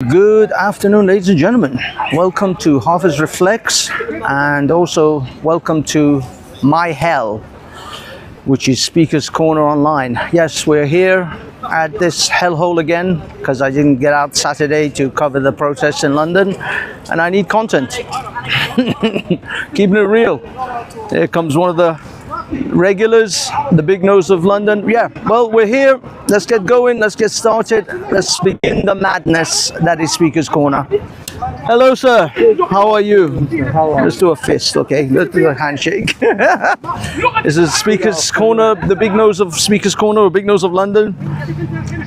Good afternoon, ladies and gentlemen. Welcome to Hafiz Reflects, and also welcome to My Hell, which is Speaker's Corner Online. Yes, we're here at this hellhole again because I didn't get out Saturday to cover the protests in London, and I need content. Keeping it real. Here comes one of the regulars, the big nose of London. Yeah, well, we're here. Let's get going. Let's get started. Let's begin the madness that is Speaker's Corner. Hello, sir. How are you? Let's do a fist, okay? Let's do a handshake. This is Speaker's Corner, the big nose of Speaker's Corner, or big nose of London.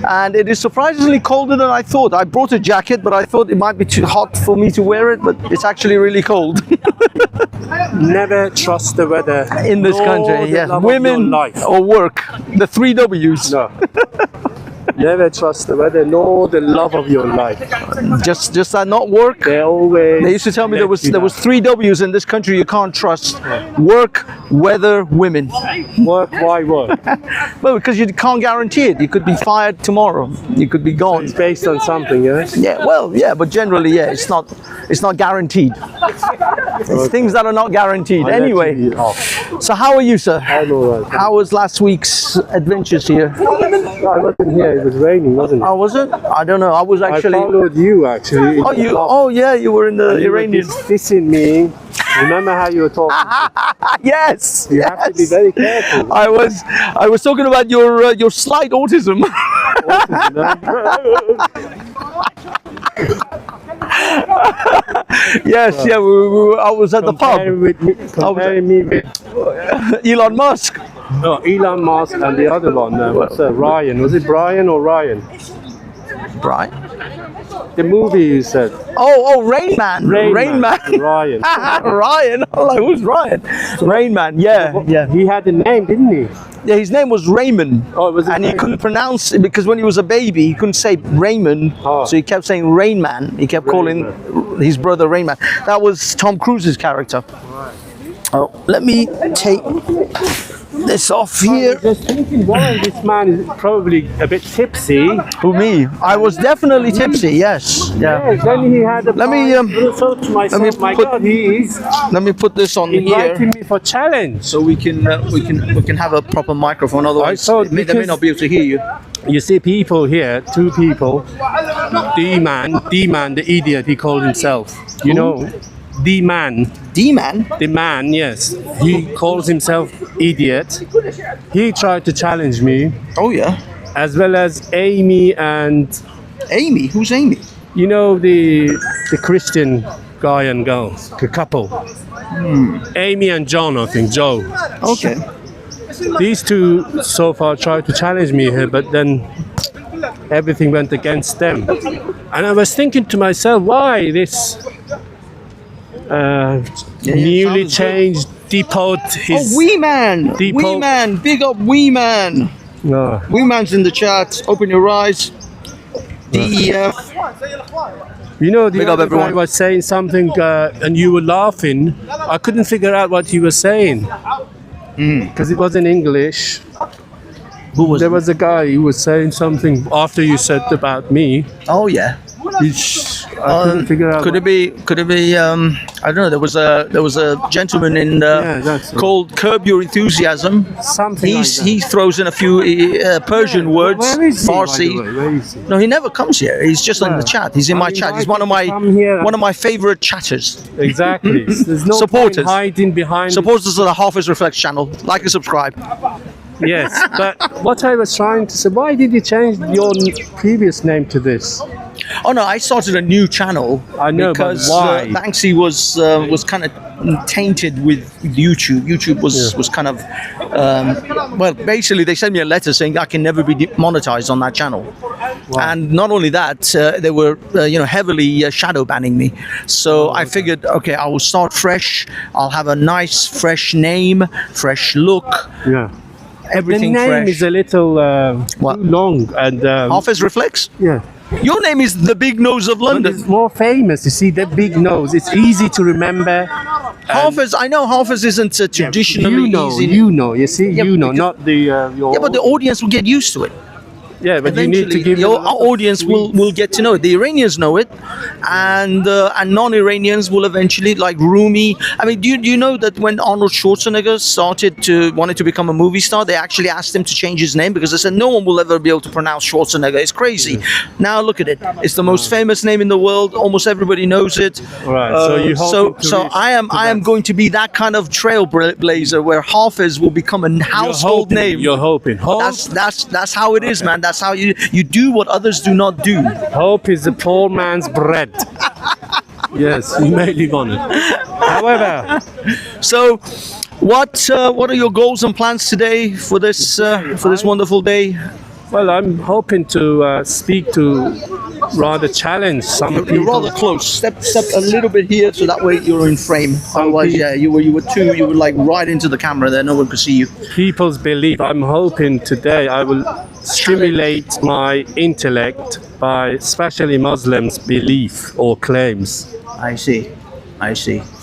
And it is surprisingly colder than I thought. I brought a jacket, but I thought it might be too hot for me to wear it, but it's actually really cold. Never trust the weather In this country, yes. Women or work. The three W's. No. Never trust the weather nor the love of your life. Just that not work. They always. They used to tell me there was three W's in this country you can't trust: work, weather, women. Work. Why work? Well, because you can't guarantee it. You could be fired tomorrow. You could be gone. It's based on something, yes. Yeah, well, yeah, but generally, yeah, it's not guaranteed. It's things that are not guaranteed. Anyway, so how are you, sir? I'm all right. How was last week's adventures here? I wasn't here. It was raining, wasn't it? Oh, was it? I don't know. I was actually. I followed you actually. Oh, you? Oh, yeah, you were in the Iranian. You were dissing me. Remember how you were talking? Yes. You have to be very careful. I was talking about your slight autism. Yes, yeah. I was at the pub. Comparing me with Elon Musk. no, Elon Musk and the other one. What's Ryan? Was it Brian or Ryan? Right. The movie you said. Oh, Rain Man. Rain Man. Ryan. Ryan. I'm like, who's Ryan? Rain Man. Yeah. He had a name, didn't he? Yeah, his name was Raymond. Oh, was it and he Raymond? couldn't pronounce it because when he was a baby, he couldn't say Raymond. Oh. So he kept saying Rain Man. He kept calling his brother Rain Man. That was Tom Cruise's character. Right. Oh, let me take this off here. Just thinking, why this man is probably a bit tipsy. Who, me? I was definitely tipsy. Yes. Yeah. Yes, then he had a Let me, I thought to myself, let me my put- God, he is Let me put this on inviting here me for challenge. so we can have a proper microphone. Otherwise, thought they may because- not be able to hear you. You see people here, two people. D-man, the idiot, he called himself. You know, D-man. D-man. The man, yes, he calls himself idiot. He tried to challenge me, Oh yeah. as well as Amy and Amy. Who's Amy? you know the Christian guy and girl, the couple. Amy and John, I think, Joe. Okay. These two so far tried to challenge me here, but then everything went against them. And I was thinking to myself, why this newly sounds changed depot his. Oh, Wee Man. Depot. Wee Man. Big up Wee Man. No. Wee Man's in the chat. Open your eyes. DEF. You know, the Big up, other guy everyone. was saying something and you were laughing. I couldn't figure out what he was saying because it was in English. Who was? There was a guy who was saying something after you said about me. Oh yeah. I couldn't figure out. Could it be? I don't know. There was a gentleman in that's it. called Curb Your Enthusiasm. Something like that. He throws in a few Persian words, Where is he, by the Farsi. way? Where is he? No, he never comes here. He's just in the Where? chat. He's in my I'm chat. He's invited one of to come here. my favorite chatters. Exactly. There's no Supporters. point hiding behind. Supporters of the Hafiz Reflects channel. Like and subscribe. Yes, but what I was trying to say, why did you change your previous name to this? Oh no, I started a new channel. I know, but because why? Banksy was kind of tainted with YouTube. YouTube was kind of well, basically they sent me a letter saying I can never be monetized on that channel. And not only that, they were heavily shadow banning me. So I figured, okay, I will start fresh. I'll have a nice fresh name, fresh look. Yeah. Everything the name fresh. is a little What? too long and Hafiz Reflects. yeah. Your name is the Big Nose of But London. it's more famous. You see, the big nose. It's easy to remember. Hafiz, I know Hafiz isn't traditionally You know. easy. You know. You see, Yeah, you know, because- not the your. Yeah, but the audience will get used to it. Yeah, but you need to Eventually, give your them a lot of audience will get to know it. The Iranians know it, and non-Iranians will eventually, like Rumi. I mean, do you know that when Arnold Schwarzenegger wanted to become a movie star, they actually asked him to change his name because they said no one will ever be able to pronounce Schwarzenegger. It's crazy. Now look at it. It's the most famous name in the world. Almost everybody knows it. Right. So you hope So I am going to be that kind of trailblazer where Hafiz will become a household name. You're hoping. Hope, That's how it is, man. That's how you do what others do not do. hope is a poor man's bread. Yes, you may live on it. However, So, what are your goals and plans today for this wonderful day? well, I'm hoping to speak to, rather challenge some You're people. rather close. Step a little bit here, so that way you're in frame. Otherwise, yeah, you were like right into the camera there. No one could see you. People's belief. I'm hoping today I will stimulate my intellect by especially Muslims' belief or claims. I see.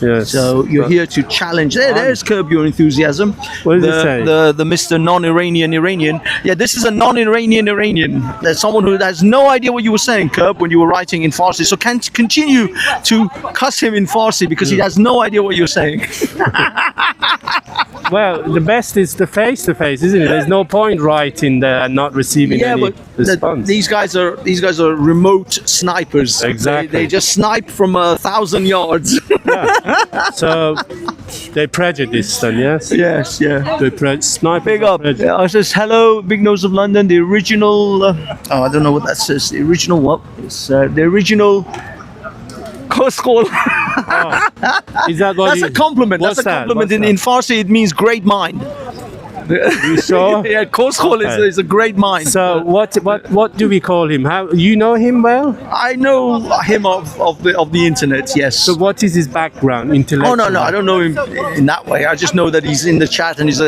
Yes. So you're here to challenge. There's Curb Your Enthusiasm. What does it say? The Mr. Non-Iranian Iranian. Yeah, this is a non-Iranian Iranian. There's someone who has no idea what you were saying, Curb, when you were writing in Farsi. So can't continue to cuss him in Farsi because he has no idea what you're saying. Well, the best is the face-to-face, isn't it? There's no point writing there and not receiving Yeah, any but response. these guys are remote snipers. Exactly. They just snipe from 1,000 yards. So they prejudice then, yes? Yes, yeah. They sniper. Big up. Yeah, I says hello, Big Nose of London. The original. I don't know what that says. The original what? It's the original. Koskol. Is that what That's a compliment. What's That's a that? compliment. What's In Farsi, it means great mind. You sure? Yeah, Koskol Okay. is a great mind. So what do we call him? How you know him well? I know him of the internet. Yes. So what is his background? Intellectual. Oh no, I don't know him in that way. I just know that he's in the chat and he's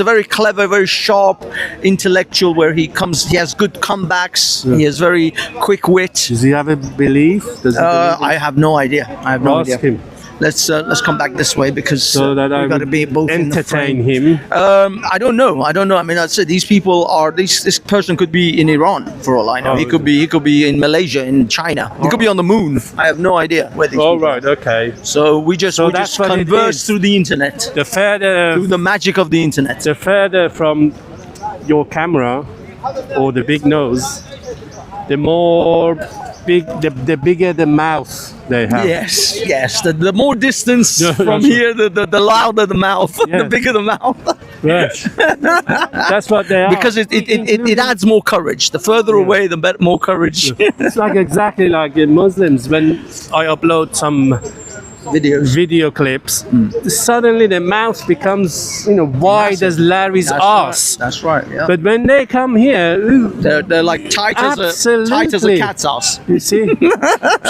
a very clever, very sharp intellectual. Where he has good comebacks. He has very quick wit. Does he have a belief? Does he believe I have no idea. I have no Ask idea. him. Let's come back this way because so that I we've got to would be both in the frame. entertain him? I don't know. I mean, I said these people are. This person could be in Iran for all I know. Oh, He could be in Malaysia, in China. He could be on the moon. I have no idea where these. All people are. right, okay. So we just that's what it converse is. through the internet, The further through the magic of the internet. from your camera or the big nose, the more the bigger the mouth they have. Yes. The more distance Yeah, from that's here, the louder the mouth, Yeah. the bigger the mouth. Yes. That's what they are. Because it adds more courage. The further away, the more courage. It's like exactly like in Muslims when I upload some Videos. video clips, suddenly the mouth becomes wide as Larry's ass. That's right. Yeah. But when they come here, ooh, They're like tight as a Absolutely. cat's ass. you see,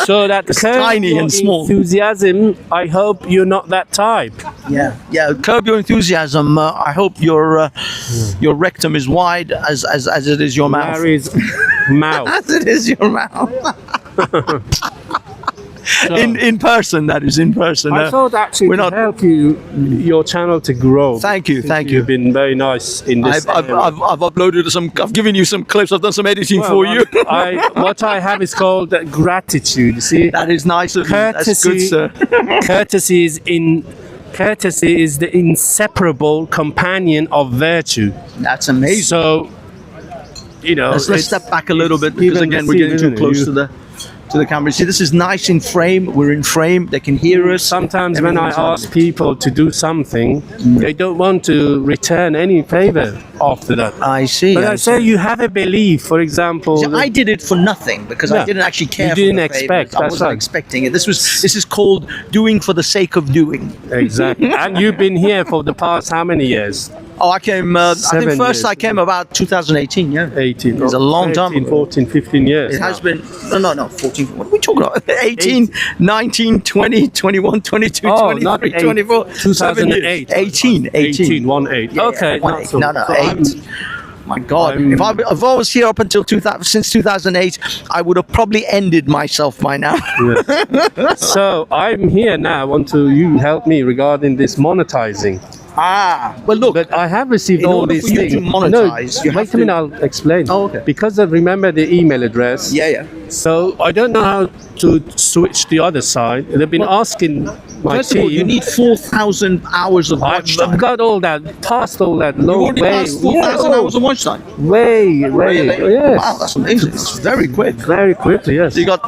so that tiny your and small. enthusiasm. I hope you're not that type. Yeah. Curb your enthusiasm. I hope your rectum is wide as it is your mouth. Larry's mouth. As it is your mouth. So, In person, that is in person. I thought actually we're to not. help your channel to grow. Thank you. You've been very nice in this. I've uploaded some. I've given you some clips. I've done some editing for you. What I have is called gratitude. You see, That is nice of you. That's good, courtesy. sir. Courtesy is the inseparable companion of virtue. That's amazing. So, Let's it's- step back a little bit it's because even again we're getting receiving, too close isn't it? to the camera. See, this is nice in frame. We're in frame. They can hear us. Sometimes when I Everything's on. ask people to do something, they don't want to return any favor after that. I see. But I say you have a belief, for example. See, I did it for nothing because I Yeah. didn't actually care. You for didn't the expect, favors. I that's wasn't right. expecting it. This is called doing for the sake of doing. Exactly. And you've been here for the past how many years? Oh, I came. I think 7 first years. I came about 2018. Yeah, 18. It's a long time 13, ago. 14, 15 years. It has now. been. No. 14. What are we talking about? 18, 19, 20, 21, 22, Oh, not 23, eight. 24, 2008. 18. 18, 1-8. Yeah, Okay. one not eight. so- No, so I'm- 8. My God, if I was here up until 2000, since 2008, I would have probably ended myself by now. So I'm here now. Want to you help me regarding this monetizing? Well, look. But I have received In all order these for you things. to monetize, no, you have wait a minute, to- I'll explain. Oh, okay. Because I remember the email address. Yeah. So I don't know how to switch the other side. They've been asking my First of team. all, you need 4,000 hours of watch I've time. got all that, past all that. You No already way. passed 4,000 hours of watch time. Way. Yes. Wow, that's amazing. It's very quick. Very quickly, yes. You got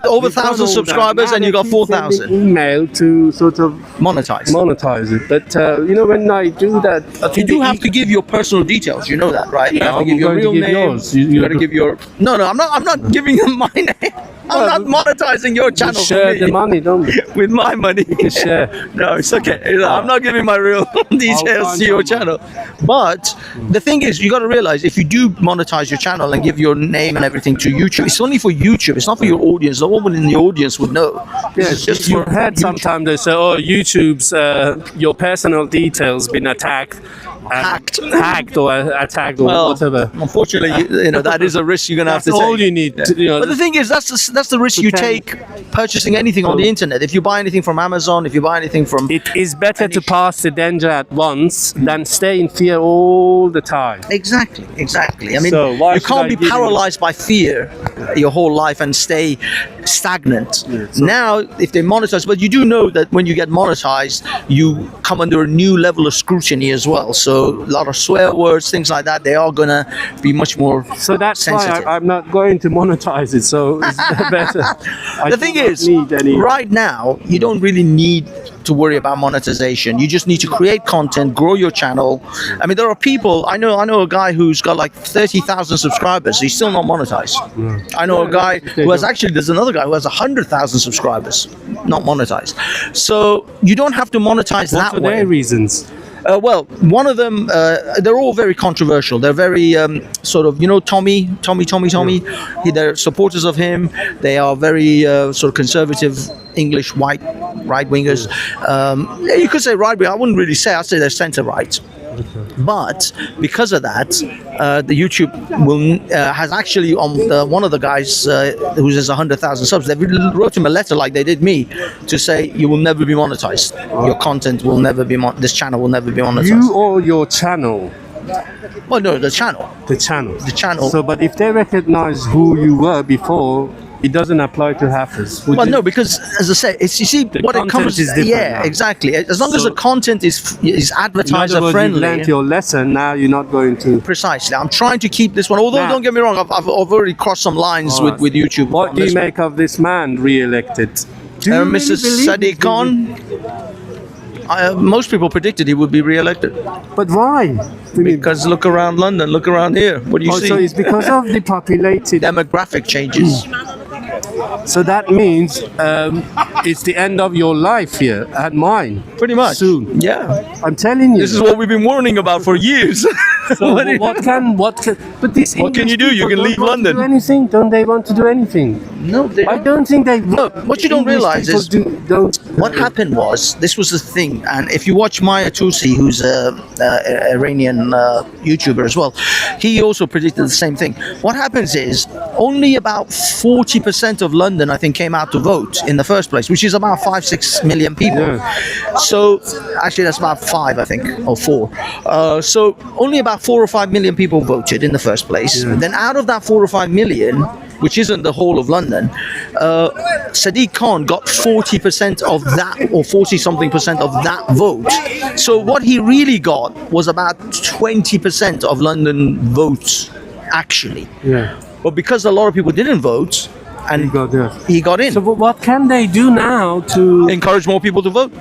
over 1,000 subscribers and you got 4,000 email to sort of monetized. monetize it. But when I do that, I You think do the have to give your personal details. You know that, right? You have to I'm give your going to real give name. yours. You You got to have to- give your. No, I'm not giving them my name. I'm not monetizing your channel. share for me. the money, don't we? With my money. share. No, it's okay. I'm not giving my real details find to your someone. channel. But the thing is, you got to realize if you do monetize your channel and give your name and everything to YouTube, it's only for YouTube. It's not for your audience. No one in the audience would know. This is Yes, just you for heard YouTube. sometimes they say, "Oh, YouTube's your personal details been attacked, hacked or attacked or whatever." Unfortunately, that is a risk you're gonna have That's to take. all you need. But the thing is, that's the risk you take purchasing anything on the internet. If you buy anything from Amazon, if you buy anything from it is better to pass the danger at once than stay in fear all the time. Exactly. I mean, So why you should can't I be give you- paralyzed by fear your whole life and stay stagnant. Now, if they monetize, but you do know that when you get monetized, you come under a new level of scrutiny as well. So a lot of swear words, things like that, they are gonna be much more So that's sensitive. why I'm not going to monetize it. So it's better. I The do thing not is, need any. right now, you don't really need to worry about monetization. You just need to create content, grow your channel. I mean, there are people. I know a guy who's got like 30,000 subscribers. He's still not monetized. I know a guy who has actually. There's another guy who has 100,000 subscribers, not monetized. So you don't have to monetize What that are way. their reasons? Well, one of them, they're all very controversial. They're very sort of, Tommy. They're supporters of him. They are very sort of conservative English right wingers. You could say right wing. I wouldn't really say. I'd say they're centre right. But because of that, the YouTube has actually on one of the guys who has 100,000 subs. They wrote him a letter like they did me to say you will never be monetized. Your content will never be this channel will never be monetized. You or your channel? Well, no, the channel. The channel. The channel. So, but if they recognize who you were before, it doesn't apply to Hafiz. Well, no, because as I said, it's what it content comes. is different Yeah, now. exactly. As long as So- the content is In advertiser other words, you've friendly. learned your lesson. Now you're not going to. Precisely. I'm trying to keep this one. Although, Now- don't get me wrong, I've already crossed some lines All right. with YouTube. What on do you this make of this man re-elected? Do you one. really Mr. believe Sadiq he's Khan. Most people predicted he would be re-elected But why? because look around London, look around here. What do you Oh, see? so it's because of the populated. Demographic changes. So that means it's the end of your life here and mine. Pretty much. Soon. Yeah. I'm telling you. This is what we've been warning about for years. So What do you- what can? But this. What can you do? You can leave London. Do anything? Don't they want to do anything? No, they I don't think they. No, what you don't English realise people is- don't. What happened was this was the thing, and if you watch Maya Tusi, who's a Iranian YouTuber as well, he also predicted the same thing. What happens is only about 40% of London, I think, came out to vote in the first place, which is about 5-6 million people. So actually, that's about 5, I think, or 4. So only about 4 or 5 million people voted in the first place. Then out of that 4 or 5 million, which isn't the whole of London, Sadiq Khan got 40% of that, or 40-something% of that vote. So what he really got was about 20% of London votes, actually. Yeah. But because a lot of people didn't vote, and he got in. So what can they do now to? Encourage more people to vote.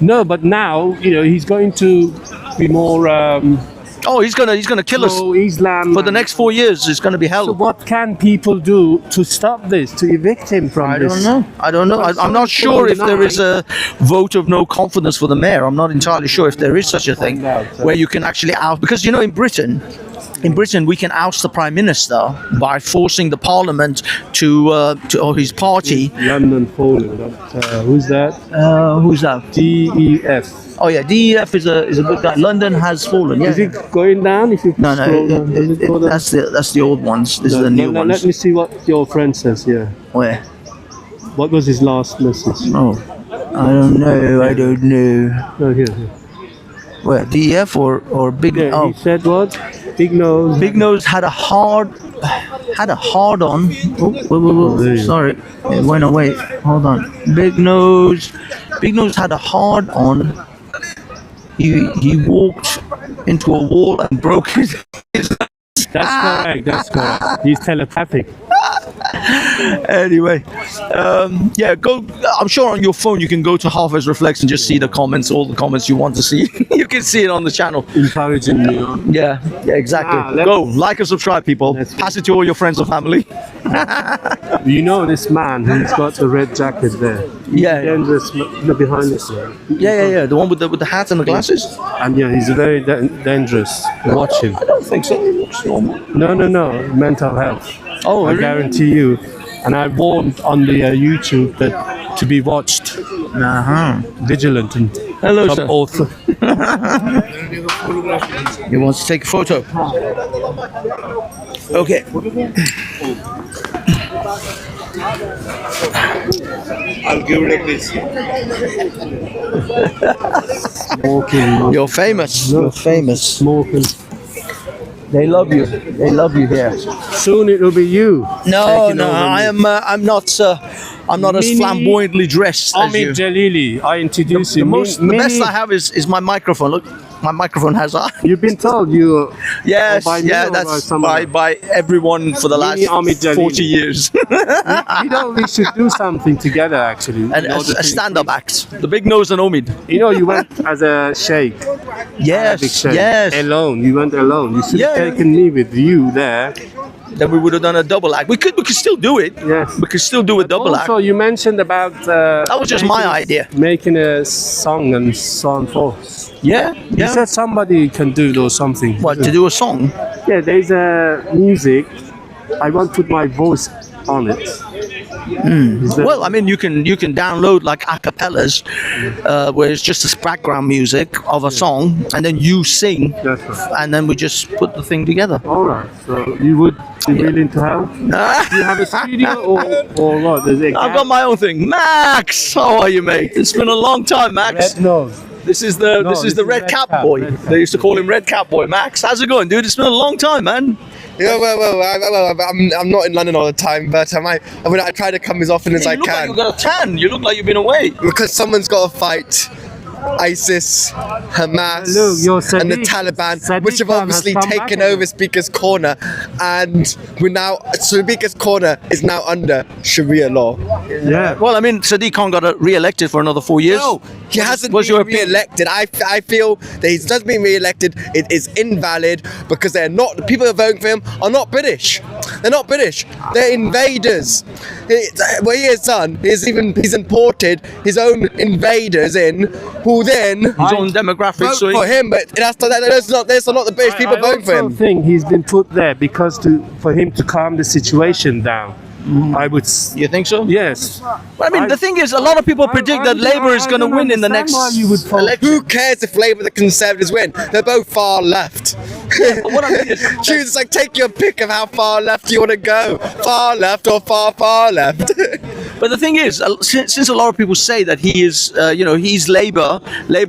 No, but now he's going to be more. Oh, he's gonna kill us Islam for the next 4 years. It's gonna be hell. So what can people do to stop this, to evict him from I this? don't know. I'm not sure if there is a vote of no confidence for the mayor. I'm not entirely sure if there is such a thing where you can actually oust, because in Britain we can oust the prime minister by forcing the parliament or his party. London falling. Who's that? Who's that? DEF. Oh yeah, DEF is a good guy. London has fallen. Yeah. Is it going down? If you No, scroll down, does it go down? that's the old ones. This is the new Let ones. me see what your friend says here. Where? What was his last message? Oh, I don't know. Oh, here. Where DEF or Big? Yeah, Oh, he said what? Big nose. Big Nose had a hard on. Oh, whoa. Really? Sorry, it went away. Hold on. Big Nose had a hard on. He walked into a wall and broke his. That's correct. He's telepathic. Anyway, yeah, go. I'm sure on your phone you can go to Harvest Reflex and just see the comments, all the comments you want to see. You can see it on the channel. Encouraging me on. Yeah, exactly. let's- Go like and subscribe, people. Pass it to all your friends and family. You know this man who's got the red jacket there. Yeah. Dangerous behind this one. Yeah. The one with the hat and the glasses. And yeah, he's very dangerous. Watch him. I don't think so. It looks normal. No. Mental health. Oh, I really? guarantee you. And I warned on the YouTube that to be watched, vigilant, and Hello, some sir. author. You want to take a photo? Okay. I'll give it like this. Smoking, You're famous. You're famous. smoking. They love you. They love you here. Soon it will be you. No, taking over I me. am. I'm not. I'm not as Mini flamboyantly dressed as you. Omid Jalili, I introduce you. The best I have is my microphone. Look, my microphone has You've been told you. Yes, by me yeah, or by that's someone by everyone for the last Mini Omid Jalili. 40 years. You know, we should do something together actually. And in order a to- stand-up act. The Big Nose and Omid. You know, you went as a sheikh. Big Yes, sheikh. yes. Alone. You went alone. You should have Yeah. taken me with you there. Then we would have done a double act. We could still do it. Yes. We could still do a double Also, act. you mentioned about. That was just my idea. Making a song and so on forth. Yeah, You yeah. said somebody can do those something. What, to do a song? Yeah, there's a music. I want to put my voice on it. Is that- Well, I mean, you can download like acapellas, where it's just this background music of a song, and then you sing, That's right. and then we just put the thing together. All right. So you would be willing to help? Do you have a studio or what? There's a I've got my own thing. Max, how are you, mate? It's been a long time, Max. red nose. This is the Red Cap boy. Red Cap. They used to call him Red Cap boy. Max, how's it going, dude? It's been a long time, man. Yeah, I'm not in London all the time, but I try to come as often as I You look like can you got a tan. You look like you've been away. because someone's got to fight ISIS, Hamas, Look, your and the Sadiq- Taliban, Sadiq which have Khan obviously has come taken back over Speaker's Corner, and we're now Speaker's Corner is now under Sharia law. Yeah. Well, I mean, Sadiq Khan got re-elected for another 4 years. No, he hasn't What's been your opinion? re-elected. I feel that he's just been re-elected. It is invalid because they're not. The people who are voting for him are not British. They're not British. They're invaders. What he has done is he's imported his own invaders in, who then His own demographic. vote So for him. But that's not the British people I voting for also him. think he's been put there because for him to calm the situation down. I would. you think so? Yes. I mean, the thing is, a lot of people predict that Labour is going to win in the next you would vote. election. Who cares if Labour and the Conservatives win? They're both far left. What I mean is, Choose, it's like, take your pick of how far left you want to go. Far left or far left. but the thing is, since a lot of people say that he is, he's Labour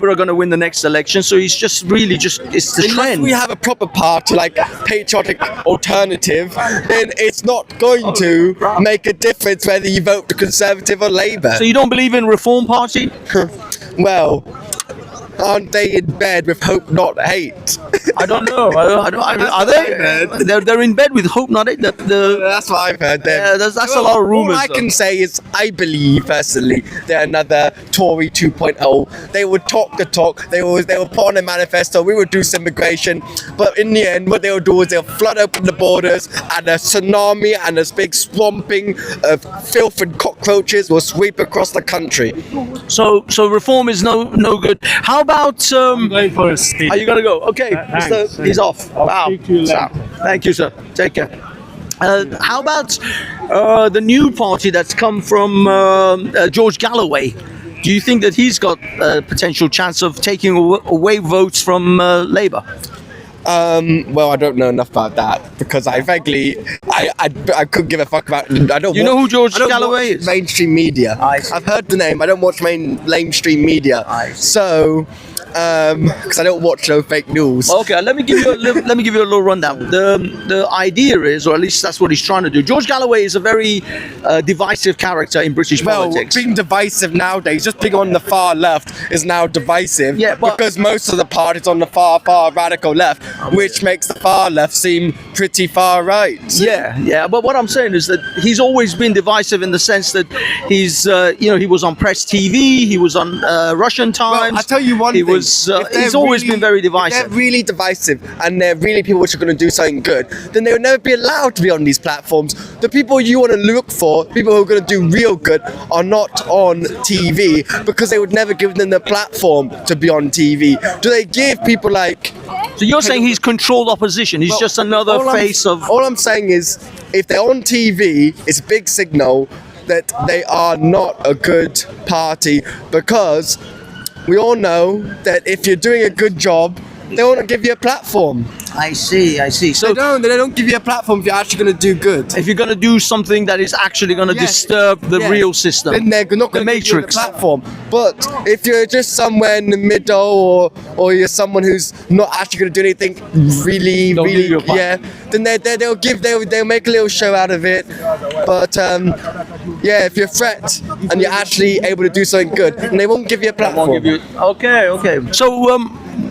are going to win the next election, so he's just really it's the Unless trend. we have a proper party like Patriotic Alternative, then it's not going to make a difference whether you vote the Conservative or Labour. So you don't believe in Reform Party? Well, aren't they in bed with hope, not hate? I don't know. Are they? They're in bed with Hope Not Hate. That's what I've heard. Yeah, that's a lot of rumours, All I though. can say is I believe personally they're another Tory 2.0. They would talk the talk. They will put on a manifesto. We would do some immigration, but in the end, what they'll do is they'll flood open the borders, and a tsunami and a big swamping of filth and cockroaches will sweep across the country. So Reform is no good. How about? Going for a speech. Are you gonna go? Okay, thanks. he's off. I'll Wow. speak to you later. Thank you, sir. Take care. How about the new party that's come from George Galloway? Do you think that he's got a potential chance of taking away votes from Labour? Well, I don't know enough about that because I could give a fuck about. I don't. You know who George I don't Galloway watch is? Mainstream media. I see. I've heard the name. I don't watch mainstream media. I see. So, because I don't watch no fake news. Okay, let me give you let me give you a little rundown. The idea is, or at least that's what he's trying to do. George Galloway is a very divisive character in British Well, politics. being divisive nowadays, just being on the far left is now divisive. Yeah, but- because most of the parties on the far radical left, which makes the far left seem pretty far right. Yeah. But what I'm saying is that he's always been divisive in the sense that he's, he was on Press TV, he was on Russian Times. Well, I tell you one he thing. was. If they're He's always really- been very if they're divisive. really divisive, and they're really people which are going to do something good, then they would never be allowed to be on these platforms. The people you want to look for, people who are going to do real good, are not on TV because they would never give them the platform to be on TV. Do they give people like? So you're saying he's controlled opposition? He's just another all face of. All I'm saying is, if they're on TV, it's a big signal that they are not a good party, because we all know that if you're doing a good job, they want to give you a platform. I see. So They don't give you a platform if you're actually going to do good. if you're going to do something that is actually going to Yes. disturb the Yes. real system, Then they're not the going to give you the matrix. platform. But if you're just somewhere in the middle, or you're someone who's not actually going to do anything really, They'll give really, you a platform. then they'll make a little show out of it. But if you're a threat and you're actually able to do something good, then they won't give you a platform. Okay. So,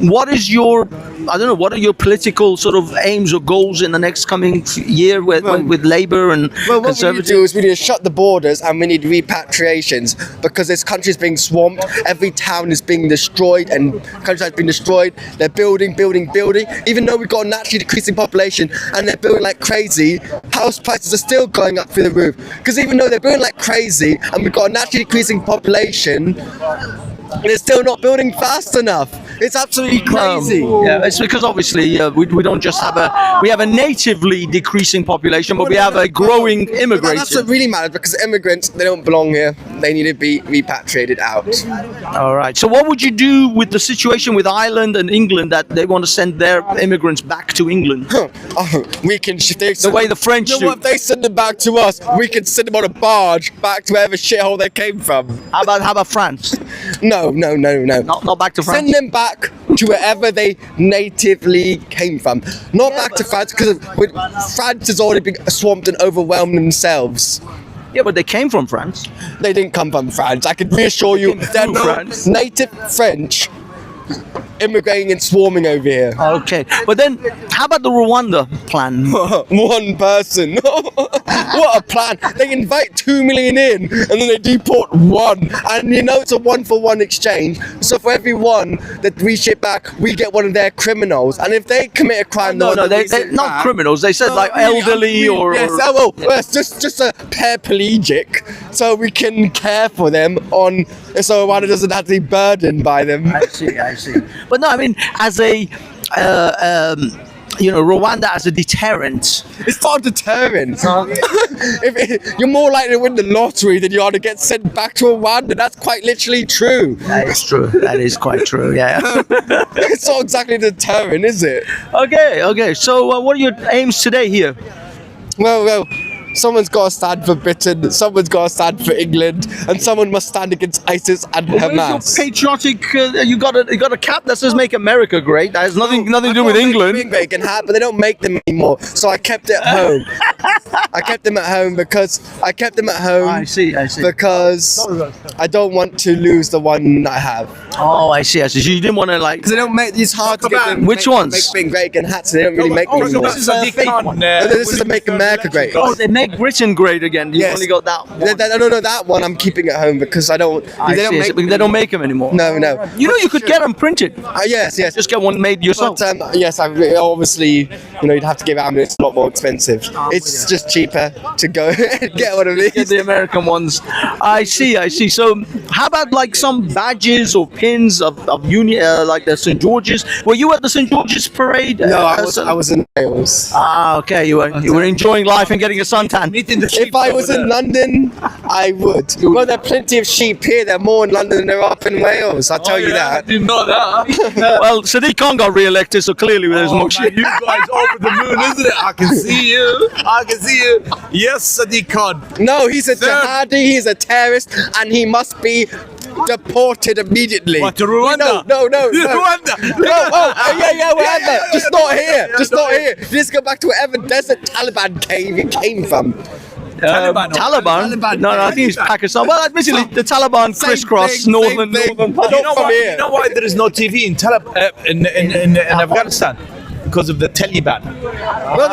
what is your, what are your political sort of aims or goals in the next coming year with Labour and Well, what we need to Conservative? do is we need to shut the borders, and we need repatriations, because this country's being swamped. Every town is being destroyed, and countryside being destroyed. They're building. Even though we've got a naturally decreasing population and they're building like crazy, house prices are still going up through the roof. Because even though they're building like crazy and we've got a naturally decreasing population, they're still not building fast enough. It's absolutely crazy. Yeah, it's because obviously we don't just have we have a natively decreasing population, but we have a growing But that's immigrating. what really matters, because immigrants, they don't belong here. They need to be repatriated out. All right. So what would you do with the situation with Ireland and England that they want to send their immigrants back to England? We can The way the French You know do. what, if they send them back to us, we can send them on a barge back to wherever shithole they came from. How about France? No. Not back to France. Send them back to wherever they natively came from. Not back to France, because France has already been swamped and overwhelmed themselves. Yeah, but they came from France. They didn't come from France. I can reassure you, Came they're through not France. native French immigrating and swarming over here. Okay, but then how about the Rwanda plan? One person. What a plan. They invite 2 million in and then they deport one. And it's a 1-for-1 exchange. So for every one that we ship back, we get one of their criminals. And if they commit a crime, No, the one that we they're ship not back- criminals. They said No, like really, elderly or. Yes, well, it's just a paraplegic, so we can care for them so one doesn't have to be burdened by them. I see. But no, I mean, as a, Rwanda as a deterrent. It's not deterrent. You're more likely to win the lottery than you are to get sent back to Rwanda. That's quite literally true. That is true. That is quite true. Yeah. It's not exactly deterrent, is it? Okay. So, what are your aims today here? Well, someone's got to stand for Britain, someone's got to stand for England, and someone must stand against ISIS and Where's your Hamas. patriotic? You got a cap that says "Make America Great." That has nothing to do with England. Bacon hat, but they don't make them anymore, so I kept it at home. I kept them at home because I see. because I don't want to lose the one I have. Oh, I see. So you didn't want to like. Because they don't make these hard to get them. Which ones? Make bacon hats. They don't really make them anymore. This is a fake one. This is a Make America Great. Oh, they make Britain great again. You Yes. only got that one. No, that one I'm keeping at home because I don't. I They don't see. make. They don't make them anymore. No. You could get them printed. Yes. Just get one made yourself. But yes, obviously, you'd have to give out, but it's a lot more expensive. It's just cheaper to go and get one of Get these. the American ones. I see. So, how about like some badges or pins of like the St. George's? Were you at the St. George's parade? No, I was in Wales. Ah, okay. You were enjoying life and getting a suntan. If I was in London, I would. Well, there are plenty of sheep here. There are more in London than there are up in Wales. I'll tell you that. Didn't know that. Well, Sadiq Khan got re-elected, so clearly there's more shit. You guys over the moon, isn't it? I can see you. Yes, Sadiq Khan. No, he's a jihadi, he's a terrorist, and he must be deported immediately. What, to Rwanda? No. Rwanda. Yeah, wherever. Just not here. Just go back to wherever desert Taliban cave you came from. Taliban? No, I think it's Pakistan. Well, admittedly, the Taliban crisscross northern part. You know why there is no TV in Afghanistan? Because of the Taliban. Well,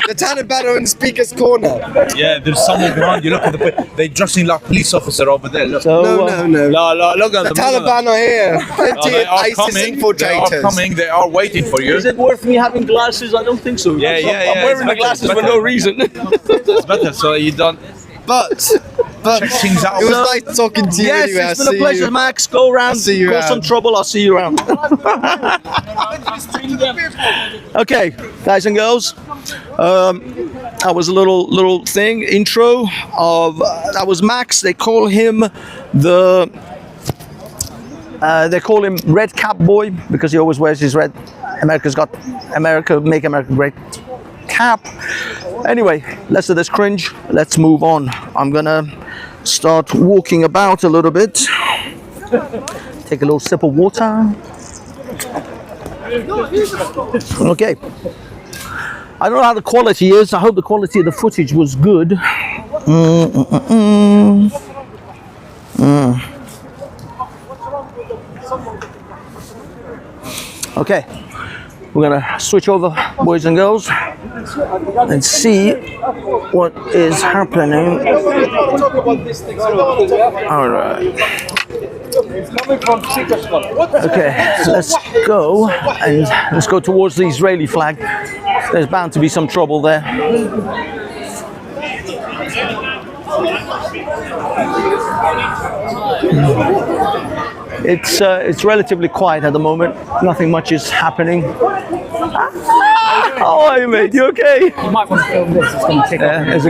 the Taliban are in Speaker's Corner. Yeah, there's someone behind you. Look at they're dressing like police officer over there. Look. So, No. Look at The them. Taliban are here. Plenty They of are ISIS coming. They are infiltrators. coming. They are waiting for you. is it worth me having glasses? I don't think so. Yeah. I'm It's wearing the better, glasses it's for better. no reason. It's better, so you don't But check things out. it was nice talking to you Yes, anyway. it's been a pleasure, Max. Go around. I'll see you Cause some around. trouble. I'll see you around. Okay, guys and girls. That was a little thing intro of that was Max. They call him Red Cap Boy because he always wears his red. Make America Great cap. Anyway, less of this cringe. Let's move on. I'm gonna start walking about a little bit. Take a little sip of water. Okay. I don't know how the quality is. I hope the quality of the footage was good. Okay. We're gonna switch over, boys and girls, and see what is happening. All right. Okay, let's go and let's go towards the Israeli flag. There's bound to be some trouble there. It's relatively quiet at the moment. Nothing much is happening. How are you, mate? You okay? You might want to film this. It's going to take off. Is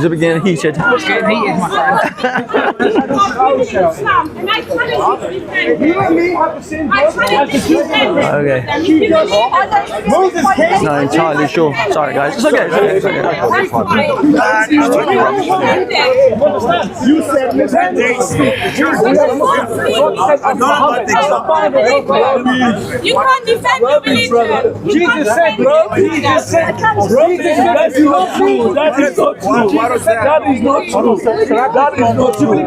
it getting heated? It's getting heated, my Okay. Not entirely sure. Sorry, guys. It's okay. You can't defend your religion. Jesus said, bro, Jesus said, that is not true. That is not true. That is not true. That is not true.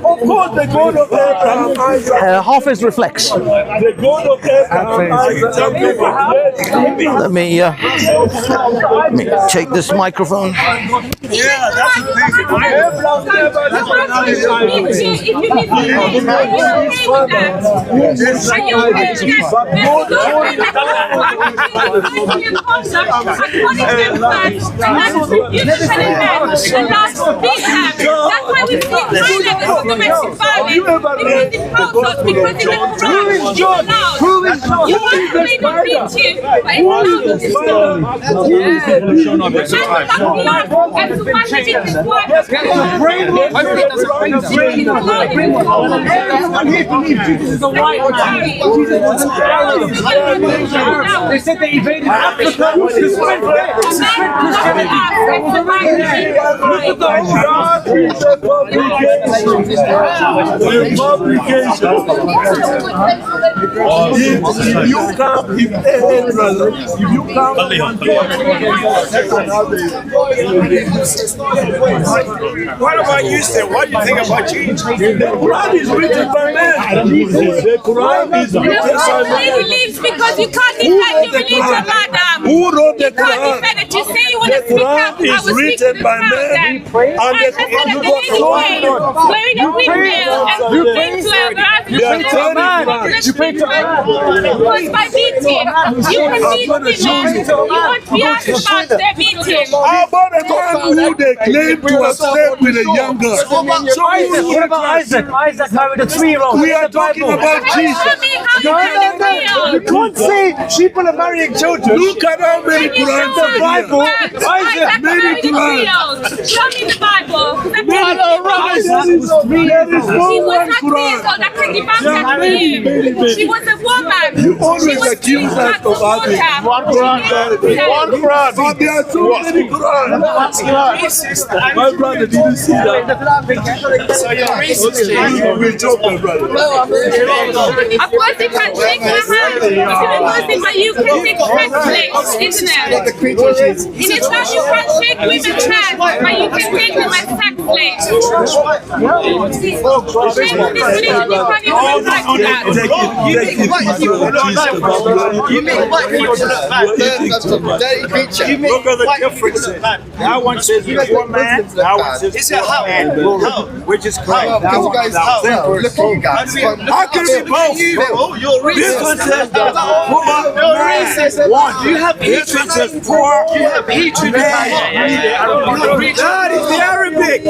Of course, the God of Abraham, Isaac, Hafiz reflects. the God of Abraham, Isaac, and Abraham. Let me take this microphone. They said they invaded Africa. What about you, sir? What do you think about Jesus? The Quran is written by man. The Quran is written by man. Believes because you can't defend your religion, madam. Who wrote the You can't Quran? defend it. You say you want The to speak Quran up. I is will speak to written the by crowd man. then. And I said the that the lady Quran. wearing a windmill and complain to her You pray to man. You pray to man. was by meeting. You can meet women. You won't be asked about their meeting. How about a man who they claim to have slept with a young girl? What about Isaac? Isaac married a 3-year-old. We are talking about Jesus. Show me how You can't say people are marrying children. Look at how many Quran the Bible. Isaac, many Quran. Show me the Bible. There is no one Quran. She was a woman. You always accuse us of having one Quran. One Quran. But there are so many Quran. My brother, did you see that? So you're racist. We're joking, brother. Of course you can take my hand. You can Muslim, but you can take sex slaves, isn't it? In Islam you can shake women's hands, but you can take them as sex slaves. Shame on this religion, you can't even like that. You make white people look bad. Dirty creature. You make white people look bad. That one says you're one man. That one says Is it how? which is correct. Look at you guys. How How can it be both? You're This one racist. says poor man. One. You have This one says poor. You have hatred. That is the Arabic.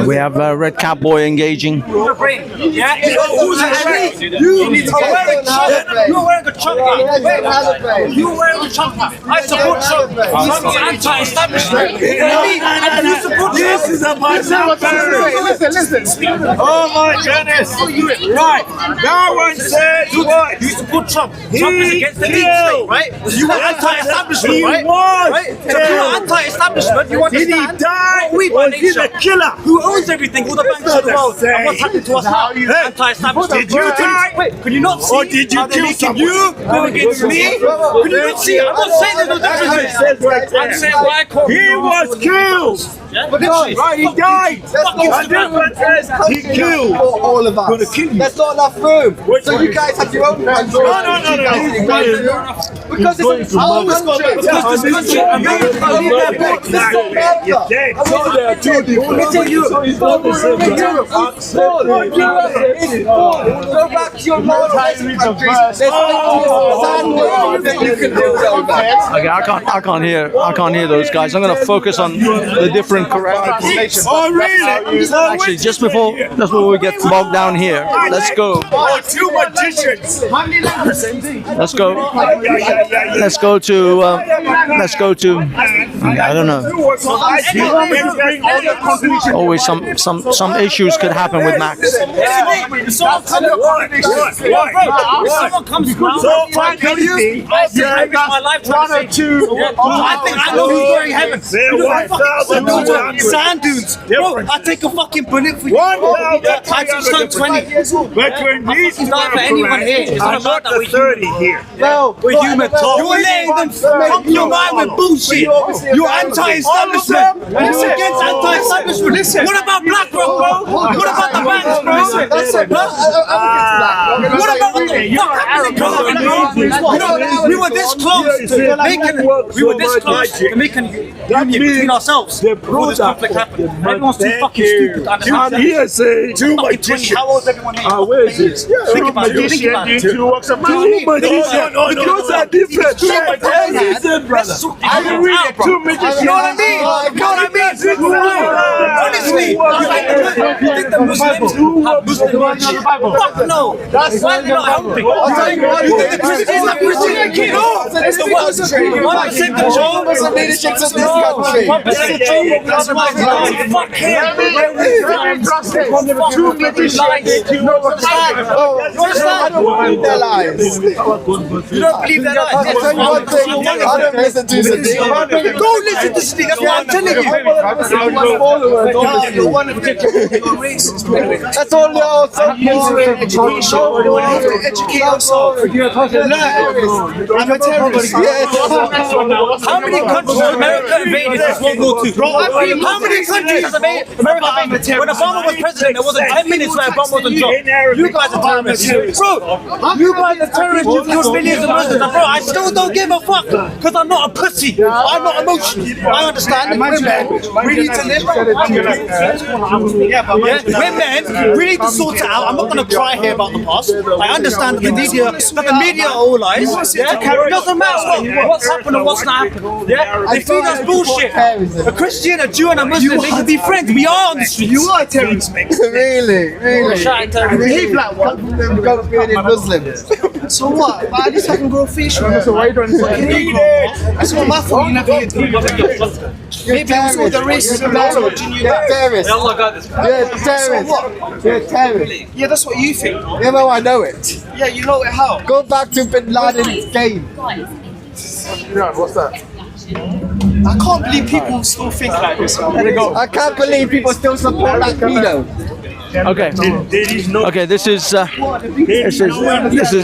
We have Red Cap Boy engaging. Yeah. Who's that? You need to get You're wearing a chopper. You're wearing a chopper. I support Trump. I'm anti-establishment. And you support This is about Listen. Oh my goodness. Right. That one says what? You support Trump. Trump is against the deep state, right? You are anti-establishment, He right? was. Right? So if you're anti-establishment, you Did he understand die? what we by Was he nature. the killer? Who owns everything? All the banks in the world. And what's happening to us now? Anti-establishment. Did you die? Wait, can you not see? Or did you how they're kill making someone? you go against me? Can you not see? I'm not saying there's no difference. I'm saying why I call He was killed. Right, he died. And this one says he killed. all of us. Gonna kill you. There's not enough room. So you guys have your own country. No. Because it's our country. Because this country, America, leave their books. You're dead. So there are two different. So it's not the same. Go back to your Lord countries. There's sand that you can build over. Okay, I can't hear those guys. I'm gonna focus on the different correct translations. Oh, really? Actually, just before we get bogged down here, let's go. Oh, two magicians. Let's go. Let's go to. I don't know. Always some issues could happen with Max. If someone comes around, I think my life trying to say, I think I know who's going heaven. Sand dunes. Bro, I take a fucking bullet for you. I just turned 20. But when these fucking die for anyone here. It's not about that. the 30 here. No, We're human. You're letting them pump your mind with bullshit. You're anti-establishment. You're against anti-establishment. What about BlackRock, bro? What about the banks, bro? What about what the fuck happened in COVID, bro? We were this close to making union between ourselves before this conflict happened. Everyone's too fucking stupid to understand. I'm here saying two magicians. How old is everyone here? Where is it? Think about it. Think about it. Two magicians. Those are different. Two magicians, brother. I can read it. Two magicians. You know what I mean? You know what I mean? Honestly, you think the Muslims have Muslim religion? Fuck no. Why are they not helping? You think the Christians have Christian? No. It's the worst. 1% control. Muslim leadership's in this country. 1% control. That's why they don't. Fuck him. Two magicians. I don't believe their lies. You don't believe their lies? I'll tell you one thing, I don't listen to Sadiq. Don't listen to Sadiq. That's what I'm telling you. That's all you're so I'm a terrorist. How many countries has America invaded since World War II? How many countries has America invaded? When Obama was president, there wasn't 10 minutes where Obama wasn't dropped. You guys are terrorists. Bro, you guys are terrorists. You've killed millions of Muslims. Bro, I still don't give a fuck because I'm not a pussy. I'm not emotional. I understand that women really need to live. Women really need to sort it out. I'm not going to cry here about the past. I understand that the media are all lies. Yeah? It doesn't matter what's happened or what's not happened. Yeah? They feed us bullshit. A Christian, a Jew, and a Muslim, they can be friends. We are on the streets. You are terrorists, mate. Really? Behave like one. Muslims. So what? But at least I can grow fish. That's what my fault. You never get maybe also the racism. You're terrorist. You're terrorist. Yeah, that's what you think. Yeah, well, I know it. Yeah, you know it how? Go back to Bin Laden's game. What's that? I can't believe people still think like this. I can't believe people still support that pedo. Okay. Okay. This is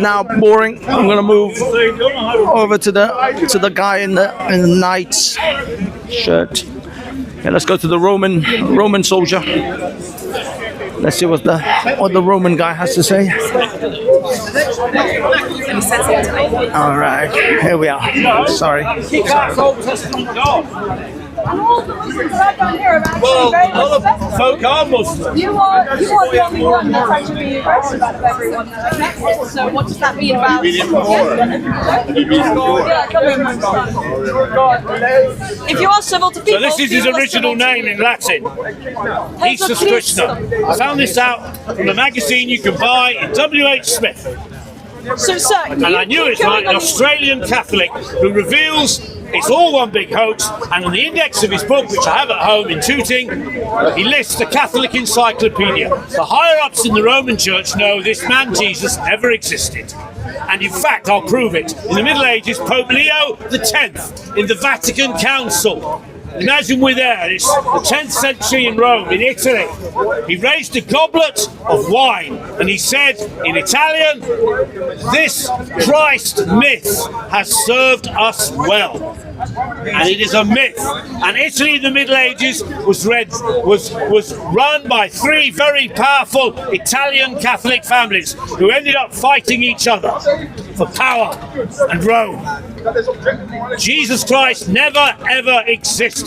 now boring. I'm gonna move over to the guy in the knight's shirt. Okay. Let's go to the Roman soldier. Let's see what the Roman guy has to say. All right. Here we are. Sorry. And all the Muslims that I've done here have actually very respectful. Folk are Muslim. You are the only one that's actually being aggressive out of everyone that I've met. So what does that mean about... If you are civil to people... So this is his original name in Latin. Jesus Krishna. I found this out from a magazine you can buy in W.H. Smith. So, sir, And I knew it, right? An Australian Catholic who reveals it's all one big hoax, and on the index of his book, which I have at home in Tooting, he lists the Catholic Encyclopedia. The higher-ups in the Roman Church know this man Jesus never existed. And in fact, I'll prove it. In the Middle Ages, Pope Leo X in the Vatican Council. Imagine we're there, it's the 10th century in Rome, in Italy. He raised a goblet of wine and he said in Italian, "This Christ myth has served us well." And it is a myth. And Italy in the Middle Ages was run by three very powerful Italian Catholic families who ended up fighting each other for power and Rome. Jesus Christ never ever existed.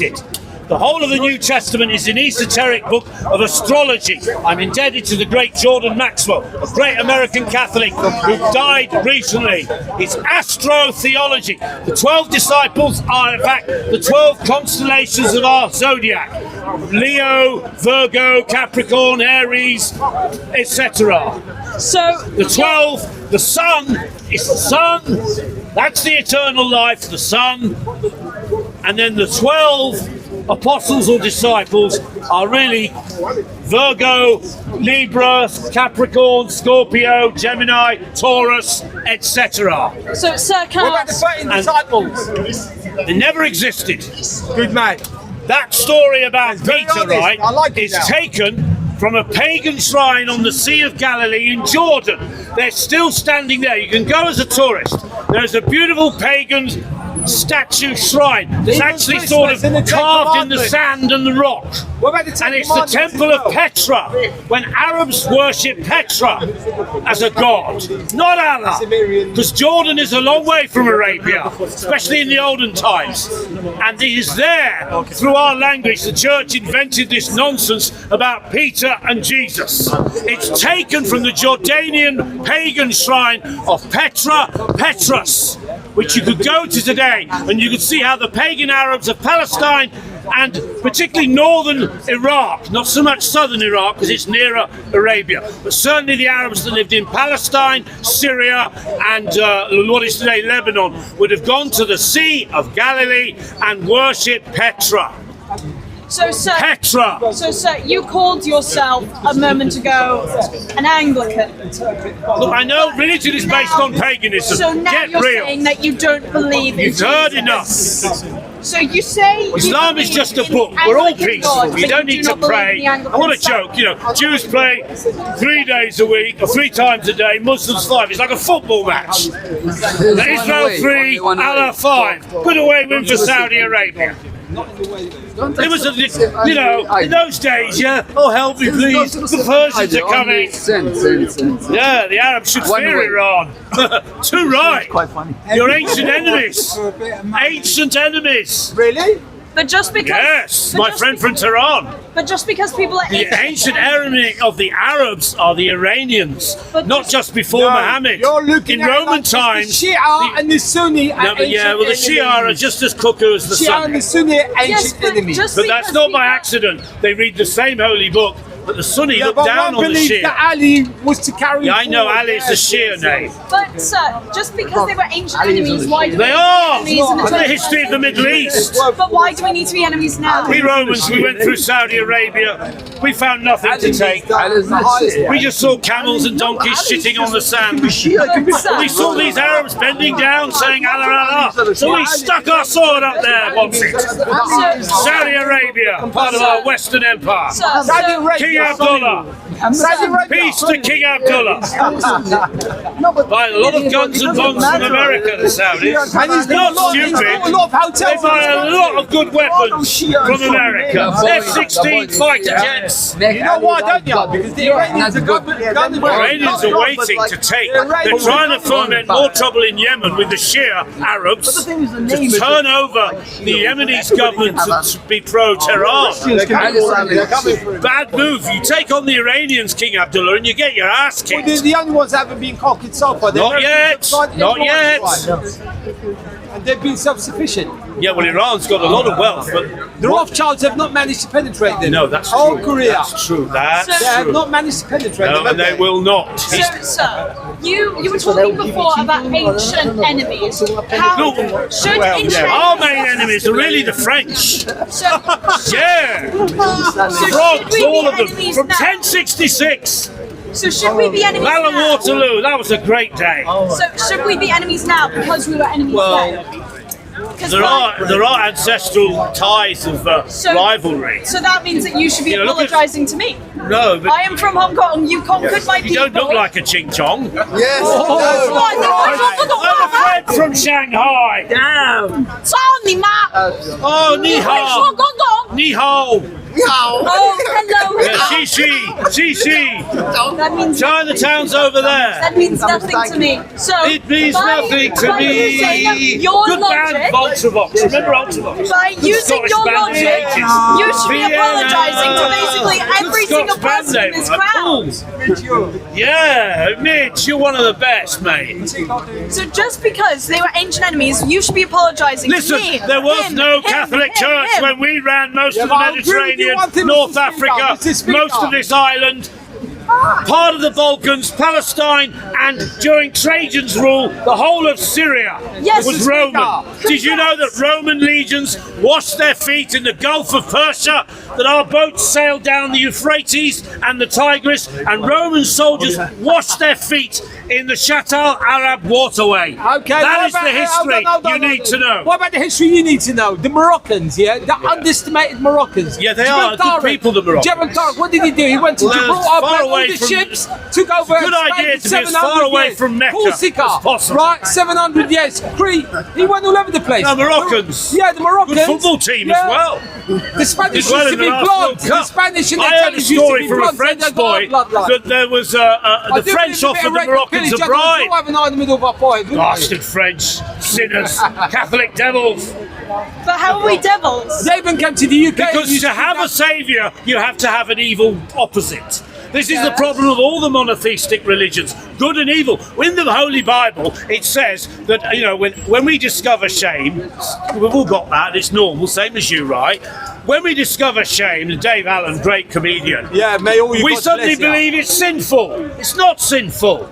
The whole of the New Testament is an esoteric book of astrology. I'm indebted to the great Jordan Maxwell, a great American Catholic who died recently. It's astrotheology. The 12 disciples are, in fact, the 12 constellations of our zodiac. Leo, Virgo, Capricorn, Aries, etc. So the 12, the sun is the sun. That's the eternal life, the sun. And then the 12 apostles or disciples are really Virgo, Libra, Capricorn, Scorpio, Gemini, Taurus, etc. So, sir, can I ask... They never existed. Good man. That story about Peter, right, is taken from a pagan shrine on the Sea of Galilee in Jordan. They're still standing there. You can go as a tourist. There's a beautiful pagan statue shrine that's actually sort of carved in the sand and the rock. And it's the temple of Petra, when Arabs worship Petra as a god, not Allah, because Jordan is a long way from Arabia, especially in the olden times. And it is there, through our language, the church invented this nonsense about Peter and Jesus. It's taken from the Jordanian pagan shrine of Petrus, which you could go to today, and you could see how the pagan Arabs of Palestine and particularly northern Iraq, not so much southern Iraq because it's nearer Arabia, but certainly the Arabs that lived in Palestine, Syria and what is today Lebanon would have gone to the Sea of Galilee and worshipped Petra. So, sir, Petra. So, sir, you called yourself a moment ago an Anglican. Look, I know religion is based on paganism. So now Get you're real. saying that you don't believe in You've heard Jesus. enough. So you say Islam you is just a believe book. in We're all Anglican peaceful. God, You but don't do need to not believe pray. in the Anglican What a sect. joke. You know, Jews pray 3 days a week or 3 times a day. Muslims 5. It's like a football match. Israel 3, Allah 5. Good away win for Saudi Arabia. It was, you know, in those days, yeah. Oh, help me, please. The Persians are coming. Yeah, the Arabs should fear Iran. Too right. Your ancient enemies. Ancient enemies. Really? But just because Yes, but my just friend be- from Tehran. But just because people are The ancient enemy of the Arabs are the Iranians, But not just- just before Muhammad. You're looking In at Roman like just times, the Shia and the Sunni. no, but yeah, well, the Shia are just as cuckoo as the Shia and the Sunni. Sunni are Yes, ancient but enemies. just But that's because not by people- accident. They read the same holy book, but the Sunni Yeah, look but down one on the believes that Shia. Ali was to carry. Yeah, I know forward Ali is the Shia name. But sir, just because they were ancient enemies, why do They we are! need to be enemies in That's the 21st history of the Middle East. But why do we need to be enemies now? We Romans, we went through Saudi Arabia. We found nothing to take. We just saw camels and donkeys shitting on the sand. But, sir, We saw these Arabs bending down saying Allah Allah. So we stuck our sword up there, what's it? Saudi Arabia, part of our Western Empire. sir, King Abdullah. Peace to King Abdullah. Buy a lot of guns and bombs from America, the Saudis. And he's Not got a stupid. lot of hotels. They buy a lot of good weapons from America. F-16 fighter jets. You know why, don't you? Because the Iranians are The Iranians are waiting to take. They're trying to foment more trouble in Yemen with the Shia Arabs to turn over the Yemenis government to be pro-Tehran. Bad move. You take on the Iranians, King Abdullah, and you get your ass They're kicked. the only ones that haven't been conquered so far. The Not Americans yet. have tried Not everyone yet. tried. And they've been self-sufficient. Yeah, well, Iran's got a lot of wealth, but The Rothschilds have not managed to penetrate them. no, that's Whole true. Korea. That's true. That's They have true. not managed to penetrate them. No, and have they will not. So, sir, you were talking before about ancient enemies. How Look, should ancient Our main enemies are really the French. So, Yeah, so should frogs, we all be of them, enemies from now? 1066. So should we be enemies Battle of now? Waterloo, that was a great day. So should we be enemies now because we were enemies then? 'Cause There are ancestral ties of So- rivalry. So that means that you should be You know, look at- apologising to me. No, but I am from Hong Kong. You conquered my you people. don't look like a ching chong. Yes. I'm a friend from Shanghai. Damn. 操你妈！ Oh, ni 会说 hao. 公公。 Ni hao. Oh, hello. Yeah, Xi. That means Chinatown's over there. that means nothing to me. So It means by- nothing to by me. using your Good band, logic, Ultravox. Remember Ultravox? by using Scottish your band of the logic, 80s. you should be Vienna. apologising to basically every Good single Scots band person in they this were. crowd. Cool. Yeah, Mitch, you're one of the best, mate. So just because they were ancient enemies, you should be apologising Listen, to me. there was him, no him, Catholic him, Church him. when we ran most Yeah, of the but I agree with you Mediterranean, one thing, North Mr. Speaker, Africa, Mr. Speaker. most of this island, part of the Balkans, Palestine, and during Trajan's rule, the whole of Syria Yes, was Mr. Speaker. Roman. Did you know that Roman legions washed their feet in the Gulf of Persia, that our boats sailed down the Euphrates and the Tigris, and Roman soldiers washed their feet in the Shatt al-Arab waterway? Okay, That what is the about- history hold on, you need to know. What about the history you need to know? The Moroccans, yeah? The underestimated Moroccans. Yeah, they are good Tariq. people, the Moroccans. Jebel Tariq, what did he do? He went to Well, Gibraltar, far built all away the from- ships, took over Good Spain idea for to be as 700 far away years. from Mecca Corsica, as possible. right? 700 years. Crete. He went all over the place. No, Moroccans. Yeah, the Moroccans. Good football team as well. The Spanish Did well used in to the be last blonde. World The Cup. Spanish and the I heard a Italians used to story be from a blonde. French They got boy bloodline. that there was I the do French believe a bit offered of the red Moroccans pillage, a gentlemen. bribe. We'll have an eye in the middle of our point, wouldn't we? Bastard French sinners, Catholic devils. But how are we devils? They even came to the UK. Because to have a saviour, you have to have an evil opposite. This is the problem of all the monotheistic religions, good and evil. In the Holy Bible, it says that, you know, when we discover shame, we've all got that, it's normal, same as you, right? When we discover shame, and Dave Allen, great comedian, Yeah, may all you we God suddenly bless you. believe it's sinful. It's not sinful.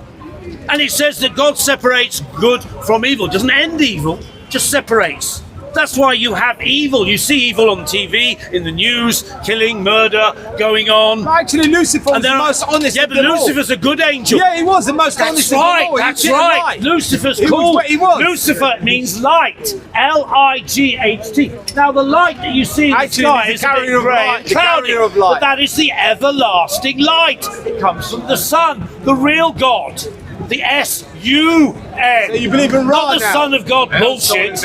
And it says that God separates good from evil. It doesn't end evil, just separates. That's why you have evil. You see evil on TV, in the news, killing, murder, going on. Actually, Lucifer was there the are- most honest Yeah, of but them all. Lucifer's a good angel. Yeah, he was the most That's honest right, of them all. He that's didn't right. lie. Lucifer's He was called. what he was. Lucifer means light. L-I-G-H-T. Now, the light that you see in the Actually, sky he's is the a bit carrier of grey light, and the cloudy, carrier of light. but that is the everlasting light. It comes from the sun, the real God. The S UN. You believe in Not Ra the now? Son of God bullshit.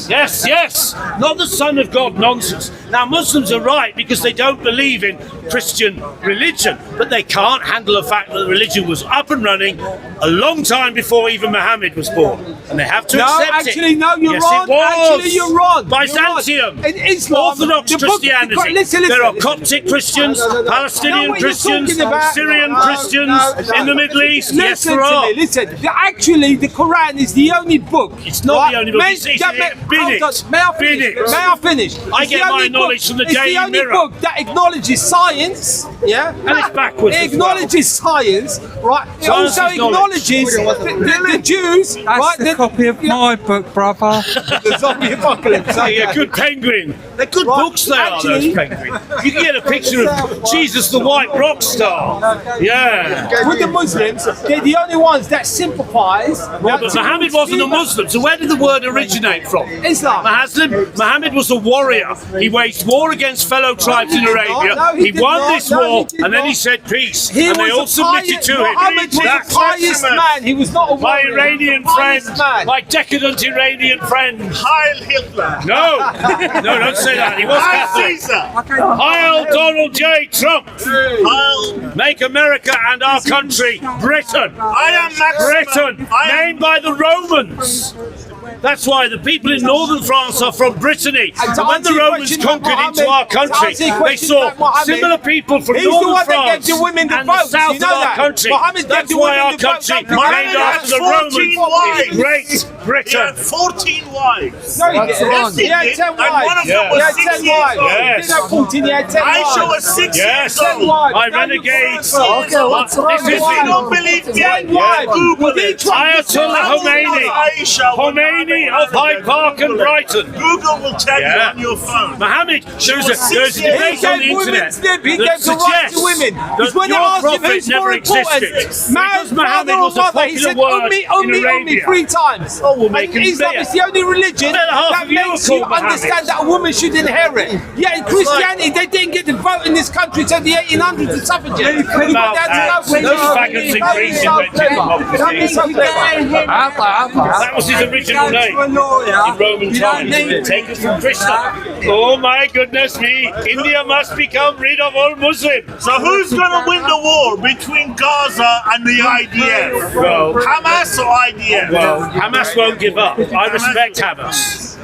Yes, yes. Not the Son of God nonsense. Now, Muslims are right because they don't believe in Christian religion, but they can't handle the fact that the religion was up and running a long time before even Muhammad was born. And they have to No, accept actually, it. no, you're yes, wrong. It was. Actually, you're wrong. Byzantium. You're wrong. In Islam, Orthodox the book- Christianity. listen, there are listen. Coptic Christians, No, Palestinian what you're Christians, talking about- Syrian Christians in the Middle East. Yes, Listen there to are. me, listen. Actually, the Quran is the only book. It's not the only book. It's May I Bennett. finish? May I finish? I It's get the my only knowledge from the It's Daily the only Mirror. book that acknowledges science, yeah? And it's backwards It as well. acknowledges science, right? It Science also is knowledge. acknowledges the Jews, right? That's a copy of my book, brother. The zombie apocalypse. Yeah, a good penguin. They're good books, they are, those penguins. You can get a picture of Jesus the White Rock Star. Yeah. With the Muslims, they're the only ones that sympathise. Yeah, but Muhammad wasn't a Muslim, so where did the word originate from? Islam. Muhammad was a warrior. He waged war against fellow tribes in Arabia. No, he did won not. this No, war, he did and then not. he said peace. He and they was all a submitted pious, to him. Muhammad was a pious man. He was not a My warrior. Iranian He was a pious friend, man. my decadent Iranian friend. Heil Hitler. No, no, don't say that. He was Heil Catholic. Caesar. Heil Donald J. Trump. Heil. Make America and our country Britain. I am Maximus. Britain, named by the Romans. That's why the people in northern France are from Brittany. And to And when the answer your Romans question about conquered into our Mohammed, to country, answer your they question saw about Mohammed, similar people from he's the northern one that gave France the women the and the votes, south you know of our that. country. Mohammed gave That's the why women our the votes. country, Mohammed named after the had Romans, 14 wives. is Great He had Britain. 14 wives. No, he didn't. He had 10 And one of wives. them He was had 6 10 years wives. old. He Yes. didn't have 14, he had 10 wives. Aisha was 6 Yes. years 10 old. wives. My No, renegades. Okay, what's wrong This with is wives? You don't believe me? 10 wives. Google He it. tried to Ayatollah sell Khomeini. Aisha. Khomeini of Hyde Park and Brighton. Google will tell you Yeah. on your phone. Muhammad, there's was a six years debate He on the gave women internet slip. He that gave the right to suggests women. that Because when they your asked him prophet who's never more important, existed. man, Because Muhammad father or was a mother, he popular said, word Ummi, in Ummi, Arabia. 3 times. Oh, we'll make And him Islam clear. is the only religion Better half that of you are makes you called Muhammad. understand that a woman should inherit. Yeah, in Christianity, they didn't get to vote in this country until the 1800s and suffragettes. About that. Those faggots in Greece invented democracy. That was his original name in Roman times. Taken from Krishna. Oh my goodness me! India must become rid of all Muslims. So who's going to win the war between Gaza and the IDF? Well, Hamas or IDF? well, Hamas won't give up. I respect Hamas.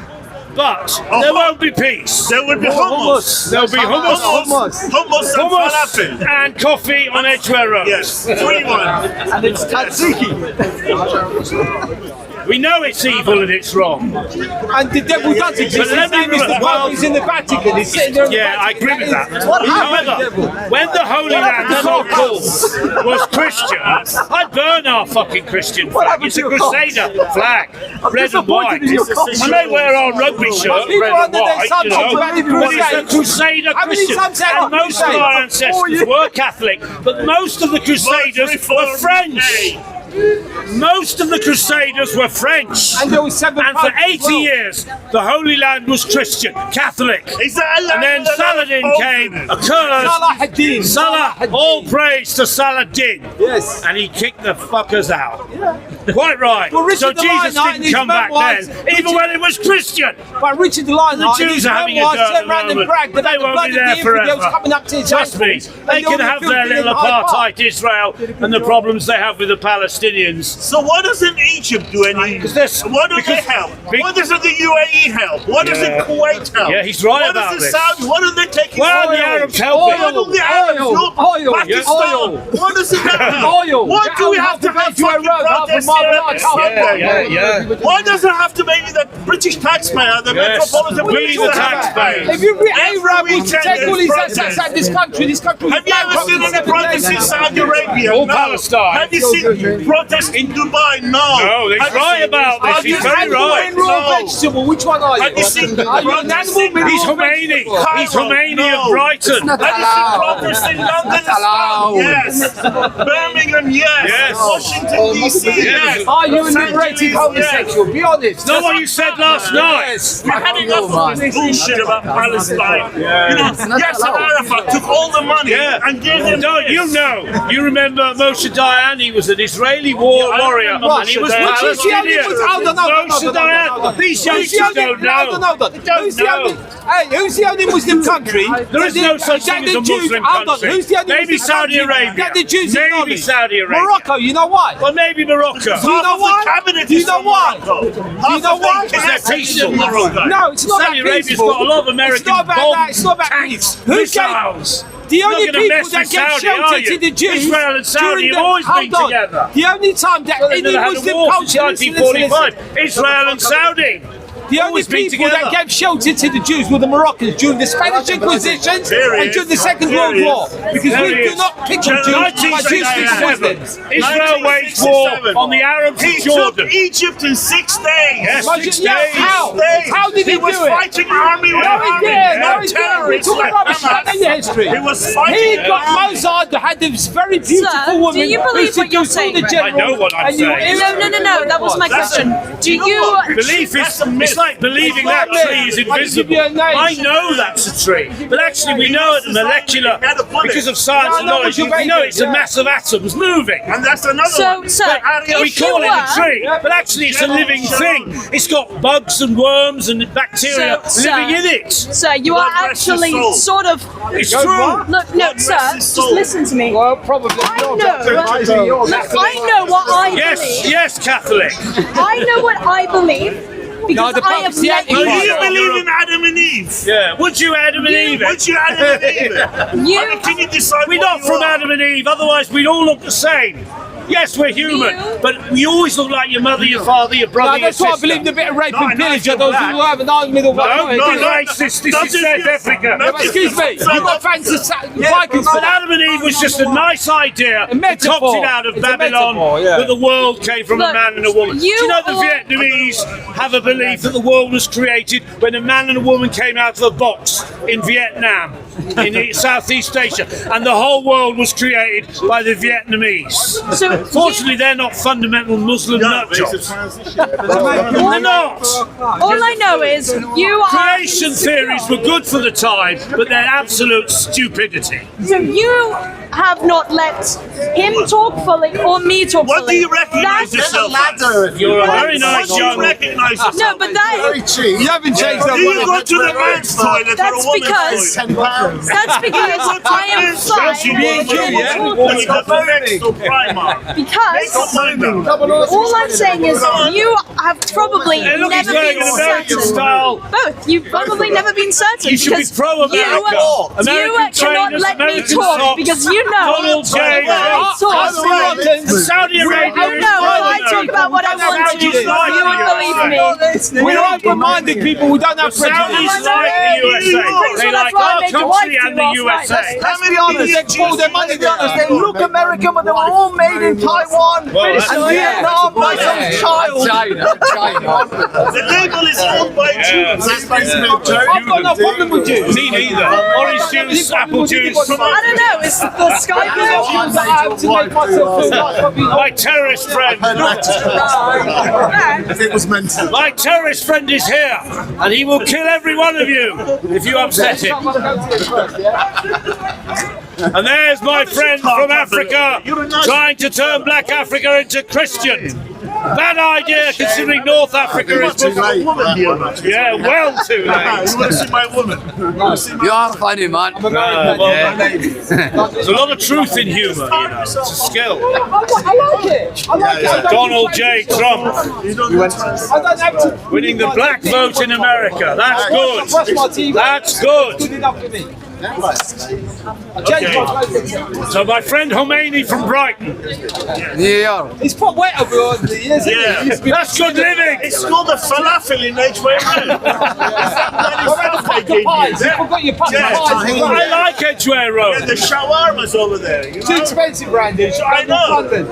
But there won't be peace. There will be hummus. There'll be hummus, Hummus and falafel. and coffee on Edgware Road. Yes, 3-1. And it's tzatziki. We know it's evil and it's wrong. And the devil does exist. But let His me name is the well- Pope. He's in the Vatican. He's sitting there in the Yeah, I Vatican. agree with that. What happened? However, when the Holy Land, so-called, was Christian, I'd burn our fucking Christian flag. It's a Crusader flag, red and white. And they wear our rugby shirt, People red and under their white, you subject know. about the But it's a Crusades. Crusader How many Christian. times have And I most of Crusade? our ancestors were Catholic, but most of the Crusaders were French. Most of the Crusaders were French. And there was 7 And for popes as 80 well. years, the Holy Land was Christian, Catholic. Is that a land And then with a lot of Saladin popes came, in it? a curse. Salah-ad-Din. Salah, all praise to Saladin. Yes. And he kicked the fuckers out. Quite right. Well, Richard So the Jesus Lionheart in didn't his come back memoirs- then, even when it was Christian. But Richard the Lionheart, The in Jews his are having a memoirs, go at turned the around and moment. bragged But about they the won't blood be of there the infidels forever. coming up to his Trust me, ankles. they And all can the have their filthy little and Hyde Park. apartheid Israel and the problems they have with the Palestinians. So why doesn't Egypt do any? Because Why do they help? Why doesn't the UAE help? Why doesn't Kuwait help? Yeah, he's right why about does this. the Saudis? Why don't they take Why are the oil? Arabs helping? Why don't the Arabs help? Oil. Pakistan. Oil. Why does it help? Oil. Why do we have to have fucking protests here? Why does it have to be the British taxpayer, the Yes. metropolitan We police the that have to taxpayers. pay? If you read Every Arab will weekend take all there's his assets protests. out this country Have you ever seen any protests in Saudi Arabia? Or No. Palestine. Have you seen protests in Dubai? No. No, he's Have you right seen- about this. Have He's you very seen right. Mineral or No. vegetable? Which one are you? Have you seen Are you an protests animal, in- mineral He's or Khomeini. vegetable? He's Khomeini of Brighton. Have you seen protests in London? Yes. Birmingham, yes. Yes. Washington, D.C., yes. Are you a liberated homosexual? Be honest. Not what you said last night. We had enough of this bullshit about Palestine. You know, Yasser Arafat took all the money and gave them. Don't you know? You remember Moshe Dayan? He was an Israeli warrior, and he was Palestinian. Moshe Dayan. These youngsters don't know. They don't know. Hey, who's the only Muslim country? There is no such thing as a Muslim country. Who's the only Maybe Muslim Saudi country Arabia. that the Jews Maybe acknowledge? Saudi Arabia. Morocco, you know why? Well, maybe Morocco. Do you know why? Do you know why? Do you know why? Because they're peaceful. No, it's not Saudi that Arabia's peaceful. got a lot of American It's not about that. bombs, It's not about tanks, peace. Who gave- missiles. The only You're not gonna people mess that with gave Saudi, shelter are you? to the Jews Israel and Saudi during have the- always been hold on. together. The only time that Well, they've any never had a Muslim war since culture, listen, 1945. Israel and Saudi. the only Always been people that together. gave shelter to the Jews were the Moroccans during the Spanish Inquisition and during the Second World War. Because we do not pick on Jews, but Jews pick 1967, Muslims. Israel waged war on the Arabs He of took Jordan. Egypt in 6 days. Yes, But 6 yeah, days. how? How did he was do it? fighting army with No, he army. did. No, he did. We're Terrorists talking like about Hamas. Shaq in the history. He was fighting He with got army. Mossad, had this very beautiful Sir, do woman. you who believe what you're seduced saying? all the I know generals, what I'm and you- saying. No, that was my question. Do you... Belief is, it's like believing that tree is invisible. I know that's a tree, but actually we know at the molecular, because of science and knowledge, we know it's a mass of atoms moving. And that's another So, one. sir, We if you call it a were... tree, but actually it's a living thing. It's got bugs and worms and bacteria So, living in it. Sir, you are God rest his actually soul. sort of... It's true. Look, no, God sir, rest his just soul. listen to me. Well, probably I not. know. Look, I know what I Yes, believe. yes, Catholic. I know what I believe because the I have Pope's the met Do you Antichrist. believe in Adam and Eve? Yeah. Would you Adam and Eve? Would you Adam and Eve? You- I mean, can you decide We're what not you from are? Adam and Eve, otherwise we'd all look the same. Yes, we're human, You- but we always look like your mother, your father, your brother, No, your that's why I sister. believe in a bit of rape No, and no, pillage. you're Those black. who have an arm middle No, one. racist. This is South Africa. Yeah, but excuse me, you've got fancy Vikings for But that. Adam and Eve was just a nice idea, metaphor. concocted out of It's a Babylon, metaphor, yeah. that the world came from a Look, man and a woman. Do you you know the all- Vietnamese have a belief that the world was created when a man and a woman came out of a box in Vietnam, in Southeast Asia, and the whole world was created by the Vietnamese. So, Fortunately, they're not fundamental Muslim nut jobs. They're not. all I know is you are... Creation theories were good for the time, but they're absolute stupidity. So you have not let him talk fully or me talk fully. What do you recognize That's- yourself as? You're a very What nice do you young. recognize yourself? No, but that... You haven't changed that Do you one. go to the men's toilet or a That's woman's because... toilet? That's because I am fine because all I'm saying is you have probably Hey, look, he's never wearing been an American certain. style. Both. You've probably never been certain. You should be because pro-America. You American cannot trainers, let me American talk socks, because you know Donald J. when I talk. Saudi Arabia. Oh no, when I talk about what I want to, you would believe me. We're open-minded people who don't have Saudis prejudice. like the USA. They like our country and the USA. Let's be honest, they pour their money down us. They look American, but they were all made in Taiwan Well, that's- and Vietnam by some child. The label is owned by Jews. I've got no problem with you. Me neither. Orange juice, apple juice. I don't know. It's the sky blue. I have to make myself feel like I'm being My terrorist friend. My terrorist friend is here, and he will kill every one of you if you upset him. And there's my friend from Africa trying to turn black Africa into Christian. Bad idea considering North Africa is too late. Yeah, well too late. You want to see my woman? You are funny, man. There's a lot of truth in humour, you know. It's a skill. I like it. I like it. I don't Donald J. Trump I don't have to. winning the black vote in America. That's Brush my good. teeth. That's good. Good enough for me. Okay. So my friend Khomeini from Brighton. Yeah. It's put wet over the years, isn't Yeah. it? That's good living. It's called a falafel in Edgware Road. Packer pies. You forgot your packer Yeah, pies. as well. I like Edgware Road. The shawarma's over there. You Too know? expensive, Randy. I know. London.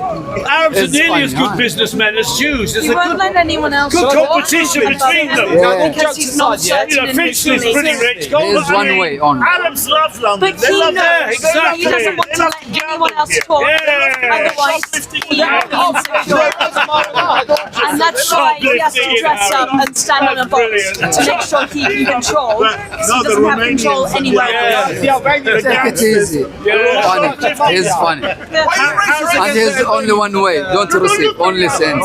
Arabs are It's nearly fine, as good huh? businessmen as Jews. There's a You won't good, let anyone else good talk. competition between them. Yeah. Because he's not Yeah. You know, certain in his Finchley's pretty beliefs. rich. There's one way on. Arabs Muslims love London. But They he love knows that. exactly. he doesn't want to let anyone else talk. Otherwise, he will be insecure. And that's why he has to dress up and stand on a boat to make sure he can control. Because he doesn't have control anywhere else. Take it easy. Funny. He's funny. And there's only one way. Don't receive. Only send.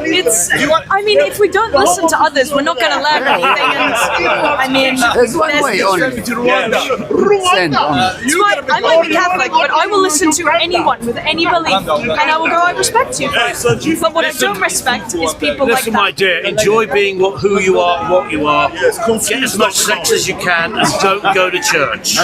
It's, I mean, if we don't listen to others, we're not going to learn anything. And I mean, There's one way only. Send only. I might be Catholic, but I will listen to anyone with any belief, and I will go, I respect you. But what I don't respect is people like Listen, my that. dear, enjoy being who you are, what you are. Get as much sex as you can, and don't go to church.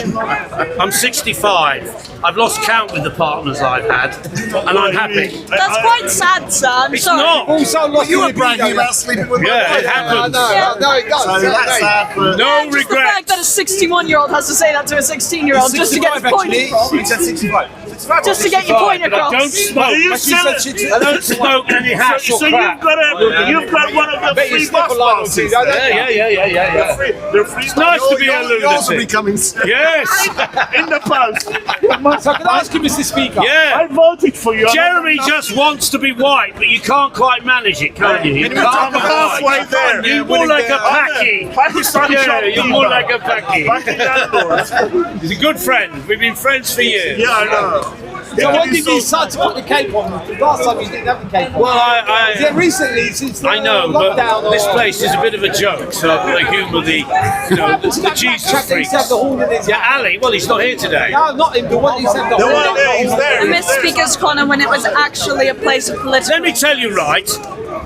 I'm 65. I've lost count with the partners I've had, and I'm happy. That's quite sad, sir. I'm It's sorry. not. Well, you were bragging about sleeping with Yeah, it happens. No, it does. No Just the regret. fact that a 61-year-old has to say that to a 16-year-old just to get his point across. He said 65. Just to get your point But I don't across. smoke. I don't smoke any hash So or crap. you've got one of the free bus passes. Yeah. They're free. It's nice to be a Yours will be lunatic. coming soon. Yes. In the post. So can I ask you, Mr. Speaker? Yeah. I voted for you. Jeremy just wants to be white, but you can't quite manage it, can you? You I'm can't halfway there. You're more like a Paki. Pakistan Yeah, you're more like a Paki. Pakistan. He's a good friend. We've been friends for years. Yeah, I know. So when did you decide to put the cape on? Last time you didn't have the cape on. Well, Yeah, recently, since the I know, but lockdown this or- place is a bit of a joke, so I've got to humour the Jesus Chap that used to have freaks. the horn in his Yeah, Ali. Well, he's not here today. No, not him. The one who said the The horn. one there, he's I there. miss Speaker's Corner when it was actually a place of political. Let me tell you, right,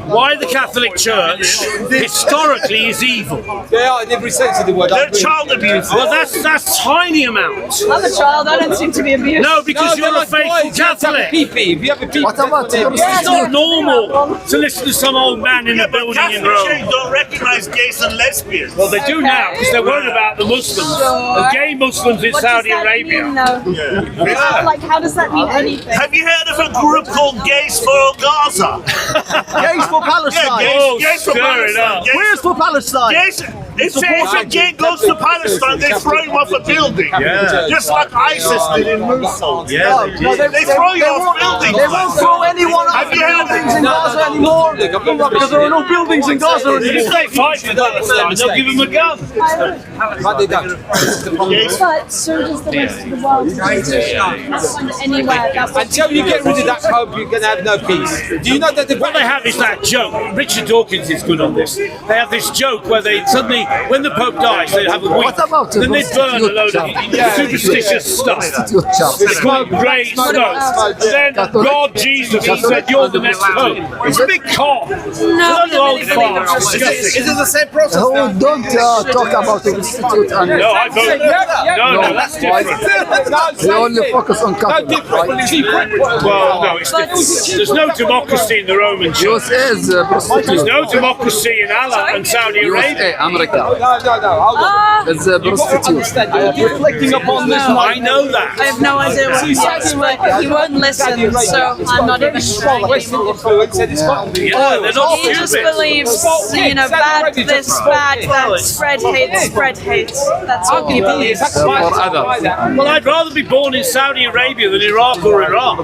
why the Catholic Church historically is evil. They are in every sense of the word. They're child abuse. Well, that's tiny amount. I'm a child, I don't seem to be abused. No, because you're a faithful Catholic. If you have a pee-pee, What about your It's not normal to listen to some old man in a building in Catholic Rome. Church don't recognize gays and lesbians. Well, they do now because they're worried about the Muslims, the gay Muslims in What Saudi does that Arabia. mean, though? Like, how does that mean anything? Have you heard of a group called Gays for Gaza? Gays for Palestine. Oh, Gays for stir it Palestine. up. Gays- Where's for Palestine? Gays, if a gay goes to Palestine, they throw him off a building. Yeah. Just like ISIS did in Mosul. Yeah, they did. They throw you off buildings. They won't throw anyone off Have you heard of buildings in Gaza anymore because there are no buildings in Gaza If anymore. they fight for Palestine, they'll give them a gun. But they don't. But so does the rest of the world. And anywhere that would Until you get rid of that Pope, you're going to have no peace. Do you know that the What they have is that joke. Richard Dawkins is good on this. They have this joke where they suddenly, when the Pope dies, they have a week. What about Then they burn a load of Yeah. superstitious stuff. Prostitute chap. It's called grey smoke. Then God Jesus he said, "You're the next Pope." It's a big con. No, It's old farm. Is it the same process? Oh, don't talk about the institute and No, I vote. No, that's different. we only focus on Catholic, right? Well, no, it's different. There's no democracy in the Roman Church. USA is There's prostitute. no democracy in Allah and Saudi Arabia. USA, America. No. Hold on. It's prostitute. Reflecting upon this, I know that. I have no idea what he says, but he won't listen, so I'm not even trying. Western influence said it's fine. Yeah, they're not He just stupid. believes, bad this, bad that, spread hate. That's all he believes. Well, I'd rather be born in Saudi Arabia than Iraq or Iran.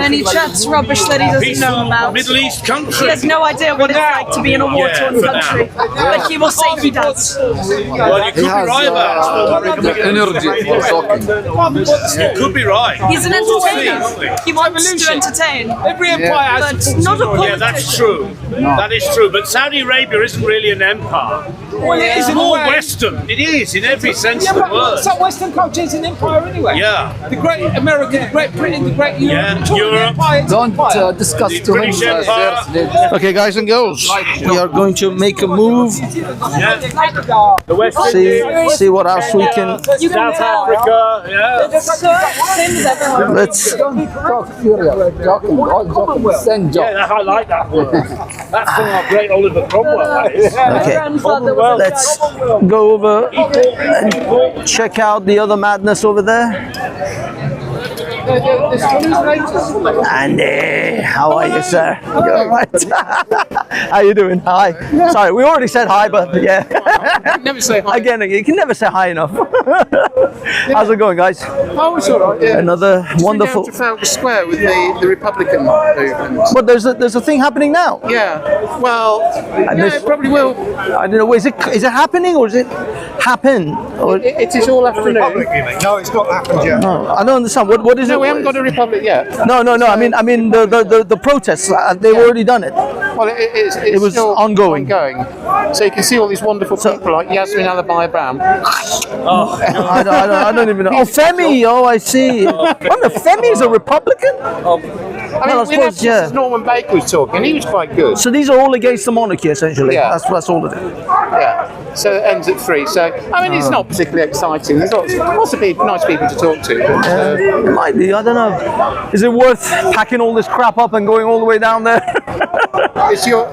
And he chats rubbish that he doesn't know about. Middle East He country. has no idea what it's like to be in a war-torn for country, but he will say he does. Well, you could He be has right about the energy for talking. it. You could be right. He's an We'll see, entertainer. won't we? He wants to entertain, Every empire has but not a Yeah, politician. that's true. That is true. But Saudi Arabia isn't really an empire. Well, it is It's in a more way. Western. It is in every sense Yeah, of the but word. some Western culture is an empire anyway. Yeah. The Great America, the Great Britain, the Great Europe. Yeah, It's all an Europe. empire, it's an Don't empire. discuss The to him British Empire. first, ladies. Okay, guys and girls, we are going to make a move. Yeah. The West See what else we can. You can South tell. Africa. Yeah. It's so same as everyone. Let's. Don't talk serious. Joking, all joking. Send joke. Yeah, I like that word. That's from our great Oliver Cromwell. That is. My Okay. grandfather was a Let's go over and check out the other madness over there. Andy, how are you, sir? You all right? How you doing? Hi. Sorry, we already said hi, but yeah. Never say hi. Again, you can never say hi enough. How's it going, guys? Oh, it's all right. Yeah. Another wonderful. Down to Trafalgar Square with the Republican movement. But there's a thing happening now. Yeah. Well, this- it probably will. I don't know. Is it happening or is it happen? Or, It is all afternoon. No, it's not happened yet. no, I don't understand. What is it? No, we haven't got a Republic yet. No. I mean the protests. They've already done it. Well, it's was still ongoing. So you can see all these wonderful people like Yasmin Alabai Brown. I don't even know. Oh, Femi. Oh, I see. Oh, no, Femi is a Republican. I Well, mean, I we had suppose, yeah. Norman Baker was talking, and he was quite good. So these are all against the monarchy, essentially. Yeah. That's all it is. Yeah. So it ends at 3. So I mean, it's not particularly exciting. There's lots of people, nice people to talk to. But, It might be. I don't know. Is it worth packing all this crap up and going all the way down there? it's your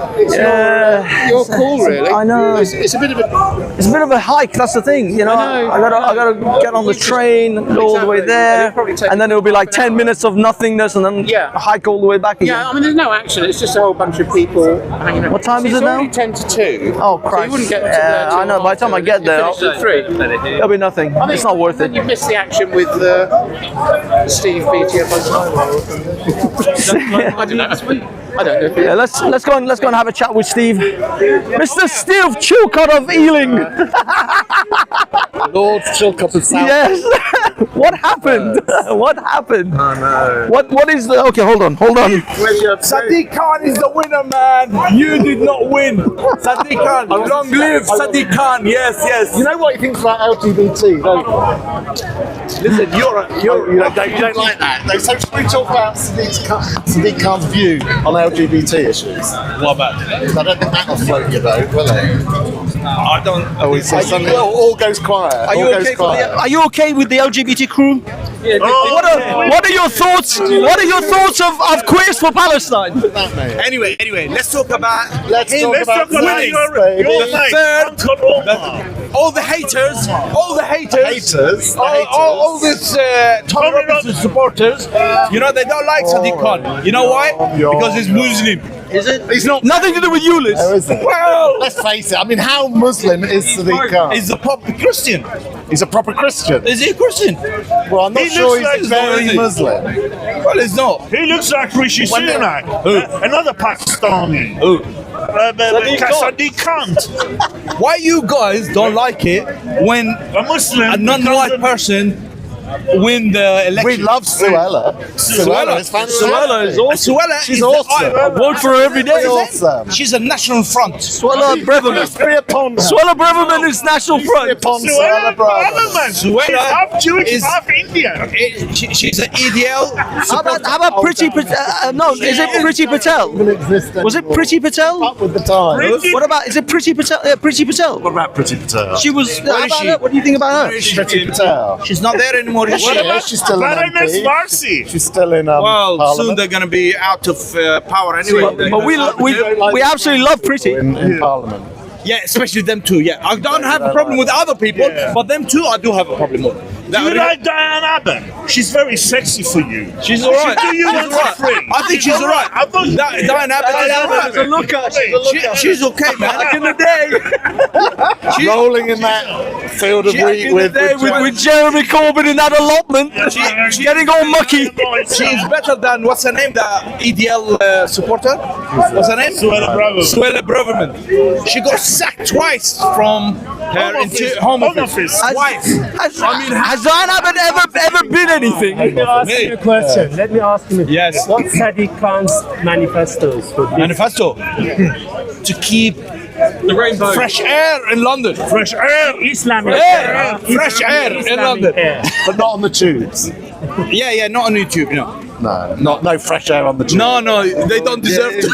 call, really. I know. It's a bit of a. It's a bit of a hike. That's the thing. You know, I know. I gotta get on the train, go all the way Exactly. there, It'll probably take- and then it'll be like 10 minutes of nothingness, and then Yeah. hike all the way back again. Yeah, I mean, there's no action. It's just a whole bunch of people hanging around. What time is It's it now? already 10 to 2. Oh, So Christ. you wouldn't get to Yeah, there till I know. By the time I after. get there, You finish at 3. there'll be nothing. It's not worth Then it. you miss the action with Steve BTF. I don't know. I don't know. Yeah, let's go and have a chat with Steve, Mr. Steve Chilcott of Ealing. Lord Chilcott of South. Yes. What happened? What happened? Oh no. What is the? Okay, hold on. Sadiq Khan is the winner, man. You did not win. Sadiq Khan. Long live Sadiq Khan. Yes. You know what he thinks about LGBT, don't you? Listen, you don't like that. No, so should we talk about Sadiq Khan's view on LGBT issues? What about it? I don't think that'll float your boat, will it? I don't. Oh, he says something. All goes quiet. Are you okay? Are you okay with the LGBT crew? What are your thoughts? What are your thoughts of Queers for Palestine? Anyway, let's talk about Let's talk about winning. The third, all the haters, all these Tom Robinson supporters, you know, they don't like Sadiq Khan. You know why? Because he's Muslim. Is it? He's not. Nothing to do with you, Liz. There isn't. Well, Let's face it. I mean, how Muslim is Sadiq Khan? he's a proper Christian. He's a proper Christian. Is he a Christian? Well, I'm not He sure looks he's like very is he? Muslim. Well, he's not. He looks like Rishi Sunak, another Pakistani. Who? Sadiq Khan, Why you guys don't like it when a Muslim, a non-white person win the election? We love Suella. Suella is fantastic. Suella is awesome. Suella She's is awesome. I vote for her every day. She's awesome. She's a national front. Suella Braverman. Be upon her. Suella Braverman is National Be Front. upon Suella Braverman. She's half Jewish, is- half Indian. She's an ideal. How about Priti Patel? No, is it Priti Patel? Was it Priti Patel? Up with the times. What about? Is it Priti Patel? Priti Patel. What about Priti Patel? She was. How is about she? her? What do you think about her? Priti Patel. She's not there anymore, is she? She's still in Baroness MP. Marcy. She's still in Well, soon Parliament. they're going to be out of power anyway. But we absolutely love Priti. in Parliament. Yeah, especially them two. Yeah, I don't have a problem with other people, but them two I do have a problem with. Do you like Diane Abbott? She's very sexy for you. She's alright. She do you She's one alright. for free. I think she's alright. I thought Diane Abbott is alright. She's a looker. She's a looker. She's okay, man. Back in the day. Rolling in that field of wheat with with Jeremy Corbyn in that allotment. She's getting all mucky. She's better than what's her name? The EDL supporter. What's her name? Suella Braverman. Suella Braverman. She got sacked twice from her home office. Twice. Has Diane Abbott ever been anything? Let me ask you a question. Let me ask you. Yes. What's Sadiq Khan's manifestos for this? Manifesto to keep the rainbow fresh air in London. Fresh air. Islamic Air. Fresh air in Islamic London. air. but not on the tubes. Yeah, not on YouTube, No fresh air on the tubes. No, they don't deserve to.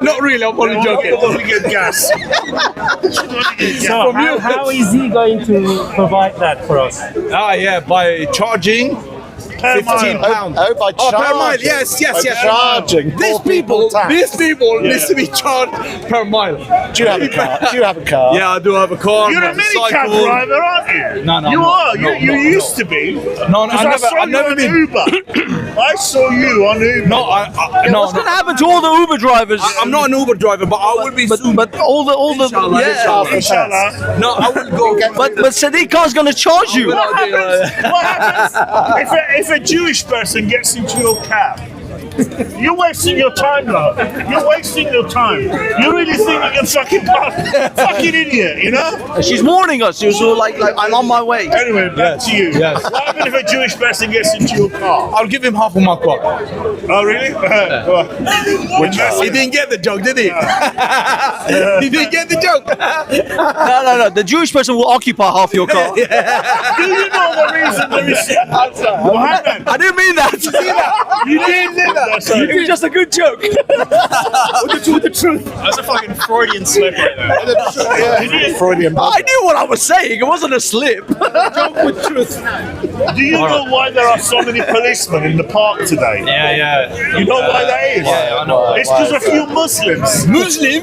Not really, I'm only joking. We get gas. So how is he going to provide that for us? By charging £15. Oh, by per mile. charging. Yes. Charging. These people need to be charged per mile. Do you have a car? Do you have a car? Yeah, I do have a car. You're a minicab driver, aren't you? No, You are. You used to be. No, I've never been. Uber. I saw you on Uber. No, What's going to happen to all the Uber drivers? I'm not an Uber driver, but I will be soon. But all the Inshallah. No, I will go. but Sadiq Khan's going to charge you. What happens if a Jewish person gets into your cab? You're wasting your time, love. You're wasting your time. You really think you can fucking idiot, you know? She's warning us. She was all like I'm on my way. Anyway, back to you. Yes. What happens if a Jewish person gets into your car? I'll give him half of my car. Oh, really? Go on. He didn't get the joke, did he? He didn't get the joke. No. The Jewish person will occupy half your car. Do you know the reason there is... What happened? I didn't mean that. You didn't say that. It was just a good joke. With the truth. That's a fucking Freudian slip right there. Freudian. I knew what I was saying. It wasn't a slip. Joke with truth. Do you know why there are so many policemen in the park today? Yeah. You know why that is? Yeah, I know. It's because a few Muslims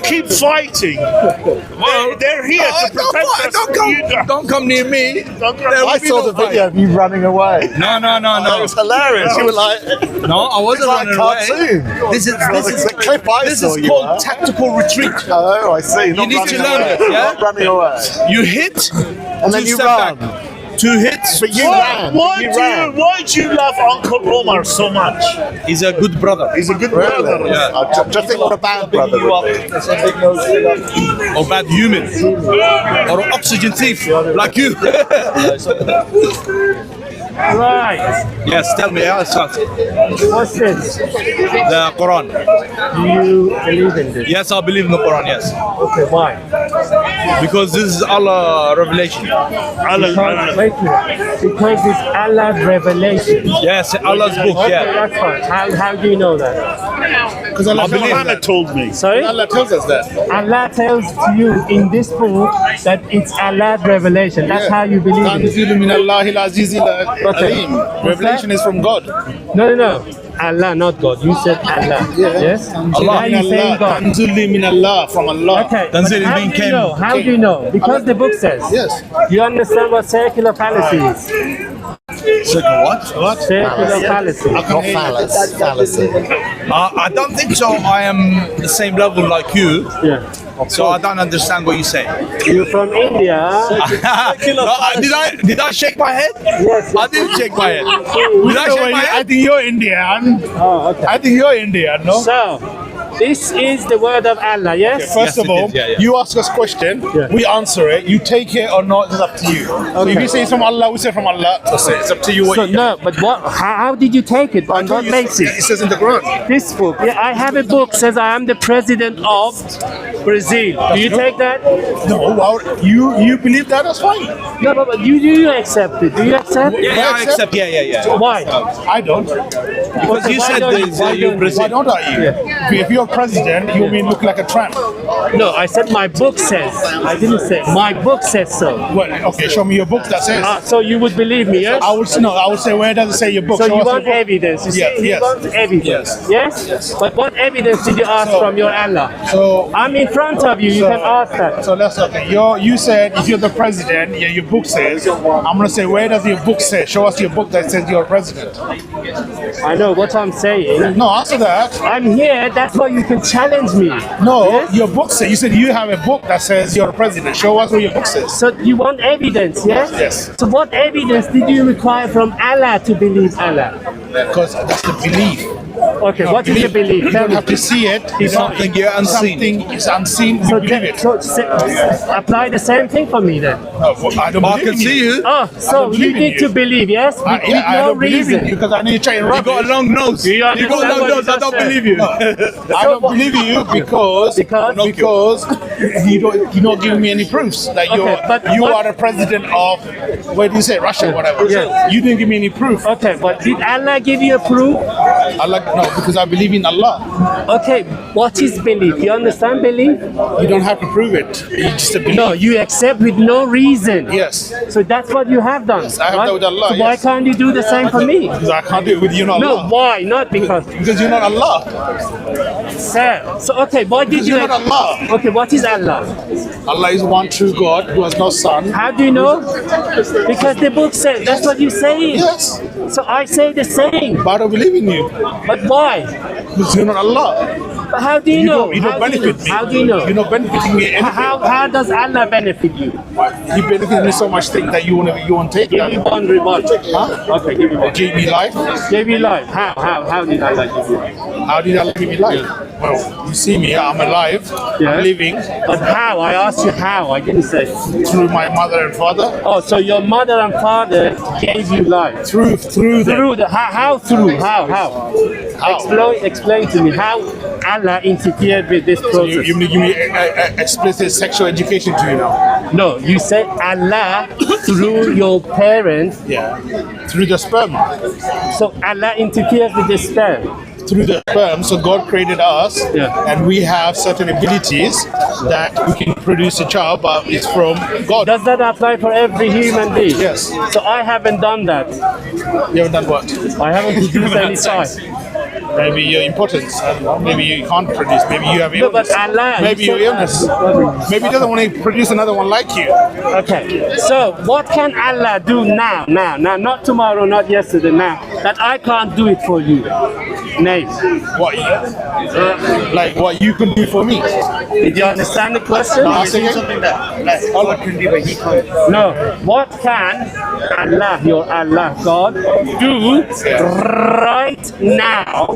keep fighting. Well, they're here to protect us. Don't come near me. I saw the video of you running away. No. It was hilarious. You were like, No, I wasn't like running a away. cartoon. This is the clip I this saw is you called at. tactical retreat. Oh, I see. Not need running to learn away. it, yeah? Not running away. You hit And then two you step run. back. 2 hits. But you ran. Why do you love Uncle Omar so much? He's a good brother. He's a good Really? brother. I just think what a bad brother would be. Or bad human. Or an oxygen thief like you. Right. Yes, tell me. What's this? The Quran. Do you believe in this? Yes, I believe in the Quran, yes. Okay, why? Because this is Allah revelation. Wait a minute. Because it's Allah's revelation. Yes, Allah's book, Okay, yeah. that's fine. How do you know that? Because Allah Muhammad told me. Sorry? Allah tells us that. Allah tells to you in this book that it's Allah's revelation. That's how you believe it. Tanzilu min Allahil Azizil Alim. Revelation is from God. No. Allah, not God. You said Allah. Yes? So why are you saying God? Tanzilu min Allah, from Allah. Okay. Tanzil but is how being do you came- know? How do you know? Because the book says. Yes. You understand what circular fallacy is? Second what? Circular fallacy. Not fallacy. I don't think so. I am the same level like you. Yeah. So I don't understand what you say. You're from India. Did I shake my head? Yes. I didn't shake my head. Did I shake my I head? think you're Indian. Oh, okay. I think you're Indian, no? So, this is the word of Allah, yes? First Yes, of it all, is, yeah. you ask us question, Yeah. we answer it. You take it or not, it's up to you. So if you say it's from Allah, we say from Allah. That's it. It's up to you. What So, you no, but how did you take it? On what It basis? says in the Quran. This book. Yeah, I have a book says I am the president of Brazil. Do you take that? No, well, you believe that? That's fine. No, but you accept it. Do you accept? Yeah, I accept. Yeah. Why? I don't. Because you Why said don't this, why you don't Brazil. Why don't I? If you're president, you mean look like a tramp. No, I said my book says. I didn't say. My book says so. Well, okay, show me your book that says. So you would believe me, yes? I would say where does it say your book? So Show you us your want book. evidence? You Yes, see, yes. You want evidence? Yes. But what evidence did you ask from your Allah? So I'm in front of you. You can ask that. So let's okay. You said if you're the president, yeah, your book says. I'm gonna say where does your book say? Show us your book that says you're president. I know what I'm saying. No, answer that. I'm here. That's why you can challenge me. No, Yes? your book says. You said you have a book that says you're a president. Show us what your book says. So you want evidence, yes? Yes. So what evidence did you require from Allah to believe Allah? Because that's the belief. Okay, what is the belief? You Tell don't me. have to see it. It's something you're unseen. Something is unseen. We So, believe it. apply the same thing for me then. No, well, I don't I believe can in see you. Oh, so don't you believe in need you. to believe, yes? With, I with no don't believe in reason. you because I need to try and You got a long nose. Do you You got a understand long what nose. he I just don't said? believe you. I don't believe in you because you're not giving me any proofs that Okay, but you what- are the president of where do you say Russia, whatever. Yeah. You didn't give me any proof. Okay, but did Allah give you a proof? No, because I believe in Allah. Okay, what is belief? You understand belief? You don't have to prove it. You just believe. No, you accept with no reason. Yes. So that's what you have done. Yes, I have right? that with Allah. So why yes. can't you do the same for me? Because I can't do it with you, not No, Allah. why? Not because. Because you're not Allah. Sir, so okay, why did Because you? you're not Allah. Okay, what is Allah? Allah is one true God who has no son. How do you know? Because the book says that's what you say. Yes. So I say the same. But I don't believe in you. But why? Because you're not Allah. But how do you know? You don't How do you benefit know? me. How do you know? You're not benefiting me anything. How does Allah benefit you? You benefit me so much thing that you won't take Give that. me one reward. Huh? Okay, give me one. Gave me life. Gave you life. How did Allah give you life? How did Allah give me life? Well, you see me, I'm alive, Yeah. I'm living But how? I asked you how. I didn't say. through my mother and father. Oh, so your mother and father gave you life. Through them. Through the how through how? Explain to me how Allah interfered with this So process. you give me explicit sexual education to you now. No, you said Allah through your parents. Yeah. Through the sperm. So Allah interferes with the sperm. Through the sperm, so God created us, and we have certain abilities that we can produce a child, but it's from God. Does that apply for every human being? Yes. So I haven't done that. You haven't done what? I haven't produced any child. Maybe your impotence. Maybe you can't produce. Maybe you have No, but illness. Allah. Maybe your illness. Maybe he doesn't want to produce another one like you. Okay. So what can Allah do now, not tomorrow, not yesterday, now, that I can't do it for you? Name. What? Like what you can do for me? Did you understand the question? No, say again? Something that Allah can do, but He can't. No. What can Allah, your Allah, God, do right now,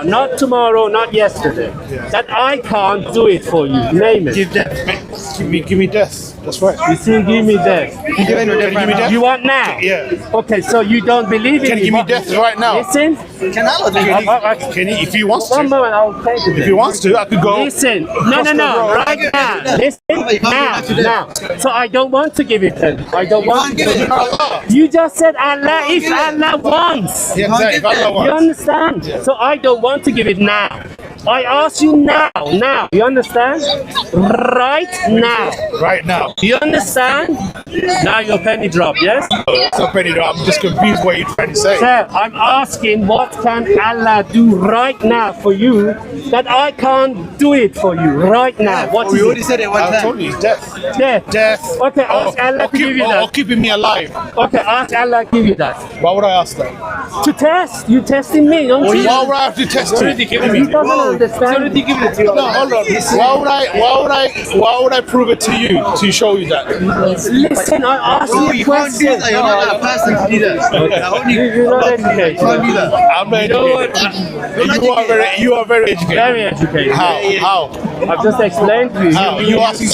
not tomorrow, not yesterday, that I can't do it for you? Name it. Give me death. That's right. You see, give me death. Can you give me death? You want now? Yeah. Okay, so you don't believe in Can you give me death right now? Listen. Can Allah do it? Can he, if he wants One to? moment, I'll take it. If he wants to, I could go. Listen. No. Right now. Listen. Now. So I don't want to give it then. I don't want to. You just said Allah if Allah wants. Yeah, exactly. If Allah You wants. understand? So I don't want to give it now. I ask you now. You understand? Right now. Right now. You understand? Now your penny drop, yes? It's not penny drop. I'm just confused what you're trying to say. Sir, I'm asking what can Allah do right now for you that I can't do it for you right now? What is We already it? said it one I time. told you, it's death. Death. Death. Okay, ask Allah to give you or that. keeping me alive. Okay, ask Allah to give you that. Why would I ask that? To test. You testing me, don't you? Why would I have to test you? He doesn't understand. No, hold on. Why would I prove it to you to show you that? Listen, I asked you a question. You're not a person to do that. You're not educated. Can't do that. I'm not educated. You are very educated. Very educated. How? I've just explained to you. How? You asking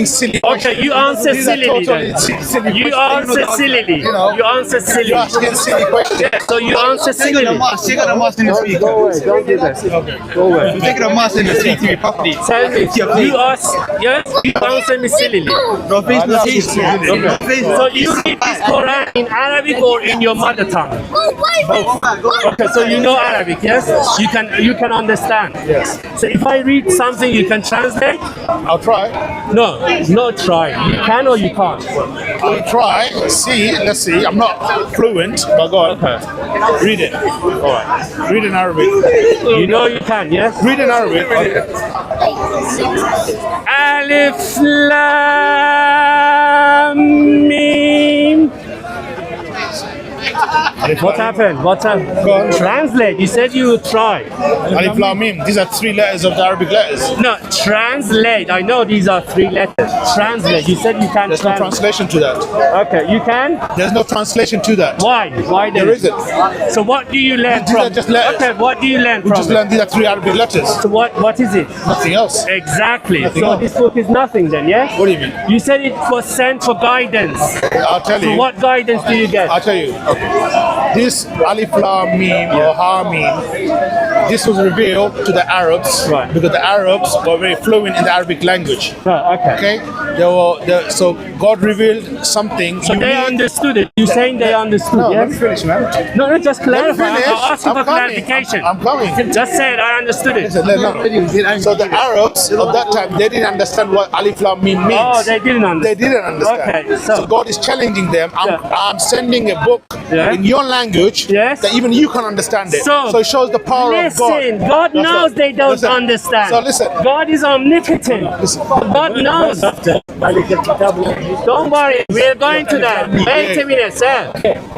silly questions. Okay, you answer These are sillily totally then. silly You questions. answer sillily. You answer silly. You're asking silly questions. Yeah, so you answer Take it a sillily. mask. Take it a mask in the speaker. Go away, don't do that. Go away. Take it a mask in the speak to me properly. Tell me, you ask, yes, you answer me sillily. No face, no face. No face. So you read this Quran in Arabic or in your mother tongue? Okay, so you know Arabic, yes? You can understand. Yes. So if I read something, you can translate? I'll try. No, not try. You can or you can't? I'll try. Let's see. I'm not fluent, but go on. Okay. Read it. All right. Read in Arabic. You know you can, yes? Read in Arabic. Okay. Alif Lam Mim. What happened? What happened? Translate. You said you would try. Alif Lam Mim. These are 3 letters of the Arabic letters. No, translate. I know these are 3 letters. Translate. You said you can There's no translate. translation to that. Okay, you can? There's no translation to that. Why? Why There isn't. So what do you learn These are from? just letters. Okay, what do you learn We from just it? learned these are 3 Arabic letters. So what is it? Nothing else. Exactly. Nothing So else. this book is nothing then, yes? What do you mean? You said it was sent for guidance. I'll tell So you. what guidance do you get? I'll tell you. Okay. This Alif Lam Mim or Ha Mim this was revealed to the Arabs, Right. because the Arabs were very fluent in the Arabic language. Right, okay. Okay, so God revealed something. So they understood it. You're saying they understood, No, let me yes? finish, man. No, no, just clarify. finish. I'll ask you I'm for coming. clarification. I'm coming. Just say it, I understood it. So the Arabs of that time, they didn't understand what Alif Lam Mim means. Oh, they didn't understand. They didn't understand. Okay, so God is challenging them. I'm sending a book Yeah. in your language that even you can understand it. So it shows the power of God. Listen, God That's knows it. they don't Listen. understand. So listen. God is omnipotent. God knows. Don't worry, we're going to that. Wait a minute, sir.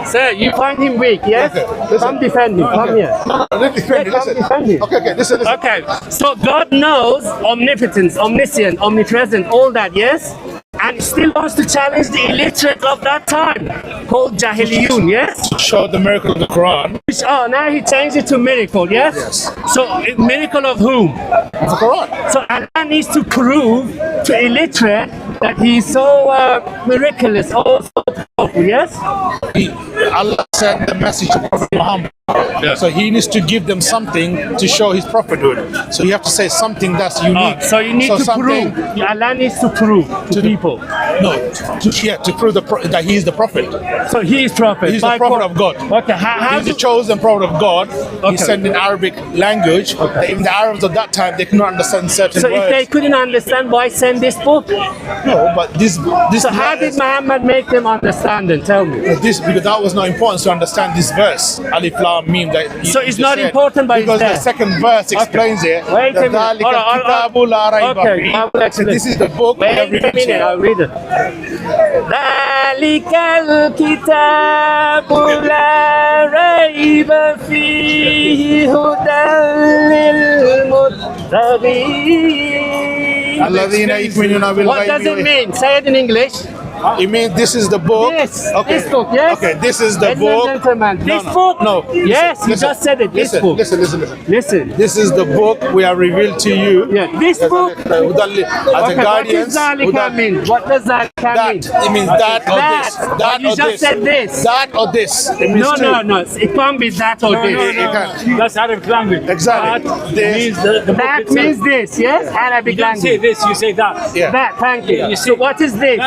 Sir, you find him weak, yes? Come defend him. Come here. Let me defend you. Come defend him. Okay, listen. Okay, so God knows omnipotence, omniscient, omnipresent, all that, yes? And he still wants to challenge the illiterate of that time, called Jahiliyun, yes? Show the miracle of the Quran. Oh, now he changed it to miracle, yes? So, miracle of whom? Of the Quran. So Allah needs to prove to illiterate that he is so miraculous, also powerful, yes? Allah sent the message to Prophet Muhammad. So he needs to give them something to show his prophethood. So you have to say something that's unique. So you need to something- prove. Allah needs to prove to people. No, to prove that he is the prophet. So he is prophet. He's the By prophet of God. Okay, how He's the chosen prophet of God. He's sent in Arabic language. Even the Arabs of that time, they could not understand certain So words. if they couldn't understand, why send this book? No, but this. So how did Muhammad make them understand? And tell me. This because that was not important to understand this verse. Alif Lam Mim. So it's not important, but because it's the second verse explains it. Wait a minute. ذَلِكَ Hold on, الْكِتَابُ لَا رَيْبَ Okay, فِيهِ. I will explain. So this is the book. Wait a minute, I'll read it. ذلك الكتاب لا ريب فيه هدى للمتقين. الذين يؤمنون بالغيب. What does it mean? Say it in English. It means this is the book. This, Okay. this book, yes? Okay, this is the Ladies book. and gentlemen, this No, book. No. Yes, you just said it. This listen, book. Listen. Listen. This is the book we have revealed to you. Yeah, this book. As a Okay, guardians. what does Zalika mean? What does Zalika mean? It means that or this. That You or just this. said this. That or this. It means two. No. It can't be that or this. It can't. That's Arabic language. Exactly. That This. means the book That itself. means this, yes? Arabic You don't language. say this, you say that. Yeah. That, thank you. You So what is this?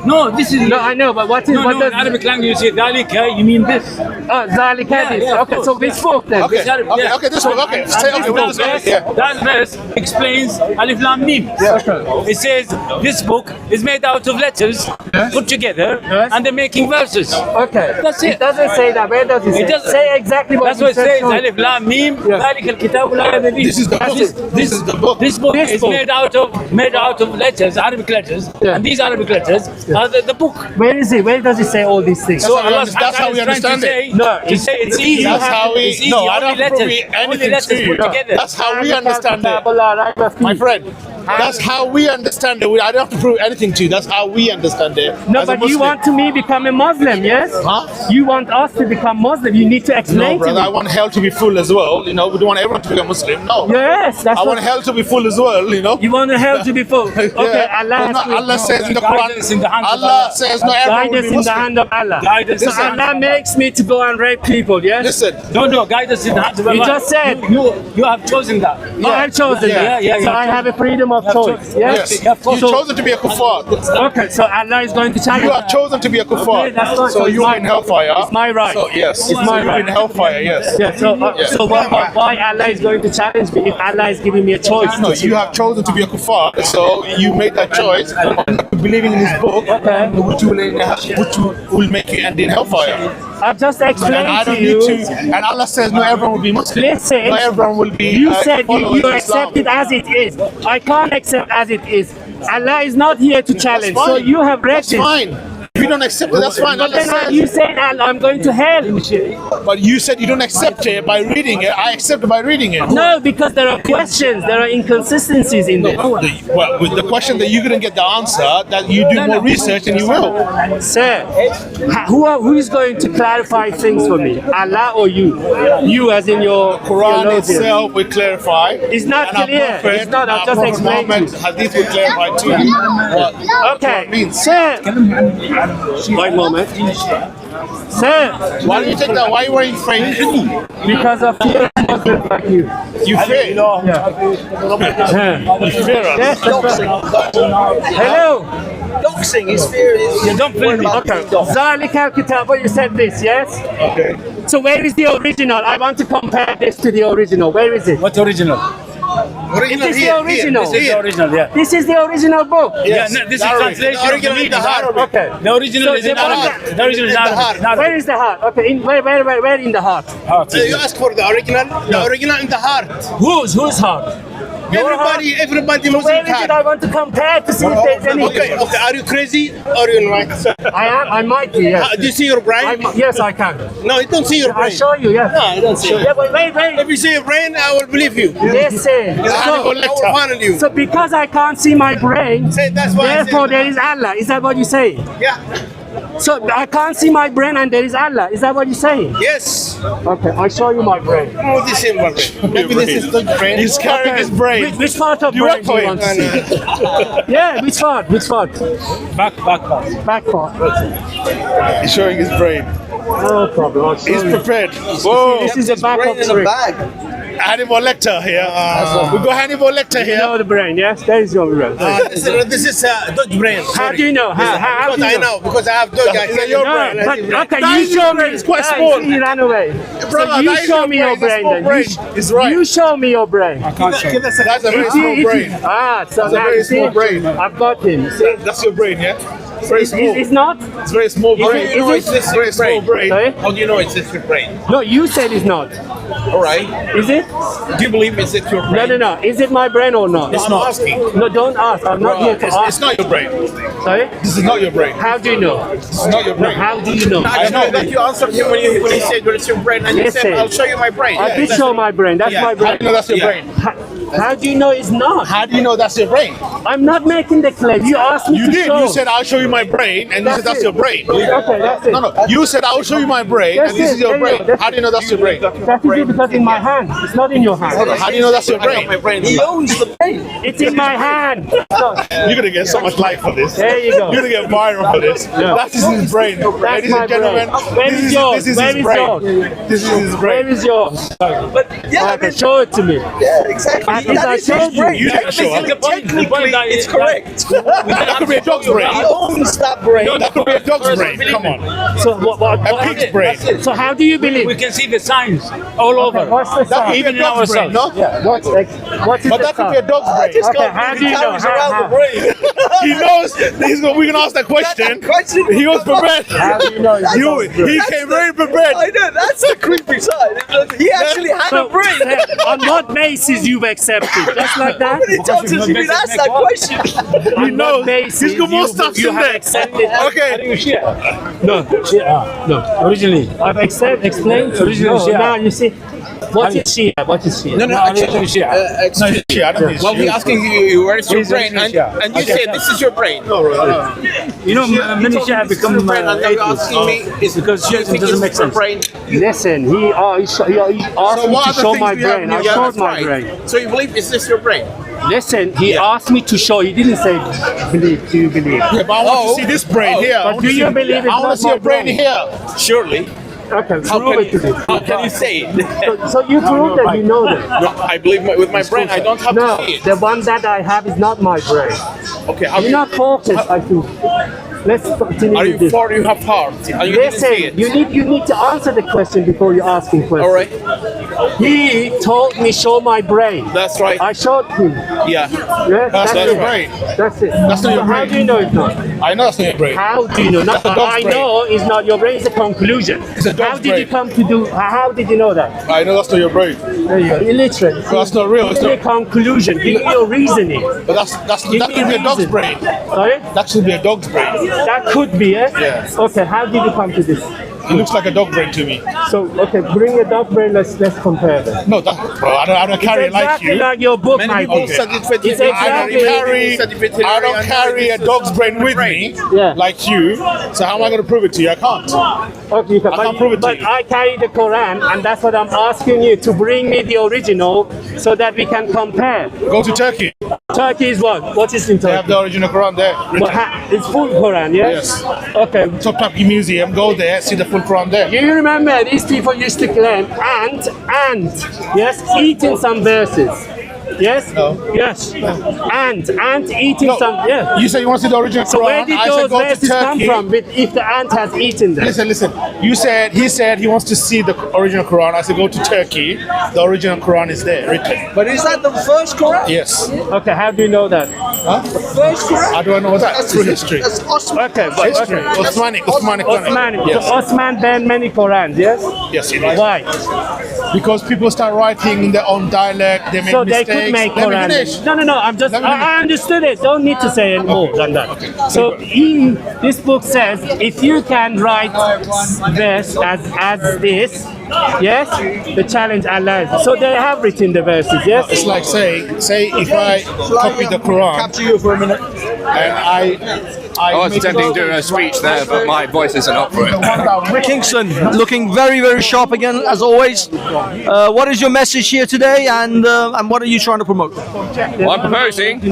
No, this is. No, I know, but what is No, what no, does in Arabic language you say dalika, you mean this. Oh, Zalika this. yeah, of Okay, course. so this book then. Okay. Arabic, Okay. yeah. Okay. This one. Okay. And Say, this okay. book, Verse, yes, yeah. that verse explains Alif Lam Mim. It says this book is made out of letters put together and they're making verses. Okay. That's it. It doesn't say that. Where does it say? doesn't- Say exactly what That's you what it said. says. So- Alif Lam Mim. ذلك الكتاب لا ريب فيه. This is the book. This is the book. This book This is book. made out of letters, Arabic letters, Yeah. and these Arabic letters are the book. Where is it? Where does it say all these things? So how we Allah understand- that's how we is trying to understand say, it. No, to say it's easy. That's how we. It's easy. No, I only don't letters, prove only anything letters to you. put together. That's how we understand it. My friend, that's how we understand it. I don't have to prove anything to you. That's how we understand it. No, as a but you Muslim. want to me become a Muslim, yes? Huh? You want us to become Muslim. You need to No, explain to brother. me. I want hell to be full as well. You know, we don't want everyone to become Muslim. No. Yes, that's I what want hell to be full as well. You know. you want the hell to be full. Okay, Yeah. Allah has to- Allah says in the Quran. Guidance in the hands of Allah Allah. says no everyone will Guidance be in the Muslim. hand of Allah. Guidance So in the hand Allah makes me to go and rape people, yes? Listen. No, guidance in the hands of You Allah. just said. You have chosen that. Oh, I've chosen Yeah, that. yeah, So yeah. I have a freedom of choice, yes? Yes. Yeah, of course. You've chosen to be a kuffar. Okay, so Allah is going to challenge You have chosen to be a kuffar. Okay, that's fine. So So it's you're my- in hellfire. it's my right. So yes. It's my So you're right. in hellfire. Yes. Yeah, so why Allah is going to challenge me if Allah is giving me a choice? No, you have chosen to be a kuffar, so you made that choice, believing in His book, which will make you end in hellfire. I've just And explained I to don't you. need to. And Allah says, no, everyone will be Muslim. Listen, Not everyone will be. you said following you Islam. accept it as it is. I can't accept as it is. Allah is not here to challenge. So fine. you have read That's it. fine. If you don't accept it, that's fine. But Allah then says. you said I'm going to hell. But you said you don't accept it by reading it. I accept it by reading it. No, because there are questions, there are inconsistencies in this. Well, with the question that you couldn't get the answer, that you do more research and you will. Sir, who is going to clarify things for me? Allah or you? You as in your Quran theologian. itself will clarify. It's not and our clear. Prophet, It's not. I've our just Prophet explained Muhammad, to you. Hadith will clarify too. Okay, What it means. sir. One moment. Sir. Why do you take that? Why are you wearing fringe? Because of fear and Muslim like you. You fear? Yeah. You fear us? Yes, that's right. Hello. Doxing is fear. You don't believe me. Okay. Zalik al-Kitab, you said this, yes? Okay. So where is the original? I want to compare this to the original. Where is it? What original? It is the original. This is the original, yeah. This is the original book. Yeah, no, this is translation. The original of in the heart. Okay. The original is in Arabic. The original is in Arabic. Where is the heart? Okay, where in the heart? You ask for the original. The original in the heart. Whose heart? Everybody So Muslim where is it? heart. I want to compare to see if there's any. Okay. Are you crazy or you right? I am. I might be. Yes. Do you see your brain? Yes, I can. No, you don't see your brain. I show you. Yes. No, I don't see it. Yeah, but wait. If you see your brain, I will believe you. Listen. I will find you. So because I can't see my brain, that's why I therefore say- there is Allah. Is that what you say? Yeah. So I can't see my brain and there is Allah. Is that what you're saying? Yes. Okay, I show you my brain. Oh, this is my brain. Maybe this is the brain. He's carrying his brain. Which part of You brain work do for you him. want to see? Yeah, which part? Which part? Back part. Back part. He's showing his brain. No problem. I'll show He's you. prepared. Whoa. This is the back of the brain. Hannibal Lecter here. We got Hannibal Lecter You here. know the brain, yes? There is your brain. This is dog brain. How do you know? How do Because you I know. Because I have dog. I Is say that your No, brain? but, okay, That you is show your me. brain. It's quite Ah, small. He ran away. Brother, So that you is show your me brain. your That's brain small then. brain. It's right. You show me your brain. That's a very small brain. Ah, so That's a now very you see, small brain. I've got him. See? That's your brain, yeah? It's very small. It's not? It's very small brain. Is it? It's very small brain. Sorry? How do you know it's your brain? No, you said it's not. All right. Is it? Do you believe it's your brain? No. Is it my brain or not? I'm asking. No, don't ask. I'm not here to ask. It's not your brain. Sorry? This is not your brain. How do you know? This is not your No, brain. how do you know? I know that you answered him when he said it's your brain, and you Listen. said, "I'll show you my brain." I did show my brain. That's Yeah. my How brain. do you know that's your Yeah. brain? How do you know it's not? How do you know that's your brain? I'm not making the claim. You asked me You to did. show. You said I'll show you my brain, and you said that's it. your brain. Okay, that's it. No. You said I'll show you my brain, That's and this it. is your Yeah, brain. yeah, that's How do you know that's your brain? That is it because in my hand. It's not in your hand. How do you know that's your brain? He owns the brain. It's in my hand. So, You're gonna get so much light for this. There you go. You're gonna get viral for this. Yeah. That is his brain. Ladies my and gentlemen, brain. Where is yours? this is Where his is brain. yours? This is his Where brain. is yours? But yeah, Okay, show it to me. yeah, exactly. I think I showed you. You didn't show up. Technically, it's correct. That could be a dog's brain. He owns that brain. That could be a dog's brain. Come on. So what A pig's brain. So how do you believe? We can see the signs all over. What's the That sign? could be Even a in dog's brain, ourselves. no? What is But the that could be a sign? dog's brain. Okay, how do you know? Carries around How? the brain. He knows we're gonna ask that question. He was prepared. How do you know? it's He not good? came very prepared. I know, that's the creepy side. He actually had So, a brain. on what basis you've accepted? Just like that? How many times has he been asked that question? He On knows. what basis He's got more stuff you in have there. accepted? Okay. No, no, originally. I've explained to you. Original No, Shia. now you see, what is Shia? What is Shia? No, originally Shia. Yeah, I don't think Well, we're asking you where is your He's brain, and original, you said this is your brain. You know, many Shia have become and now you're atheists asking me is because do you Shiism think doesn't it's make your sense. brain? Listen, he asked So me what to other show things my do you have brain. in I your- showed that's my right. brain. So you believe is this your brain? Listen, he asked me to show. He didn't say believe. Do you believe? Yeah, but I want to see this brain here. I But want do to you see- believe it's I want not to see my a brain brain? here. Surely. Okay, How prove can it to me. you, how can you say it? So you prove that you know that. I believe with my brain I don't have No, to see it. the one that I have is not my brain. Okay, how You're not focused, I think. Let's continue are with you this. for you have heart? And you didn't see Listen, it. you need to answer the question before you asking questions. All right, He told me show my brain. that's right. I showed him. Yeah. Yes, That's not it. your brain. That's it. That's not your So how brain. do you know it's not? I know that's not your brain. How do you know? Not, That's a dog's I brain. know it's not your brain. It's a conclusion. It's a How dog's did you brain. come to do? How did you know that? I know that's not your brain. There you go. Illiterate. That's not real. It's Give me a not. conclusion. Give me your reasoning. But that Give could me be a dog's reason. brain. Sorry? That should be a dog's brain. That could be, eh? Yeah. Okay, how did you come to this? It looks like a dog brain to me. So, okay, bring a dog brain, let's compare them. No, bro, I don't carry it like Exactly you. like your book, Many my people book. said it's It's exactly. I don't carry a dog's brain with me, Yeah. like you. So how am I going to prove it to you? I can't. Okay, you can, I can't prove it to but you. I carry the Quran, and that's what I'm asking you to bring me the original so that we can compare. Go to Turkey. Turkey is what? What is in They have Turkey? the original Quran there. It's full Quran, yes? Yes. Okay. Topkapi Museum. Go there, see the full Quran there. You remember these people used to claim and yes, eating some verses. Yes? Yes. And eating some. Yeah. You said you want to see the original Quran. So where did I said those go to verses come Turkey. from if the ant has eaten them? Listen. He said he wants to see the original Quran. I said go to Turkey. The original Quran is there written. But is that the first Quran? Yes. Okay, how do you know that? Huh? The first Quran? How do I know that? Through history. That's Osman. Okay, History. Osmanic. Yes. So Osman banned many Qurans, yes? Yes, he did. Why? Because people start writing in their own dialect. They make So mistakes. they could make Let me Quran. finish. No. I understood it. Don't need to say any more than that. So this book says if you can write verse as this, yes, the challenge Allah. So they have written the verses, yes. It's like say if I copy the Quran. Capture you for a minute. And I was attempting to do a speech there, but my voice isn't up for it. Rick Kingston, looking very, very sharp again, as always. What is your message here today, and what are you trying to promote? What I'm proposing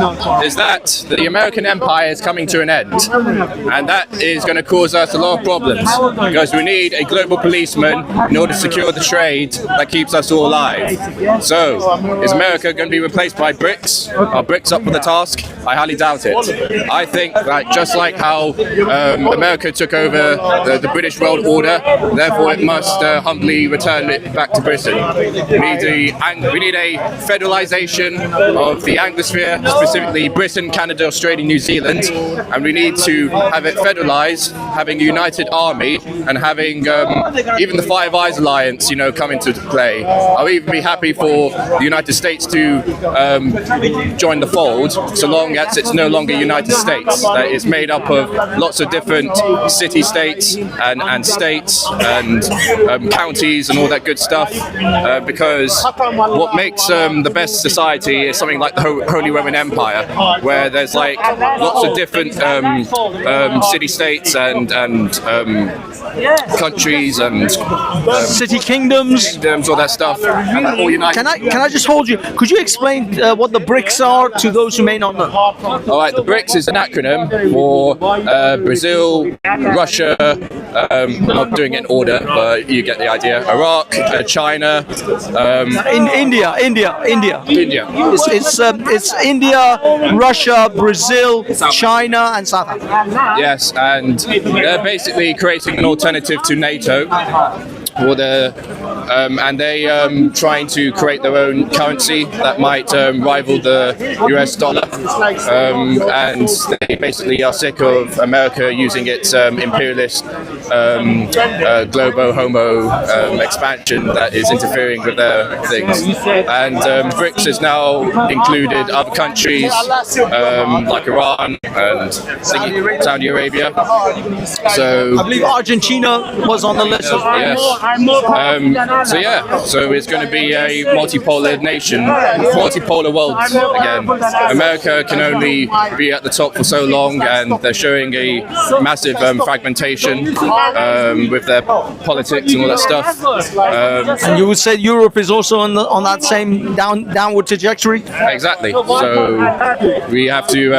is that the American empire is coming to an end, and that is going to cause us a lot of problems, because we need a global policeman in order to secure the trade that keeps us all alive. So, is America going to be replaced by BRICS? Are BRICS up for the task? I highly doubt it. I think that just like how America took over the British world order, therefore it must humbly return it back to Britain. We need a federalisation of the Anglosphere, specifically Britain, Canada, Australia, New Zealand, and we need to have it federalised, having a united army, and having even the Five Eyes Alliance, come into play. I'll even be happy for the United States to join the fold, so long as it's no longer United States. That is made up of lots of different city-states and states and counties and all that good stuff, because what makes the best society is something like the Holy Roman Empire, where there's like lots of different city-states and countries and city kingdoms, all that stuff, and that all united. Can I just hold you? Could you explain what the BRICS are to those who may not know? All right, the BRICS is an acronym for Brazil, Russia, I'm not doing it in order, but you get the idea. Iraq, China, India. It's India, Russia, Brazil, China, and South Africa. Yes, and they're basically creating an alternative to NATO. And they trying to create their own currency that might rival the US dollar, and they basically are sick of America using its imperialist globo homo expansion that is interfering with their things. And BRICS has now included other countries like Iran and Saudi Arabia. So I believe Argentina was on the list. Yes. So it's going to be a multipolar nation, multipolar world again. America can only be at the top for so long, and they're showing a massive fragmentation with their politics and all that stuff. And you would say Europe is also on that same downward trajectory? Exactly. So we have to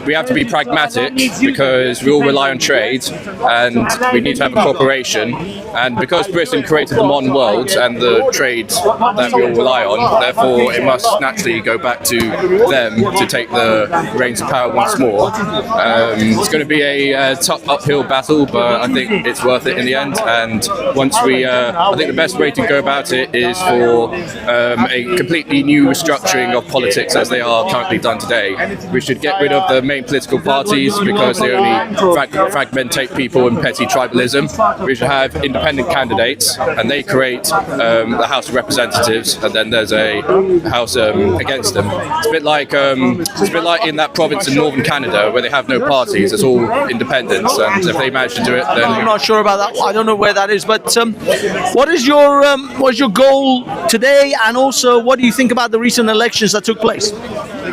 we have to be pragmatic, because we all rely on trade, and we need to have a cooperation. And because Britain created the modern world and the trade that we all rely on, therefore it must naturally go back to them to take the reins of power once more. It's going to be a tough uphill battle, but I think it's worth it in the end. And once I think the best way to go about it is for a completely new restructuring of politics as they are currently done today. We should get rid of the main political parties, because they only fragmentate people and petty tribalism. We should have independent candidates, and they create the House of Representatives, and then there's a House against them. It's a bit like in that province in northern Canada where they have no parties; it's all independents. And if they manage to do it, then I'm not sure about that. I don't know where that is. But what is your goal today, and also what do you think about the recent elections that took place?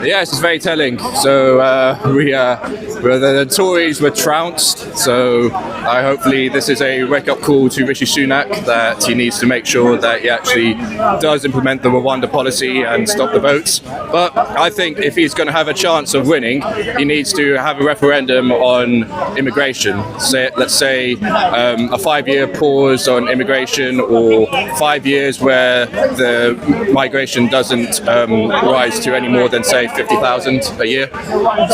Yes, it's very telling. So the Tories were trounced. So hopefully this is a wake-up call to Rishi Sunak that he needs to make sure that he actually does implement the Rwanda policy and stop the votes. But I think if he's going to have a chance of winning, he needs to have a referendum on immigration. Let's say a 5-year pause on immigration, or 5 years where the migration doesn't rise to any more than say 50,000 a year.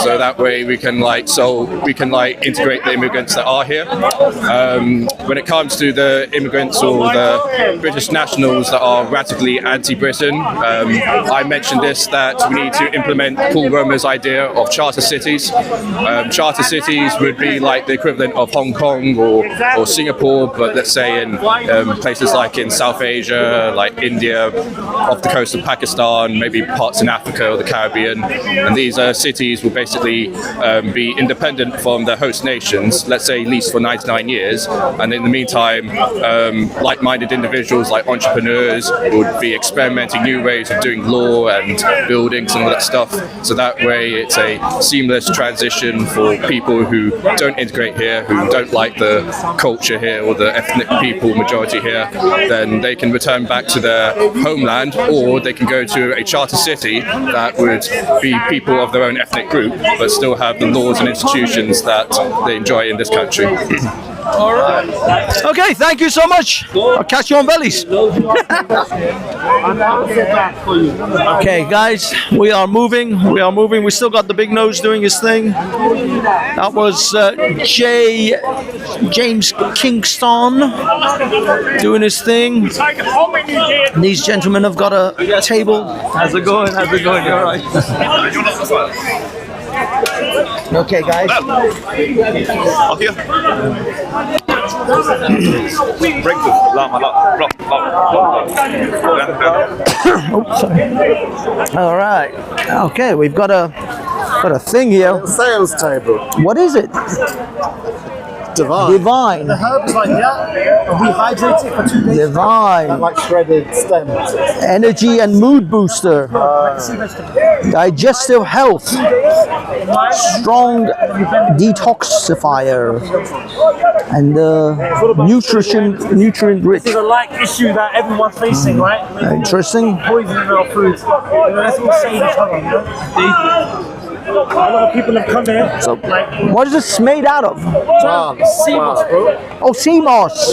So that way we can integrate the immigrants that are here. When it comes to the immigrants or the British nationals that are radically anti-Britain, I mentioned that we need to implement Paul Romer's idea of charter cities. Charter cities would be like the equivalent of Hong Kong or Singapore, but let's say in places like in South Asia, like India, off the coast of Pakistan, maybe parts in Africa or the Caribbean. And these cities will basically be independent from the host nations, let's say at least for 99 years. And in the meantime, like-minded individuals, like entrepreneurs, would be experimenting new ways of doing law and buildings and all that stuff. So that way it's a seamless transition for people who don't integrate here, who don't like the culture here or the ethnic people majority here. Then they can return back to their homeland, or they can go to a charter city that would be people of their own ethnic group, but still have the laws and institutions that they enjoy in this country. All right. Okay, thank you so much. I'll catch you on bellies. Okay, guys, we are moving. We still got the big nose doing his thing. That was James Kingston doing his thing. These gentlemen have got a table. How's it going? How's it going? You all right? Okay, guys. Up here. Oops, sorry. All right. Okay, we've got a thing here. Sales table. What is it? Divine. The herbs like that, we hydrate it for 2 days. Divine. And like shredded stems. Energy and mood booster. Digestive health. Strong detoxifier. And nutrient rich. This is a like issue that everyone's facing, right? Interesting. Poisoning our food. Let's all save each other, you know? A lot of people have come here. So, what is this made out of? Sea moss, bro. Oh, sea moss.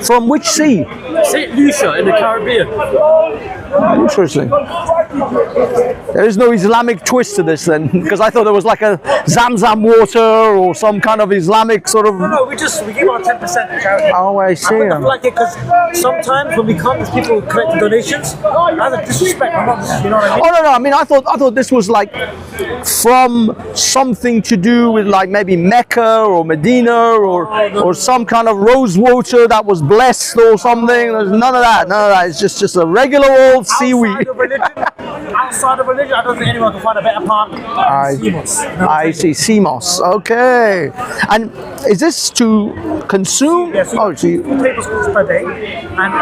From which sea? St. Lucia in the Caribbean. Interesting. There is no Islamic twist to this then, because I thought there was like a Zamzam water or some kind of Islamic sort of. No, we give our 10% to charity. Oh, I see. I like it because sometimes when we come, there's people collecting donations. That's a disrespect. You know what I mean? Oh no! I mean, I thought this was like from something to do with like maybe Mecca or Medina or some kind of rose water that was blessed or something. There's none of that. It's just a regular old seaweed. Outside of religion, I don't think anyone can find a better partner. I see, sea moss. Okay. And is this to consume? Yes. Oh, so 2 tablespoons per day, and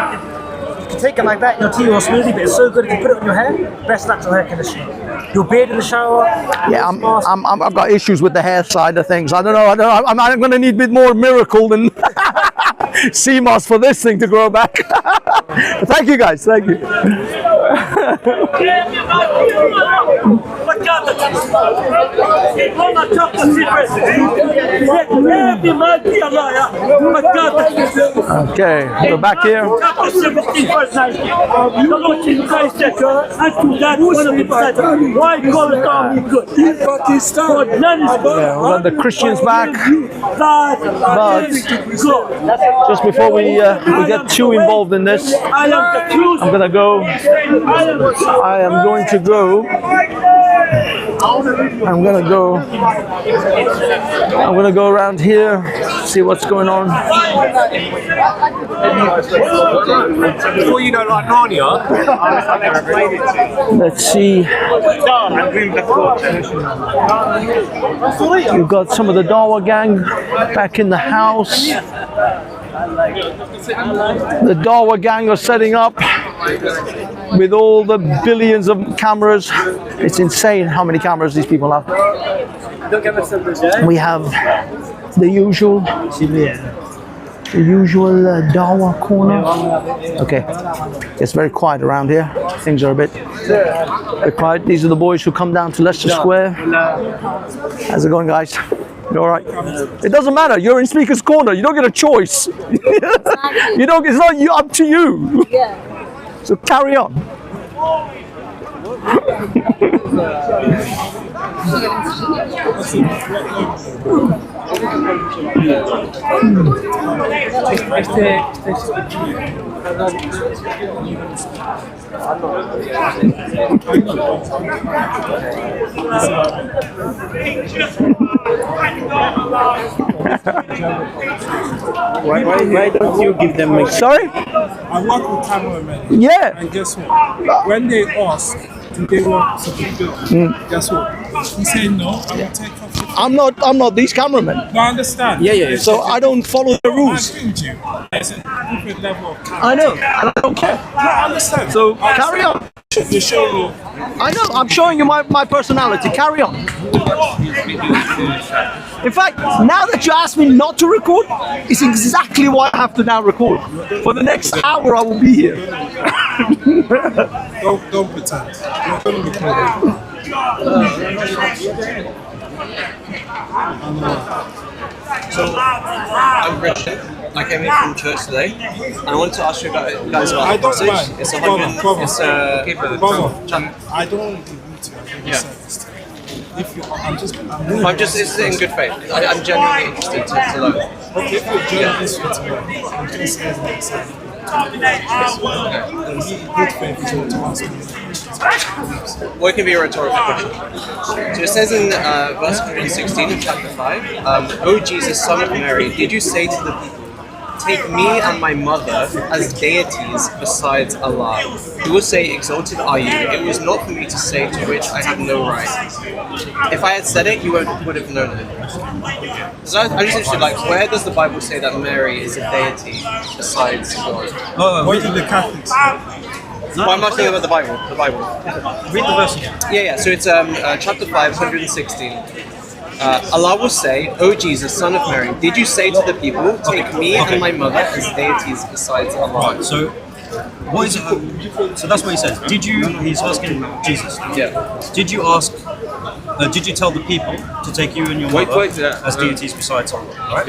you can take it like that in your tea or smoothie. But it's so good if you put it on your hair. Best natural hair conditioner. Your beard in the shower. Yeah, I've got issues with the hair side of things. I don't know. I'm going to need a bit more miracle than sea moss for this thing to grow back. Thank you, guys. Thank you. Okay, we're back here. Why call it good? Pakistan. Yeah, we've got the Christians back. But just before we get too involved in this, I am going to go around here, see what's going on. Before you know, like Narnia, let's see. We've got some of the Dawa gang back in the house. The Dawa gang are setting up. with all the billions of cameras. It's insane how many cameras these people have. We have the usual Dawa corner. Okay, it's very quiet around here. Things are a bit quiet. These are the boys who come down to Leicester Square. How's it going, guys? You all right? It doesn't matter. You're in Speaker's Corner. You don't get a choice. You don't. It's not up to you. So carry on. Why don't you give them a... Sorry? I work with cameramen. Yeah. And guess what? When they ask, do they want to be good? Guess what? He said no, I will take off. I'm not these cameramen. No, I understand. So I don't follow the rules. I agree with you. There's a different level of camera. I know, and I don't care. No, I understand. So carry on. You show me. I know, I'm showing you my personality. Carry on. In fact, now that you asked me not to record, it's exactly why I have to now record. For the next hour, I will be here. Don't pretend. You're going to record. So, I'm Richard. I came here from church today, and I wanted to ask you guys about I the don't passage. mind. It's a Brother, hundred. It's a. Brother, I don't want to be to you. Yeah. If you, I'm just. It's in good faith. I'm genuinely interested to learn. Okay, if you're genuinely interested to learn, I'm going to say as an example. Good faith is what to ask me. Well, it can be a rhetorical question. So it says in verse 116 of chapter 5, O Jesus, Son of Mary, did you say to the people, take me and my mother as deities besides Allah? You will say, exalted are you. It was not for me to say, to which I have no right. If I had said it, you would have known it. So I'm just interested, like, where does the Bible say that Mary is a deity besides God? What do the Catholics say? Well, I'm not talking about the Bible. The Bible. Read the verse again. Yeah. So it's chapter 5, 116. Allah will say, O Jesus, Son of Mary, did you say to the people, take me and my mother as deities besides Allah? Right, so what is it? So that's what he says. Did you? He's asking Jesus. Yeah. Did you ask? Did you tell the people to take you and your mother as deities besides Allah? Right.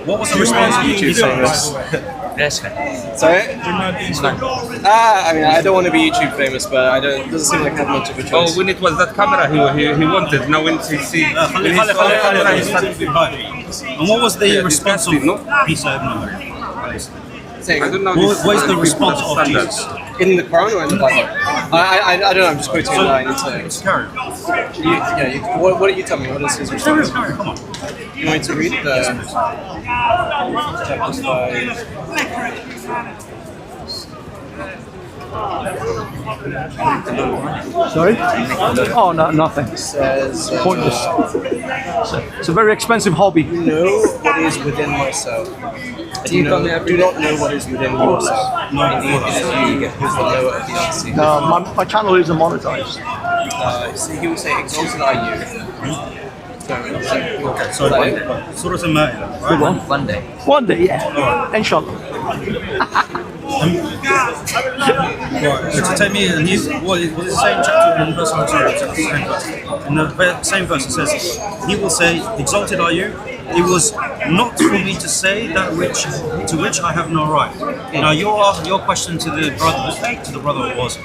What was the response of YouTube? Yes. Sorry? I mean, I don't want to be YouTube famous, but it doesn't seem like I have much of a choice. Oh, when it was that camera he wanted, now when he see... And what was the response of Isa ibn Maryam? I don't know. What is the response of Jesus? In the Quran or in the Bible? I don't know, I'm just quoting Let's carry on. What do you tell me? What is his response? Come on. You want me to read the... chapter 5... Sorry? Oh, no, nothing. It says... Pointless. It's a very expensive hobby. Know what is within myself. Do not know what is within yourself. Indeed, it is you who is the lower of the unseen. No, my channel isn't monetized. So he will say, exalted are you. So Surah Al-Ma'idah, right? Good one. One day. One day, yeah. Inshallah. Right, so to take me, and what is the same chapter in verse 102? In the same verse it says, he will say, exalted are you. It was not for me to say that to which I have no right. Now your question to the brother was,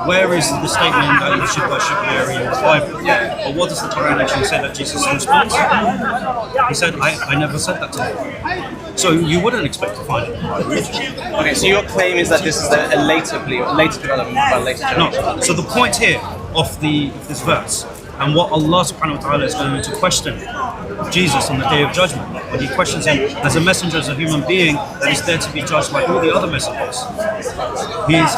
where is the statement that you should worship Mary in the Bible? Or what does the Quran actually say that Jesus responds? He said, I never said that to him. So you wouldn't expect to find it in the Bible. Okay, so your claim is that this is a later development by a later generation. No. So the point here of this verse and what Allah subhanahu wa ta'ala is going to question Jesus on the day of judgment. When he questions him as a messenger, as a human being that is there to be judged like all the other messengers. He's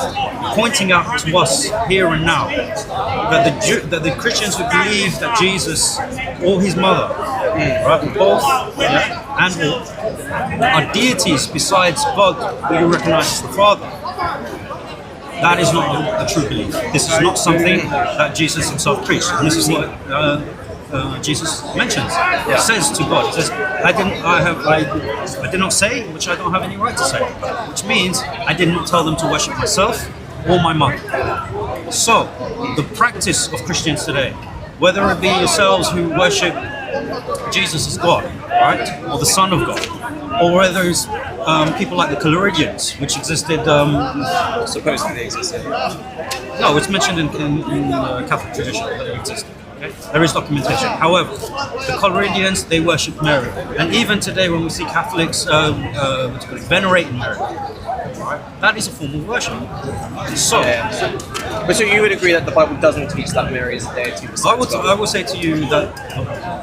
pointing out to us here and now that the Christians who believe that Jesus or his mother, right, both and all, are deities besides God who you recognize as the Father. That is not a true belief. This is not something that Jesus himself preached. And this is what Jesus mentions. He says to God, he says, I did not say which I don't have any right to say. Which means I did not tell them to worship myself or my mother. So, the practice of Christians today, whether it be yourselves who worship Jesus as God, right, or the Son of God, or whether it's people like the Collyridians, which existed. Supposedly they existed. No, it's mentioned in Catholic tradition that it existed. Okay? There is documentation. However, the Collyridians, they worship Mary, and even today, when we see Catholics venerating Mary, right, that is a form of worship. So, but so you would agree that the Bible doesn't teach that Mary is a deity? I would say to you that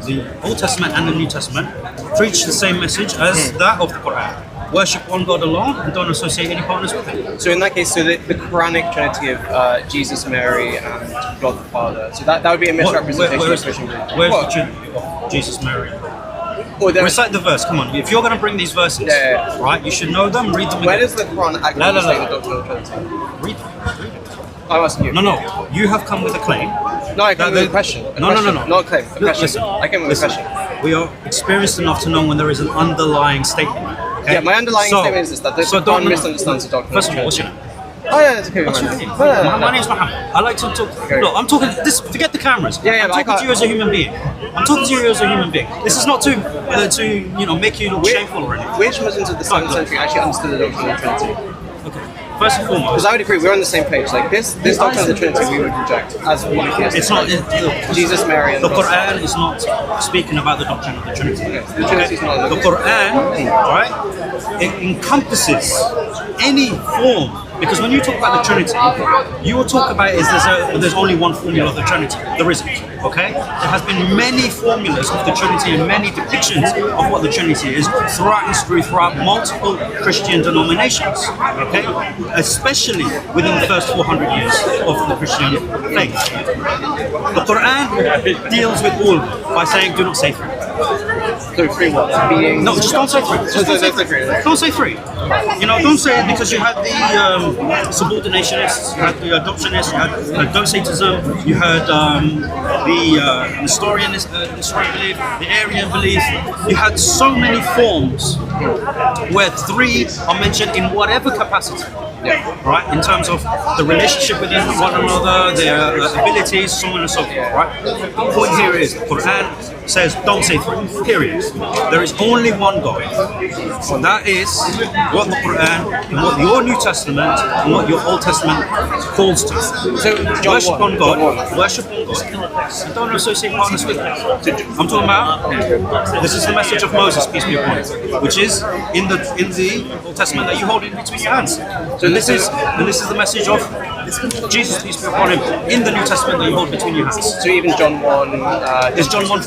the Old Testament and the New Testament preach the same message as that of the Quran. Worship one God alone and don't associate any partners with him. So in that case, so the Quranic trinity of Jesus, Mary, and God the Father, so that would be a misrepresentation of Christian belief. Where's the trinity of Jesus, Mary? Recite the verse, come on. If you're going to bring these verses, right, you should know them, read them again. Where does the Quran actually say the doctrine of the Trinity? Read them. I'm asking you. No, you have come with a claim. No, I came with a question. No. Not a claim, a question. Listen, I came with a question. We are experienced enough to know when there is an underlying statement. Okay? Yeah, my underlying statement is this, that the Quran misunderstands the doctrine First of of the all, what's Trinity. your name? Oh yeah, that's okay. What's your name? My name's Mohammed. I like to talk. Okay. Look, I'm talking. This. Forget the cameras. Yeah, I'm talking to you as a human being. I'm talking to you as a human being. This is not to make you look shameful or anything. Which Muslims of the 7th century actually understood the doctrine of the Trinity? Okay. First and foremost, because I would agree, we're on the same page. Like this doctrine of the Trinity, we would reject as monotheists. It's not. Jesus, Mary, and the Quran is not speaking about the doctrine of the Trinity. Okay. The Trinity is not. The Quran, right? It encompasses any form. Because when you talk about the Trinity, you will talk about it as there's only one formula of the Trinity. There isn't. Okay? There has been many formulas of the Trinity and many depictions of what the Trinity is throughout history, throughout multiple Christian denominations. Okay? Especially within the first 400 years of the Christian faith. The Quran deals with all by saying, do not say three. So three what? Beings? No, just don't say three. Just don't say three. Don't say three. Don't say it because you had the subordinationists, you had the adoptionists, you had docetism, you had the Nestorian belief, the Arian belief. You had so many forms where three are mentioned in whatever capacity. Right, in terms of the relationship with one another, their abilities, so on and so forth. Right. The point here is the Quran says don't say three. Period. There is only one God. So that is what the Quran and what your New Testament and what your Old Testament calls to. So worship on God. Worship on God. And don't associate partners with him. I'm talking about. This is the message of Moses, peace be upon him, which is in the Old Testament that you hold in between your hands. So this is the message of Jesus, peace be upon him, in the New Testament that you hold between your hands. So even John 1... Is John 1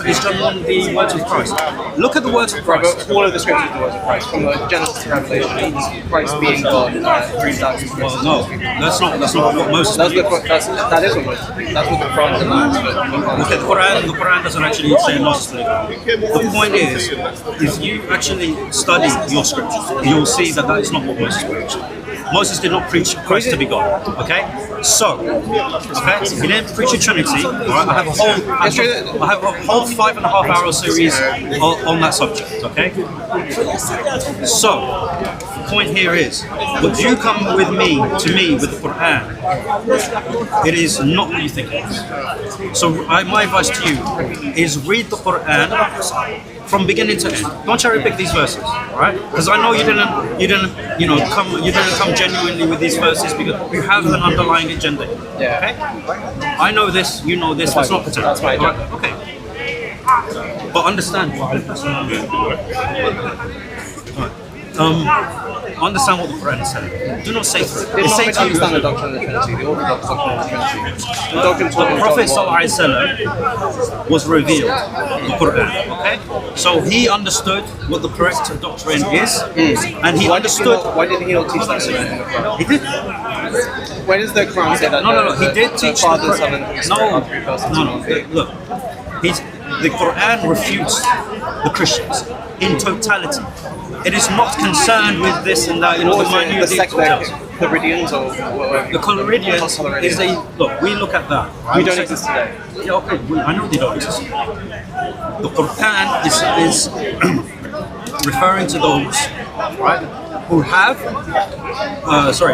the words of Christ? Look at the words of Christ. All of the scriptures are the words of Christ, from Genesis to Revelation. Christ being God 3,000 years. Well, no, that's not what Moses believes. That is what Moses believes. That's what the Quran demands. Okay, the Quran doesn't actually say Moses believes. The point is, if you actually study your scriptures, you'll see that is not what Moses preached. Moses did not preach Christ to be God. Okay, so he didn't preach a Trinity. Right? I have a whole 5.5 hour series on that subject. Okay, so the point here is, would you come with me with the Quran? It is not what you think it is. So my advice to you is read the Quran from beginning to end. Don't cherry pick these verses, right? Because I know you didn't come genuinely with these verses because you have an underlying agenda. Yeah. Okay? I know this, you know this. Let's not pretend. That's my agenda. Right? Okay. But understand. understand what the Quran is saying. Do not say through it. Did It's Muhammad saying to you, understand the doctrine of the Trinity, the Orthodox doctrine of the Trinity? The doctrine the taught in Prophet John 1. ﷺ was revealed, the Quran. Okay, so he understood what the correct doctrine is, and he understood. Why did he not teach that to them? He did. Where does the Quran say that? No. He did the teach Father, the Son, and Holy Spirit are three persons. No. Look, the Quran refutes the Christians in totality. It is not concerned with this and that. You know, What the was it, minute the sect, details. the Floridians or whatever? The Floridians is a look. We look at that. We don't exist today. Yeah, okay. I know they don't exist. The Quran is referring to those, right, who have,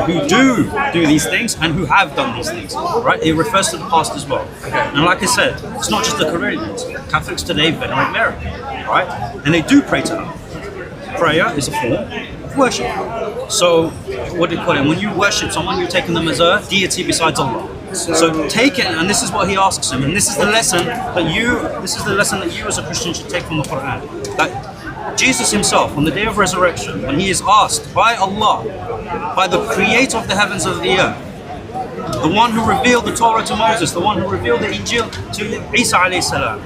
who do these things and who have done these things, right? It refers to the past as well. And like I said, it's not just the Floridians. Catholics today venerate Mary, right? And they do pray to her. Prayer is a form of worship. So, what do you call it? When you worship someone, you're taking them as a deity besides Allah. So take it, and this is what he asks him, and this is the lesson that you as a Christian should take from the Quran. That Jesus himself, on the day of resurrection, when he is asked by Allah, by the creator of the heavens and the earth, the one who revealed the Torah to Moses, the one who revealed the Injil to Isa alayhi salam,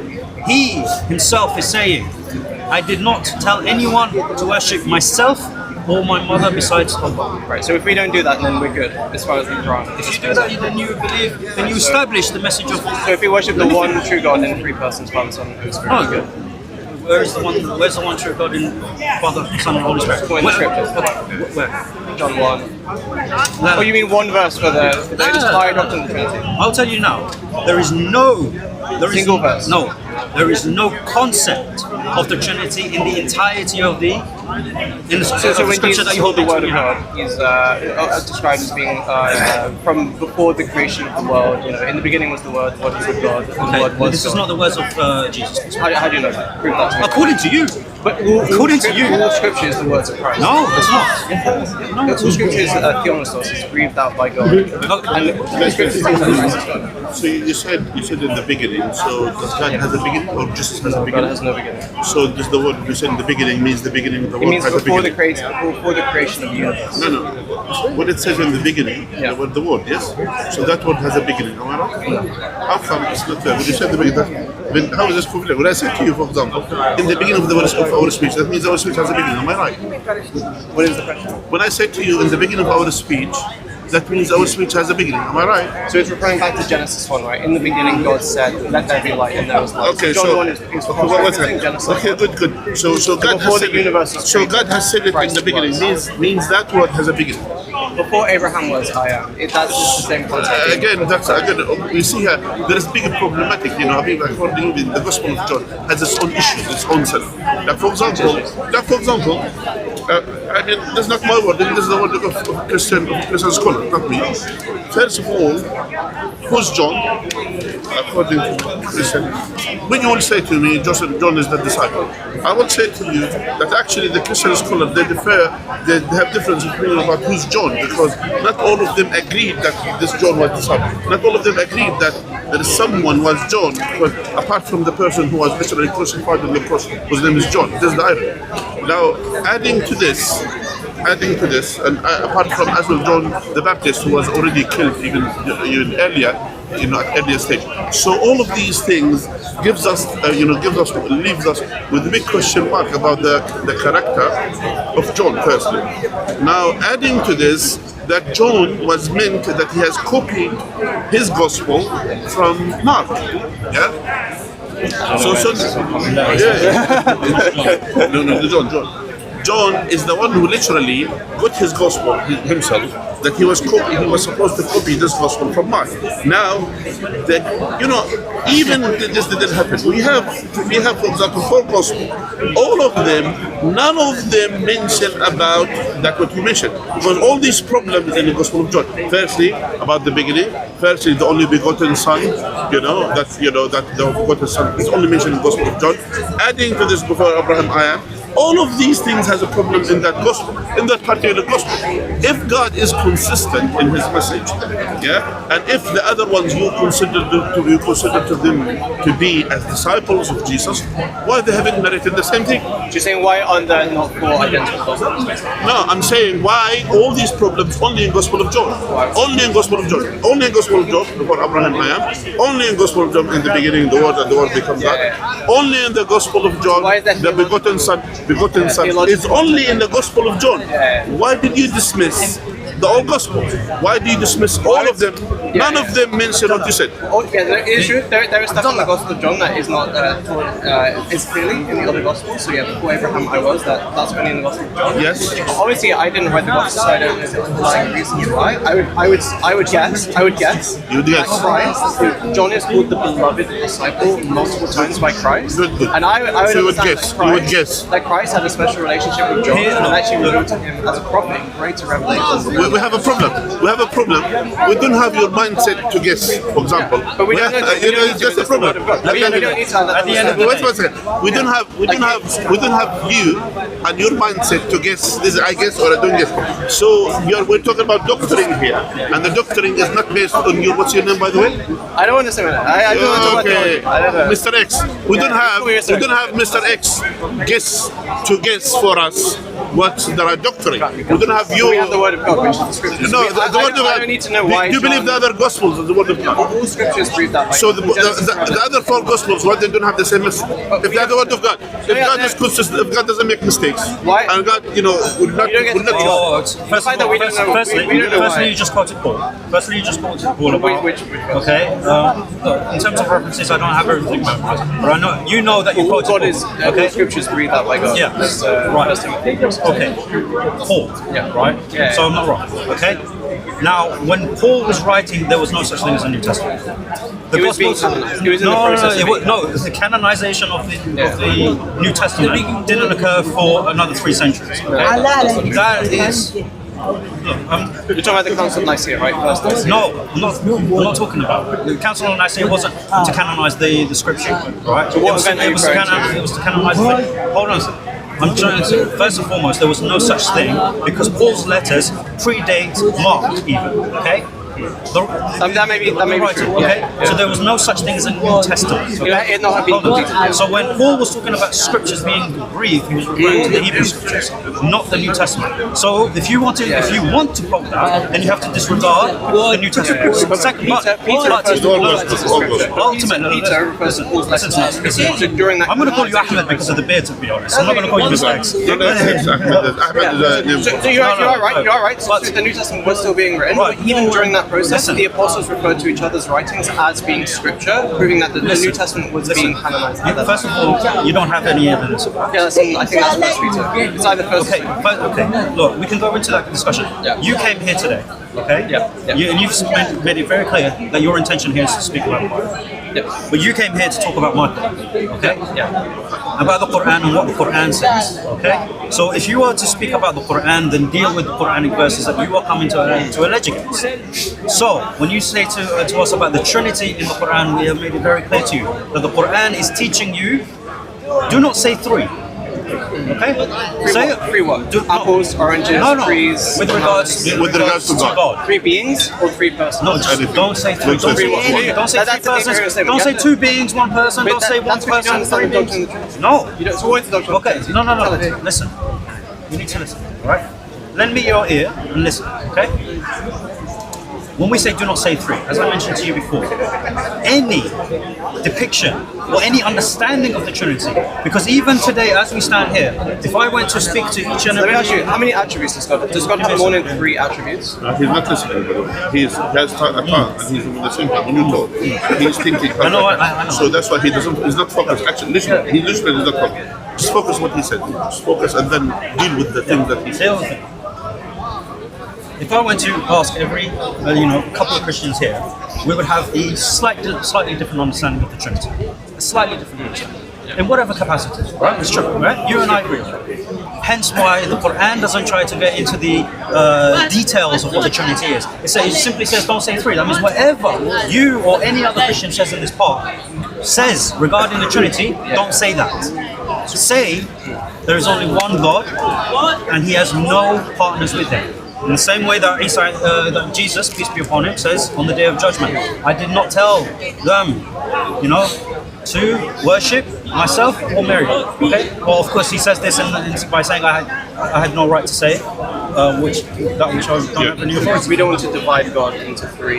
he himself is saying, I did not tell anyone to worship myself or my mother besides Allah. Right, so if we don't do that, then we're good, as far as the Quran. If you do that, then you believe, then you establish the message of. So if we worship the one true God in three persons, Father, Son, and Holy Spirit, we're good. Where's the one true God in Father, Son, and Holy Spirit? In the scriptures. Where? John 1. Oh, you mean one verse for the entire doctrine of the Trinity? I'll tell you now. There is no single verse. No, there is no concept of the Trinity in the entirety of the So when scripture Jesus that you hold hold the Word of between God, he's described as being from before the creation of the world. You know, in the beginning was the Word was with God, and the Word was This is God. not the words of Jesus. How do you know that? Prove that to me. According to you. But according to you. all scripture is the words of Christ. No, it's not. All scripture is theonosos, it's breathed out by God. And the scripture is Christ is God. So you said in the beginning. So does God has a beginning, or Jesus has a beginning? God has no beginning. So does the word you said in the beginning means the beginning of the It world means has a before the beginning? creation of the universe. No. What it says in the beginning, the word, yes. So that word has a beginning. Am I right? How come it's not there? When you said the beginning, then how is this conflict? When I said to you, for example, in the beginning of our speech, that means our speech has a beginning. Am I right? What is the question? When I said to you in the beginning of our speech, that means our speech has a beginning. Am I right? So it's referring back to Genesis 1, right? In the beginning, God said, "Let there be light," and there was light. Okay, John so 1 is what's that? Genesis. Okay, good. So God before has the said universe was so God has said it in the beginning. Means that word has a beginning. Before Abraham was, I am. That's the same concept. Again, you see here, there is big problematic, you know, I mean, according to the Gospel of John has its own issues, its own self. Like for example, I mean, that's not my word, this is the word of Christian scholar, not me. First of all, who's John? According to Christian, when you will say to me, John is the disciple, I will say to you that actually the Christian scholar, they have difference opinion about who's John, because not all of them agreed that this John was disciple. Not all of them agreed that there is someone was John, because apart from the person who was literally crucified on the cross, whose name is John. This is the irony. Now, adding to this, and apart from as well John the Baptist, who was already killed even earlier, at earlier stage. So all of these things leaves us with a big question mark about the character of John. Firstly, now adding to this, that John was meant that he has copied his gospel from Mark. Yeah. John. John is the one who literally got his gospel himself, that he was supposed to copy this gospel from Mark. Now, even this didn't happen. We have, for example, 4 gospels. All of them, none of them mention about that what you mentioned, because all these problems in the Gospel of John. Firstly, about the beginning. Firstly, the only begotten Son. That the begotten Son is only mentioned in the Gospel of John. Adding to this, before Abraham, I am. All of these things has a problem in that gospel, in that particular gospel. If God is consistent in His message, yeah, and if the other ones you consider them to be as disciples of Jesus, why they haven't narrated the same thing? You're saying why are there not 4 identical gospels? No, I'm saying why all these problems only in Gospel of John, only in Gospel of John, only in Gospel of John before Abraham I am, only in Gospel of John in the beginning the Word and the Word becomes God, only in the Gospel of John the begotten Son is only in the Gospel of John. Why did you dismiss the old Gospel? Why do you dismiss all of them? None of them mention what you said. Oh, yeah, there is stuff in the Gospel of John that is not is clearly in the other Gospels. So yeah, before Abraham I was, that's only in the Gospel of John. Yes. Obviously, I didn't write the Gospel, so I don't know the underlying reasons why. I would guess. You would guess. That Christ, John is called the beloved disciple multiple times by Christ. Good. And I would So you would understand guess. You would guess. that Christ had a special relationship with John and actually revealed to him as a prophet greater revelations. We have a problem. We have a problem. We don't have your mindset to guess, for example. But we don't know. It's just a problem. We don't need to At the end of the day, we don't have you and your mindset to guess. This I guess or I don't guess. So we're talking about doctrine here, and the doctrine is not based on your. What's your name, by the way? I don't understand that. I don't want to talk Okay, about Mr. X. We don't have Mr. X guess for us what's the right doctrine. We don't have you. We have the Word of God, which is the Scriptures. No, the Word of God. I don't need to know why. Do you believe the other Gospels is the Word of God? All Scriptures prove that. So the other 4 Gospels, why they don't have the same message? If they are the Word of God, if God is consistent, if God doesn't make mistakes, why? And God, would not. Firstly, you just quoted Paul. About, okay. In terms of references, I don't have everything memorized, but I know you know that you quoted God Paul. is all Scriptures breathed out by God. Yeah. That's, Right. first thing I think. Okay. Paul. Yeah. Right. Yeah. So I'm not wrong. Okay. Now, when Paul was writing, there was no such thing as a New Testament. He was being canonized. He was in the process of being the canonization of the New Testament didn't occur for another 3 centuries. Okay? That is. You're talking about the Council of Nicaea, right? First No, I'm not talking about it. The Council of Nicaea wasn't to canonize the scripture, right? So what event are you referring to? It was to canonize the thing. Hold on a second. I'm trying to, first and foremost, there was no such thing because Paul's letters predate Mark even, okay? That may be right, true. okay? Yeah. So there was no such thing as a New Testament. Okay? It not have been completed. So when Paul was talking about scriptures being breathed, he was referring to the Hebrew scriptures, not the New Testament. So if you want to quote that, then you have to disregard the New Testament. Ultimately, I'm going to call you Ahmed because of the beard, to be honest. I'm not going to call you Mr. X. So you are right. So the New Testament was still being written, but even during that process, the apostles referred to each other's writings as being scripture, proving that the New Testament was being canonized. First of all, you don't have any evidence of that. Yeah, I think that's First Peter. It's either first. Okay. Look, we can go into that discussion. Yeah. You came here today, okay? Yeah. And you've made it very clear that your intention here is to speak about the Bible. Yeah. But you came here to talk about my Quran, okay? Yeah. About the Quran and what the Quran says, okay? So if you were to speak about the Quran, then deal with the Quranic verses that you are coming to allege against. So when you say to us about the Trinity in the Quran, we have made it very clear to you that the Quran is teaching you, do not say 3. Okay? Say Three what? Apples, oranges, trees. With regards to God. 3 beings or 3 persons? No, just don't say 3. Don't say 3 persons. Don't say 2 beings, 1 person. Don't say 1 person, 3 beings. No. So what is the doctrine? Okay. No. Listen. You need to listen. All right? Lend me your ear and listen. Okay? When we say do not say 3, as I mentioned to you before, any depiction or any understanding of the Trinity, because even today as we stand here, if I went to speak to each and every... Let me ask you, how many attributes does God have? Does God have more than 3 attributes? He's not listening, by the way. He has a tongue and he's with the same time when you talk. He's thinking. I know. So that's why he's not focused. Actually, listen, he's listening, he's not focused. Just focus what he said. Just focus and then deal with the thing that he said. If I went to ask every, couple of Christians here, we would have a slightly different understanding of the Trinity. A slightly different understanding. In whatever capacity, right? It's true, right? You and I agree. Hence why the Quran doesn't try to get into the details of what the Trinity is. It simply says don't say 3. That means whatever you or any other Christian says in this part, says regarding the Trinity, don't say that. Say there is only one God and he has no partners with him. In the same way that that Jesus, peace be upon him, says on the day of judgment, I did not tell them, to worship myself or Mary. Okay. Well, of course, he says this by saying I had no right to say it, which I don't have any authority. We don't want to divide God into three.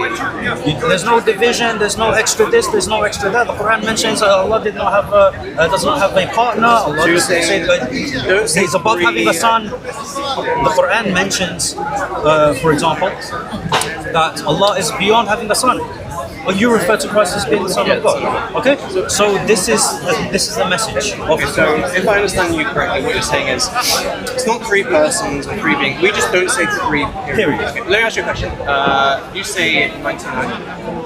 There's no division. There's no extra this. There's no extra that. The Quran mentions Allah does not have a partner. Allah doesn't say that He's above having a son. The Quran mentions, for example, that Allah is beyond having a son. But you refer to Christ as being the Son of God. Okay? So this is the message. Okay, so if I understand you correctly, what you're saying is it's not three persons or three beings. We just don't say three. Period. Okay, let me ask you a question. You say 99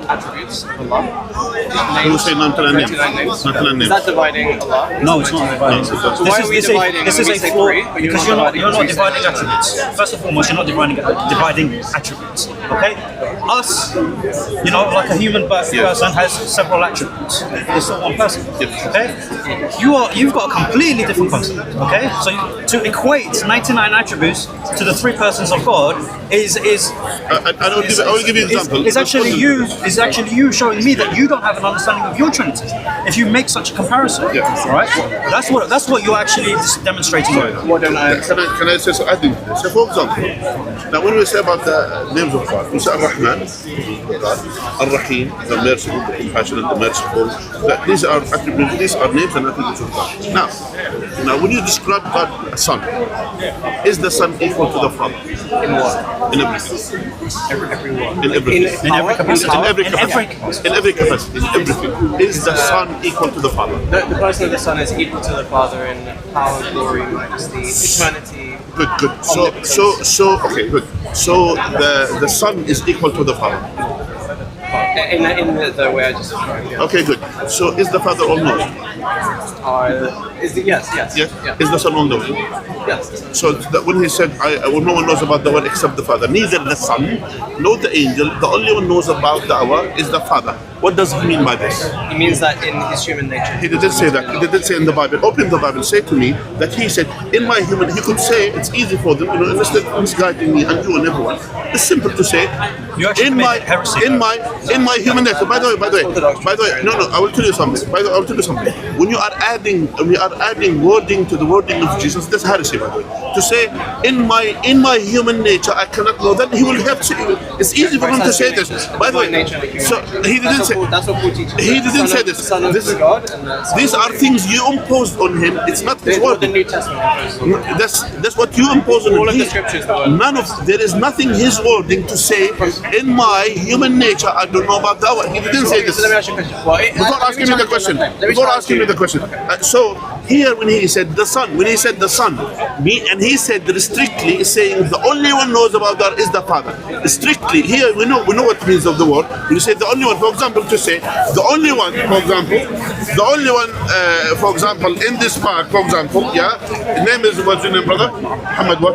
attributes of Allah. You say 99 names. 99 names. 99 names. Is that dividing Allah? No, it's not dividing. So why are we dividing? This is a flaw because you're not dividing attributes. attributes. First and foremost, you're not dividing attributes. Okay? Us, like a human person has several attributes. It's not one person. Okay? You've got a completely different concept. Okay? So to equate 99 attributes to the three persons of God is I will give you an example. It's actually you showing me that you don't have an understanding of your Trinity. If you make such a comparison, right? That's what you're actually demonstrating. Can I say so? I think so. For example, now when we say about the names of God, we say Ar-Rahman, God, Ar-Rahim, the merciful, the compassionate, the merciful. These are attributes. These are names and attributes of God. Now when you describe God as Son, is the Son equal to the Father? In what? In everything. Everyone. In everything. In every capacity. In every capacity. In everything. Is the Son equal to the Father? The person of the Son is equal to the Father in power, glory, majesty, eternity. Good. So okay, good. So the Son is equal to the Father. In the way I just described. Yeah. Okay, good. So is the Father all-knowing? Yes. Yeah. Is the Son all-knowing? Yes. So when he said, no one knows about the one except the Father, neither the Son nor the angel, the only one knows about the hour is the Father. What does he mean by this? He means that in his human nature. He didn't say that. He didn't say in the Bible. Open the Bible. Say to me that he said, in my human, he could say, it's easy for them, instead of misguiding me and you and everyone. It's simple to say, in my human nature. By the way, no, I will tell you something. When you are adding wording to the wording of Jesus, that's heresy, by the way. To say, in my human nature, I cannot know, then he will have to. It's easy for him to say this. By the way, so he didn't say. That's what Paul teaches. He didn't say this. These are things you imposed on him. It's not his word. The New Testament. That's what you impose on him. All of the scriptures. There is nothing his wording to say. In my human nature, I don't know about that one. He didn't say this. Let me ask you a question. Before asking me the question. So here, when he said the Son, and he said that strictly saying the only one knows about that is the Father. Strictly here, we know what it means of the word. When you say the only one, for example, to say the only one, for example, in this park, for example, his name is, what's your name, brother? Muhammad what?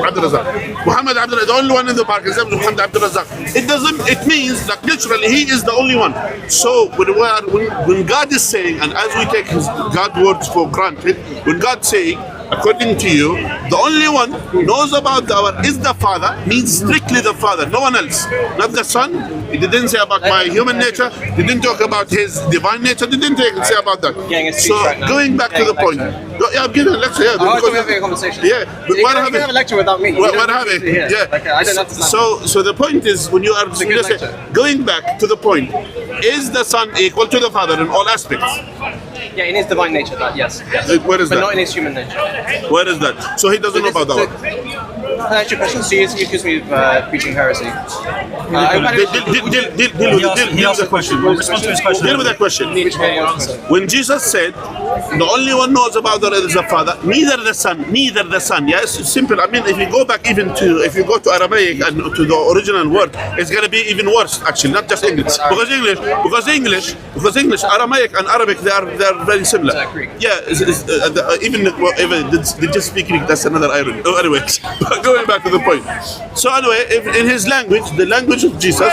Abdul Razak. Muhammad Abdul Razak, the only one in the park. His name is Muhammad Abdul Razak. It means that literally he is the only one. So when God is saying, and as we take his God words for granted, when God saying, according to you, the only one who knows about the hour is the Father, means strictly the Father, no one else, not the Son. He didn't say about my human nature, he didn't talk about his divine nature, he didn't say about that. So going back to the point, I'm giving a lecture, we're having a conversation. Yeah, but you can have a lecture without me. We're having, yeah. I don't understand. So the point is, when you are going back to the point, is the Son equal to the Father in all aspects? Yeah, in his divine nature, yes. Where is that? But not in his human nature. Where is that? So he doesn't know about that one. That's your question. So you accuse me of preaching heresy. He asked a question. Respond to his question. Deal with that question. When Jesus said, the only one knows about that is the Father, neither the Son. Yes, it's simple. I mean, if you go back if you go to Aramaic and to the original word, it's going to be even worse, actually, not just English. Because English, Aramaic and Arabic, they are very similar. Even they just speak Greek. That's another irony. Anyway, going back to the point. So anyway, in his language, the language of Jesus,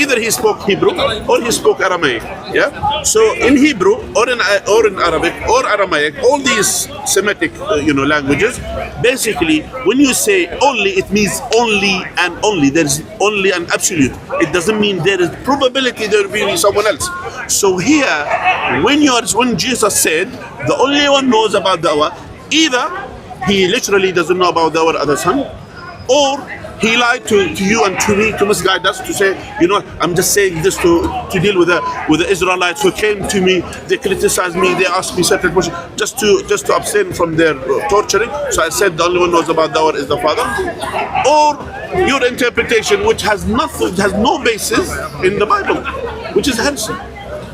either he spoke Hebrew or he spoke Aramaic. Yeah. So in Hebrew or in Arabic or Aramaic, all these Semitic languages, basically when you say only, it means only and only. There is only an absolute. It doesn't mean there is probability there will be someone else. So here, when Jesus said the only one knows about da'wah, either he literally doesn't know about our other son, or he lied to you and to me to misguide us, to say, I'm just saying this to deal with the Israelites who came to me, they criticized me, they asked me certain questions, just to abstain from their torturing. So I said the only one who knows about dawah is the father. Or your interpretation, which has no basis in the Bible, which is heresy.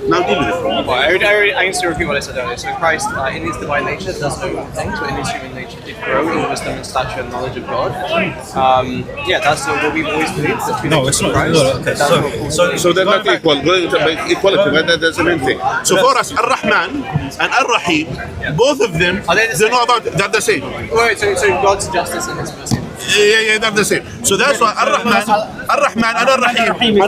Now deal with it. Well, I can still repeat what I said earlier. So Christ, in his divine nature, does no one thing, but in his human nature did grow in wisdom and stature and knowledge of God. That's what we've always believed. No, it's not. Okay, so they're not equal. Equality, that's the main thing. So for us, Ar-Rahman and Ar-Rahim, both of them, they know about they're the same. Wait, so God's justice and his mercy. Yeah, they're the same. So that's why Ar-Rahman and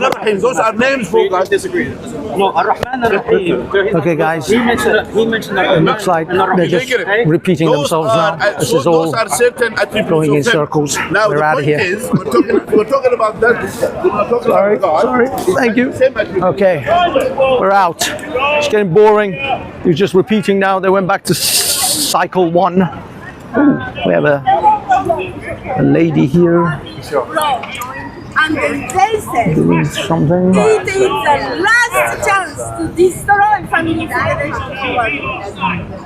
Ar-Rahim, those are names for God. Disagree. No, Ar-Rahman and Ar-Rahim. Okay, guys. He mentioned It looks like they're just repeating themselves now. This is all those are certain attributes going in of them. circles. Now We're the out of point here. is, we're talking about that. We're not talking about God. Sorry. Thank you. Okay, we're out. It's getting boring. You're just repeating now. They went back to cycle 1. Ooh, we have a lady here And then they said, doing something. it is the last chance to destroy family federation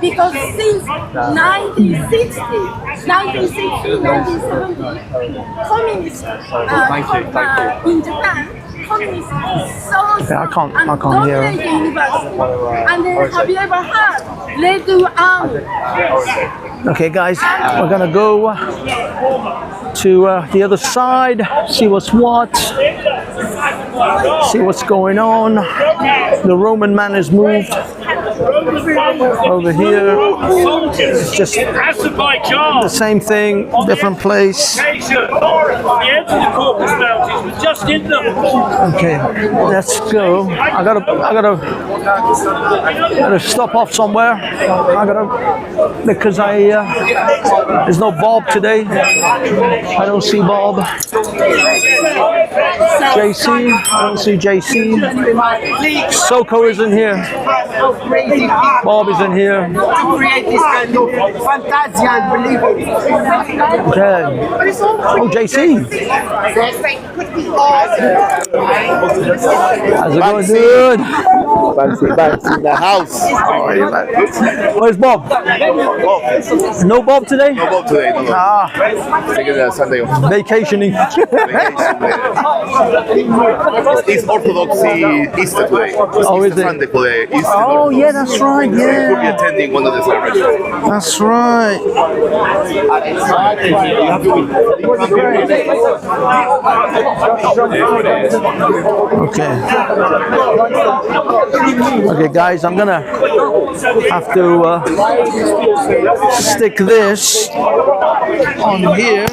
because since 1960, 1970, communism in Japan, communism is so Okay, I can't hear. dominate the university. And then have you ever heard Ledu Army? Okay, guys, we're gonna go to the other side, see what's what, see what's going on. The Roman man has moved over here. It's just the same thing, different place. The edge of the Caucasus Mountains was just in them. Okay, let's go. I gotta stop off somewhere. Because there's no Bob today. I don't see Bob. JC, I don't see JC. Soko isn't here. Bob isn't here. To create this kind of fantasy and belief. Okay. Oh, JC. How's it going, dude? Banksy in the house. Where's Bob? No Bob today? No Bob today. No. Taking a Sunday off. Vacationing. It's Orthodoxy Easter today. Oh, is it? Sunday today. Oh, yeah, that's right. So you could be Yeah. attending one of the celebrations. That's right. Okay. Okay, guys, I'm gonna have to stick this on here.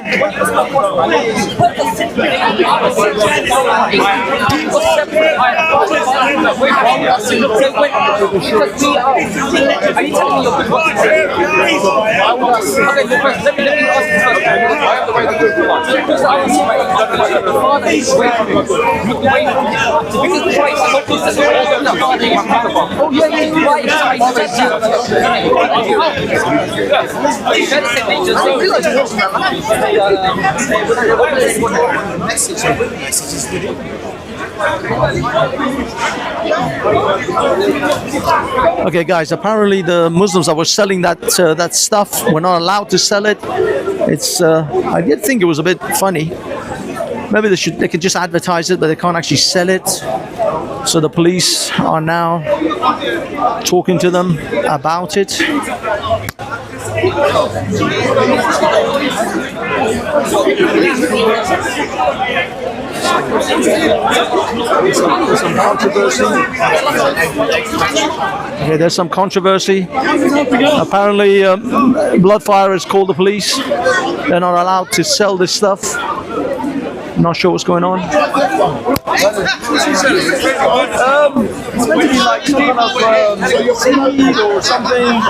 Okay, guys. Apparently, the Muslims that were selling that stuff were not allowed to sell it. It's. I did think it was a bit funny. Maybe they could just advertise it, but they can't actually sell it. So the police are now talking to them about it. There's some controversy. Okay, there's some controversy. Apparently, Bloodfire has called the police. They're not allowed to sell this stuff. Not sure what's going on. It's meant to be like some kind of seed or something,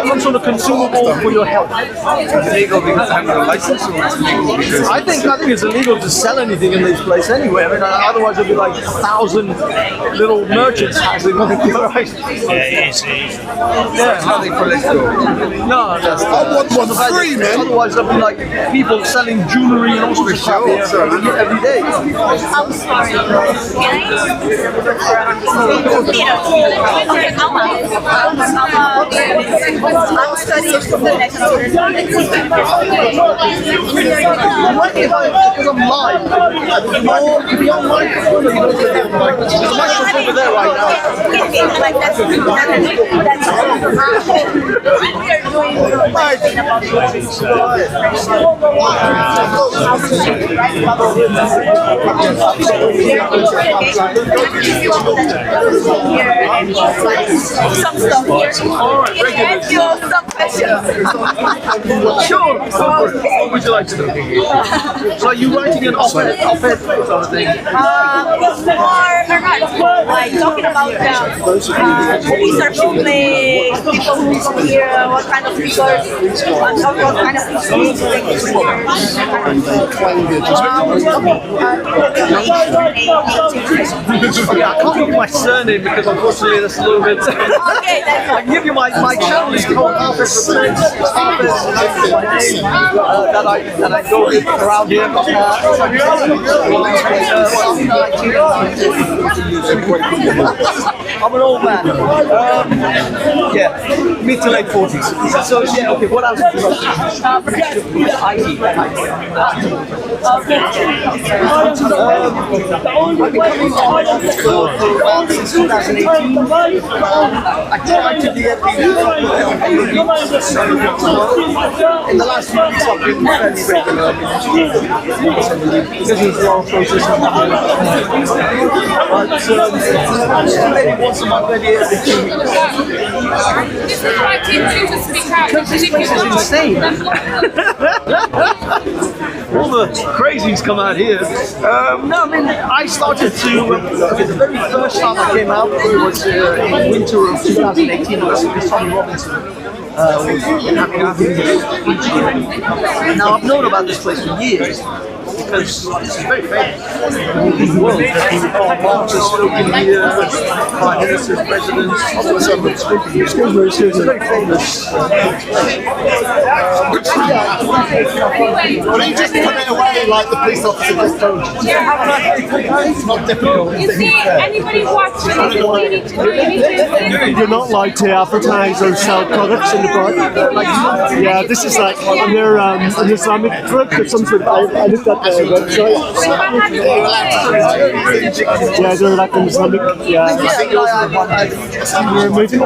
some sort of consumable for your health. It's illegal because I haven't got a license, or it's illegal because I think it's illegal to sell anything in this place anyway. I mean, otherwise it'd be like 1,000 little merchants having nothing to right. It's Yeah, nothing political. No, that's I want one free, man. Otherwise there'd be like people selling jewellery and all sorts of stuff here every day. I'm sorry. Can I? I'm studying for the next year. Because I'm live. You're on live. There's a microphone over there right now. Like that's we are some stuff here. And some questions. Sure. What would you like to do? So are you writing an op-ed sort of thing? Like talking about movies are playing, people who here, what kind of figures, what kind of things they Okay, I can't give you my surname because unfortunately that's a little bit. Okay, that's I can give you my channel is called Harvest Reflects. Harvest that I go around here. I'm an old man. Yeah, mid to late 40s. So yeah, okay. What else? I've been coming on since 2018. I tried to get in the last few weeks I've been fairly regular. This is the long process. But maybe once a month, maybe every 2 weeks. This is why I came to speak out. This place is insane. All the crazies come out here. No, I mean, I started to, the very first time I came out was in winter of 2018. Tommy Robinson was having a speech here. Now, I've known about this place for years. Because it's very famous in the world. Karl Marx has spoken here, Prime Ministers, presidents, it's very famous. They just put it away like the police officer just told you. It's not difficult. You see, anybody watching, you need to do anything. You're not allowed to advertise or sell products in the park. Yeah, this is like they're an Islamic group or something. I looked at the website. Yeah, they're like an Islamic. Yeah. We're moving.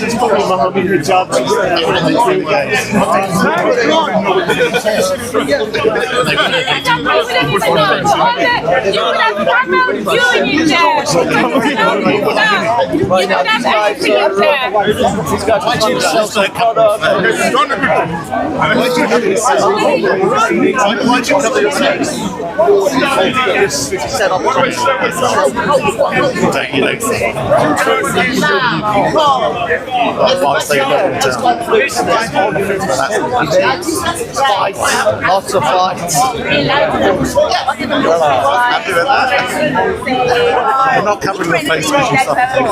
It's probably Mohammed hijab. Lots of fights. We're not covering the face because you suffered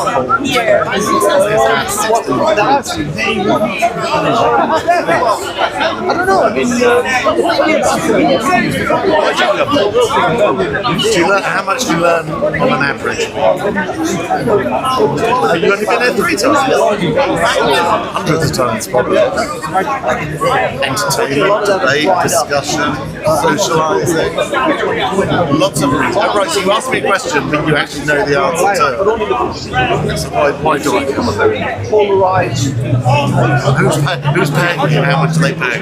I don't know. I mean, How much do you learn on an average? Have you only been there 3 times? Hundreds of times, probably. Entertainment, debate, discussion, socialising. Lots of reasons. Oh, right, so you asked me a question when you actually know the answer to it. So why do I come there? Who's paying me and how much do they pay?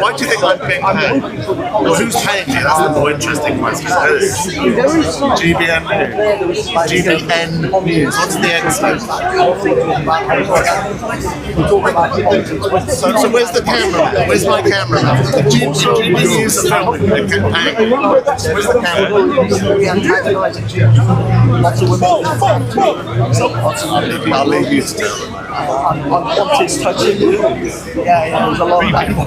Why do you think I'm being paid? Well, who's paying me? That's the more interesting question. GBN News. GBN News. What's the N stand for? So where's the camera? Where's my camera? GB News are filming. They're paying. Where's the camera? I'll leave you to tell them. Unwanted touching. Yeah, there's a lot of that. You've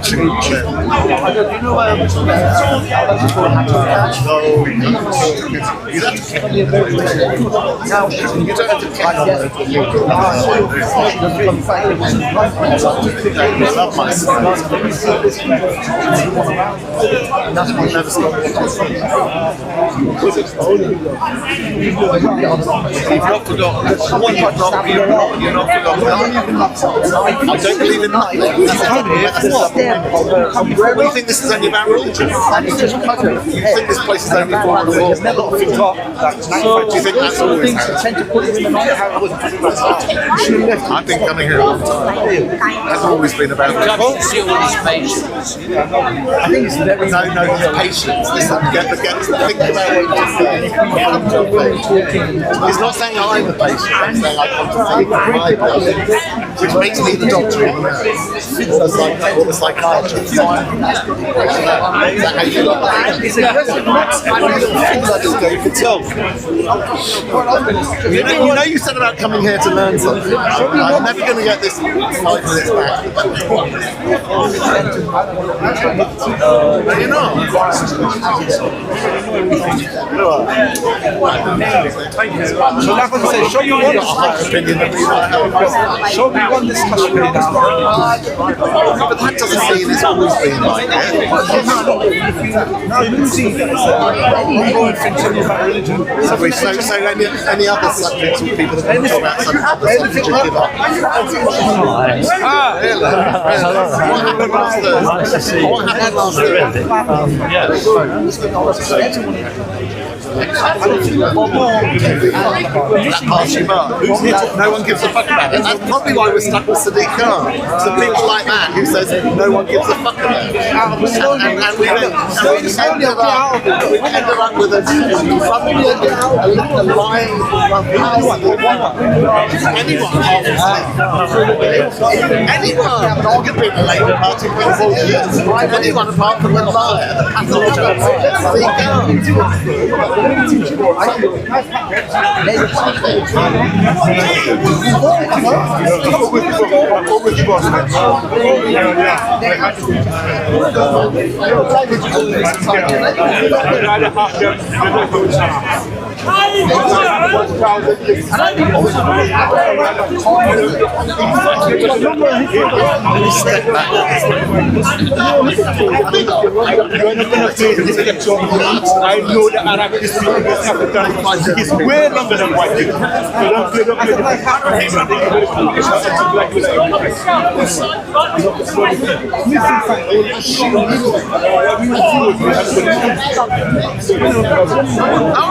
not forgotten. You're not forgotten. I don't believe in nothing. What do you think this is only about religion? You think this place is only for religion? Do you think that's always I've been coming here all the time. That's always been about religion. I think it's very no patience. Listen, think about what you say. It's not saying I'm a patient, it's saying I want to think my person, which makes me the doctor in the nurse. Or the psychiatrist. Is that how you look at it? It's aggressive. I just go for talk. You know you said about coming here to learn something. I'm never going to get this 5 minutes back. No, you're not. Show me one opinion that we might have. Show me one discussion. But that doesn't mean it's always been like that. So any other subjects or people that talk about some other subjects you give up? What happened last Thursday? That pass you by. No one gives a fuck about it. That's probably why we're stuck with Sadiq Khan. So people like that who says no one gives a fuck about it. And we ended up with a lying power. Anyone could be in the Labour Party for 4 years. Anyone apart from the liar, the pathological Sadiq Khan. I know the Arabic is speaking East African is way longer than white people. All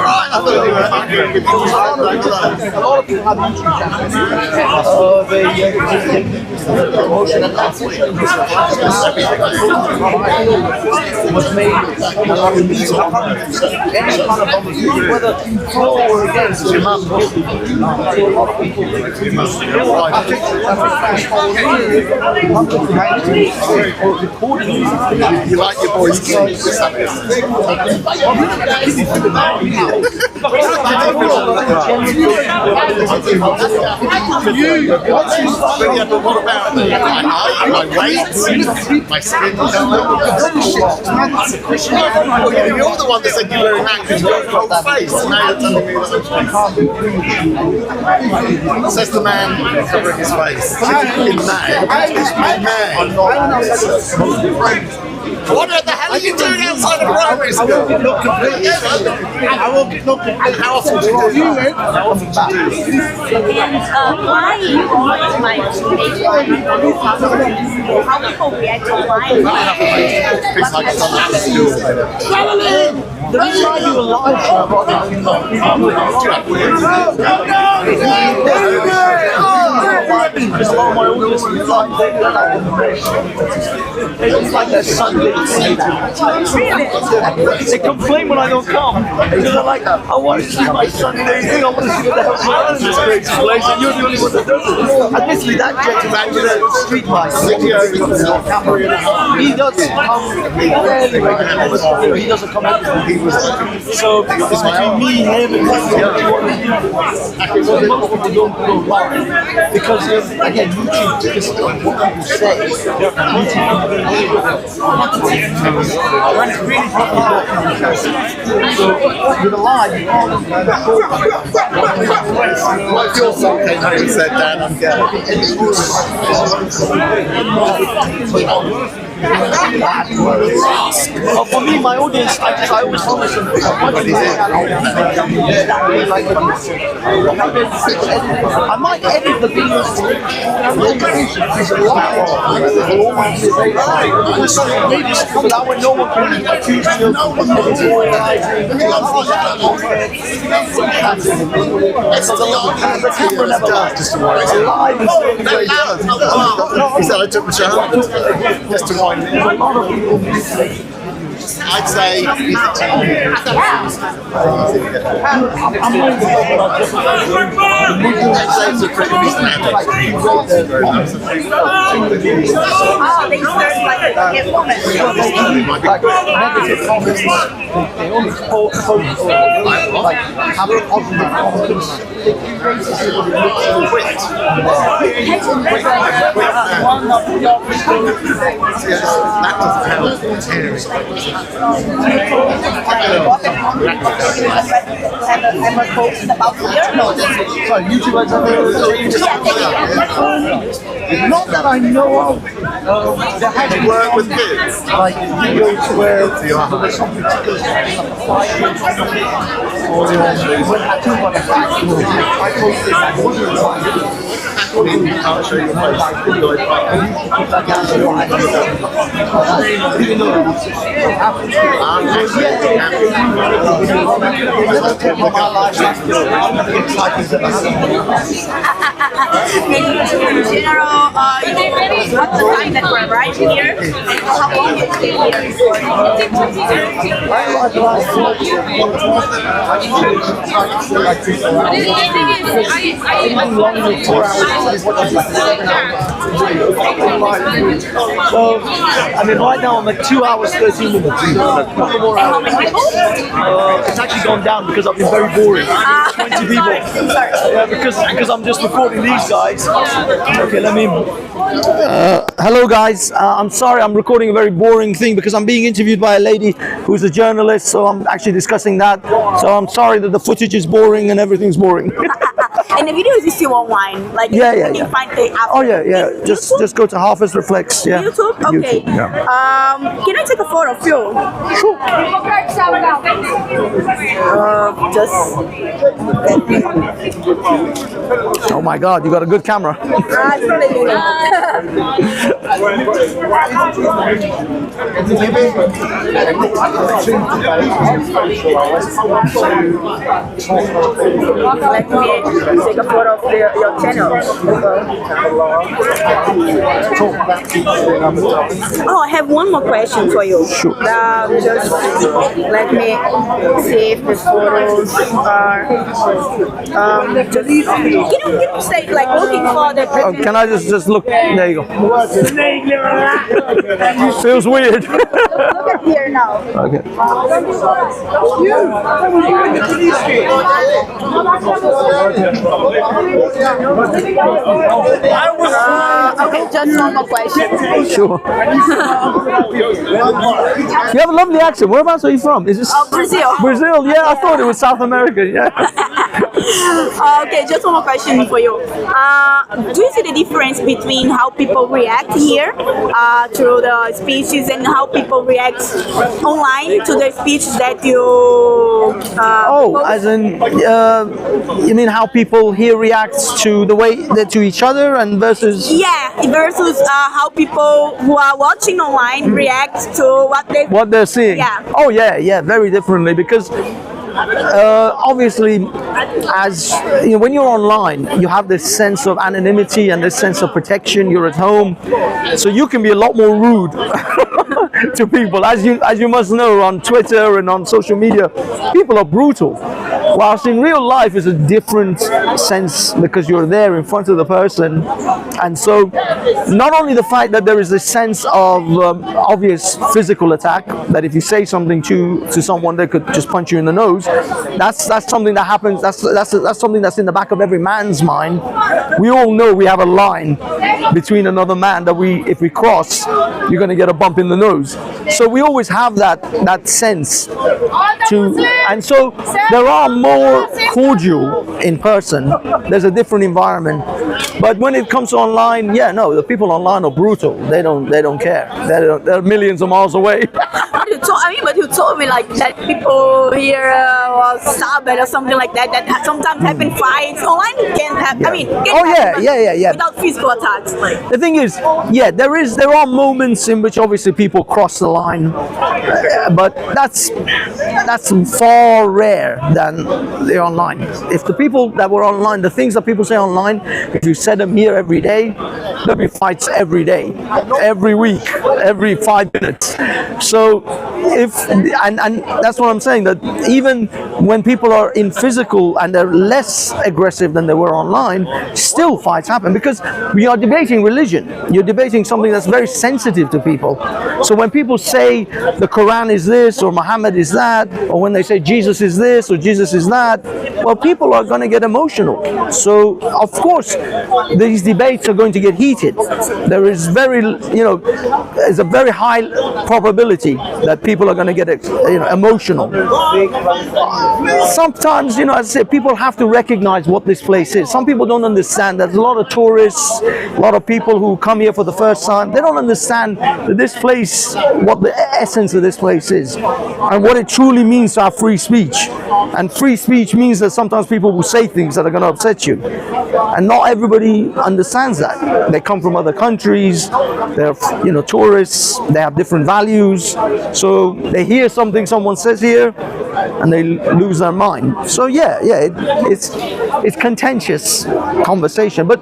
right, I thought you were hungry. A lot of people have YouTube channels. The promotion and was made any kind of opportunity, whether pro or against your mum. You like your boys' games? What about me? My height, my weight, my skin colour? You're the one that said you're wearing that because you've got a cold face. Now you're telling me that. Says the man covering his face. In May. What the hell are you doing outside the primary school? I won't get no complete. How often do you do that? How often do you do how people react online. The reason why you were live because a lot of my audience is like it's like their Sunday thing now. They complain when I don't come because they're like, I want to see my Sunday thing, I want to see what the hell's going on in this crazy place, and you're the only one that does it. Admittedly, that gentleman with a street light, he does come fairly regularly. He doesn't come every week. So it's between me, him, and because again, YouTube just what people say. When it really with a lie, you can't. What's your song? He said, Dan, I'm good. For me, my audience, I always promise them. I might edit the videos. Maybe come down when no one can accuse me of the camera never lasts. Live is he said I took the shower just to wind it. I'd say he's a They start like a woman. Negative comments, they only like have a positive comments. Not that I know of. They had to work with kids, like videos where there's something particular when I took on a festival, I posted that one time. I'll show you my video. Even though in general, what's the time that we're arriving here and how long you stay here? So, I mean, right now I'm at 2 hours 13 minutes. A couple more hours. It's actually gone down because I've been very boring. 20 people. Yeah, because I'm just recording these guys. Okay, let me. Hello, guys. I'm sorry, I'm recording a very boring thing because I'm being interviewed by a lady who's a journalist. So I'm actually discussing that. So I'm sorry that the footage is boring and everything's boring. And the videos is still online, like Yeah. find the app. Oh yeah. Just go to Harvest Reflex. Yeah. YouTube? Okay. YouTube, yeah. Can I take a photo of you? Sure. Oh my God, you got a good camera. Let me take a photo of your channel. Oh, I have one more question for you. Sure. Just let me see if the photos are. Can you say like looking for the? Oh, can I just look? There you go. Feels weird. Look at here now. Okay. Okay, just one more question. Sure. You have a lovely accent. Whereabouts are you from? Is this Brazil. Brazil? Yeah, I thought it was South America. Yeah. Okay, just one more question for you. Do you see the difference between how people react here to the speeches and how people react online to the speeches that you? As in, you mean how people here react to the way that to each other and versus? Yeah, versus how people who are watching online react to what they're seeing. Yeah. Oh yeah, very differently because obviously, as you know, when you're online, you have this sense of anonymity and this sense of protection. You're at home, so you can be a lot more rude to people. As you must know, on Twitter and on social media, people are brutal. Whilst in real life is a different sense because you're there in front of the person, and so not only the fact that there is a sense of obvious physical attack, that if you say something to someone, they could just punch you in the nose. That's something that happens. That's something that's in the back of every man's mind. We all know we have a line between another man that if we cross, you're going to get a bump in the nose. So we always have that sense and so there are more cordial in person. There's a different environment. But when it comes to online, the people online are brutal. They don't care. They're millions of miles away. But you told me like that people here was stubborn or something like that. That sometimes happen fights. Online can't happen. Yeah. Without physical attacks. The thing is, there are moments in which obviously people cross the line, but that's far rare than the online. If the people that were online, the things that people say online, if you said them here every day, there'll be fights every day, every week, every 5 minutes. So and that's what I'm saying, that even when people are in physical and they're less aggressive than they were online, still fights happen because we are debating religion. You're debating something that's very sensitive to people. So when people say the Quran is this or Muhammad is that, or when they say Jesus is this or Jesus is that, well, people are going to get emotional. So of course these debates are going to get heated. There is there's a very high probability that people are going to get emotional. Sometimes, as I said, people have to recognize what this place is. Some people don't understand. There's a lot of tourists, a lot of people who come here for the first time. They don't understand that this place, what the essence of this place is, and what it truly means to have free speech. And free speech means that sometimes people will say things that are going to upset you. And not everybody understands that. They come from other countries, they're tourists, they have different values. So they hear something someone says here and they lose their mind. So it's contentious conversation. But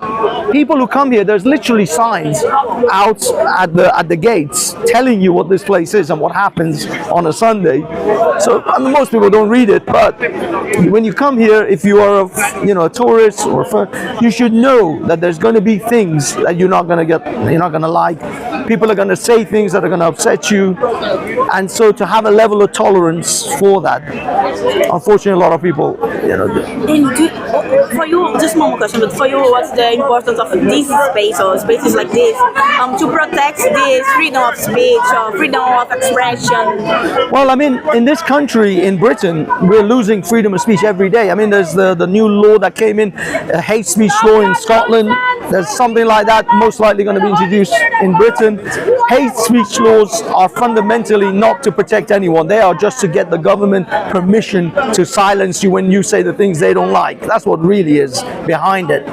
people who come here, there's literally signs out at the gates telling you what this place is and what happens on a Sunday. So most people don't read it, but when you come here, if you are a tourist you should know that there's going to be things that you're not going to like. People are going to say things that are going to upset you, and so to have a level of tolerance for that, unfortunately, a lot of people, For you, just one more question, but for you, what's the importance of this space or spaces like this to protect this freedom of speech or freedom of expression? Well, in this country, in Britain, we're losing freedom of speech every day. There's the new law that came in, a hate speech law in Scotland. There's something like that most likely going to be introduced in Britain. Hate speech laws are fundamentally not to protect anyone. They are just to get the government permission to silence you when you say the things they don't like. That's what really is behind it.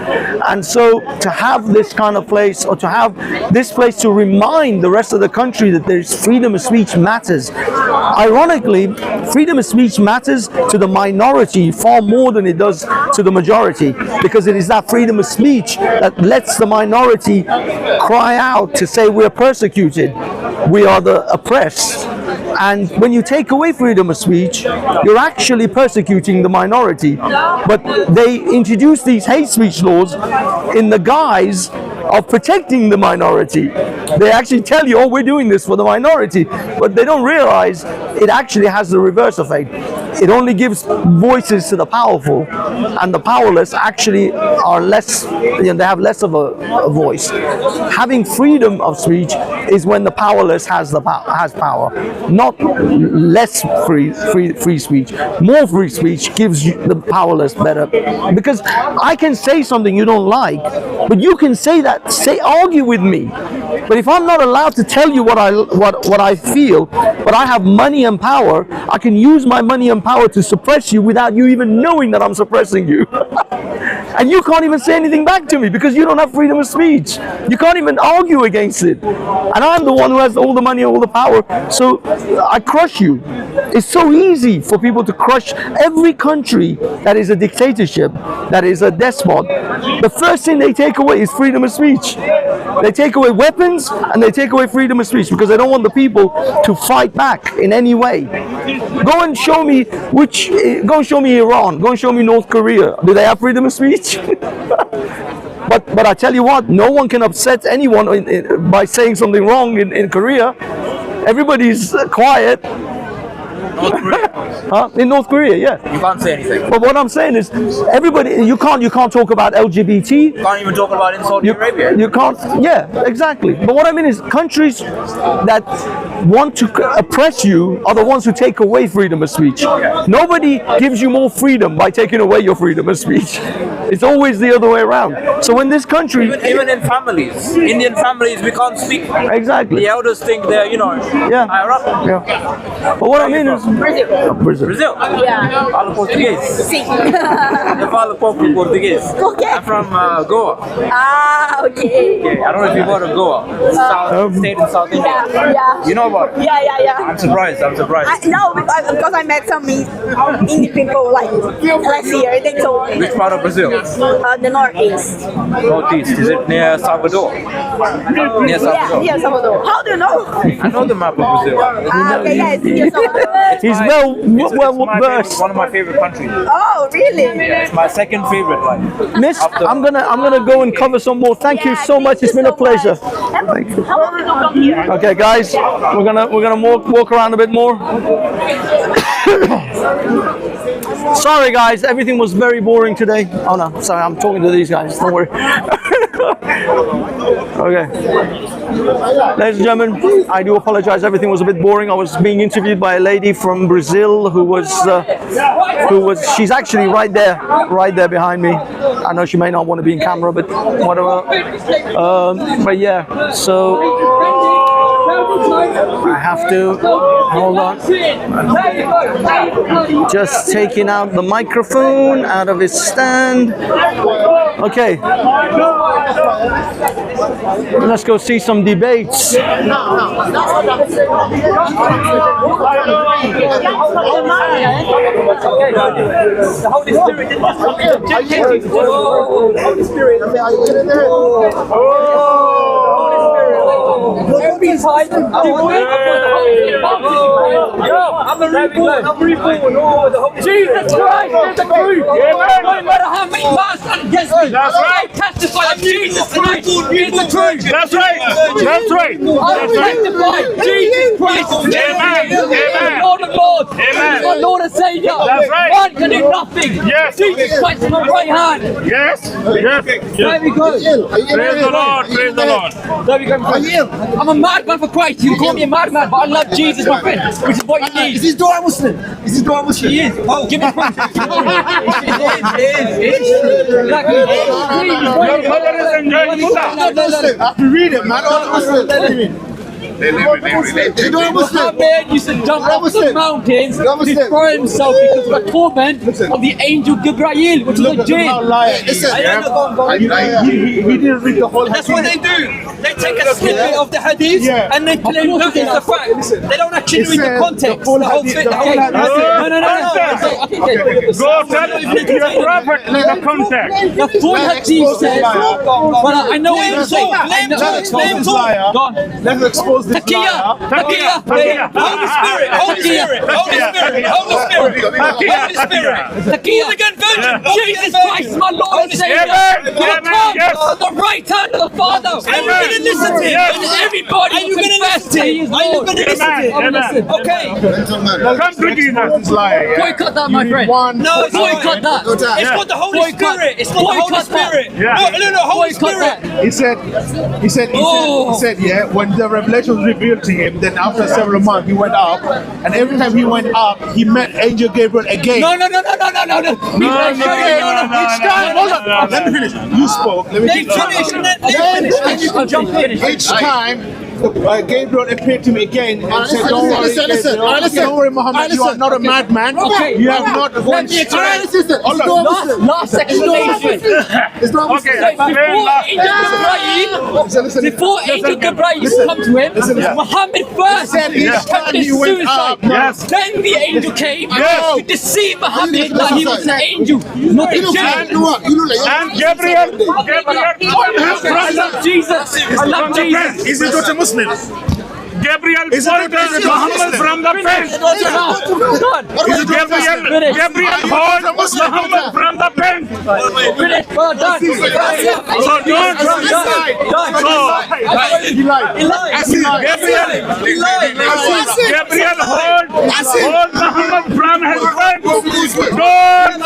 And so to have this kind of place, or to have this place to remind the rest of the country that there's freedom of speech matters. Ironically, freedom of speech matters to the minority far more than it does to the majority, because it is that freedom of speech that lets the minority cry out to say we're persecuted, we are the oppressed. And when you take away freedom of speech, you're actually persecuting the minority. But they introduce these hate speech laws in the guise of protecting the minority. They actually tell you, oh, we're doing this for the minority, but they don't realize it actually has the reverse effect. It only gives voices to the powerful, and the powerless actually are less, they have less of a voice. Having freedom of speech is when the powerless has power, not less free speech. More free speech gives you the powerless better, because I can say something you don't like, but you can say that, argue with me. But if I'm not allowed to tell you what I feel, but I have money and power, I can use my money and power to suppress you without you even knowing that I'm suppressing you. And you can't even say anything back to me because you don't have freedom of speech. You can't even argue against it. And I'm the one who has all the money, all the power, so I crush you. It's so easy for people to crush every country that is a dictatorship, that is a despot. The first thing they take away is freedom of speech. They take away weapons and they take away freedom of speech because they don't want the people to fight back in any way. Go and show me go and show me Iran, go and show me North Korea. Do they have freedom of speech? But I tell you what, no one can upset anyone by saying something wrong in Korea. Everybody's quiet. In North Korea, yeah. You can't say anything. But what I'm saying is, everybody, you can't talk about LGBT. You can't even talk about it in Saudi Arabia. You can't, yeah, exactly. But what I mean is, countries that want to oppress you are the ones who take away freedom of speech. Nobody gives you more freedom by taking away your freedom of speech. It's always the other way around. So in this country, even in families, Indian families, we can't speak. Exactly. The elders think they're, higher up. Yeah. But what I mean is, Brazil. Yeah. Falo português. Sim. Eu falo pouco português. Por quê? I'm from Goa. Ah, okay. I don't know if you've heard of Goa. South state in South India. Yeah. You know about it? Yeah. I'm surprised. No, because I met some Indian people like last year. They told me. Which part of Brazil? The northeast. Northeast. Is it near Salvador? Near Salvador. Yeah, near Salvador. How do you know? I know the map of Brazil. Okay, yes, near Salvador. He's well versed. One of my favorite countries. Oh, really? Yeah, it's my second favorite. Miss, I'm gonna go and cover some more. Thank you so much. It's been a pleasure. Thank you. How long did you come here? Okay, guys, we're gonna walk around a bit more. Sorry, guys, everything was very boring today. Oh no, sorry, I'm talking to these guys. Don't worry. Okay, ladies and gentlemen, I do apologize. Everything was a bit boring. I was being interviewed by a lady from Brazil who was she's actually right there behind me. I know she may not want to be in camera, but whatever. But yeah, so I have to hold on. Just taking out the microphone out of its stand. Okay, let's go see some debates. The Holy Spirit didn't just come into the Holy Spirit. Every time I'm a reborn. Jesus Christ, there's a proof. No matter how many lies done against me, I testify that Jesus Christ is the truth. That's right. I testify Jesus Christ is the Lord of Lords. He's my Lord and Savior. That's right. Man can do nothing. Yes. Jesus Christ is my right hand. Yes. There we go. Praise the Lord. Praise the Lord. There we go. I'm a madman for Christ. You can call me a madman, but I love Jesus, my friend, which is what you need. Is this Dora Muslim? He is. Oh, give me a point. He is. Your mother is enjoying Musa. Read it, man. Muhammad used to jump off the mountains to destroy himself because of the torment of the angel Gabriel, which is a jinn. He didn't read the whole hadith. That's what they do. They take a snippet of the hadith and they claim that it's the fact. They don't actually read the context. The whole thing. Go tell your prophet the context. The full hadith says, well, I know what you're saying. Name two. Go on. Let me expose this Takia. Holy Spirit. Takia. Again, Virgin. Jesus Christ, my Lord and Savior. The right hand of the Father. Are you going to listen to him? And everybody Are you will going to confess listen to He him? is Are you Lord. going to listen to him? Okay. Come to Jesus. Boycott that, my friend. No, it's Boycott that. It's called the Holy Spirit. It's called the Holy Boycott that. Spirit. No, Holy Spirit. He said, yeah, when the revelation was revealed to him, then after several months he went up, and every time he went up, he met Angel Gabriel again. No. Each time, hold on, let me finish. You spoke. Let me finish. And you can jump in. Each time, Gabriel appeared to me again and said, "Don't worry, don't worry, Muhammad. You are not a madman. Okay. You have not one strike." Last explanation. Before Angel Gabriel come to him, Muhammad first attempted suicide. Then the angel came to deceive Muhammad that he was an angel, not a jinn. And Gabriel, I love Jesus. I love Jesus. is it not a Muslim? Gabriel pulled Muhammad from the pen. Gabriel pulled Muhammad from the pen. Gabriel hold Muhammad from his pen. Don't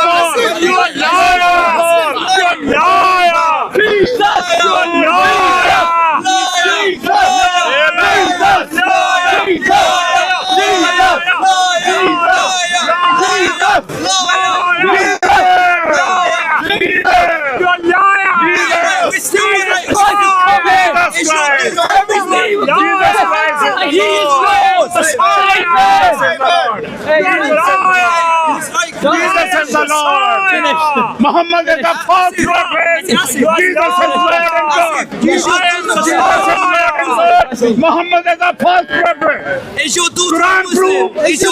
fall. You are liar. You are liar. Jesus. You are liar. Jesus is the Lord. Muhammad is the false prophet. Jesus is Lord and God. Muhammad is the false prophet. Quran proof, Hadith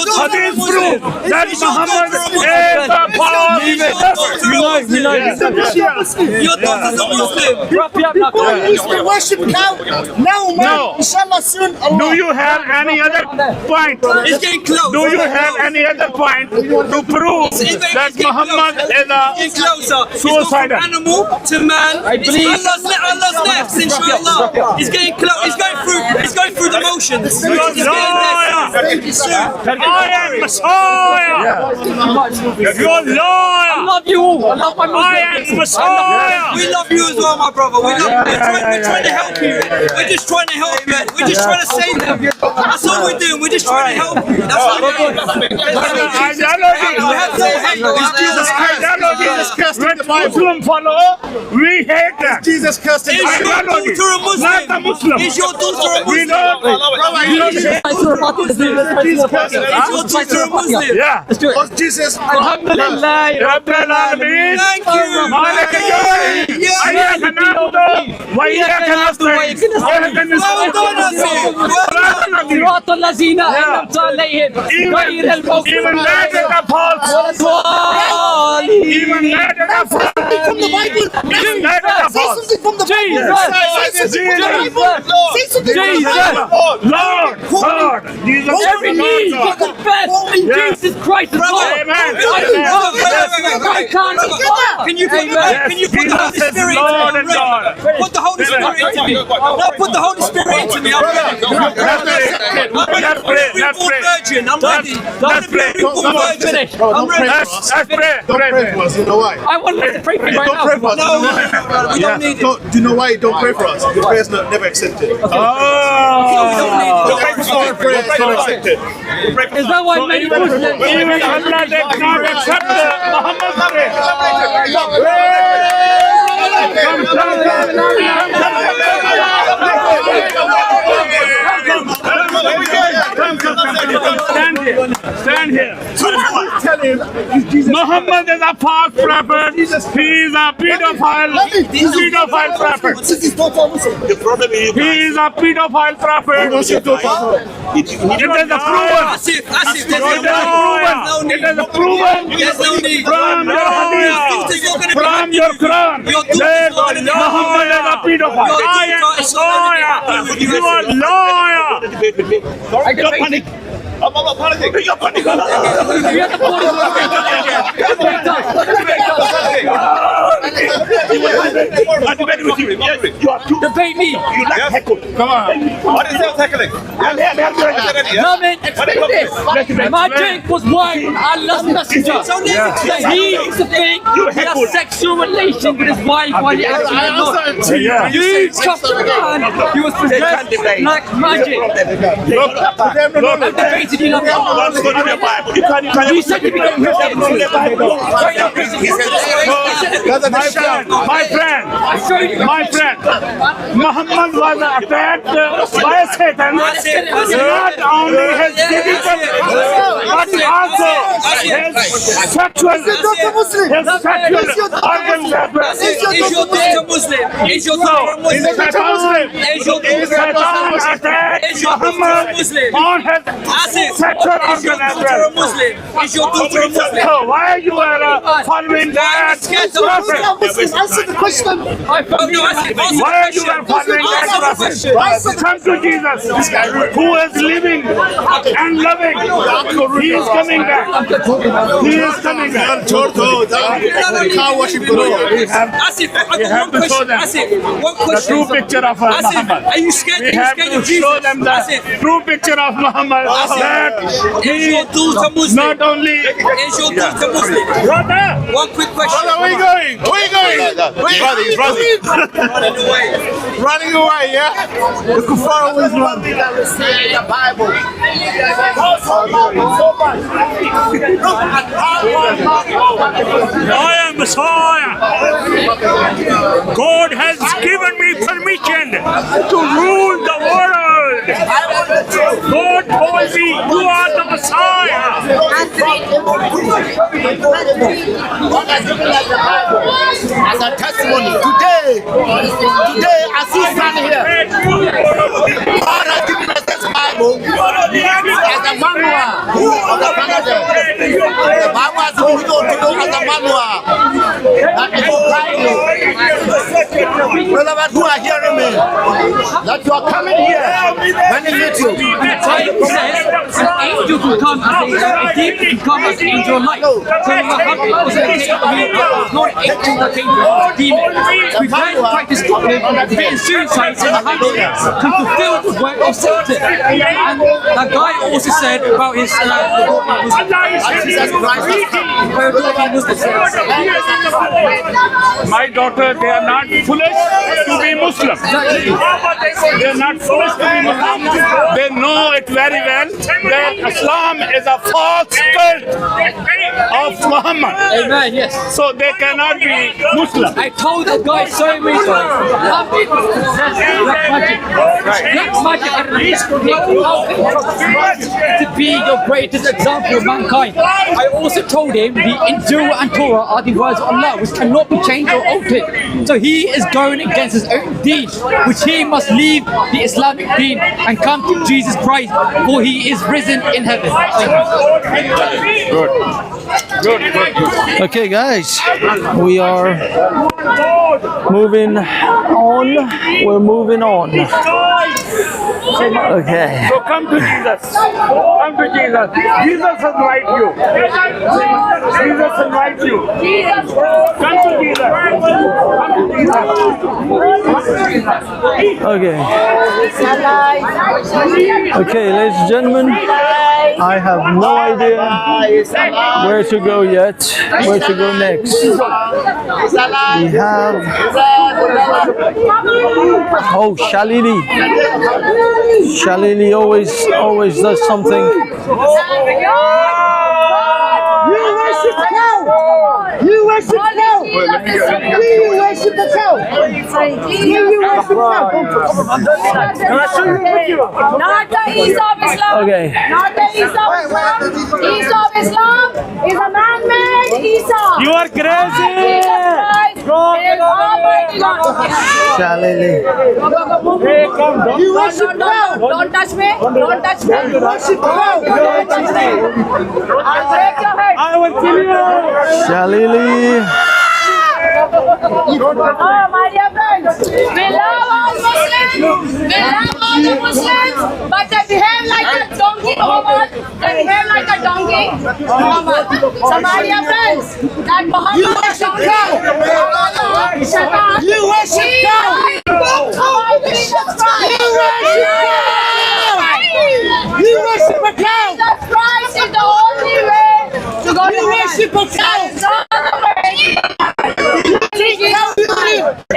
proof that Muhammad is the false prophet. Your daughter's a Muslim. People used to worship cow. Now, man, inshallah soon. Do you have any other point? It's getting close. Do you have any other point to prove that Muhammad is a suicidal? From animal to man. Allah's next, inshallah. He's getting close. He's going through the motions. You are liar. I am Messiah. You are liar. I love you all. I love my Muslims. I am Messiah. We love you as well, my brother. We love you. We're trying to help you. We're just trying to help you. We're just trying to save them. That's all we're doing. We're just trying to help you. That's all we're doing. Muslim follow, we hate that. Jesus cursed him. Is your daughter a Muslim? Not a Muslim. Is your daughter a Muslim? We don't. Is your daughter a Muslim? Yeah. Was Jesus? Alhamdulillah. Rabbil Alameen. Thank you. Malaka Yawmi. Iyyaka na'budu wa iyyaka nasta'in. صراط الذين أنعمت عليهم غير المغضوب Even that is a false. Even that is a false. From the Bible. Even that is a Say false. something from the Bible. Say something from the Bible. Say something from the Bible. Lord, Jesus. Every knee will confess Jesus Christ is Lord. Amen. Can you put the Holy Spirit into me? Put the Holy Spirit into me. Now put the Holy Spirit into me. I'm ready. I'm ready to be a reborn virgin. I'm ready. I'm ready to be a reborn virgin. I'm ready. Let's pray. Don't pray for us. You know why? I want to pray for you right Don't pray for us. No, we don't need it. Do you know why? Don't pray for us. Your prayers never accepted. We don't need it. Our prayers never accepted. Is that why many Muslims Even Allah did not accept Muhammad's prayer. Stand here. Tell him. Muhammad is a false prophet. He is a pedophile. Pedophile prophet. The problem is He is a pedophile prophet. It is a proven. That's it. It is a proven. There's no need. From your hadith, from your Quran, that Muhammad is a pedophile. I am a lawyer. You are lawyer. Don't panic. I'm not panicking. You're panicking. I debate with you. You are too. Debate me. You like heckle. Come on. What is that heckling? No, man, explain this. Magic was one of Allah's messenger. So he used to think he had sexual relations with his wife while he actually did not. You chopped the man. He was possessed like magic. I've debated you like that. You said you became Christian. My friend, Muhammad was attacked by Satan, not only his physical, but also his sexual organs as well. Is your daughter Muslim? Is your daughter Muslim? Is your daughter attacked Muhammad on his sexual organs as well. Muslim? Is your daughter Muslim? So why you are following that prophet? Answer the question. Why are you following that prophet? Come to Jesus, who is living and loving. He is coming back. He is coming back. You have to show them the true picture of Muhammad. Are you scared? We have to show them the true picture of Muhammad. That he is not only. Is your daughter Muslim? Brother! One quick question. Brother, where you going? Where you going? He's running. Running away. Running away, yeah? The kuffar always run. The Bible. I am Messiah. God has given me permission to rule the world. God told me you are the Messiah. As a testimony, today, as you stand here, God has given us this Bible as a manual of the Canada. The Bible has been given to you as a manual that it will guide you. Relevant who are hearing me, that you are coming here, benefit you. The Bible says an angel can come as a demon can come as an angel of light. So Muhammad was an angel of light. Not an angel that came to a demon. We can practice committing suicide so Muhammad can fulfill the work of Satan. And that guy also said about his My daughter, they are not foolish to be Muslim. They are not foolish to be Muslim. They know it very well that Islam is a false cult of Muhammad. Amen, yes. So they cannot be Muslim. I told that guy so many times. Muhammad possesses black magic. Black magic to be the greatest example of mankind. I also told him the Injil and Torah are the words of Allah, which cannot be changed or altered. So he is going against his own deen, which he must leave the Islamic deen and come to Jesus Christ, for he is risen in heaven. Good. Okay, guys, we are moving on. We're moving on. Okay. So come to Jesus. Come to Jesus. Jesus invite you. Jesus invite you. Come to Jesus. Come to Jesus. Okay. Okay, ladies and gentlemen, I have no idea where to go yet, where to go next. We have, oh, Shalili. Shalili always does something. You worship cow. You worship the cow. You worship cow. Can I show you a video? Not the East of Islam. Okay. Not the East of Islam. East of Islam is a man-made Isa. You are crazy. Shalili. You worship cow. Don't touch me. Don't touch me. You worship cow. Don't touch me. I'll break your head. I will kill you. Shalili. Oh, my dear friend. friends. We love all Muslims. We love all the Muslims, but they behave like a donkey, Muhammad. They behave like a donkey, Muhammad. So my dear friends, that Muhammad is donkey. You worship God. You worship a cow. Jesus Christ is the only way to go to worship a cow.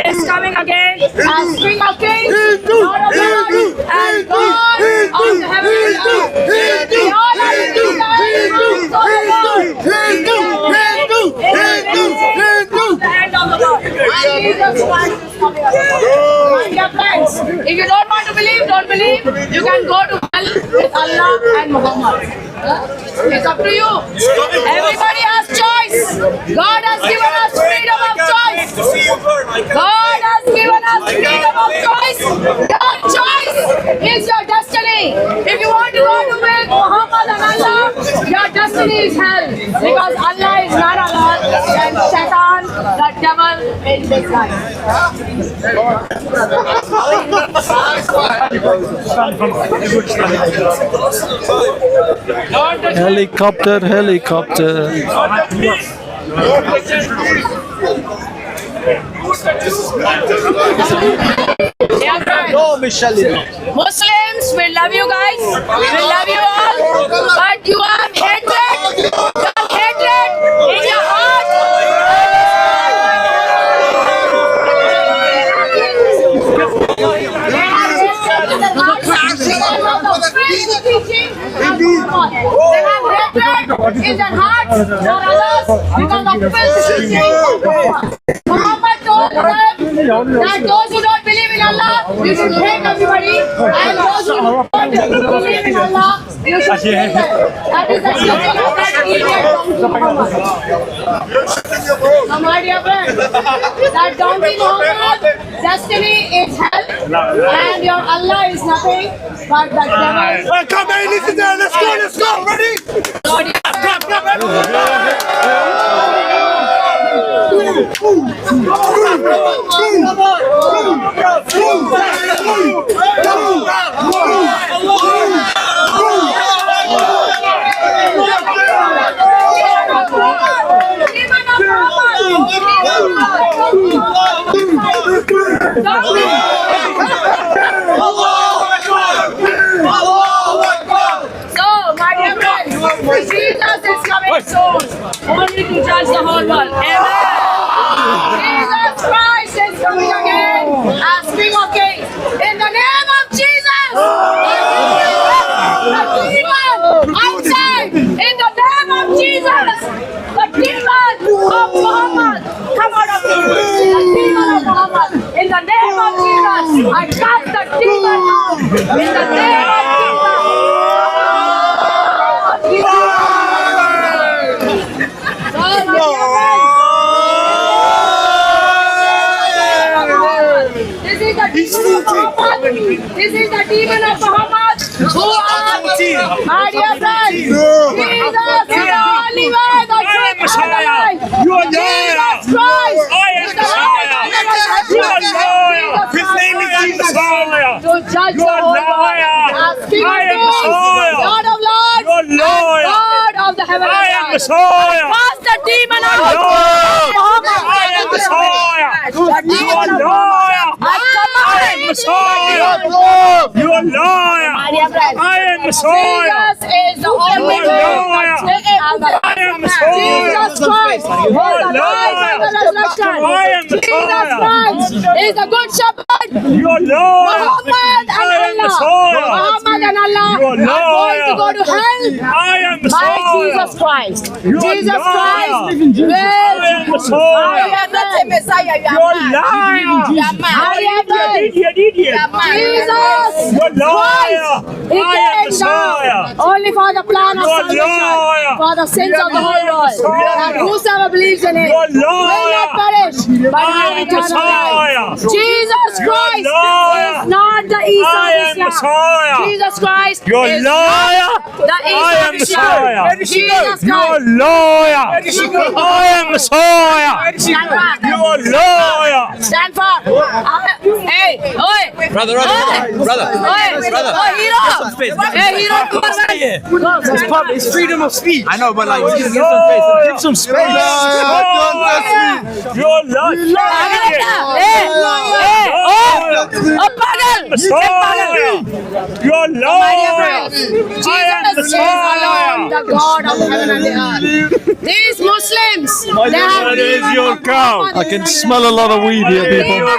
Is coming again as King of Kings, Lord of Lords, and God of the heaven and earth. The honor is to the hand of the Lord. Jesus Christ is coming again. My dear friends, if you don't want to believe, don't believe. You can go to hell with Allah and Muhammad. It's up to you. Everybody has choice. God has given us freedom of choice. God has given us freedom of choice. Your choice is your destiny. If you want to go to with Muhammad and Allah, your destiny is hell. Because Allah is not Allah and Shaitan, the devil in disguise. Helicopter, helicopter. Muslims, we love you guys. We love you all. But you have hatred. You have hatred in your heart. Is their heart for others because of filthy teaching. Muhammad told them that those who don't believe in Allah, you should hate everybody, and those who don't believe in Allah, you should hate them. That is the teaching of that idiot Muhammad. So my dear friends, that donkey Muhammad, destiny is hell, and your Allah is nothing but the devil. Come on, listen there, let's go, ready? Jesus is coming soon, only to judge the whole world. Amen. Jesus Christ is coming again as King of Kings. In the name of Jesus, the demon outside. In the name of Jesus, the demon of Muhammad, come out of me. The demon of Muhammad. In the name of Jesus, I cast the demon out. In the name of Jesus. This is the demon of Muhammad. Who are my dear friends? Jesus is the only way, the truth, and the life. Jesus Christ is the life. You are liar. His name is Jesus. To judge the whole world as King of Kings, Lord of Lords, and God of the heaven and earth. Cast the demon out of Muhammad. I am Messiah. You are liar. I am Messiah. You are liar. I am Messiah. Jesus is the only way. I am Messiah. Jesus Christ is the life and the resurrection. Jesus Christ is the good shepherd. You are liar. Muhammad and Allah. Muhammad and Allah are going to go to hell I am by Messiah. Jesus Christ. You are Jesus liar. Christ will. I am Messiah. I am not a Messiah. You You are liar. I am Idiot. Jesus You are liar. He I am came Messiah. down only for the plan of You are salvation, liar. for the sins of the whole world. Messiah. And whosoever believes in it You are will liar. not perish, but I have am eternal Messiah. life. Jesus You are Christ liar. is not the Isa I of am Islam. Messiah. Jesus Christ You are is liar. not the Isa I of am Islam. Messiah. Jesus You are Christ. liar. I am Messiah. Stand back. You are liar. Stand for. I Brother, brother. It's freedom of speech. I know, but like, give some space. You're lying. You're lying. Jesus is alone, the God of heaven and the earth. These Muslims, they have That is your cow. I can smell a lot of weed here, people.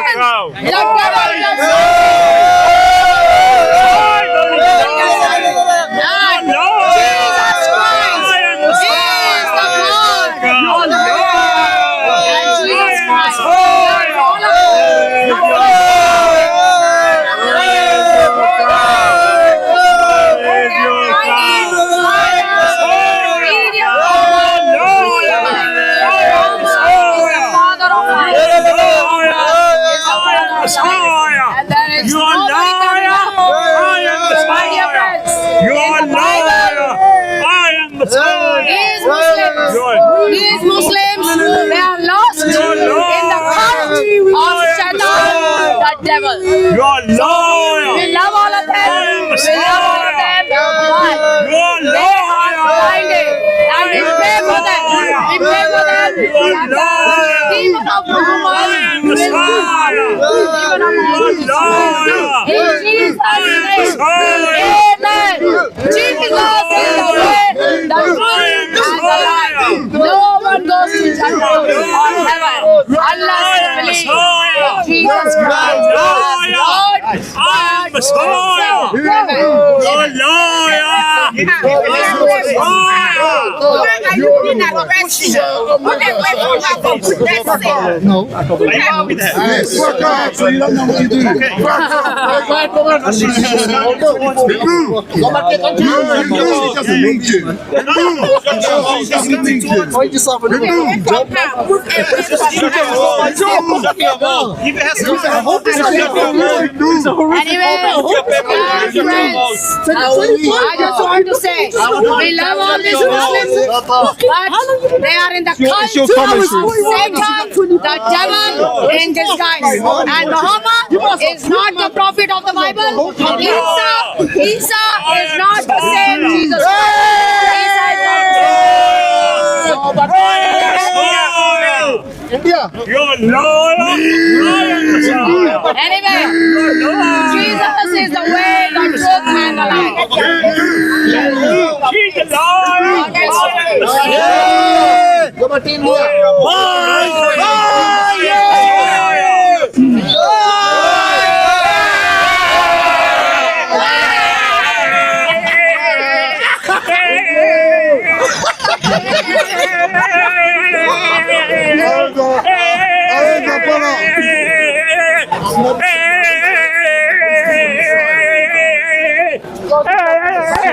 And there is nobody coming up. My dear friends, these Muslims, they are lost in the cult of Shaitan, the devil. We love all of them. We love all of them. But they are blinded. And we pray for them. We pray for them. And the demon of Muhammad will in Jesus' name. Amen. Jesus is the way, the truth, and the life. No one goes to judgment or heaven unless they believe that Jesus Christ is Lord and Savior. No. Yes. Work hard so you don't know what you do. Find yourself a little job. I just want to say, we love all these Muslims, but they are in the cult of Satan, the devil in disguise. And Muhammad is not the prophet of the Bible. Isa is not the same Jesus India. You're Anyway, Jesus is the way, the truth, and the life. She's alive. Come on, India.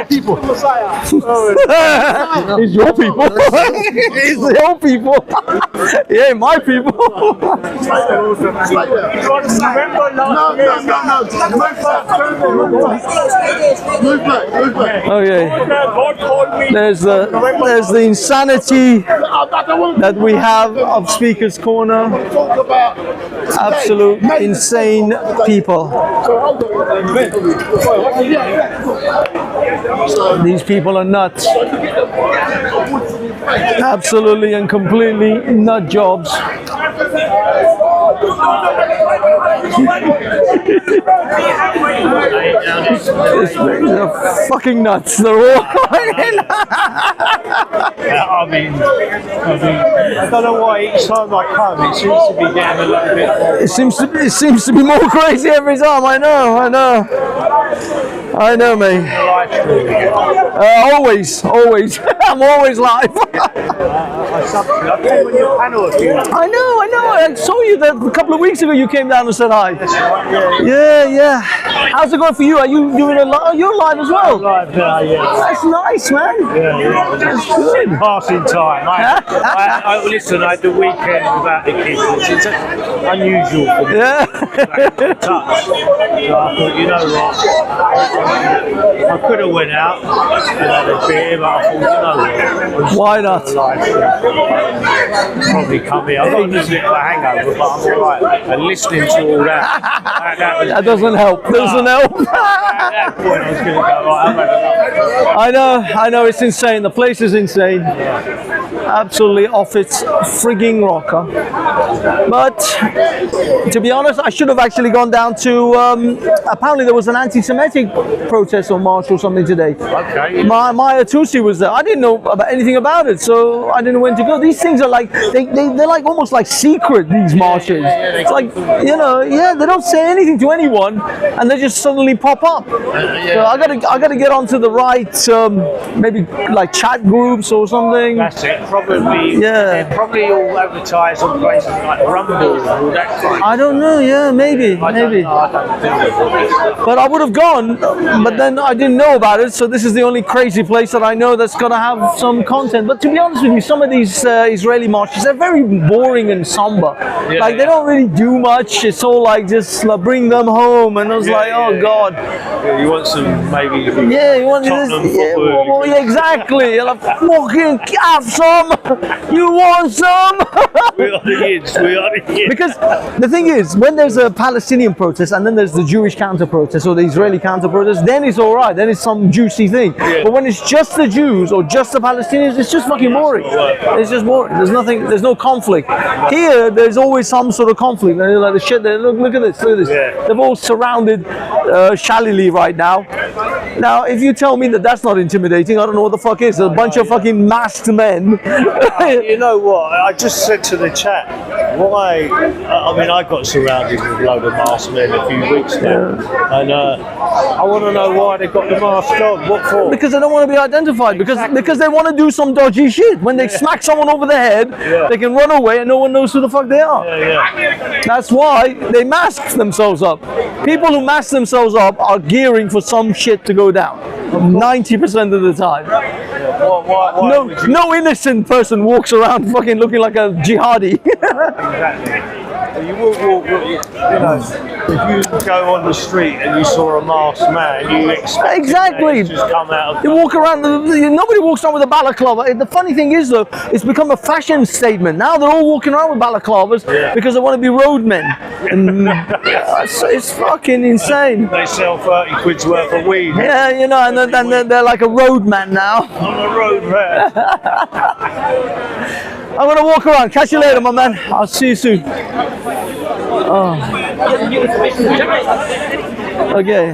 People. It's your people. It's your people. It ain't my people. Okay. There's the insanity that we have of Speaker's Corner. Absolute insane people. These people are nuts. Absolutely and completely nut jobs. They're fucking nuts. They're all I mean, I don't know why each time I come, it seems to be getting a little bit more. It seems to be more crazy every time. I know, mate. Always. I'm always live. I know. I saw you there a couple of weeks ago. You came down and said hi. Yeah. How's it going for you? Are you doing a live? You're live as well. Live now, yeah. That's nice, man. Yeah. That's good. Passing time. I listen. I had the weekend without the kids. It's unusual for me. Yeah. Touch. So I thought, you know what? I could have went out and had a beer, but I thought, know what? Why not? Probably come here. I've got a little bit of a hangover, but I'm alright. And listening to all that. That doesn't help. Doesn't help. At that point, I was going to go, right, I've had enough. I know, it's insane. The place is insane. Absolutely off its frigging rocker. But to be honest, I should have actually gone down to. Apparently, there was an anti-Semitic protest or march or something today. Okay. Maya Tusi was there. I didn't know about anything about it, so I didn't know when to go. These things are like they're like almost like secret. These marches. It's like they don't say anything to anyone, and they just suddenly pop up. So I gotta get onto the right maybe like chat groups or something. That's it. Probably. Yeah. They're probably all advertised on places like Rumble and all that kind of I don't know. Yeah, maybe. I don't think. But I would have gone, but then I didn't know about it. So this is the only crazy place that I know that's gonna have some content. But to be honest with you, some of these Israeli marches, they're very boring and somber. Like they don't really do much. It's all like just bring them home, and I was like, oh god. Yeah, you want some maybe. Yeah, you want this? Yeah, exactly. Like, fucking have some. You want some? We are the kids. We are the kids. Because the thing is, when there's a Palestinian protest and then there's the Jewish counter protest or the Israeli counter protest, then it's all right. Then it's some juicy thing. Yeah. But when it's just the Jews or just the Palestinians, it's just fucking boring. It's just boring. There's nothing. There's no conflict. Here, there's always some sort of conflict. And like the shit. Look at this. Look at this. Yeah. They've all surrounded Shalili right now. Now, if you tell me that that's not intimidating, I don't know what the fuck is. A bunch of fucking masked men. You know what? I just said to the chat, why? I mean, I got surrounded with a load of masked men a few weeks now, and I want to know why they got the mask on. What for? Because they don't want to be identified. Because they want to do some dodgy shit. When they smack someone over the head, they can run away and no one knows who the fuck they are. That's why they mask themselves up. People who mask themselves up are gearing for some shit to go down. 90% of the time. No innocent person walks around fucking looking like a jihadi. Exactly. You will walk, you know, if you go on the street and you saw a masked man, you expect exactly. him to just come out of You walk around, nobody walks around with a balaclava. The funny thing is though, it's become a fashion statement. Now they're all walking around with balaclavas because they want to be roadmen. And it's fucking insane. They sell 30 quid's worth of weed. Yeah, you know, and then they're like a roadman now. On a road man. I'm gonna walk around. Catch you later, my man. I'll see you soon. Oh. Okay.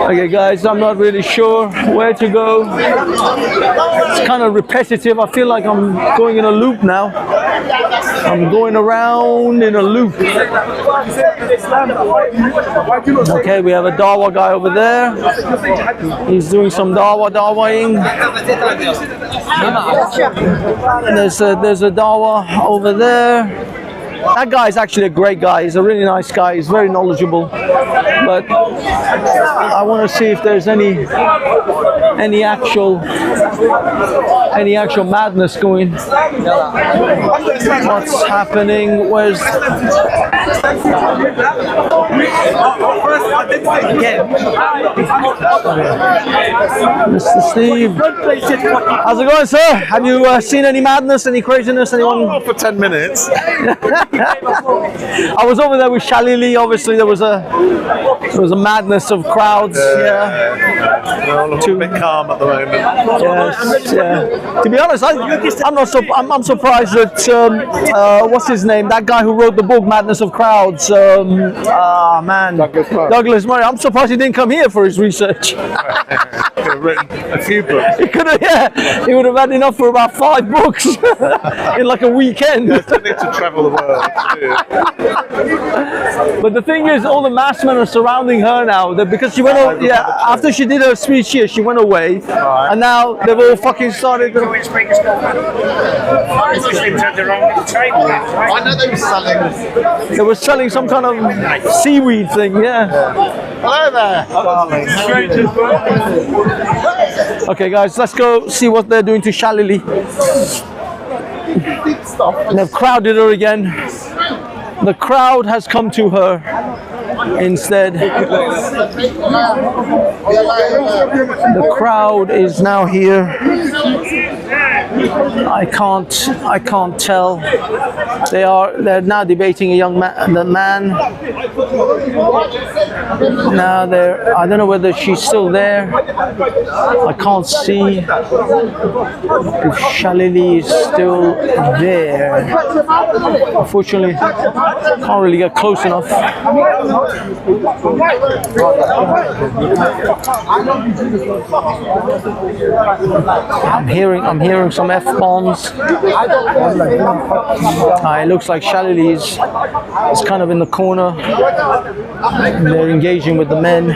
Okay, guys, I'm not really sure where to go. It's kind of repetitive. I feel like I'm going in a loop now. I'm going around in a loop. Okay, we have a Dawa guy over there. He's doing some dawaing. And there's a Dawa over there. That guy's actually a great guy. He's a really nice guy. He's very knowledgeable. But I want to see if there's any actual madness going. What's happening? Where's Mr. Steve? How's it going, sir? Have you seen any madness, any craziness? Anyone? For 10 minutes. I was over there with Shalili. Obviously, there was a madness of crowds. We're all a little bit calm at the moment. Yes, yeah. To be honest, I'm surprised that what's his name? That guy who wrote the book Madness of Crowds. Douglas Murray. I'm surprised he didn't come here for his research. Could have written a few books. He could have, yeah. He would have had enough for about 5 books in like a weekend. You still need to travel the world. But the thing is, all the masked men are surrounding her now. Because she went, after she did her speech here, she went away, and now they've all fucking started. I know they were selling. They were selling some kind of seaweed thing, yeah. Hello there, darling. Okay, guys, let's go see what they're doing to Shalili. And they've crowded her again. The crowd has come to her. Instead, the crowd is now here. I can't tell. They're now debating a young man. The man. Now I don't know whether she's still there. I can't see if Shalili is still there. Unfortunately, can't really get close enough. I'm hearing some F-bombs. It looks like Shalili is kind of in the corner. They're engaging with the men.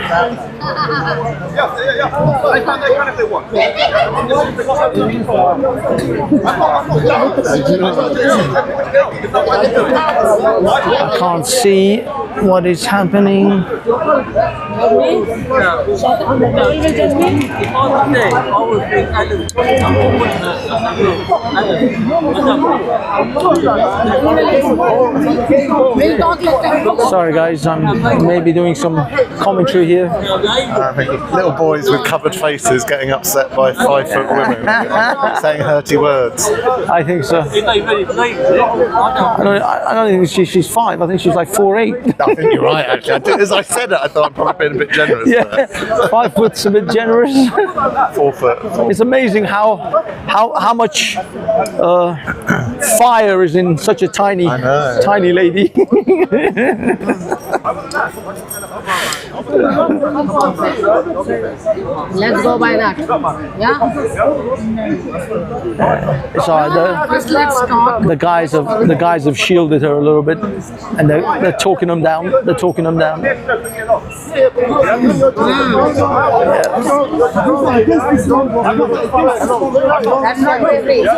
I can't see what is happening. Sorry guys, I'm maybe doing some commentary here. I think little boys with covered faces getting upset by 5-foot women saying hurty words. I think so. I don't think she's 5. I think she's like 4'8". I think you're right, actually. As I said it, I thought I'm probably being a bit generous. Yeah, 5 foot's a bit generous. 4 foot. It's amazing how much fire is in such a tiny lady. Let's go by that. Yeah. So First, let's talk. the guys have shielded her a little bit, and they're talking them down. They're talking them down.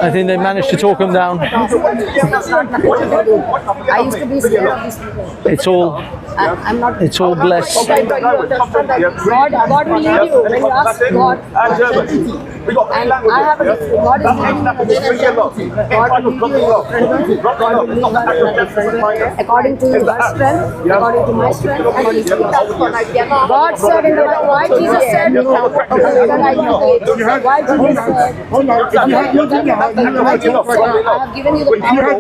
I think they managed to talk him down. I used to be scared of these people. It's all. I'm not. It's all blessed. God will lead you when you ask God. And I have a God is leading me. God will lead you according to your strength, according to my strength, according to your strength. God said in the Bible, why Jesus said, why Jesus said, I have given you the power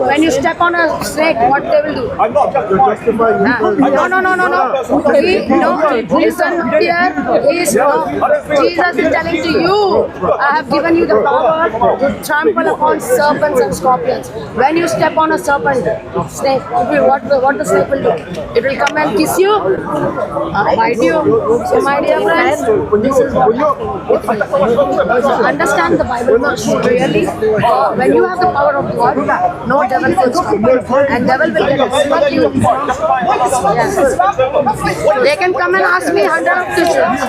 when you step on a snake, what they will do? I'm not justifying. No. Listen here. Jesus is telling to you, I have given you the power to trample upon serpents and scorpions. When you step on a serpent, snake, what the snake will do? It will come and kiss you, bite you. So my dear friends, this is what understand the Bible verse really. When you have the power of God, no devil can stop you, and devil will get expert you. Yes. They can come and ask me 100 questions.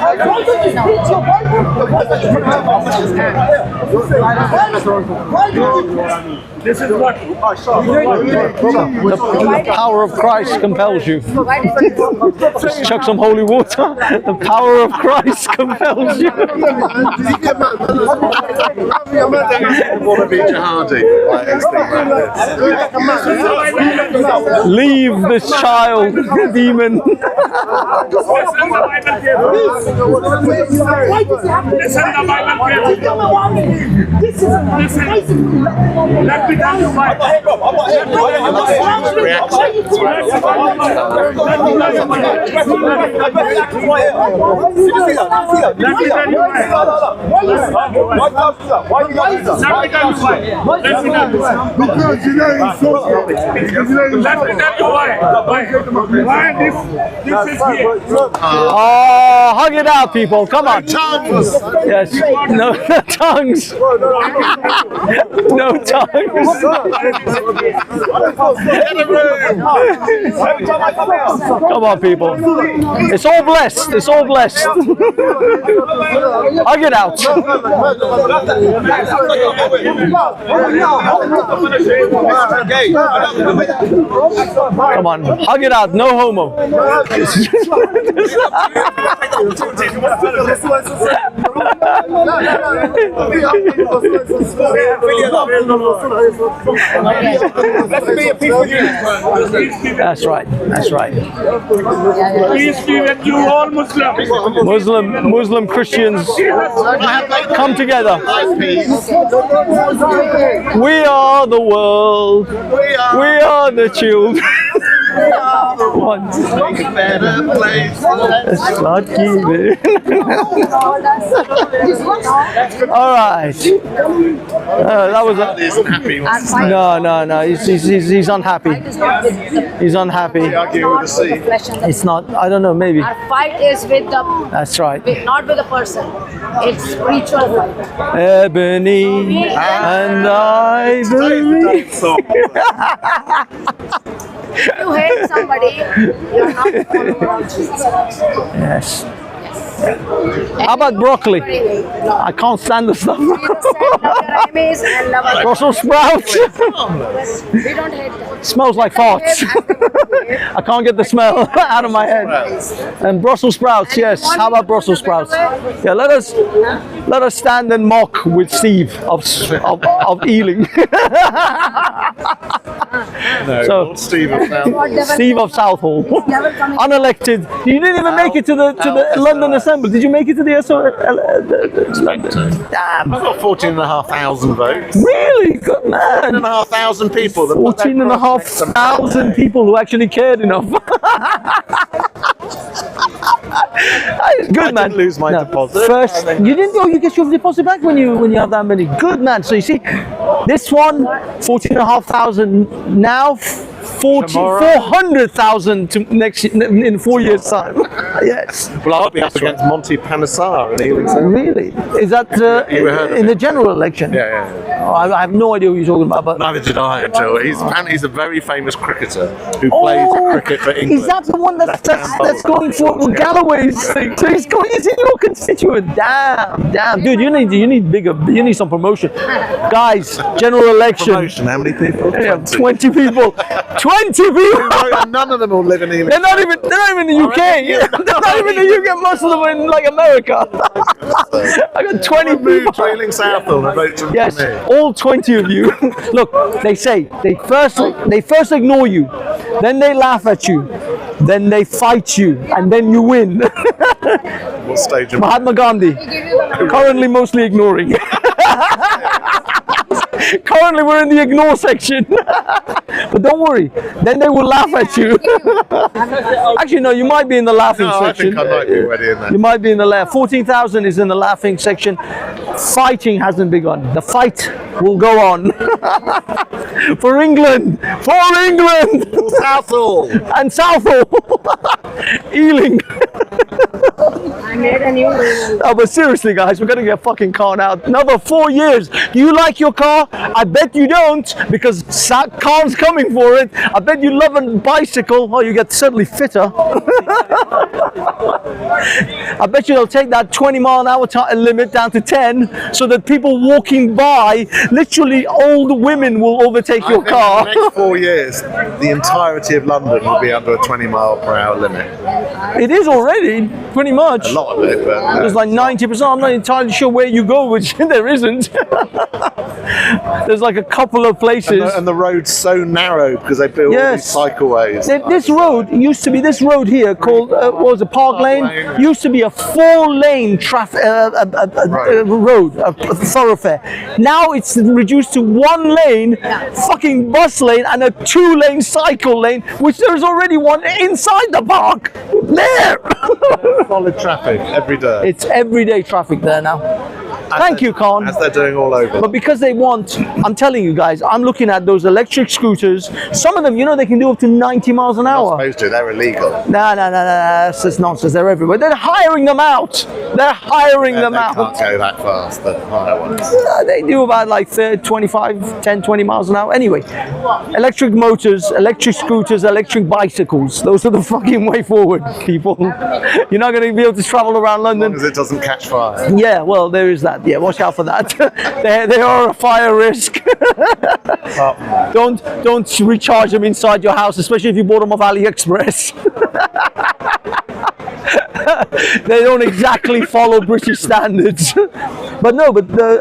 This is what the power of Christ compels you. Just chuck some holy water. The power of Christ compels you. Leave this child, demon. Let me tell you why. Oh, hug it out, people. Come on. Tongues. Yes. No tongues. No tongues. Come on, people. It's all blessed. It's all blessed. Hug it out. Come on, hug it out. No homo. That's right. That's right. Peace be with you all Muslims. Muslim Christians come together. We are the world. We are the children. Once. Make a better place. Let's not give it. All right. That was a, no. He's unhappy. He's unhappy. It's not. I don't know. Maybe. Our fight is with the. That's right. Not with the person. It's spiritual fight. Ebony and Ivory. If you hate somebody, you're not following Jesus Christ. Yes. How about broccoli? I can't stand the stuff. Brussels sprouts. We don't hate them. Smells like farts. I can't get the smell out of my head. And Brussels sprouts, yes. How about Brussels sprouts? Yeah, let us stand and mock with Steve of Ealing. No, Steve of Southall. Steve of Southall, unelected. You didn't even make it to the London Assembly. Did you make it to the Damn. I've got 14,500 votes. Really? Good man. 14,500 people. 14,500 people who actually cared enough. Good man. I didn't lose my deposit. First, you didn't go. You get your deposit back when you have that many. Good man. So you see, this one, 14,500 now. 400,000 to next in 4 years' time. Yes. Well, I'll be up against Monty Panesar in Ealing. Really? Is that in the general election? Yeah. Oh, I have no idea what you're talking about. But neither did I until he's a very famous cricketer who plays cricket for England. Is that the one that's going for Galloway's thing? So he's in your constituent. Damn, dude, you need some promotion, guys. General election. Promotion. How many people? 20 people. 20 people. None of them will live in Ealing. They're not even in the UK. They're not even in the UK. Most of them are in like America. I got 20 people. To Ealing Southall and vote for me. Yes, all 20 of you. Look, they say they first ignore you, then they laugh at you, then they fight you, and then you win. What stage? Mahatma Gandhi, currently mostly ignoring. Currently, we're in the ignore section. But don't worry, then they will laugh at you. Actually, no, you might be in the laughing section. I think I might be already in there. You might be in the laugh. 14,000 is in the laughing section. Fighting hasn't begun. The fight will go on. For England! For England! Southall! And Southall! Ealing! I made a new rule. Oh, but seriously, guys, we're gonna get fucking car now. Another 4 years. Do you like your car? I bet you don't, because Khan's coming for it. I bet you love a bicycle. Oh, you get certainly fitter. I bet you they'll take that 20-mile-an-hour limit down to 10, so that people walking by, literally old women will overtake your car. In the next 4 years, the entirety of London will be under a 20-mile-per-hour limit. It is already, pretty much. A lot of it, but there's like 90%. I'm not entirely sure where you go, which there isn't. There's like a couple of places. And the road's so narrow because they build all these cycleways. This road used to be, this road here called, what was it, Park Lane? Used to be a 4-lane road, a thoroughfare. Now it's reduced to 1 lane, fucking bus lane, and a 2-lane cycle lane, which there's already one inside the park. There! Solid traffic every day. It's everyday traffic there now. Thank you, Khan. As they're doing all over. But because they want, I'm telling you guys, I'm looking at those electric scooters. Some of them, you know, they can do up to 90 miles an hour. Not supposed to, they're illegal. No, that's just nonsense. They're everywhere. They're hiring them out. They're hiring them out. They can't go that fast, the higher ones. They do about like 10, 20 miles an hour. Anyway, electric motors, electric scooters, electric bicycles. Those are the fucking way forward, people. You're not going to be able to travel around London. As long as it doesn't catch fire. Yeah, well, there is that. that. Yeah, watch out for that. they are a fire risk. Don't recharge them inside your house, especially if you bought them off AliExpress. They don't exactly follow British standards. But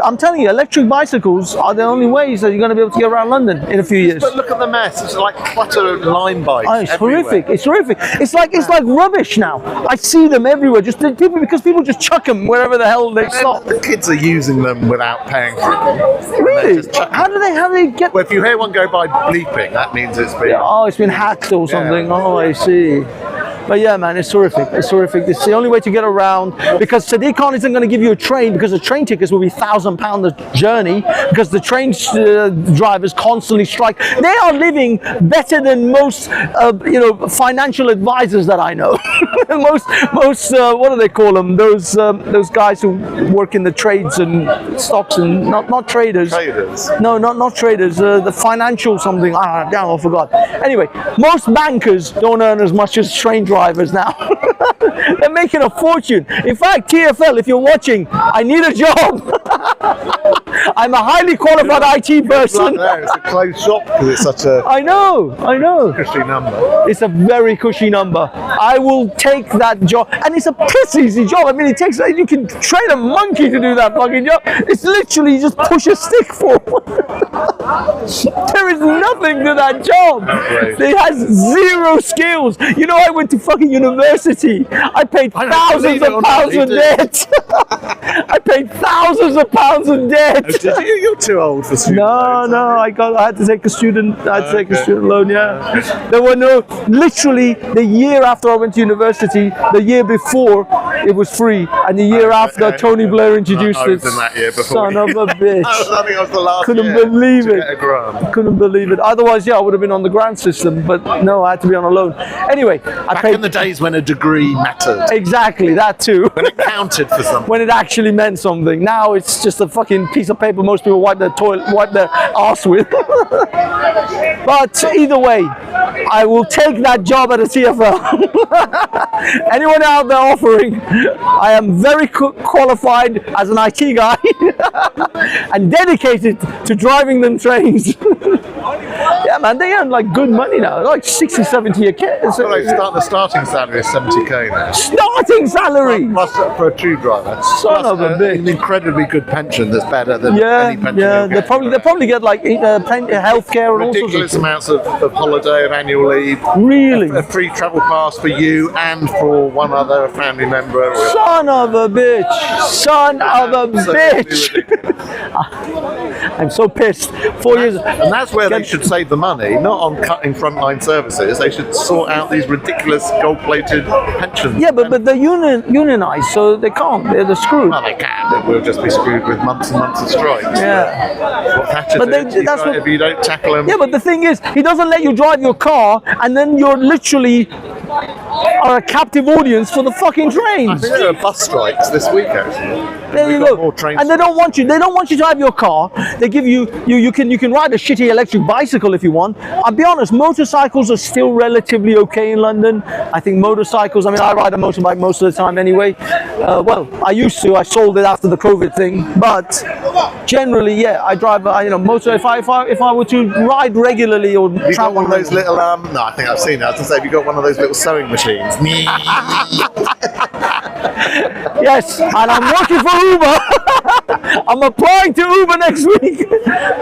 I'm telling you, electric bicycles are the only ways that you're going to be able to get around London in a few years. But look at the mess. It's like clutter and line bikes. Oh, it's everywhere. horrific. It's horrific. It's like rubbish now. I see them everywhere. Because people just chuck them wherever the hell they stop. The kids are using them without paying for them. Really? How do they get? Well, if you hear one go by bleeping, that means it's been. Oh, it's been hacked or something. Yeah. Oh, I see. But yeah, man, it's horrific. It's horrific. It's the only way to get around, because Sadiq Khan isn't going to give you a train, because the train tickets will be £1,000 a journey, because the train drivers constantly strike. They are living better than most, financial advisors that I know. most what do they call them? Those guys who work in the trades and stocks and not traders. Traders. No, not traders. The financial something. I forgot. Anyway, most bankers don't earn as much as train drivers now. They're making a fortune. In fact, TFL, if you're watching, I need a job. I'm a highly qualified IT person. It's a closed shop because it's such a. I know. Cushy number. It's a very cushy number. I will take that job, and it's a piss easy job. I mean, it takes. You can train a monkey to do that fucking job. It's literally you just push a stick forward. There is nothing to that job. It has zero skills. You know, I went to fucking university. I paid thousands of pounds in debt. I paid thousands of pounds in debt. You're too old for student loans. No, I had to take a student. I had to take a student loan. Yeah, there were literally the year after I went to university, the year before it was free, and the year after Tony Blair introduced I was it. in that year before. Son of a bitch. I think I was the last Couldn't year believe to it. get a grant. Couldn't believe it. Otherwise, I would have been on the grant system, but no, I had to be on a loan. Anyway, I Back paid in the days when a degree mattered. exactly that too. When it counted for something. When it actually meant something. Now it's just a fucking piece of paper most people wipe their arse with. But either way, I will take that job at a TFL. Anyone out there offering, I am very qualified as an IT guy and dedicated to driving them trains. Yeah, man, they earn like good money now, like 60, 70 a kid. The starting salary is 70k now. Starting salary? Plus for a tube driver. Son of a bitch. An incredibly good pension that's better than any pension. Yeah, they probably get like healthcare and all sorts of ridiculous amounts of holiday, of annual leave. Really? A free travel pass for you and for one other family member. Son of a bitch! Son of a bitch! I'm so pissed. 4 years. And that's where they should save the money, not on cutting frontline services. They should sort out these ridiculous gold-plated pensions. Yeah, but they're unionized, so they can't. They're screwed. Well, they can. We'll just be screwed with months and months of strikes. Yeah. That's what Thatcher But did. If you don't tackle them. Yeah, but the thing is, he doesn't let you drive your car, and then you're literally are a captive audience for the fucking trains. I think there are bus strikes this week, actually. There you go. And they don't want you. They don't want you to have your car. They give you. You can ride a shitty electric bicycle if you want. I'll be honest. Motorcycles are still relatively okay in London. I think motorcycles. I mean, I ride a motorbike most of the time anyway. Well, I used to. I sold it after the COVID thing. But generally, yeah, I drive. Motor. If I were to ride regularly or you travel, got one of those little. No, I think I've seen it. I was going to say, have you got one of those little sewing machines? Yes, and I'm working for Uber. I'm applying to Uber next week.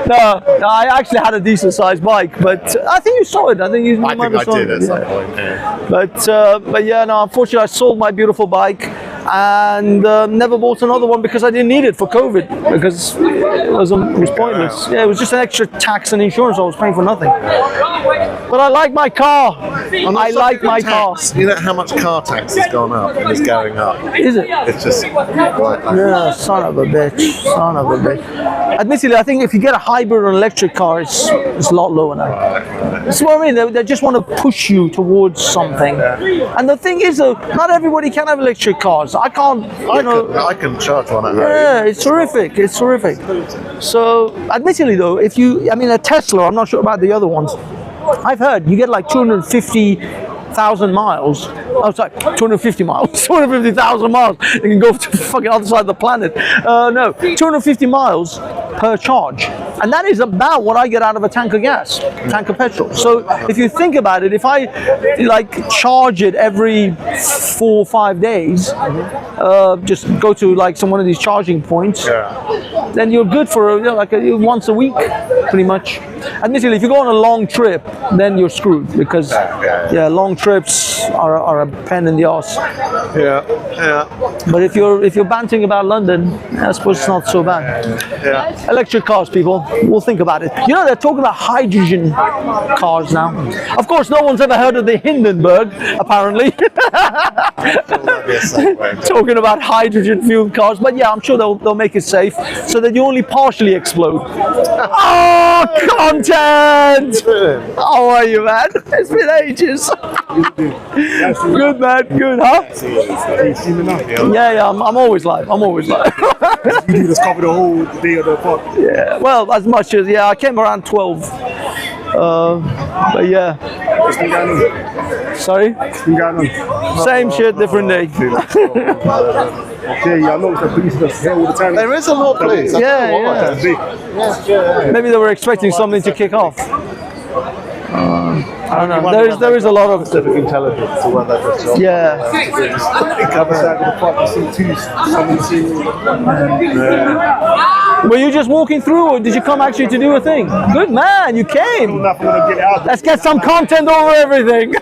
No, I actually had a decent sized bike, but I think you saw it. I think you I think I did at some point. Yeah. But yeah, no. Unfortunately, I sold my beautiful bike and never bought another one because I didn't need it for COVID because it was pointless. Yeah, it was just an extra tax and insurance. I was paying for nothing. But I like my car. I like my car. You know how much car tax has gone up and is going up? Is it? It's just like that. Yeah, son of a bitch. Son of a bitch. Admittedly, I think if you get a hybrid or an electric car, it's a lot lower now. That's what I mean. They just want to push you towards something. And the thing is, though, not everybody can have electric cars. I can't, I can charge one at home. Yeah, it's terrific. It's terrific. So, admittedly, though, a Tesla, I'm not sure about the other ones. I've heard you get like 250 1,000 miles. Oh, sorry, 250 miles. 250,000 miles. You can go to the fucking other side of the planet. No, 250 miles per charge. And that is about what I get out of a tank of gas, tank of petrol. So if you think about it, if I like charge it every 4 or 5 days, just go to like one of these charging points, then you're good for once a week, pretty much. Admittedly, if you go on a long trip, then you're screwed because long trips are a pain in the ass. But if you're banting about London, I suppose it's not so bad. Electric cars, people. We'll think about it. You know, they're talking about hydrogen cars now. Of course, no one's ever heard of the Hindenburg, apparently. Talking about hydrogen fueled cars, but yeah, I'm sure they'll make it safe so that you only partially explode. Oh, content! How are you, man? It's been ages. Good, man. Good, huh? Yeah, I'm always live. You just cover the whole day of the pod. Yeah, well, as much as, I came around 12. But yeah. Sorry? Same shit, different day. Okay, I know the police are here all the time. There is a lot of police. Maybe they were expecting something to kick off. I don't know. There is a lot of Pacific intelligence. Or whether that's job. Were you just walking through, or did you come actually to do a thing? Good man, you came. Let's get some content over everything.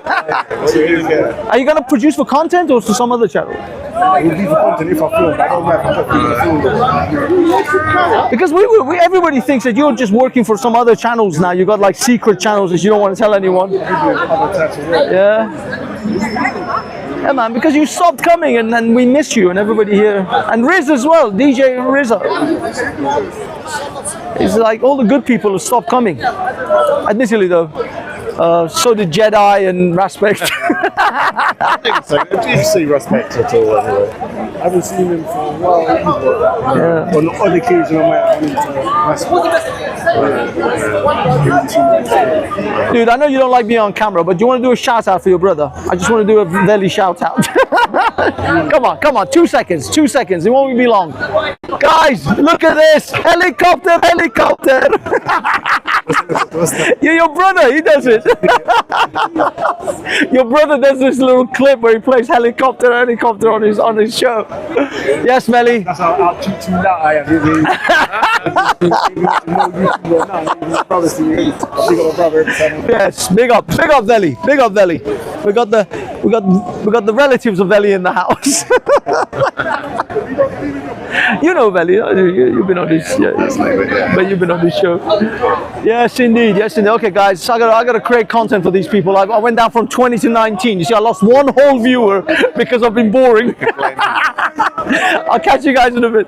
Are you gonna produce for content or for some other channel? Because everybody thinks that you're just working for some other channels now. You got like secret channels that you don't want to tell anyone. Yeah, man, because you stopped coming and then we miss you and everybody here. And Riz as well, DJ Rizza. It's like all the good people have stopped coming. Admittedly though, so did Jedi and Respect. I think so. Did you see Respect at all anyway? I haven't seen him for a while either. On the odd occasion I might run into Respect. Dude, I know you don't like being on camera, but do you want to do a shout out for your brother? I just want to do a Veli shout out. Come on, 2 seconds, it won't be long. Guys, look at this, helicopter. Your brother, he does it. Your brother does this little clip where he plays helicopter on his show. Yes, Melly. That's how tuned out I am. Yes, big up Veli. We got the relatives of Veli in the house. You know Veli, you've been on this, but you've been on this show. Yes, indeed. Okay, guys, so I got to create content for these people. I went down from 20 to 19. You see, I lost one whole viewer because I've been boring. I'll catch you guys in a bit.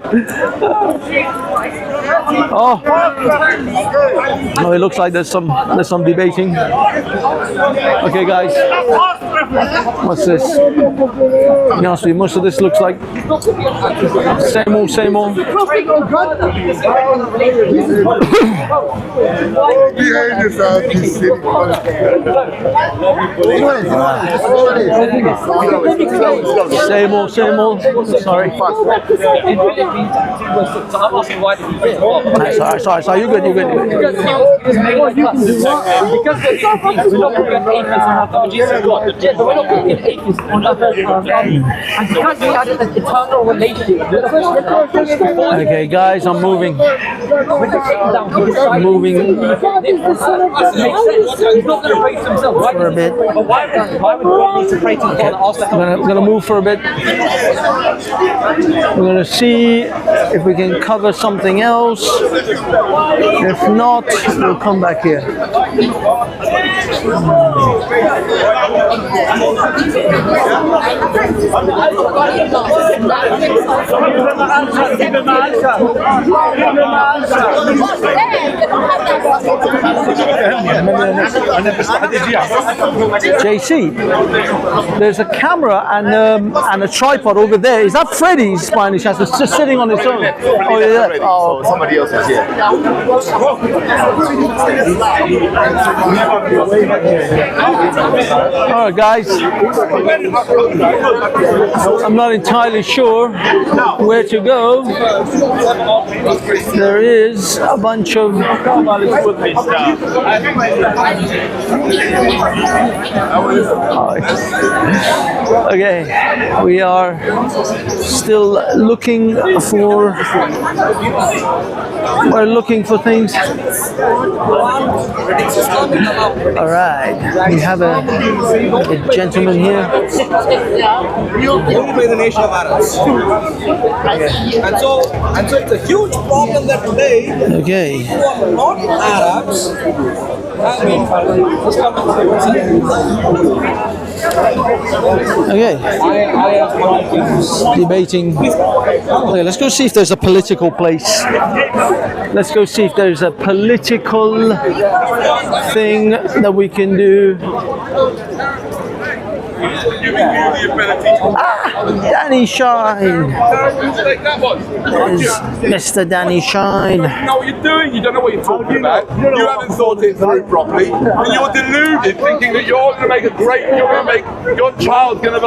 Oh, it looks like there's some debating. Okay, guys, what's this? Honestly, most of this looks like same old. Same old. Sorry. Sorry, you're good. Because we're not going to be atheists on our Jesus God, but we're not going to be atheists on other and because we had an eternal relationship. Okay, guys, I'm moving. For a bit. I'm gonna move for a bit. We're gonna see if we can cover something else. If not, we'll come back here. JC, there's a camera and a tripod over there. Is that Freddy's by any chance? It's just sitting on its own. Oh yeah. Oh, somebody else is here. All right, guys. I'm not entirely sure where to go. There is a bunch of okay, we are still looking for things. All right, we have a gentleman here. We live in the nation of Arabs. And so it's a huge problem that today Okay. who are not Arabs have been Okay. Debating. Okay, let's go see if there's a political place. Let's go see if there's a political thing that we can do. Danny Shine. There's Mr. Danny Shine. You know what you're doing, you don't know what you're talking about. You haven't thought it through properly, and you're deluded, thinking that you're going to make your child's going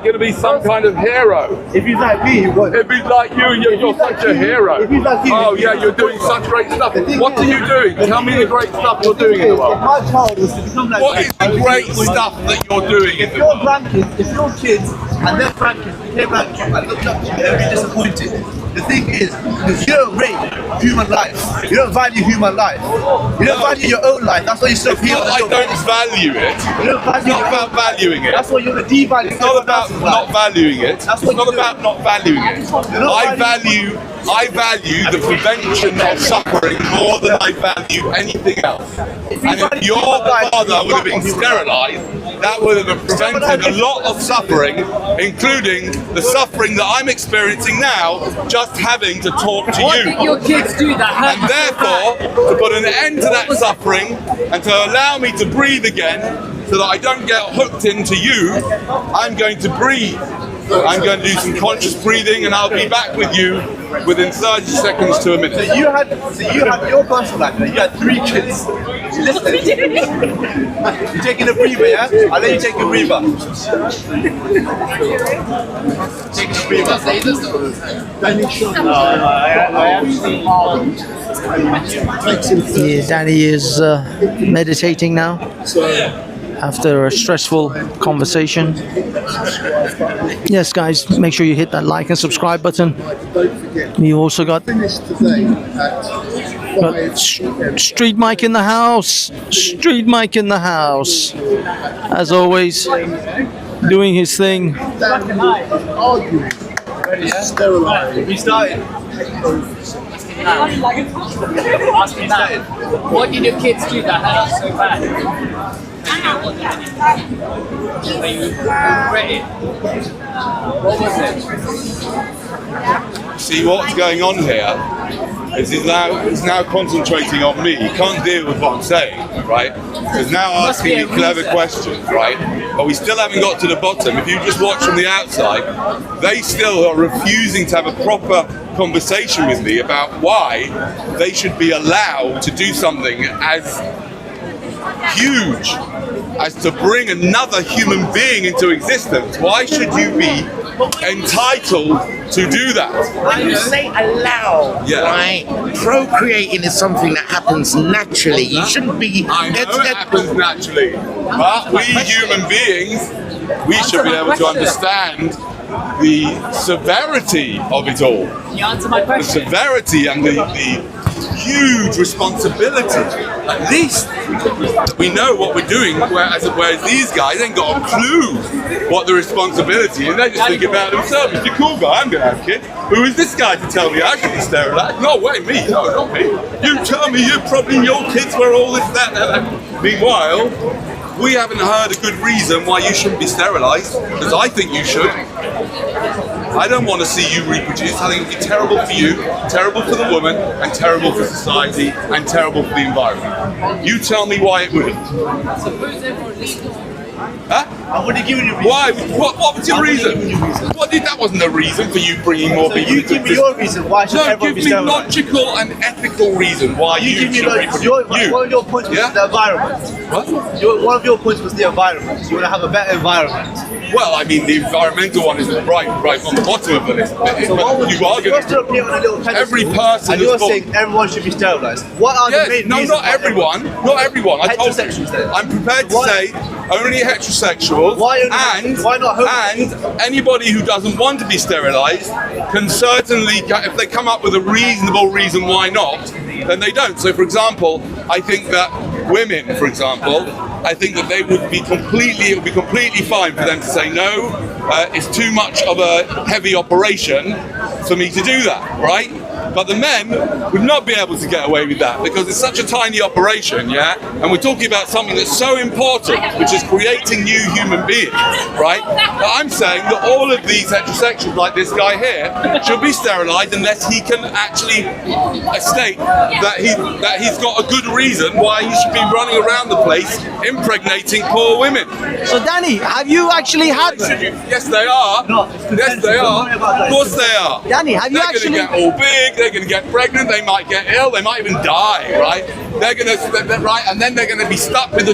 to be some kind of hero. If he's like me, he would. If he's like you, you're such a hero. If he's like you, oh yeah, you're doing such great stuff. What are you doing? Tell me the great stuff you're doing in the world. My child was to become like What is the great stuff that you're doing in the world? If your kids and their grandkids became like you and looked up to you, they'd be disappointed. The thing is, because you don't rate human life, you don't value human life, you don't value your own life. That's why you still feel. I don't value it. It's not about valuing it. That's why you're the devalue. It's not about not valuing it. It's not about not valuing it. I value the prevention of suffering more than I value anything else. And if your father would have been sterilised, that would have prevented a lot of suffering, including the suffering that I'm experiencing now, just having to talk to Why you. did your kids do that? And therefore, to put an end to that suffering and to allow me to breathe again, so that I don't get hooked into you, I'm going to breathe. I'm going to do some conscious breathing, and I'll be back with you within 30 seconds to a minute. So you had your personal life. You had 3 kids. Listen, you're taking a breather, yeah? I'll let you take a breather. Take a breather. Yeah, Danny is meditating now after a stressful conversation. Yes, guys, make sure you hit that like and subscribe button. We also got Street Mike in the house. Street Mike in the house. As always, doing his thing. We started. What did your kids do that hurt you so bad? Are you regret it? What was it? See, what's going on here is he's now concentrating on me. He can't deal with what I'm saying, right? He's now asking me clever questions, right? But we still haven't got to the bottom. If you just watch from the outside, they still are refusing to have a proper conversation with me about why they should be allowed to do something as huge as to bring another human being into existence. Why should you be entitled to do that? When you say allow, right? Procreating is something that happens naturally. You shouldn't be. I know it happens naturally, but we human beings, we should be able to understand the severity of it all. Can you answer my question? The severity and the huge responsibility. At least we know what we're doing, whereas these guys ain't got a clue what the responsibility is. They just think about themselves. It's a cool guy, I'm going to have kids. Who is this guy to tell me I should be sterilised? No way, me. No, not me. You tell me your kids were all this, that. Meanwhile, we haven't heard a good reason why you shouldn't be sterilised, because I think you should. I don't want to see you reproduce. I think it'd be terrible for you, terrible for the woman, and terrible for society, and terrible for the environment. You tell me why it wouldn't. Huh? I would have given you a reason. Why? What was your reason? That wasn't a reason for you bringing more people. You give me your reason. Why should everyone be give me sterilised? logical and ethical reason why you give me should reproduce. one of your points was the environment. What? One of your points was the environment. You want to have a better environment. Well, I mean, the environmental one is right on the bottom of the list. But you are going to. Every person. And you're saying everyone should be sterilised. What are the main reasons? Not everyone. Not everyone. Heterosexuals then. I'm prepared to say only heterosexuals. Why not and anybody who doesn't want to be sterilised can certainly, if they come up with a reasonable reason why not, then they don't. So, for example, I think that women, for example, I think that it would be completely fine for them to say no. It's too much of a heavy operation for me to do that, right? But the men would not be able to get away with that because it's such a tiny operation, yeah? And we're talking about something that's so important, which is creating new human beings, right? But I'm saying that all of these heterosexuals, like this guy here, should be sterilised unless he can actually state that he's got a good reason why he should be running around the place impregnating poor women. So Danny, have you actually had... Yes, they are. Yes, they are. Of course they are. Danny, have you actually... They're going to get all big, they're going to get pregnant, they might get ill, they might even die, right? They're going to, right? And then they're going to be stuck with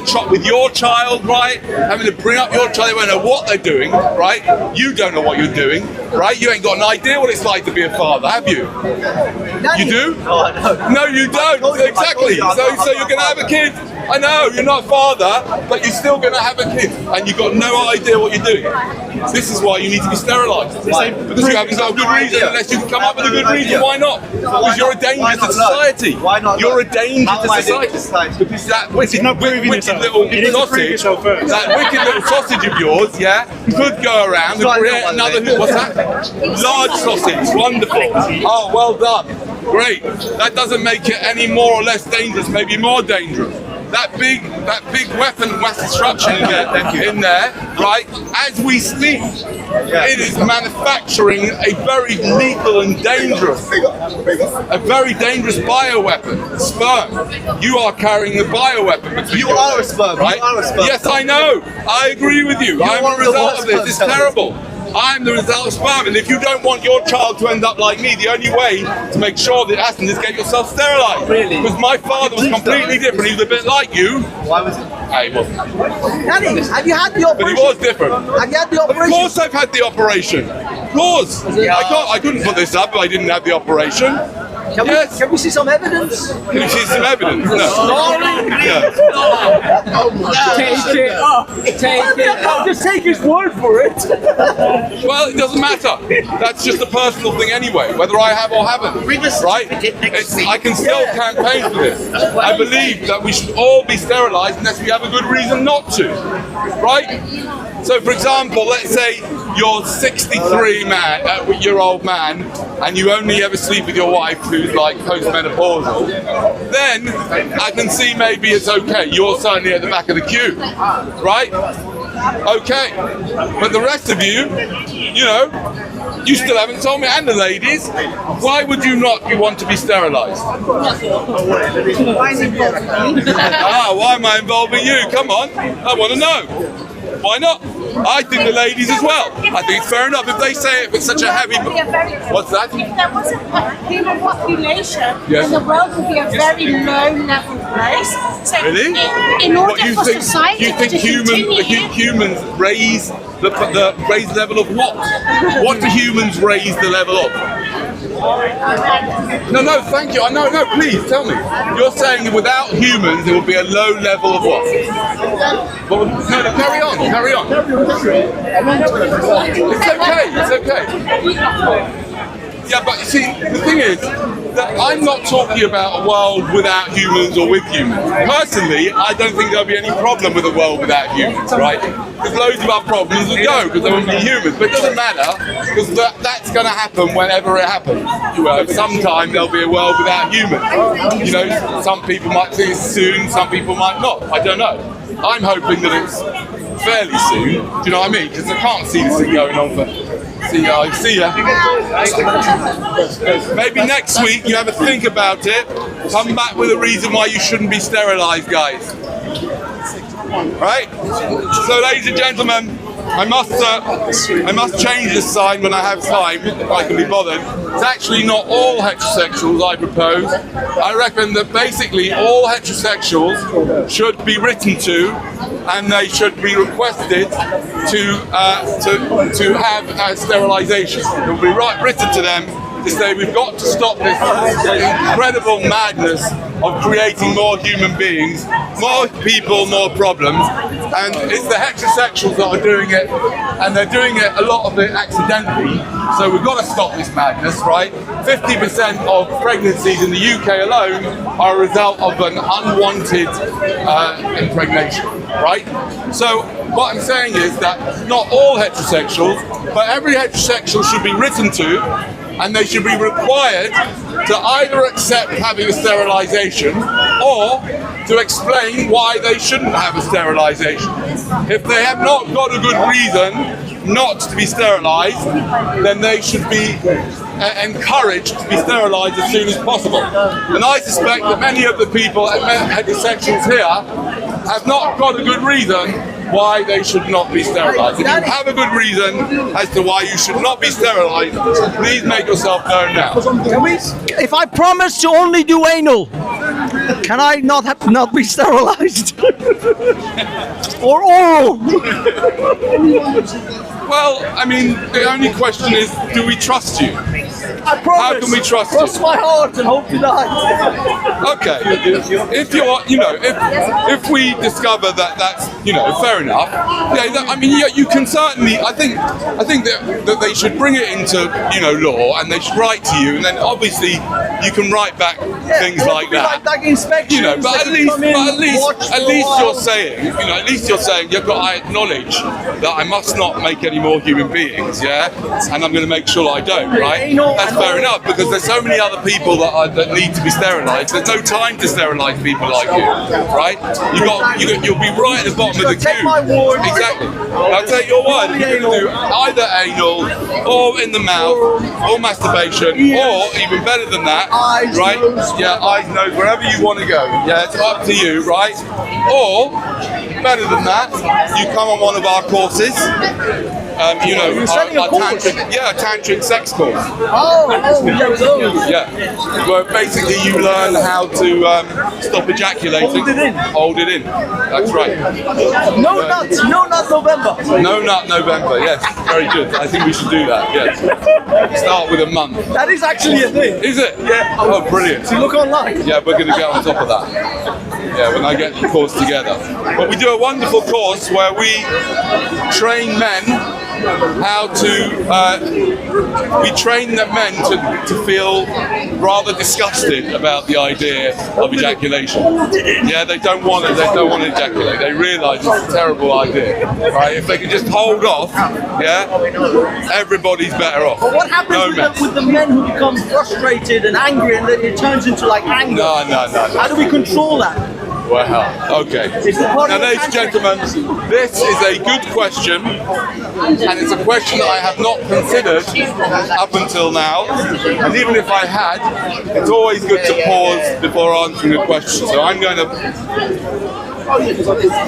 your child, right? Having to bring up your child, they won't know what they're doing, right? You don't know what you're doing, right? You ain't got an idea what it's like to be a father, have you? Danny. You do? No. No, you don't. Exactly. So you're going to have a kid. I know, you're not a father, but you're still going to have a kid, and you've got no idea what you're doing. This is why you need to be sterilised. Because you haven't got a good reason, unless you can come up with a good reason. Why not? Because you're a danger to society. Why not? You're a danger to society. Because that wicked little sausage of yours, yeah, could go around and create another. What's that? Large sausage. Wonderful. Oh, well done. Great. That doesn't make it any more or less dangerous. Maybe more dangerous. That big weapon mass destruction in there, right? As we speak, it is manufacturing a very lethal and dangerous, bioweapon, sperm. You are carrying a bioweapon. You are a sperm. Right? You are a sperm. Yes, I know. I agree with you. I'm a result of this. It's terrible. I'm the result of sperm, and if you don't want your child to end up like me, the only way to make sure that it hasn't is get yourself sterilised. Really? Because my father was completely different. He was a bit like you. Why was it? He wasn't. Danny, have you had the operation? But he was different. Have you had the operation? Of course I've had the operation. Of course. I couldn't put this up if I didn't have the operation. Can we see some evidence? Can you see some evidence? No. Take it. Just take his word for it. Well, it doesn't matter. That's just a personal thing anyway, whether I have or haven't. Right? I can still campaign for this. I believe that we should all be sterilised unless we have a good reason not to. Right? So, for example, let's say you're 63-year-old man, and you only ever sleep with your wife who's like postmenopausal. Then I can see maybe it's okay. You're certainly at the back of the queue, right? Okay, but the rest of you, you still haven't told me, and the ladies, why would you not want to be sterilised? Why am I involving you? Come on, I want to know. Why not? I think the ladies as well. I think it's fair enough if they say it with such a heavy... What's that? If there wasn't a human population, Yes. then the world would be a very low-level place. So Really? in order What, you for think, society you think to continue... humans raise the level of what? What do humans raise the level of? No, thank you. No, please tell me. You're saying that without humans, there would be a low level of what? No, carry on. It's okay. Yeah, but you see, the thing is that I'm not talking about a world without humans or with humans. Personally, I don't think there'll be any problem with a world without humans, right? Because loads of our problems will go because there won't be humans. But it doesn't matter because that's going to happen whenever it happens. Sometime there'll be a world without humans. Some people might see it soon, some people might not. I don't know. I'm hoping that it's fairly soon. Do you know what I mean? Because I can't see this thing going on for See ya. Maybe next week you have a think about it. Come back with a reason why you shouldn't be sterilised, guys. Right? So, ladies and gentlemen, I must change this sign when I have time, if I can be bothered. It's actually not all heterosexuals I propose. I reckon that basically all heterosexuals should be written to, and they should be requested to have sterilisation. It will be written to them to say we've got to stop this incredible madness of creating more human beings, more people, more problems, and it's the heterosexuals that are doing it, and they're doing it, a lot of it accidentally, so we've got to stop this madness, right? 50% of pregnancies in the UK alone are a result of an unwanted impregnation, right? So what I'm saying is that not all heterosexuals, but every heterosexual should be written to, and they should be required to either accept having a sterilisation or to explain why they shouldn't have a sterilisation. If they have not got a good reason not to be sterilised, then they should be encouraged to be sterilised as soon as possible. And I suspect that many of the people, heterosexuals here, have not got a good reason why they should not be sterilised. If you have a good reason as to why you should not be sterilised, please make yourself known now. If I promise to only do anal, can I not be sterilised? Or oral? Well, I mean, the only question is, do we trust you? I promise. How can we trust Cross you? my heart and hope to die. Okay. If you're, if we discover that that's, fair enough. Yeah, I mean, you can certainly. I think that they should bring it into, law, and they should write to you, and then obviously you can write back things like that. Like inspections. But at least you're saying, I acknowledge that I must not make any more human beings, and I'm going to make sure I don't, right? That's fair enough, because there's so many other people that need to be sterilised. There's no time to sterilise people like you, right? You'll be right at the bottom of the queue. Take my word. Exactly. I'll take your word. You're going to do either anal, or in the mouth, or masturbation, or even better than that, right? Eyes, nose, wherever you want to go. Yeah, it's up to you, right? Or better than that, you come on one of our courses. A tantric sex course. Where basically you learn how to stop ejaculating. Hold it in. That's right. No nut November. No nut November. Yes, very good. I think we should do that. Yes. Start with a month. That is actually a thing. Is it? Yeah. Oh, brilliant. So look online. Yeah, we're going to get on top of that. Yeah, when I get the course together. But we do a wonderful course where we train men how to we train the men to feel rather disgusted about the idea of ejaculation. Yeah, they don't want to ejaculate. They realise it's a terrible idea. Right? If they can just hold off, everybody's better off. But what happens with the men who become frustrated and angry, and then it turns into like anger? No. How do we control that? Well, okay. Now, ladies and gentlemen, this is a good question, and it's a question that I have not considered up until now. And even if I had, it's always good to pause before answering a question. So I'm going to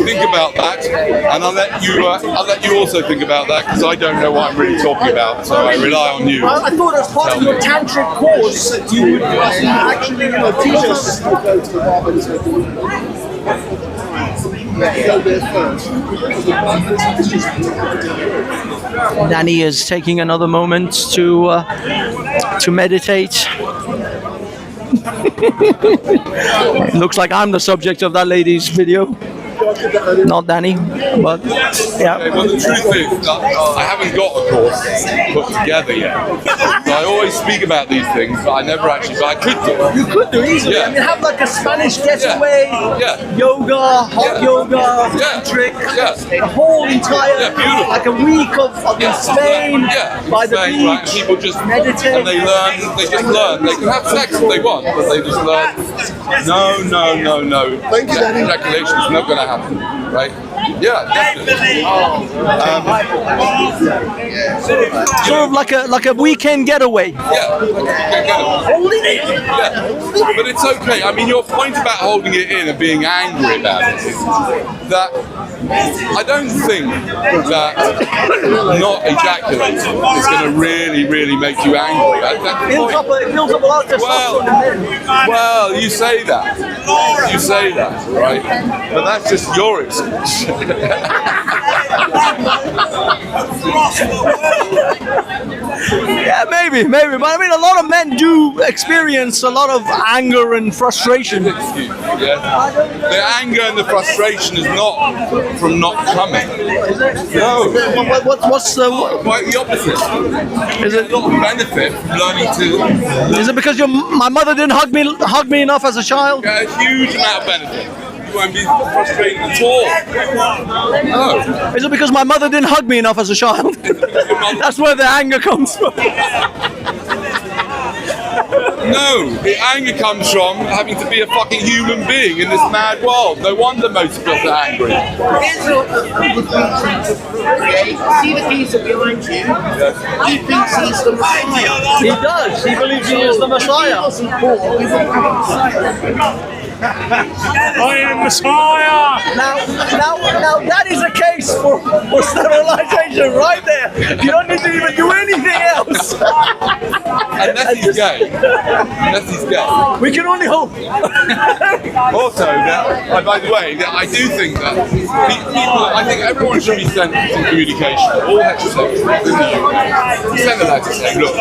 think about that, and I'll let you also think about that, because I don't know what I'm really talking about. So I rely on you. I thought as part of your tantric course that you would actually teach us. Danny is taking another moment to meditate. It looks like I'm the subject of that lady's video. Not Danny, but yeah. Okay, well, the truth is, I haven't got a course put together yet. So I always speak about these things, but I never actually. But I could do it. You could do easily. Yeah. I mean, have like a Spanish getaway, yoga, hot yoga, tantric, the whole entire, like a week of in Spain, by the beach. Right? People just meditate. And they just learn. They can have sex if they want, but they just learn. No. Thank you, Danny. Ejaculation is not going to happen, right? Yeah, definitely. Sort of like a weekend getaway. Yeah, but it's okay. I mean, your point about holding it in and being angry about it is that I don't think that not ejaculating is going to really make you angry. Well, you say that. You say that, right? But that's just your excuse. Yeah, maybe. But I mean, a lot of men do experience a lot of anger and frustration. Yeah. The anger and the frustration is not from not coming. No. What's the quite the opposite? Is it not benefit from learning to? Is it because my mother didn't hug me enough as a child? Yeah, a huge amount of benefit. You won't be frustrated at all. No. Is it because my mother didn't hug me enough as a child? That's where the anger comes from. No, the anger comes from having to be a fucking human being in this mad world. No wonder most people are angry. See the geezer behind you? He thinks he's the Messiah. He does. He believes he is the Messiah. I am Messiah! Now that is a case for sterilization right there. You don't need to even do anything else. Unless he's gay. Unless he's gay. We can only hope. Also, by the way, I do think that people, I think everyone should be sent some communication, all heterosexuals in the UK. Send a letter saying, look,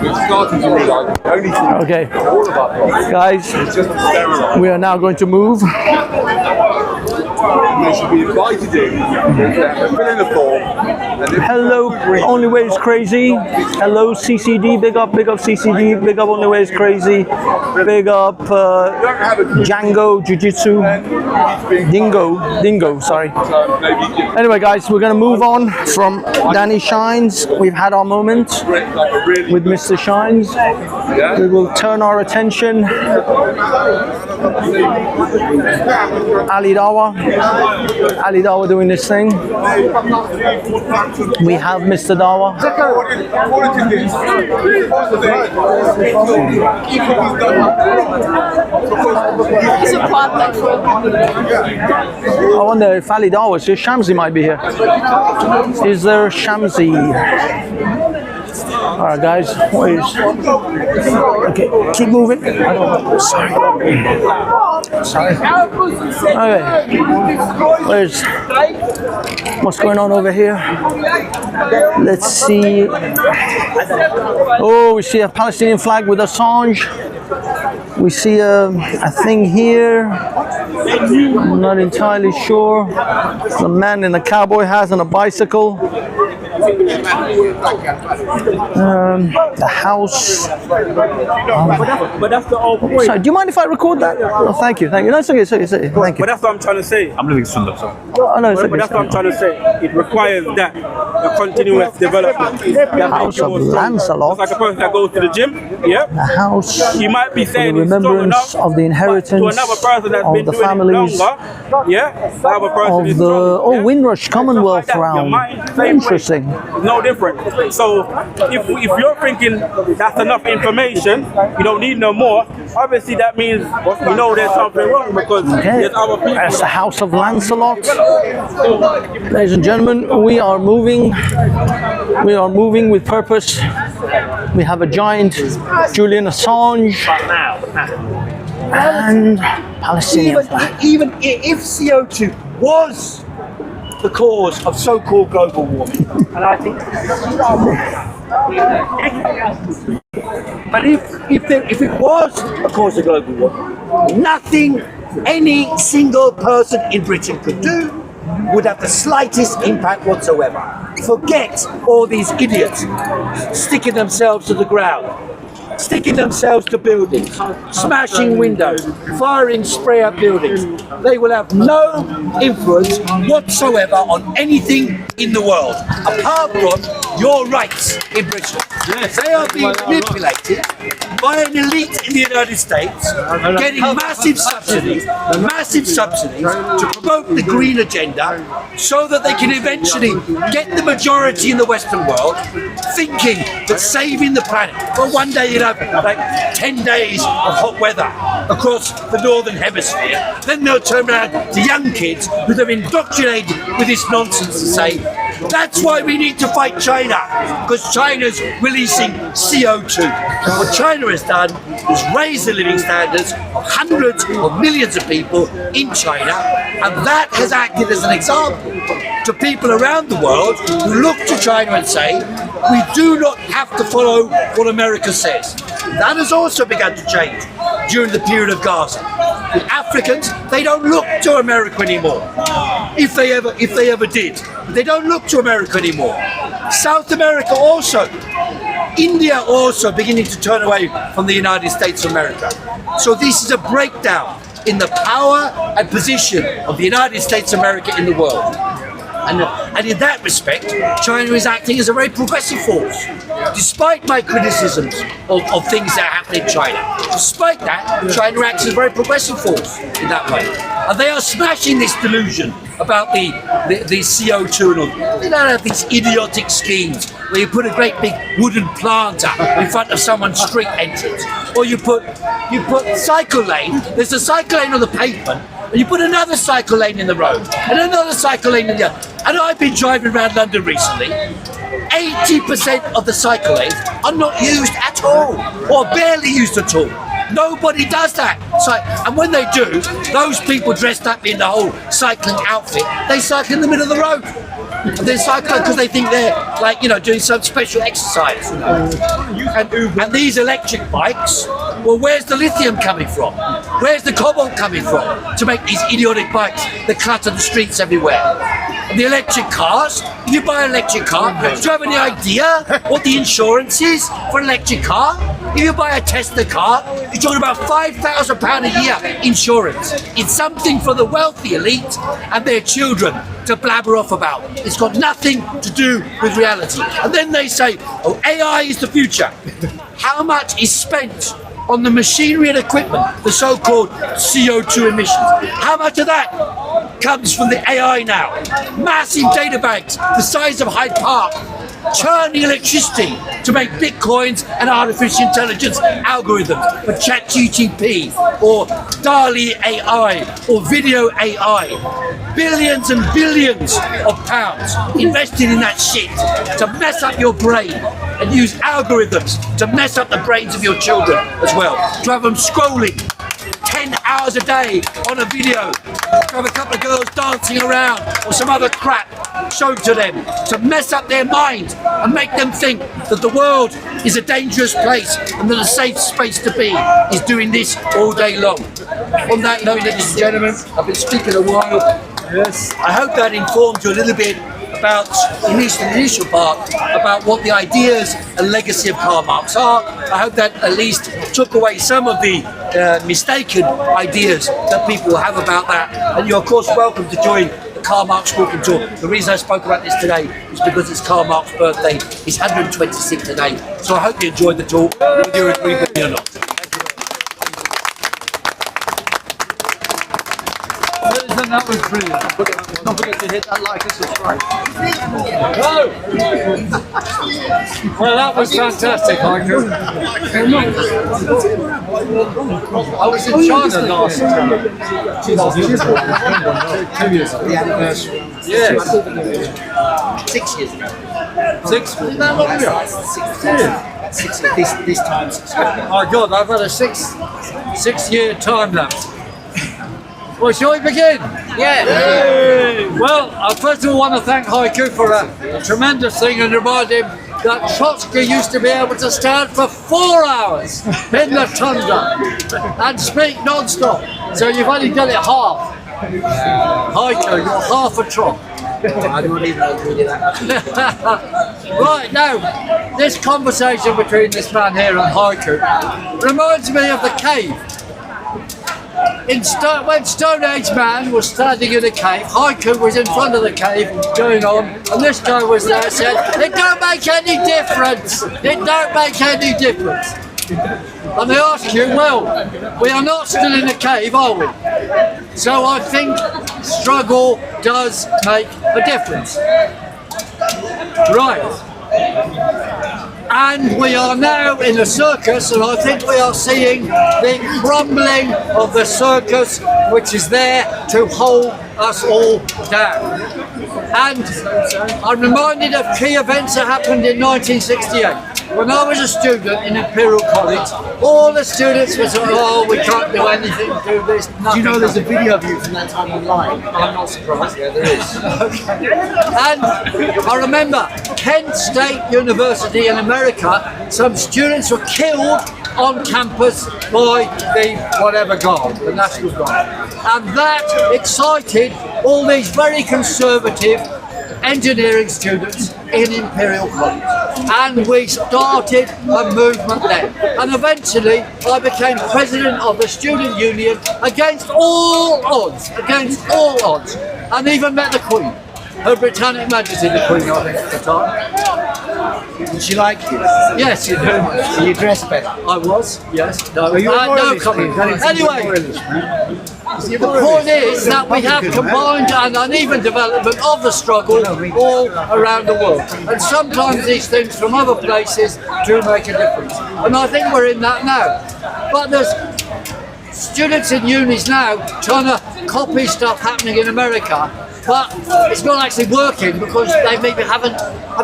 we're starting to realise the only thing Okay. all of our problems Guys, is just to sterilise. we are now going to move. They should be invited in, fill in the form. Hello, Only Way is Crazy. Hello, CCD. Big up CCD. Big up Only Way is Crazy. Big up Django Jiu-Jitsu. Dingo, sorry. Anyway, guys, we're going to move on from Danny Shines. We've had our moment with Mr. Shines. We will turn our attention. Ali Dawa doing this thing. We have Mr. Dawa. I wonder if Ali Dawa is here. Shamsi might be here. Is there Shamsi? Alright guys, okay, keep moving. I don't know. Sorry. Okay. What's going on over here? Let's see. Oh, we see a Palestinian flag with Assange. We see a thing here. I'm not entirely sure. The man in a cowboy hat and a bicycle. The house. But that's the whole point. Sorry, do you mind if I record that? Oh, thank you. No, it's okay. Thank you. But that's what I'm trying to say. I'm living Sunday, so. Oh, no, it's okay. But that's what I'm trying to say. It requires that a continuous development. House of Lancelot. It's like a person that goes to the gym. Yeah. The house. He might be saying the remembrance of the inheritance to another person that's of been the doing families. it longer. Yeah. Another person Of is the Windrush Commonwealth round. Interesting. No different. So if you're thinking that's enough information, you don't need no more. Obviously, that means you know there's something wrong because there's other people. That's the House of Lancelot. Ladies and gentlemen, we are moving. We are moving with purpose. We have a giant Julian Assange and Palestinian flag. Even if CO2 was the cause of so-called global warming, and I think. But if it was a cause of global warming, nothing any single person in Britain could do would have the slightest impact whatsoever. Forget all these idiots sticking themselves to the ground, sticking themselves to buildings, smashing windows, firing spray at buildings. They will have no influence whatsoever on anything in the world, apart from your rights in Britain. Yes. They are being manipulated by an elite in the United States, getting massive subsidies to promote the green agenda so that they can eventually get the majority in the Western world thinking that saving the planet, well, one day you'd have like 10 days of hot weather across the northern hemisphere, then they'll turn around to young kids who they've indoctrinated with this nonsense and say, that's why we need to fight China, because China's releasing CO2. What China has done is raise the living standards of hundreds of millions of people in China, and that has acted as an example to people around the world who look to China and say, we do not have to follow what America says. That has also begun to change during the period of Gaza. The Africans, they don't look to America anymore. If they ever did. They don't look to America anymore. South America also. India also beginning to turn away from the United States of America. So this is a breakdown in the power and position of the United States of America in the world. And in that respect, China is acting as a very progressive force. Despite my criticisms of things that happen in China, despite that, China acts as a very progressive force in that way. And they are smashing this delusion about the CO2 and all. They don't have these idiotic schemes where you put a great big wooden planter in front of someone's street entrance. Or you put cycle lane, there's a cycle lane on the pavement, and you put another cycle lane in the road, and another cycle lane in the other. And I've been driving around London recently. 80% of the cycle lanes are not used at all, or barely used at all. Nobody does that. And when they do, those people dressed up in the whole cycling outfit, they cycle in the middle of the road. And they're cycling because they think they're doing some special exercise. And these electric bikes, well, where's the lithium coming from? Where's the cobalt coming from to make these idiotic bikes that clutter the streets everywhere? And the electric cars, if you buy an electric car, do you have any idea what the insurance is for an electric car? If you buy a Tesla car, you're talking about £5,000 a year insurance. It's something for the wealthy elite and their children to blabber off about. It's got nothing to do with reality. And then they say, oh, AI is the future. How much is spent on the machinery and equipment, the so-called CO2 emissions? How much of that comes from the AI now? Massive data banks the size of Hyde Park, churning electricity to make bitcoins and artificial intelligence algorithms for ChatGPT or DALL-E AI or video AI. Billions and billions of pounds invested in that shit to mess up your brain and use algorithms to mess up the brains of your children as well. To have them scrolling 10 hours a day on a video, to have a couple of girls dancing around or some other crap shown to them to mess up their minds and make them think that the world is a dangerous place and that a safe space to be is doing this all day long. On that note, ladies and gentlemen, I've been speaking a while. Yes. I hope that informed you a little bit about, in the initial part, about what the ideas and legacy of Karl Marx are. I hope that at least took away some of the mistaken ideas that people have about that. And you're of course welcome to join the Karl Marx walking tour. The reason I spoke about this today is because it's Karl Marx's birthday. He's 126 today. So I hope you enjoyed the talk, whether you agree with me or not. That was brilliant. Don't forget to hit that like and subscribe. Well, that was fantastic, Michael. I was in China last time. 2 years ago. Yes. 6 years ago. 6? Isn't that long ago? 6 years. This time. Oh God, I've had a 6-year time lapse. Well, shall we begin? Yeah. Yay. Well, I first of all want to thank Haiku for a tremendous thing and remind him that Trotsky used to be able to stand for 4 hours in the tundra and speak non-stop. So you've only done it half. Haiku, you're half a trot. I don't even agree with that. Right, now, this conversation between this man here and Haiku reminds me of the cave. when Stone Age Man was standing in a cave, haiku was in front of the cave going on, and this guy was there said, "It don't make any difference. It don't make any difference." And they ask you, well, we are not still in a cave, are we? So I think struggle does make a difference. Right. And we are now in a circus, and I think we are seeing the crumbling of the circus, which is there to hold us all down. And I'm reminded of key events that happened in 1968. When I was a student in Imperial College, all the students were saying, "Oh, we can't do anything, do this." Do you know there's a video of you from that time online? I'm not surprised. Yeah, there is. Okay. And I remember Kent State University in America, some students were killed on campus by the whatever guard, the National Guard. And that excited all these very conservative engineering students in Imperial College. And we started a movement then. And eventually I became president of the student union against all odds, and even met the Queen. Her Britannic Majesty the Queen, I think, at the time. Did she like you? Yes, you do. So you dressed better? I was, yes. No, Are you a no royalist, comment. please? Anyway, the point is that we have combined an uneven development of the struggle all around the world. And sometimes these things from other places do make a difference. And I think we're in that now. But there's students in unis now trying to copy stuff happening in America, but it's not actually working because they maybe haven't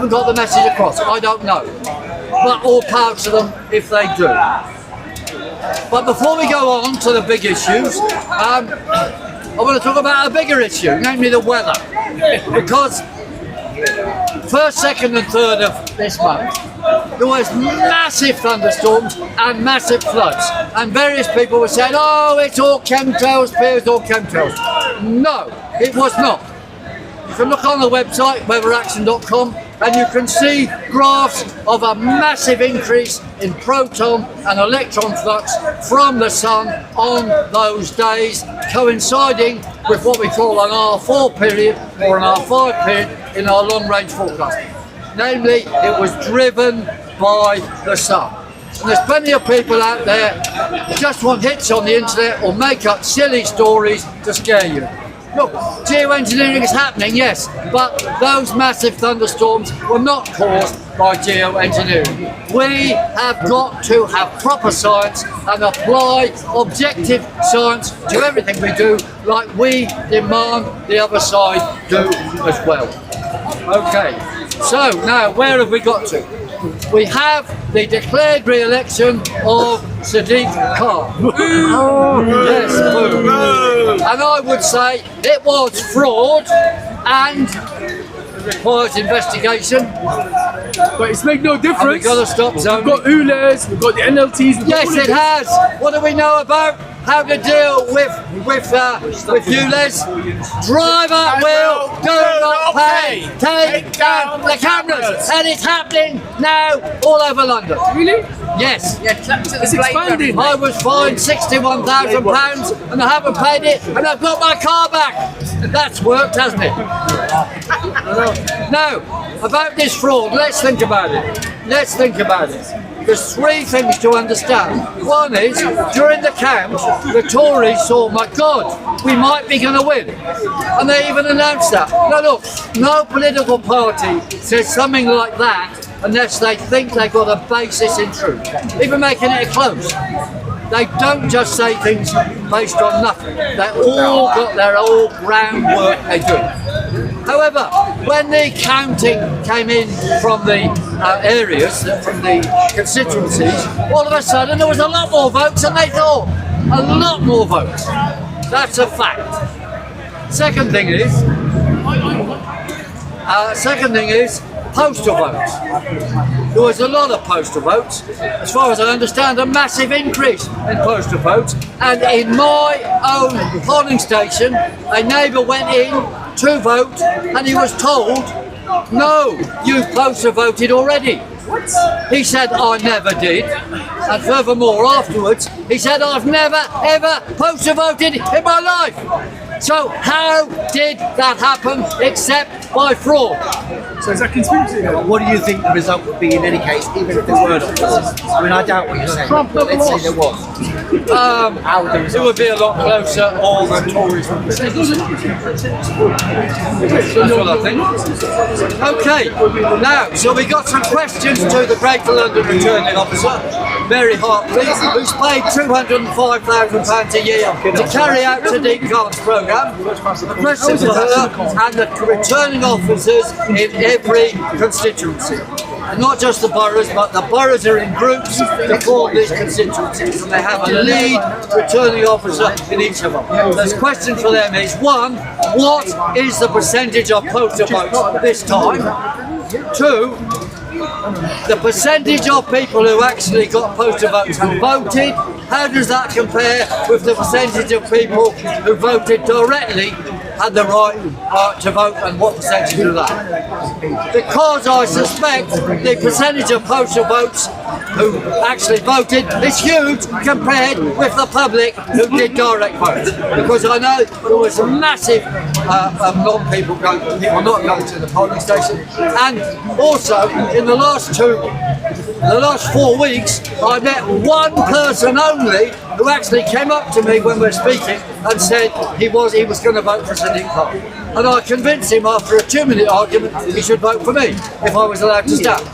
got the message across. I don't know. But all power to them if they do. But before we go on to the big issues, I want to talk about a bigger issue, namely the weather. Because 1st, 2nd and 3rd of this month, there was massive thunderstorms and massive floods. And various people were saying, "Oh, it's all chemtrails, Piers, it's all chemtrails." No, it was not. You can look on the website, weatheraction.com, and you can see graphs of a massive increase in proton and electron flux from the sun on those days, coinciding with what we call an R4 period or an R5 period in our long-range forecast. Namely, it was driven by the sun. And there's plenty of people out there who just want hits on the internet or make up silly stories to scare you. Look, geoengineering is happening, yes, but those massive thunderstorms were not caused by geoengineering. We have got to have proper science and apply objective science to everything we do, like we demand the other side do as well. Okay, so now where have we got to? We have the declared re-election of Sadiq Khan. Yes, boom. And I would say it was fraud and requires investigation. But it's made no difference. And we've got to stop zoning. We've got ULEZ, we've got the NLTs. Yes, it has. What do we know about how to deal with ULEZ? Driver will do not pay. Take down the cameras. And it's happening now all over London. Really? Yes. It's expanding. I was fined £61,000 and I haven't paid it, and I've got my car back. That's worked, hasn't it? Now, about this fraud, let's think about it. There's three things to understand. One is, during the count, the Tories saw, my God, we might be going to win. And they even announced that. Now look, no political party says something like that unless they think they've got a basis in truth, even making it close. They don't just say things based on nothing. They all got their old groundwork they do. However, when the counting came in from the areas, from the constituencies, all of a sudden there was a lot more votes than they thought. A lot more votes. That's a fact. Second thing is postal votes. There was a lot of postal votes. As far as I understand, a massive increase in postal votes. And in my own polling station, a neighbour went in to vote and he was told, "No, you postal voted already." He said, "I never did." And furthermore, afterwards, he said, I've never, ever postal voted in my life. So how did that happen except by fraud? So is that conspiracy? What do you think the result would be in any case, even if there were not? I mean, I doubt what you're saying, but let's say there was. It would be a lot closer, or the Tories would be. That's what I think. Okay, now, so we got some questions to the Greater London Returning Officer, Mary Hartley, who's paid £205,000 a year to carry out Sadiq Khan's programme. The question for her and the returning officers in every constituency. And not just the boroughs, but the boroughs are in groups to form these constituencies, and they have a lead returning officer in each of them. The question for them is, one, what is the percentage of postal votes this time? Two, the percentage of people who actually got postal votes and voted, how does that compare with the percentage of people who voted directly, had the right to vote, and what percentage of that? Because I suspect the percentage of postal votes who actually voted is huge compared with the public who did direct vote. Because I know there was a massive people not going to the polling station, and also in the last 4 weeks, I met one person only who actually came up to me when we were speaking and said he was going to vote for Sadiq Khan. And I convinced him after a 2-minute argument he should vote for me if I was allowed to stand.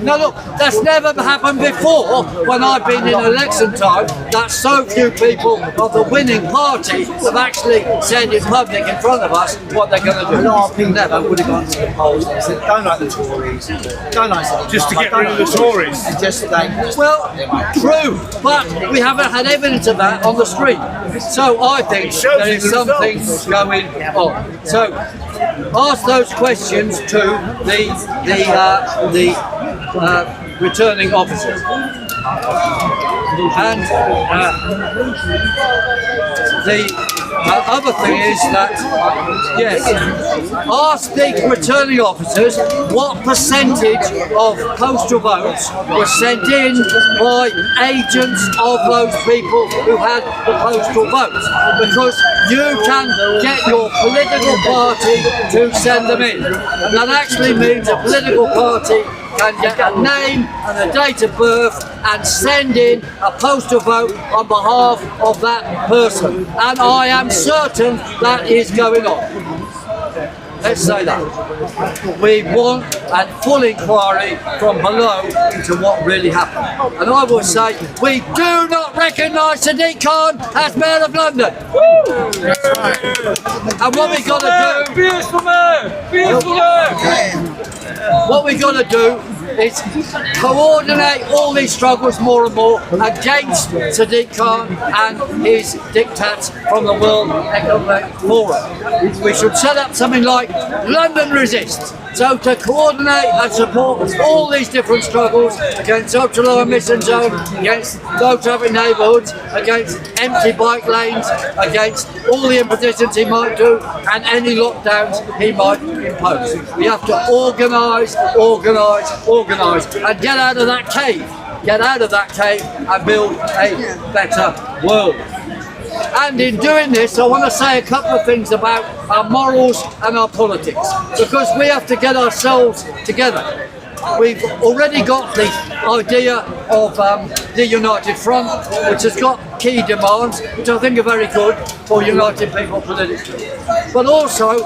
Now look, that's never happened before when I've been in election time, that so few people of the winning party have actually said in public in front of us what they're going to do. A lot of people never would have gone to the polls and said, don't like the Tories, don't like Sadiq Just to Khan, get don't rid of the like Tories. And just like, well, true, but we haven't had evidence of that on the street. So I think there is something going on. So ask those questions to the returning officers. And the other thing is that, yes, ask the returning officers what percentage of postal votes were sent in by agents of those people who had the postal votes, because you can get your political party to send them in. And that actually means a political party can get a name and a date of birth and send in a postal vote on behalf of that person. And I am certain that is going on. Let's say that. We want a full inquiry from below into what really happened. And I will say, we do not recognise Sadiq Khan as Mayor of London. And what we got to do... Beautiful Mayor! Beautiful Mayor! What we got to do is coordinate all these struggles more and more against Sadiq Khan and his diktats from the World Economic Forum. We should set up something like London Resists, so to coordinate and support all these different struggles against ultra-low emission zone, against low traffic neighbourhoods, against empty bike lanes, against all the impositions he might do and any lockdowns he might impose. We have to organise and get out of that cave. Get out of that cave and build a better world. And in doing this, I want to say a couple of things about our morals and our politics, because we have to get ourselves together. We've already got the idea of the United Front, which has got key demands, which I think are very good for united people politically. But also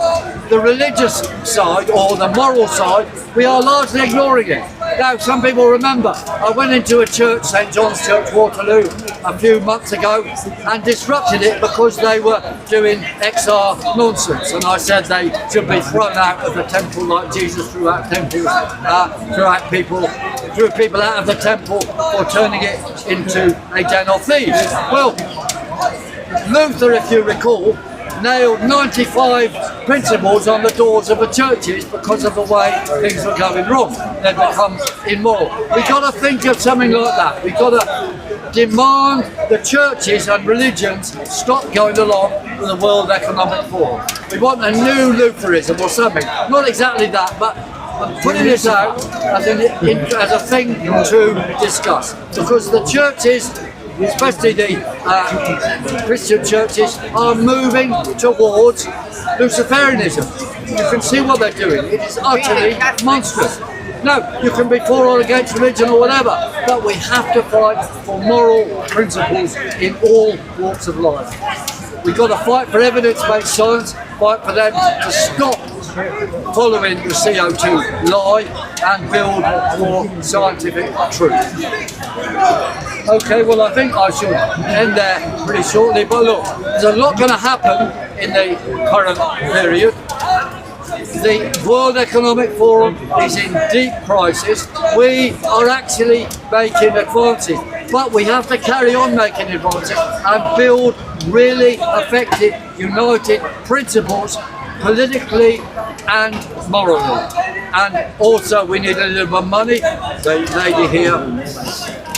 the religious side, or the moral side, we are largely ignoring it. Now, some people remember, I went into a church, St John's Church, Waterloo, a few months ago and disrupted it because they were doing XR nonsense, and I said they should be thrown out of the temple like Jesus threw out temples, threw people out of the temple for turning it into a den of thieves. Well, Luther, if you recall, nailed 95 principles on the doors of the churches because of the way things were going wrong. They'd become immoral. We've got to think of something like that. We've got to demand the churches and religions stop going along with the World Economic Forum. We want a new Lutheranism or something. Not exactly that, but I'm putting this out as a thing to discuss, because the churches, especially the Christian churches, are moving towards Luciferianism. You can see what they're doing. It is utterly monstrous. No, you can be for or against religion or whatever, but we have to fight for moral principles in all walks of life. We've got to fight for evidence-based science, fight for them to stop following the CO2 lie and build for scientific truth. Okay, well I think I should end there pretty shortly, but look, there's a lot going to happen in the current period. The World Economic Forum is in deep crisis. We are actually making advances, but we have to carry on making advances and build really effective, united principles politically and morally. And also we need a little bit of money. The lady here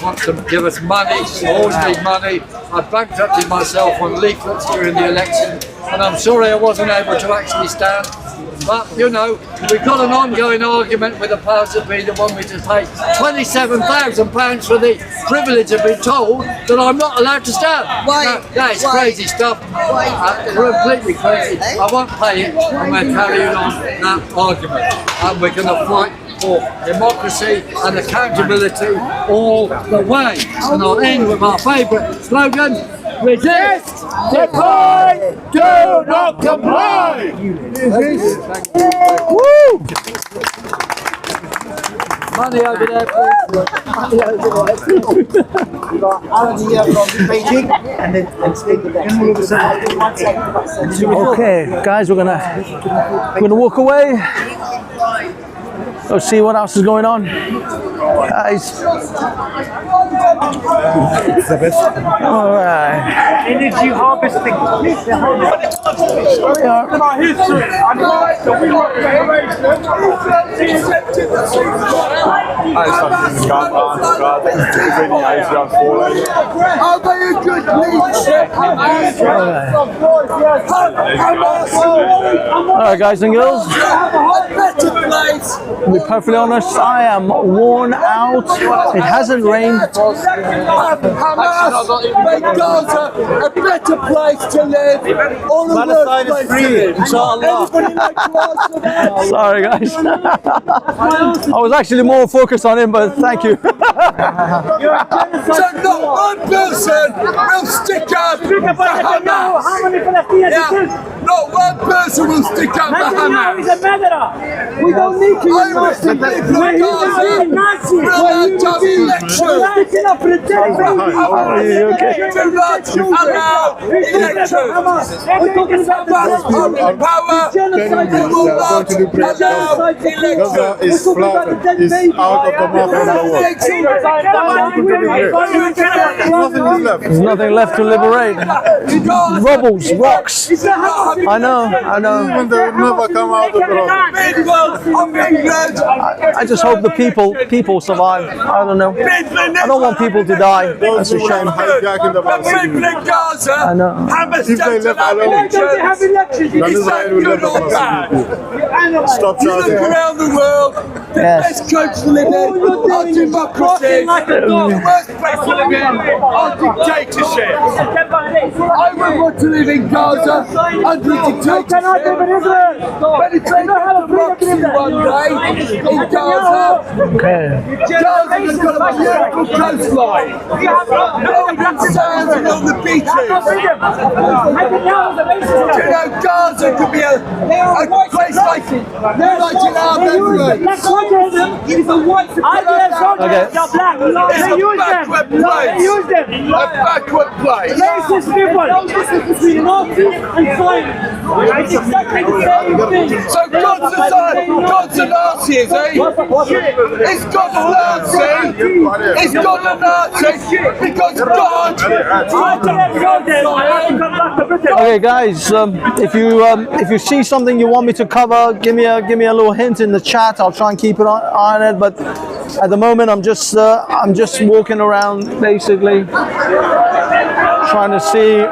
wants to give us money. I always need money. I bankrupted myself on leaflets during the election, and I'm sorry I wasn't able to actually stand. But, you know, we've got an ongoing argument with the powers that be that want me to pay £27,000 for the privilege of being told that I'm not allowed to stand. Why? That is crazy stuff. Completely crazy. I won't pay it, and we're carrying on that argument. And we're going to fight for democracy and accountability all the way. And I'll end with our favourite slogan: resist, decline, do not comply. Woo! Money over there, please. Money over there. We've got Alan here from Beijing, and then Steve there. Okay, guys, we're gonna walk away. Go see what else is going on, guys. All right. Energy harvesting. We are. Our history and life that we want to All right, guys and girls. To be perfectly honest, I am worn out. It hasn't rained. Hamas make Gaza a better place to live. All the worst place to live. Everybody make life. Sorry, guys. I was actually more focused on him, but thank you. So not one person will stick up for Hamas. Yeah. Not one person will stick up for Hamas. We don't need to I wish the people of Gaza will have to have elections. Do not allow elections. Hamas are in power. We will not allow elections. Gaza is flat, is out of the map of the world. There's nothing left to liberate. Rubbles, rocks. I know. Even they will never come out of the rubble. I just hope the people survive. I don't know. I don't want people to die. That's a shame. I know. If they left alone, then Israel will never stop You look charging. around the world, the best countries to live in are democracies. The worst place to live in are dictatorships. I would want to live in Gaza under a dictatorship. But if they have democracy one day in Gaza, Gaza's got a beautiful coastline. No one standing on the beaches. You know, Gaza could be a place like in our memory. It's a white It's a backward place. They use them. A backward place. Racist people between Nazis and Zionists. It's exactly the same thing. So God's a Nazi, is he? It's God's Nazi. It's God a Nazi because God. Okay, guys. If you see something you want me to cover, give me a little hint in the chat. I'll try and keep it on it. But at the moment, I'm just walking around, basically trying to see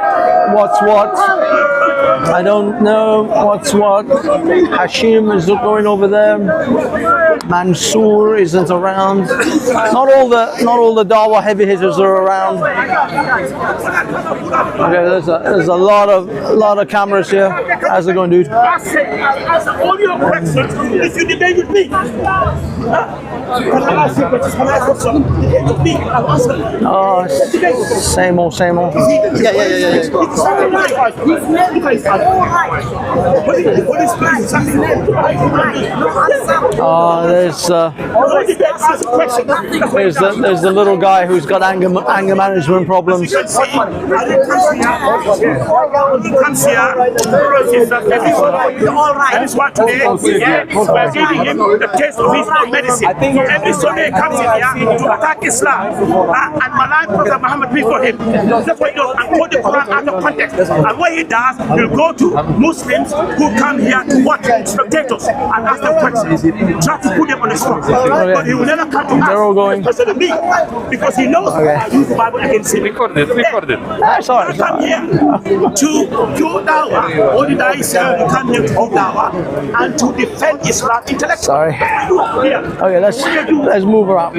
what's what. I don't know what's what. Hashim is going over there. Mansoor isn't around. Not all the Dawa heavy hitters are around. Okay, there's a lot of cameras here. How's it going, dude? Answer all your questions if you debate with me. Can I ask you questions? Can I ask questions? With me, I'll answer them. Oh, same old. Yeah. Oh, there's the little guy who's got anger management problems. And it's what today, we're giving him the taste of his own medicine. Every Sunday comes in here to attack Islam and malign Prophet Muhammad before him. That's what he does, and quote the Quran out of context. And what he does, he'll go to Muslims who come here to watch spectators and ask them questions. Try to put them on the spot. But he will never come to us because of me. Because he knows I use the Bible against him. Recorded. Sorry. Come here to do dawah. Only that is you come here to do dawah and to defend Islam intellectually. Sorry. Okay, let's move her out.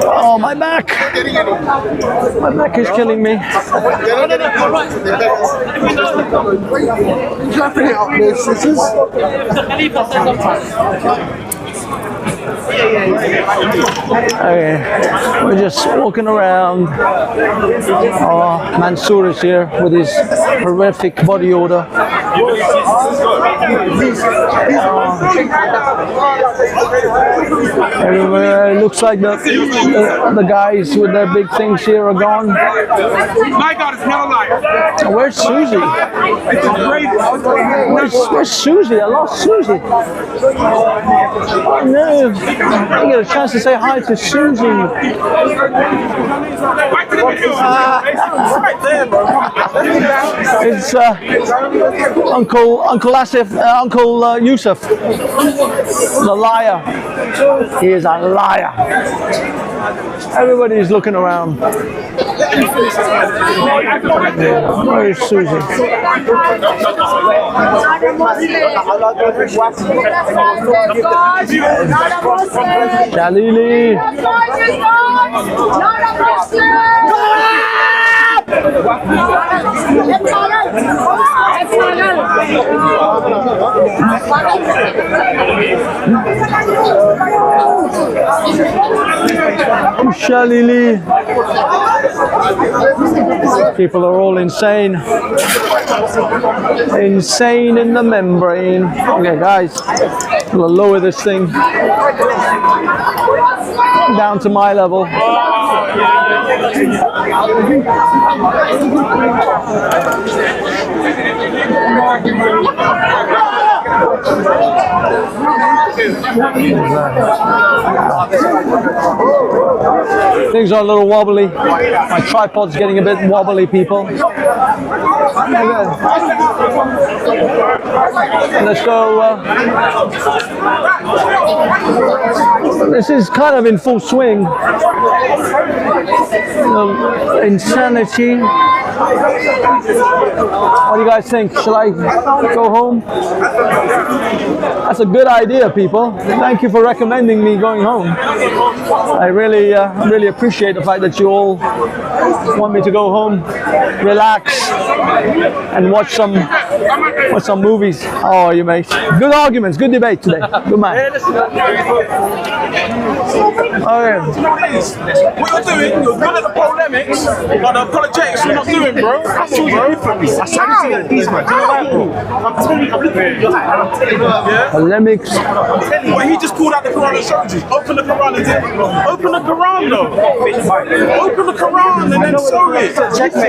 Oh, my back. My back is killing me. Clapping it up there, sisters. Okay, we're just walking around. Oh, Mansoor is here with his horrific body odor. Everywhere. It looks like the guys with their big things here are gone. My God, it's no liar. Where's Susie? Where's Susie? I lost Susie. Oh no. I didn't get a chance to say hi to Susie. It's Uncle Asif, Uncle Yusuf, the liar. He is a liar. Everybody's looking around. Where is Susie? Jalili. Shalili. People are all insane. Insane in the membrane. Okay, guys, we'll lower this thing down to my level. Things are a little wobbly. My tripod's getting a bit wobbly, people. Let's go. This is kind of in full swing. Insanity. What do you guys think? Shall I go home? That's a good idea, people. Thank you for recommending me going home. I really appreciate the fact that you all want me to go home, relax, and watch some movies. How are you, mate? Good arguments, good debate today. Good man. Okay. What you're doing, you're good at the polemics, but the apologetics you're not doing, bro. Come on, bro. I'm telling you, I'm looking at your eye. I'm telling you. Yeah? Polemics. I'm telling you. But he just pulled out the Quran and showed you. Open the Quran and then open the Quran, though. Open the Quran and then show it.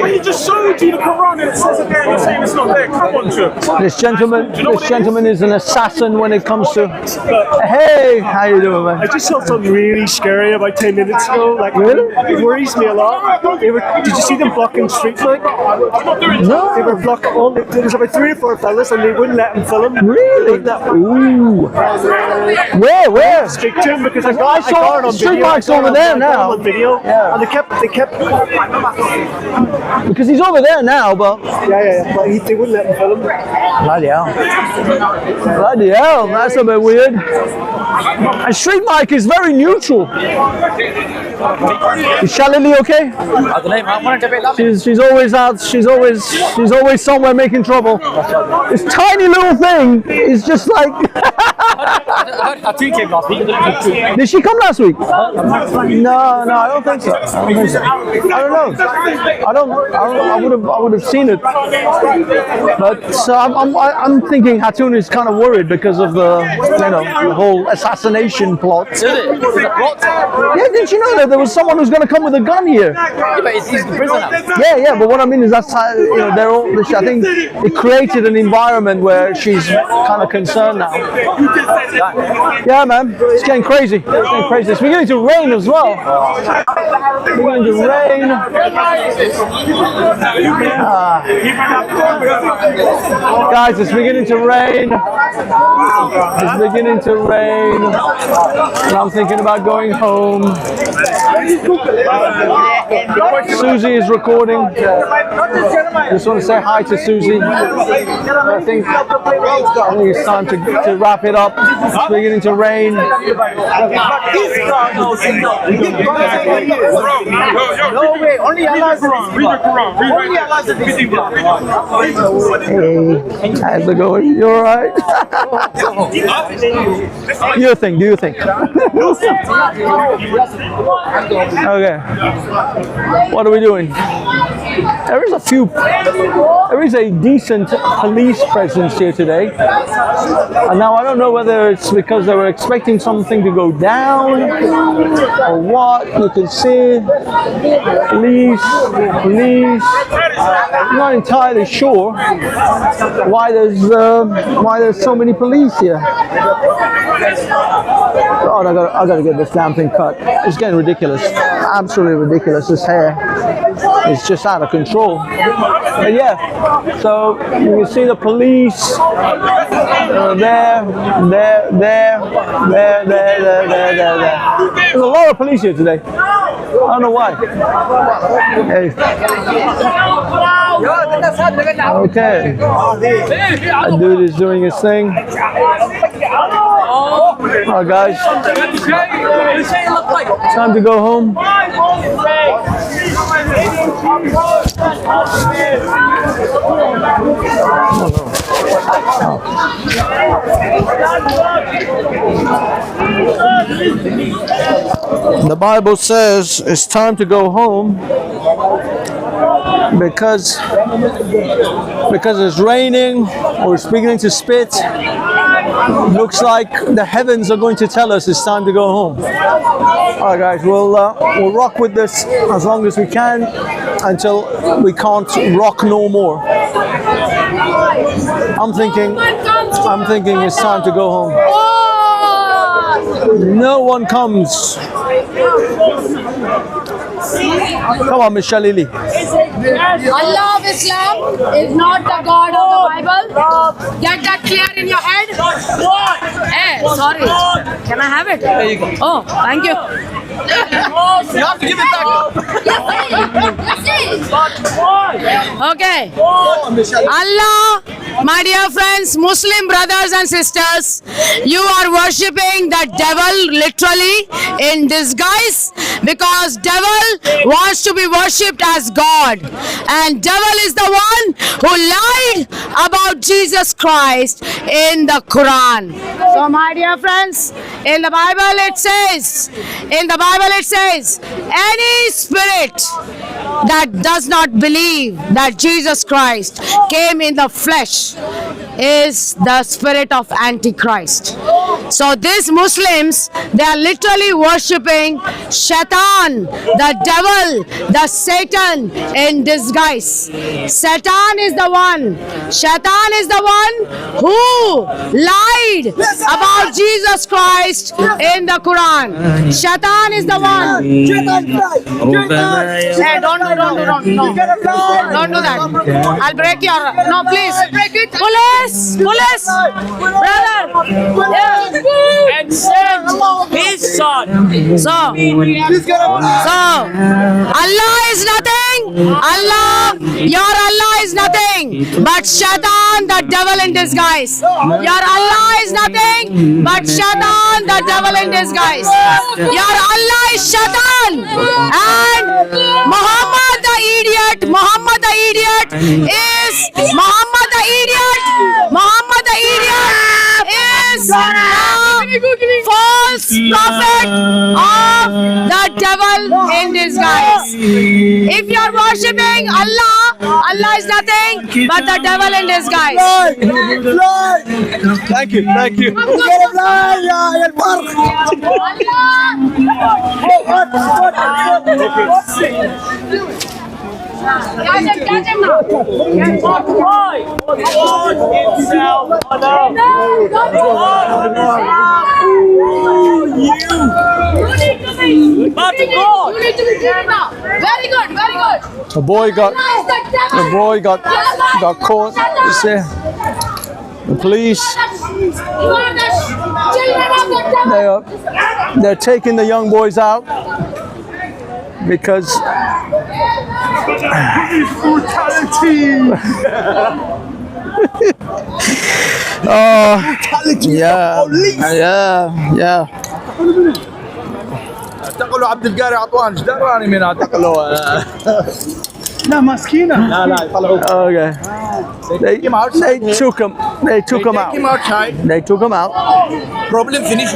But he just showed you the Quran and it says it there and you're saying it's not there. Come on, Joe. This gentleman is an assassin when it comes to. Hey, how you doing, man? I just saw something really scary about 10 minutes ago. Like, really? It worries me a lot. Did you see them blocking street week? No. They were blocking all. There was about 3 or 4 fellas, and they wouldn't let them film. Really? Ooh. Where? Speak to him because I I saw got it on Street video. Mike's over there now. On video. Yeah. And they kept. Because he's over there now, but Yeah. But they wouldn't let him film. bloody hell. Bloody hell, that's a bit weird. And Street Mike is very neutral. Is Shalili okay? She's always out. She's always somewhere making trouble. This tiny little thing is just like. Did she come last week? No, I don't think so. I don't know. I would have seen it. But so I'm thinking Hatun is kind of worried because of the the whole assassination plot. Is it? Is it a plot? Yeah, didn't you know that there was someone who's going to come with a gun here? Yeah, but he's in prison now. Yeah, but what I mean is that's how, they're all. I think it created an environment where she's kind of concerned now. Yeah, man, it's getting crazy. It's beginning to rain as well. It's beginning to rain. Guys, it's beginning to rain. It's beginning to rain. And I'm thinking about going home. Susie is recording. Just want to say hi to Susie. I think it's time to wrap it up. It's beginning to rain. No way. Only Allah is Read the Quran. Only Allah is Hey, how's it going? You alright? Do your thing. Okay. What are we doing? There is a decent police presence here today. And now I don't know whether it's because they were expecting something to go down or what. You can see police. I'm not entirely sure why there's so many police here. God, I gotta get this damn thing cut. It's getting ridiculous. Absolutely ridiculous. This hair is just out of control. But yeah, so you can see the police there. There's a lot of police here today. I don't know why. Hey. Okay. That dude is doing his thing. Alright guys, time to go home. The Bible says it's time to go home because it's raining or it's beginning to spit. Looks like the heavens are going to tell us it's time to go home. All right, guys, we'll rock with this as long as we can until we can't rock no more. I'm thinking it's time to go home. No one comes. Come on, Miss Shalili. Allah of Islam is not the God of the Bible. Get that clear in your head. Hey, sorry. Can I have it? There you go. Oh, thank you. You have to give it back. Okay. Allah, my dear friends, Muslim brothers and sisters, you are worshipping the devil literally in disguise because devil wants to be worshipped as God, and devil is the one who lied about Jesus Christ in the Quran. So my dear friends, in the Bible it says, any spirit that does not believe that Jesus Christ came in the flesh is the spirit of Antichrist. So these Muslims, they are literally worshipping Shaitan, the devil, the Satan in disguise. Satan is the one. Shaitan is the one who lied about Jesus Christ in the Quran. Shaitan is the one. Hey, don't do that. I'll break your. No, please. Police, brother. And sent his son. So Allah is nothing. Your Allah is nothing but Shaitan, the devil in disguise. Your Allah is nothing but Shaitan, the devil in disguise. Your Allah is Shaitan, and Muhammad the idiot is a false prophet of the devil in disguise. If you are worshipping Allah, Allah is nothing but the devil in disguise. Thank you. Catch him now. You need to be doing now. Very good. The boy got caught. You see, the police. They're taking the young boys out because brutality. yeah. اعتقلوا عبد القاري عطوان ايش دراني من اعتقلوا لا ماسكينه لا يطلعوه Okay. They took him. They took him out. They took him out. Problem finished.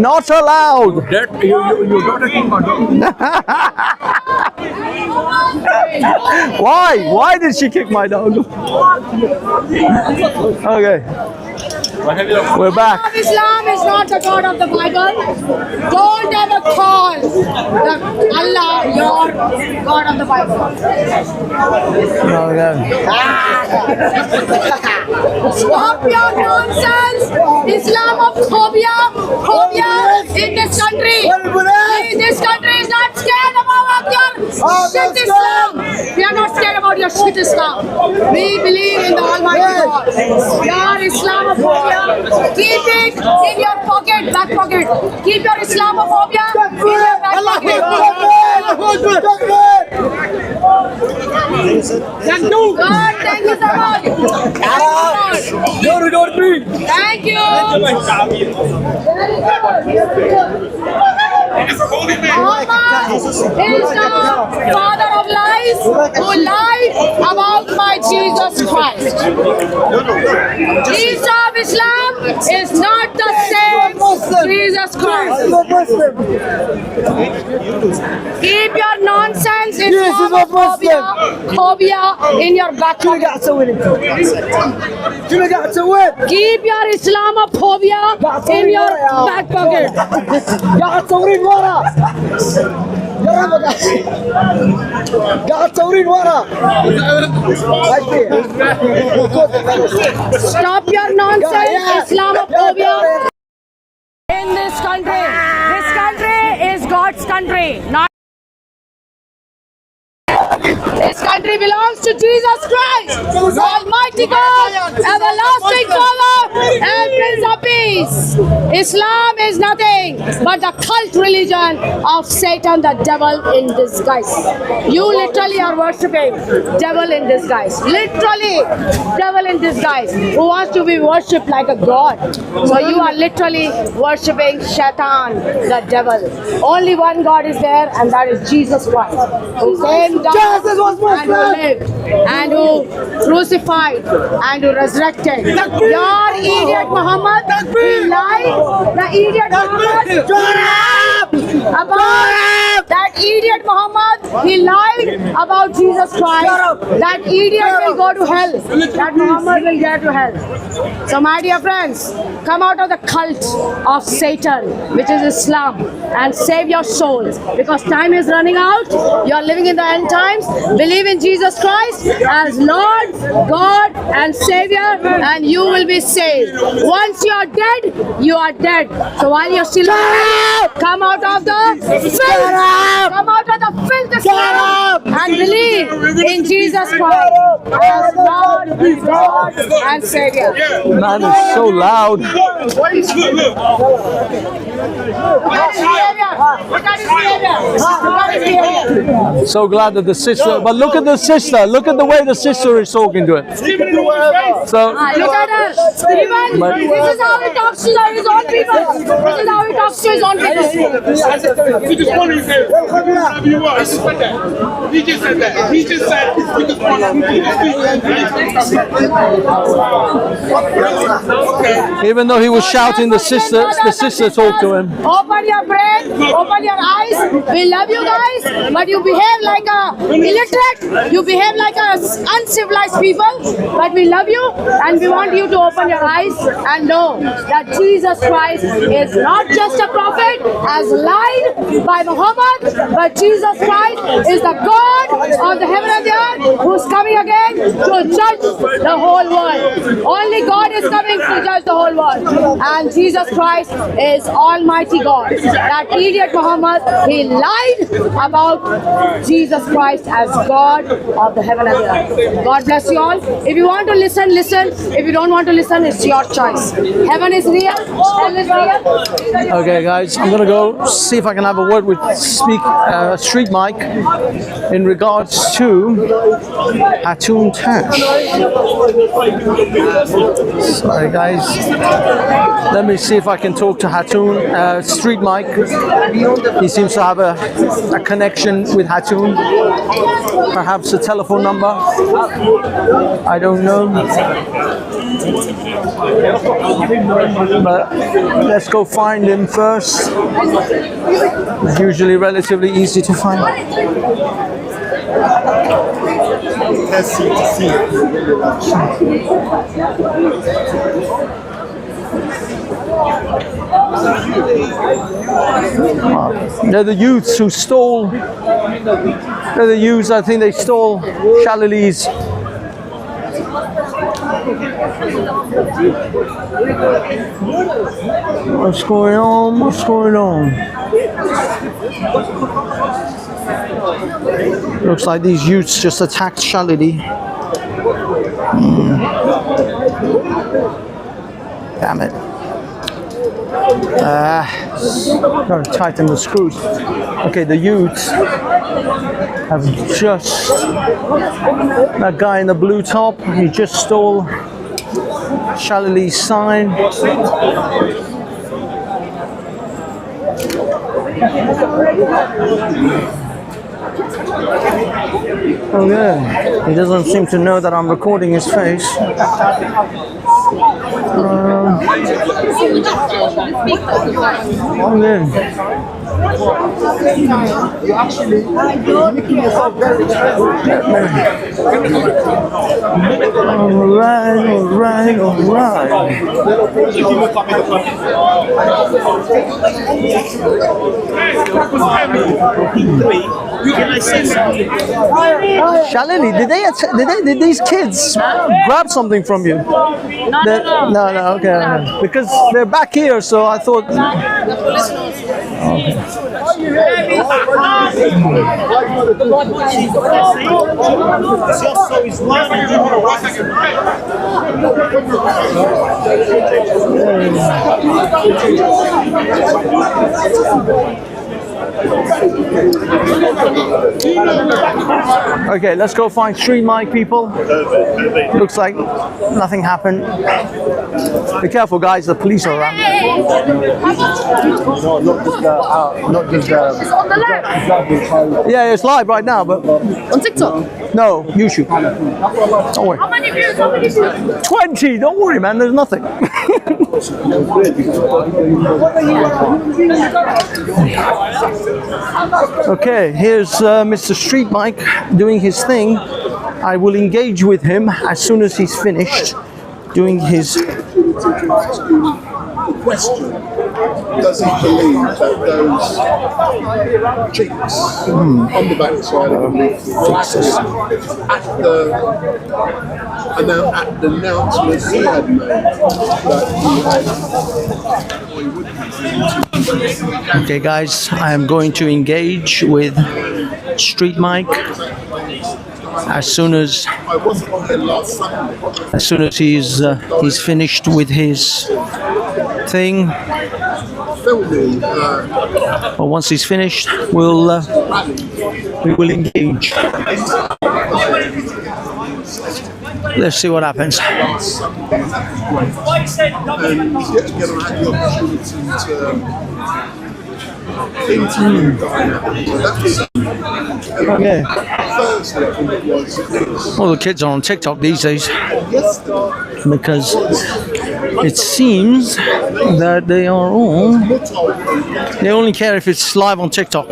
Not allowed. You daughter came out. Why did she kick my dog? Okay. We're back. Islam is not the God of the Bible. Don't ever call Allah your God of the Bible. Stop your nonsense. Islamophobia in this country. This country is not scared about your shit Islam. We are not scared about your shit Islam. We believe in the Almighty God. Your Islamophobia, keep it in your pocket, back pocket. Keep your Islamophobia in your back pocket. God, thank you so much. Thank you. Muhammad is the father of lies who lied about my Jesus Christ. Jesus of Islam is not the same Jesus Christ. Keep your nonsense Islamophobia in your back pocket. Keep your Islamophobia in your back pocket. Stop your nonsense Islamophobia in this country. This country is God's country, not. This country belongs to Jesus Christ, Almighty God, everlasting Father, and Prince of Peace. Islam is nothing but the cult religion of Satan, the devil in disguise. You literally are worshipping devil in disguise. Literally, devil in disguise, who wants to be worshipped like a god. So you are literally worshipping Shaitan, the devil. Only one God is there, and that is Jesus Christ, who came down and and who lived and who crucified and who resurrected. Your idiot Muhammad, he lied. The idiot Muhammad, about that idiot Muhammad, he lied about Jesus Christ. That idiot will go to hell. That Muhammad will get to hell. So my dear friends, come out of the cult of Satan, which is Islam, and save your souls, because time is running out. You are living in the end times. Believe in Jesus Christ as Lord, God and Savior, and you will be saved. Once you are dead, you are dead. So while you're still alive, come out of the filth, come out of the filth and believe in Jesus Christ as Lord, God and Savior. Man is so loud. Look at his behavior. Look at his behavior. Look at his behavior. So glad that the sister, but look at the sister, look at the way the sister is talking to him. So, Look at her. Stephen, this is how he talks to his own people. This is how he talks to his own people. He just wanted to say, whatever you want. He just said that. He just said, we just want to even though he was shouting, the sister talked to him. Open your brain, open your eyes. We love you guys, but you behave like a illiterate. You behave like a uncivilized people. But we love you, and we want you to open your eyes and know that Jesus Christ is not just a prophet as lied by Muhammad, but Jesus Christ is the God of the heaven and the earth who's coming again to judge the whole world. Only God is coming to judge the whole world, and Jesus Christ is Almighty God. That idiot Muhammad, he lied about Jesus Christ as God of the heaven and the earth. God bless you all. If you want to listen, listen. If you don't want to listen, it's your choice. Heaven is real, hell is real. Okay, guys, I'm gonna go see if I can have a word with Street Mike in regards to Hatun Tash. Sorry, guys. Let me see if I can talk to Hatun. Street Mike. He seems to have a connection with Hatun. Perhaps a telephone number. I don't know. But let's go find him first. It's usually relatively easy to find. They're the youths who stole. They're the youths, I think they stole Shalali's. What's going on? What's going on? Looks like these youths just attacked Shalali. Damn it. Gotta tighten the screws. Okay, the youths have just, that guy in the blue top, he just stole Shalali's sign. Oh yeah, he doesn't seem to know that I'm recording his face. Oh yeah. Shalali, did these kids grab something from you? No, okay. Because they're back here, so I thought. Okay, let's go find Street Mike, people. Looks like nothing happened. Be careful, guys. The police are around. Yeah, it's live right now, but On TikTok? no, YouTube. Don't worry. How many views? How many views? 20. Don't worry, man. There's nothing. Okay, here's Mr. Street Mike doing his thing. I will engage with him as soon as he's finished doing his. Question: does he believe that those cheeks on the backside of the at the announcement he had made that he Okay, guys, I am going to engage with Street Mike as soon as he's finished with his thing. Well, once he's finished, we will engage. Let's see what happens. Okay. Well, the kids are on TikTok these days because it seems that they only care if it's live on TikTok.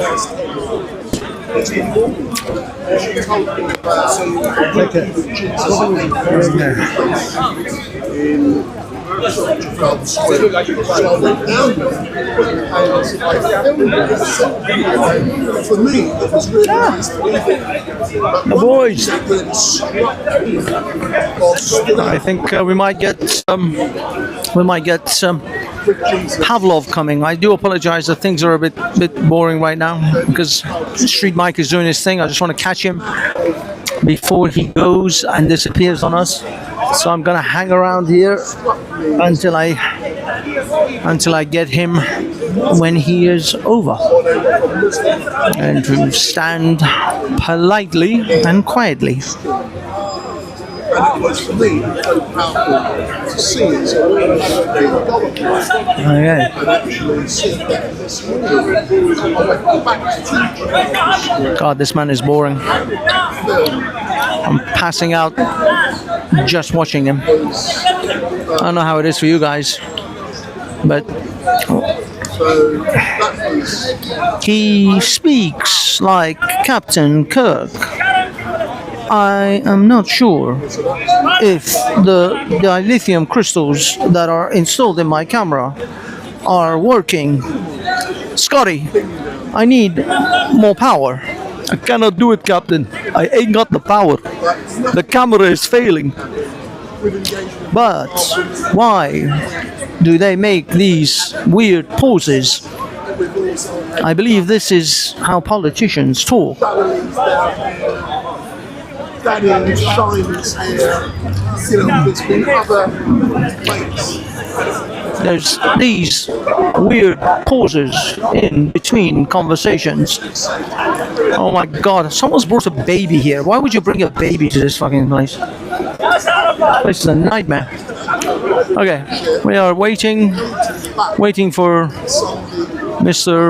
For me, it was really nice to leave it. The boys. I think we might get some Pavlov coming. I do apologize that things are a bit boring right now because Street Mike is doing his thing. I just want to catch him before he goes and disappears on us. So I'm gonna hang around here until I get him when he is over, and to stand politely and quietly. And it was for me so powerful to see it Okay. and actually see that this God, this man is boring. I'm passing out just watching him. I don't know how it is for you guys, but he speaks like Captain Kirk. I am not sure if the dilithium crystals that are installed in my camera are working. Scotty, I need more power. I cannot do it, Captain. I ain't got the power. The camera is failing. But why do they make these weird poses? I believe this is how politicians talk. Danny shines here. You know, there's been other plates. There's these weird pauses in between conversations. Oh my God, someone's brought a baby here. Why would you bring a baby to this fucking place? This is a nightmare. Okay, we are waiting for Mr.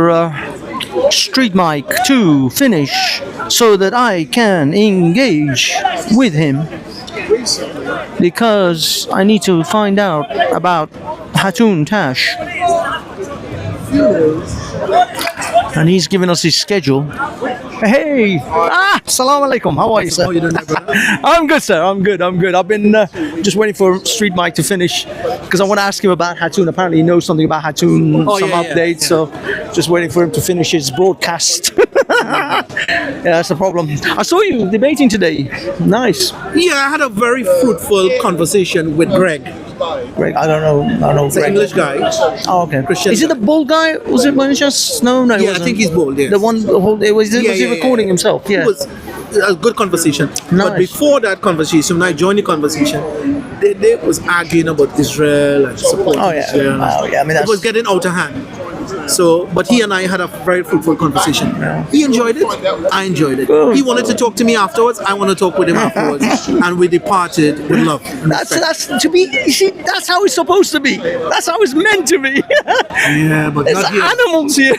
Street Mike to finish so that I can engage with him, because I need to find out about Hatun Tash, and he's given us his schedule. Hey, assalamu alaikum. How are you, sir? I'm good, sir. I'm good. I've been just waiting for Street Mike to finish because I want to ask him about Hatun. Apparently, he knows something about Hatun, some updates. So, just waiting for him to finish his broadcast. Yeah, that's the problem. I saw you debating today. Nice. Yeah, I had a very fruitful conversation with Greg. Greg, I don't know. It's an English guy. Oh, okay. Christian Is it the bald guy? Was it Manchas? No, it Yeah, I wasn't. think he's bald, yes. The one, was he recording himself? Yeah. It was a good conversation. But before that conversation, when I joined the conversation, they was arguing about Israel and supporting Israel. Oh, yeah. I mean, it was getting out of hand. So, but he and I had a very fruitful conversation. He enjoyed it. I enjoyed it. He wanted to talk to me afterwards. I want to talk with him afterwards, and we departed with love. and respect. That's to be. You see, that's how it's supposed to be. That's how it's meant to be. Yeah, but there's not here. animals here.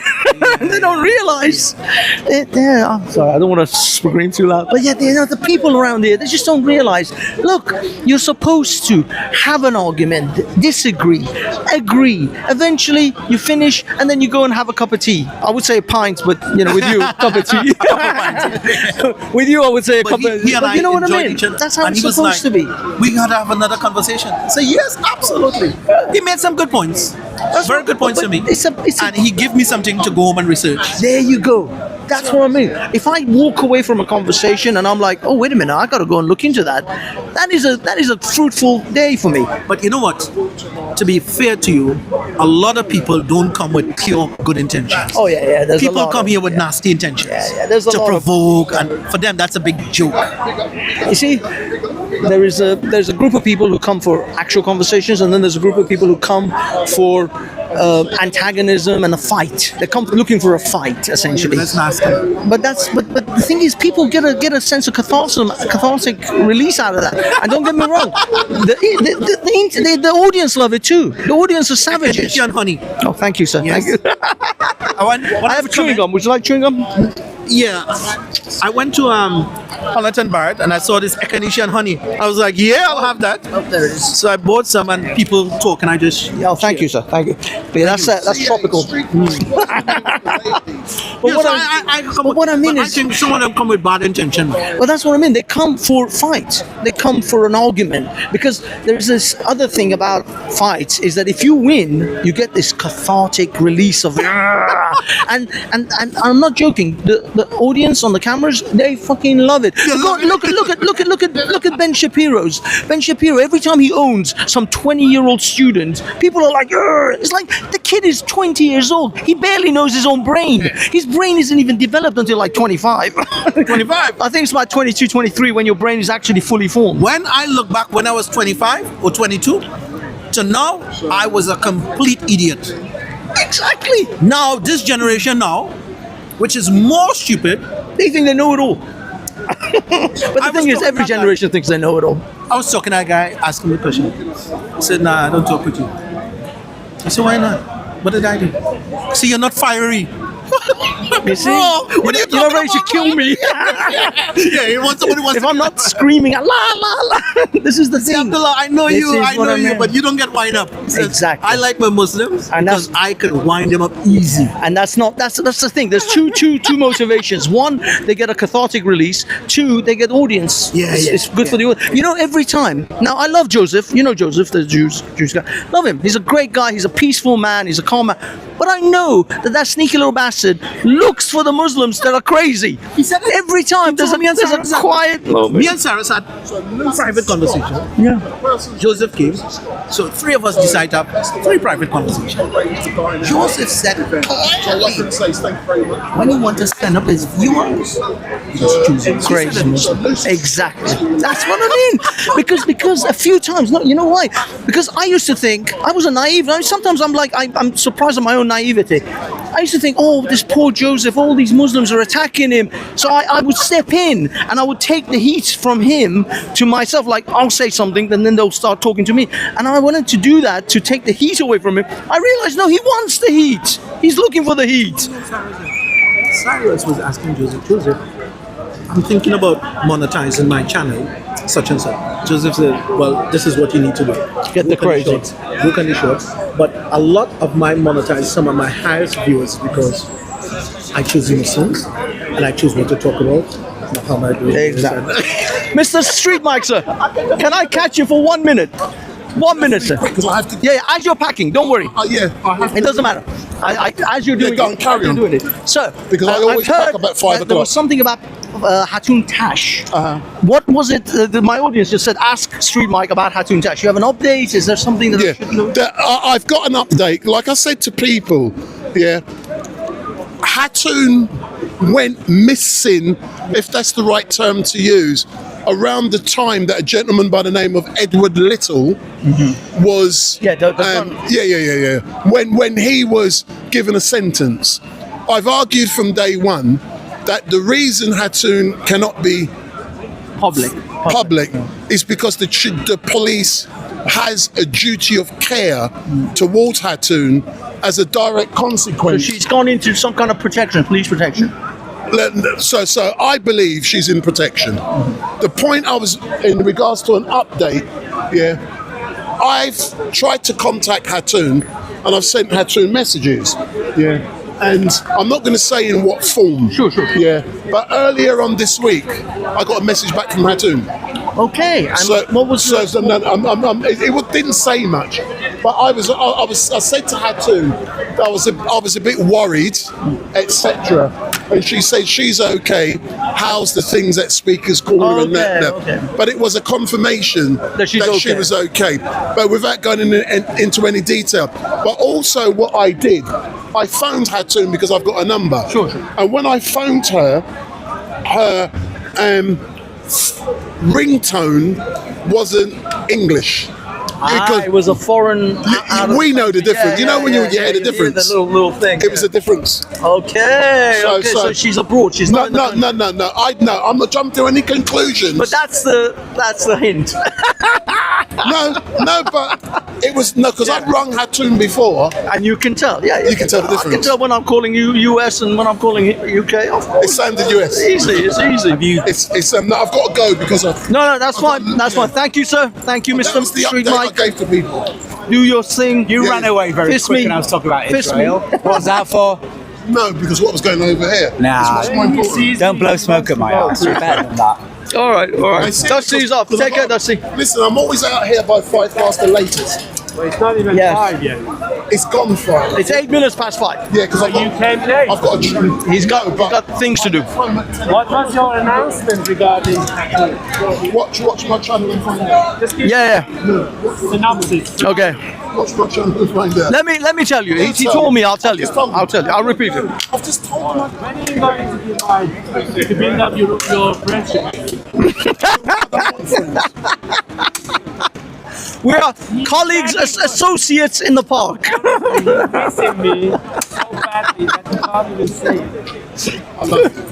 They don't realize. I'm sorry, I don't want to scream too loud. But yeah, the people around here, they just don't realize. Look, you're supposed to have an argument, disagree, agree. Eventually, you finish, and then you go and have a cup of tea. I would say a pint, but with you, cup of tea. With you, I would say a cup of tea. But you know what I mean? That's how it's supposed to be. We got to have another conversation. So yes, absolutely. He made some good points. Very good points to me. And he gave me something to go home and research. There you go. That's what I mean. If I walk away from a conversation and I'm like, oh wait a minute, I got to go and look into that. That is a fruitful day for me. But you know what? To be fair to you, a lot of people don't come with pure good intentions. Oh yeah. There's people a lot come here with nasty intentions. Yeah. There's a to lot provoke, and for them that's a big joke. You see, there's a group of people who come for actual conversations, and then there's a group of people who come for antagonism and a fight. They come looking for a fight, essentially. That's nasty. But the thing is, people get a sense of cathartic release out of that. And don't get me wrong, the audience love it too. The audience are savages. And honey. Oh, thank you, sir. Yes. Thank you. I have chewing gum. Would you like chewing gum? Yeah. I went to Holland Barrett and I saw this Echinacea honey. I was like, yeah, I'll have that. Oh, there it is. So I bought some and people talk and I just... Oh, thank you, sir. Thank you. But yeah, that's tropical. But what I mean is... I think some of them come with bad intention. Well, that's what I mean. They come for fight. They come for an argument. Because there's this other thing about fights is that if you win, you get this cathartic release of... and I'm not joking. The audience on the cameras, they fucking love it. Look at Ben Shapiro's. Ben Shapiro, every time he owns some 20-year-old student, people are like, "Urgh." It's like the kid is 20 years old. He barely knows his own brain. His brain isn't even developed until like 25. 25? I think it's about 22, 23 when your brain is actually fully formed. When I look back when I was 25 or 22 to now, I was a complete idiot. Exactly. Now, this generation now, which is more stupid, they think they know it all. But the thing is, every generation thinks they know it all. I was talking to that guy, asking me a question. He said, nah, I don't talk with you. I said, why not? What did I do? See, you're not fiery. You see? Bro, what are you You're ready to kill me. Yeah, he wants somebody wants if I'm not screaming, la la la. This is the thing. Abdullah, I know This you, is I what know I you, mean. but you don't get wind up. Exactly. I like my Muslims And because I could wind them up easy. And that's the thing. There's two motivations. One, they get a cathartic release. Two, they get audience. It's good for the audience. You know, every time. Now, I love Joseph. You know Joseph, the Jews guy. Love him. He's a great guy. He's a peaceful man. He's a calm man. But I know that sneaky little bastard looks for the Muslims that are crazy. He said it. Every time there's a quiet moment. Me and Sarah had a private conversation. Yeah. Joseph came. So three of us decided to have three private conversations. Joseph said, when you want to stand up as viewers, just choose Crazy. Exactly. That's what I mean. Because a few times, no, you know why? Because I used to think I was a naive. Sometimes I'm like I'm surprised at my own naivety. I used to think, oh, this poor Joseph, all these Muslims are attacking him. So I would step in and I would take the heat from him to myself. Like, I'll say something, and then they'll start talking to me. And I wanted to do that to take the heat away from him. I realized, no, he wants the heat. He's looking for the heat. Cyrus was asking Joseph, I'm thinking about monetizing my channel, such and such. Joseph said, well, this is what you need to do. Get the crazy. Look at the shorts. But a lot of my monetize some of my highest viewers because I choose Muslims and I choose what to talk about. Muhammad. Exactly. Mr. Street Mike, sir, can I catch you for 1 minute? 1 minute, sir. Because I have to. Yeah, as you're packing, don't worry. Yeah, I have to. It doesn't matter. As you're doing go on, carry on. doing it. Sir, Because I always I've heard pack about 5 that there was o'clock. something about Hatun Tash. What was it? My audience just said, ask Street Mike about Hatun Tash. You have an update? Is there something that I should know? I've got an update. Like I said to people, Hatun went missing, if that's the right term to use, around the time that a gentleman by the name of Edward Little was when he was given a sentence. I've argued from day one that the reason Hatun cannot be public is because the police has a duty of care towards Hatun as a direct consequence. So she's gone into some kind of protection, police protection. So I believe she's in protection. The point I was in regards to an update, I've tried to contact Hatun and I've sent Hatun messages. And I'm not going to say in what form. Sure. But earlier on this week, I got a message back from Hatun. Okay. And So what was it didn't say much, but I said to Hatun, I was a bit worried, etc. And she said she's okay. How's the things at Speaker's Corner and that? Okay. But it was a confirmation that she was okay. But without going into any detail. But also what I did, I phoned Hatun because I've got a number. Sure. And when I phoned her ringtone wasn't English. It was a foreign. We know the difference. You know when you hear the difference. The little thing. It was a difference. Okay. So she's abroad. She's not. No. I'm not jumping to any conclusions. But that's the hint. no, but it was because I've rung Hatun before, and you can tell. You can tell the difference. I can tell when I'm calling you US and when I'm calling UK. Of course. It's same to US. It's easy. It's no, I've got to go because of. No, that's fine. That's fine. Thank you, sir. Thank you, Mr. Street Mike. I gave to people. Do your thing. You ran away very quick when I was talking about Israel. What was that for? No, because what was going on over here? Nah, It's much more important. don't blow smoke at my ass. You're better than that. All right. Dusty's off. Take care, Dusty. Listen, I'm always out here by 5 past the latest. Well, it's not even 5 yet. It's gone 5. It's 8 minutes past 5. Yeah, because you came late. I've got He's got things to do. What was your announcement regarding? Watch my channel and find out. Just give synopsis. Okay. Watch my channel and find out. Let me tell you. He told me. I'll tell you. I'll repeat it. I've just told him. When are you going to be mine to build up your friendship? We are colleagues, associates in the park. You're missing me so badly that you can't even say it.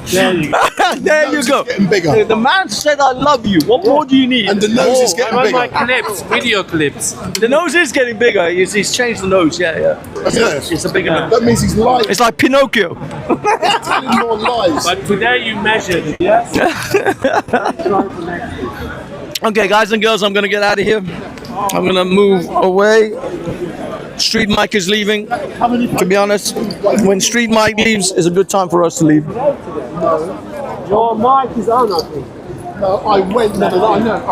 There you go. There you go. Getting bigger. The man said, "I love you." What more do you need? And the nose is getting I want bigger. my clips, video clips. The nose is getting bigger. He's changed the nose. Yeah. It's a bigger nose. That means he's lying. It's like Pinocchio. Telling more lies. But today you measured, yes? Okay, guys and girls, I'm gonna get out of here. I'm gonna move away. Street Mike is leaving. To be honest, when Street Mike leaves, is a good time for us to leave. Your mic is on, I think. No, I went. No, I know.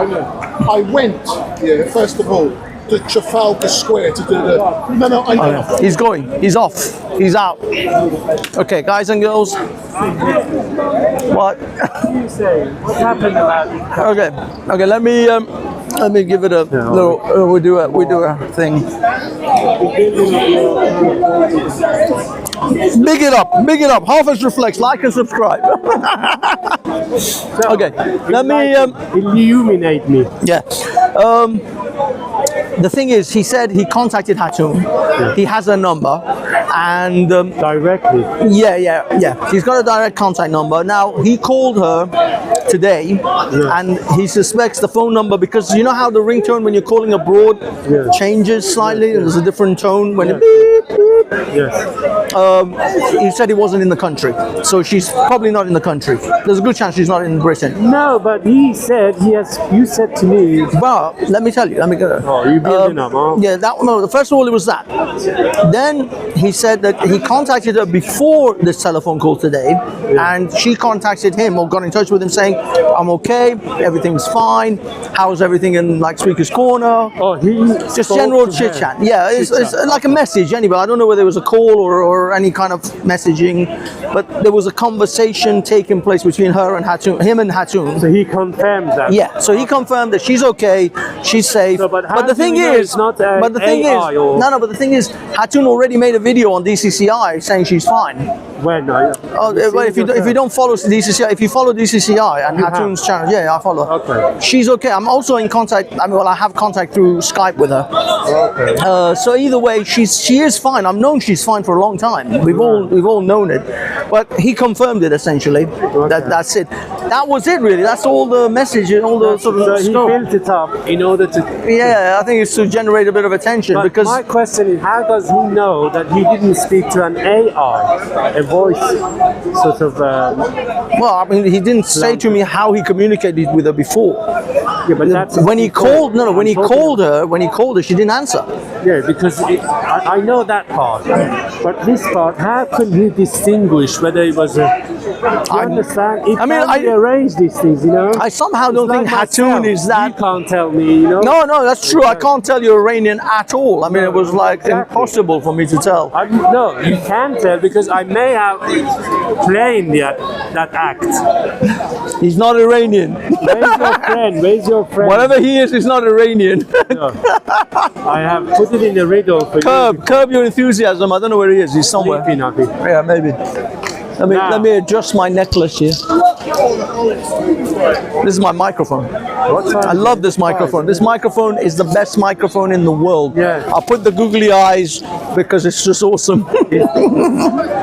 I went. Yeah, first of all, to Trafalgar Square to do the. No, I know. He's going. He's off. He's out. Okay, guys and girls. What? You say, what happened about it? Okay. Let me give it a little. We do a thing. Big it up. Harvest Reflects. Like and subscribe. Okay. Let me illuminate me. Yeah. The thing is, he said he contacted Hatun. He has her number, and directly. Yeah. He's got a direct contact number. Now he called her today, and he suspects the phone number because you know how the ringtone when you're calling abroad changes slightly. There's a different tone when it beep, beep. Yes. He said he wasn't in the country, so she's probably not in the country. There's a good chance she's not in Britain. No, but he said you said to me. Well, let me tell you. Let me get it. Oh, you building up, huh? Yeah, first of all, it was that. Then he said that he contacted her before this telephone call today, and she contacted him or got in touch with him saying, "I'm okay, everything's fine. How's everything in like Speaker's Corner?" Oh, he just general chit chat. Yeah, it's like a message anyway. I don't know whether it was a call or any kind of messaging, but there was a conversation taking place between her and Hatun, him and Hatun. So he confirmed that. Yeah, so he confirmed that she's okay, she's safe. So, but the thing is, Hatun already made a video on DCCI saying she's fine. When? Oh, well, if you don't follow DCCI, if you follow DCCI and Hatoon's channel, yeah, I follow. Okay. She's okay. I'm also in contact. I mean, well, I have contact through Skype with her. Okay. So either way, she is fine. I've known she's fine for a long time. We've all known it, but he confirmed it essentially. That's it. That was it really. That's all the message and all the sort of. So he scope. built it up in order to. Yeah, I think it's to generate a bit of attention But because. my question is, how does he know that he didn't speak to an AI, a voice sort of? Well, I mean, he didn't say to me how he communicated with her before. Yeah, but that's when he called. No, when he called her, she didn't answer. Yeah, because I know that part, but this part, how could he distinguish whether it was a? You understand? It I arrange these things, you know. I somehow don't think Hatoon is that. You can't tell me, you know. No, that's true. I can't tell you're Iranian at all. I mean, it was like impossible for me to tell. No, you can tell because I may have claimed that act. He's not Iranian. Where's your friend? Where's your friend? Whatever he is, he's not Iranian. I have put it in the riddle for you. Curb your enthusiasm. I don't know where he is. He's somewhere. Sleeping, I think. Yeah, maybe. Let me adjust my necklace here. This is my microphone. I love this microphone. This microphone is the best microphone in the world. Yeah. I put the googly eyes because it's just awesome.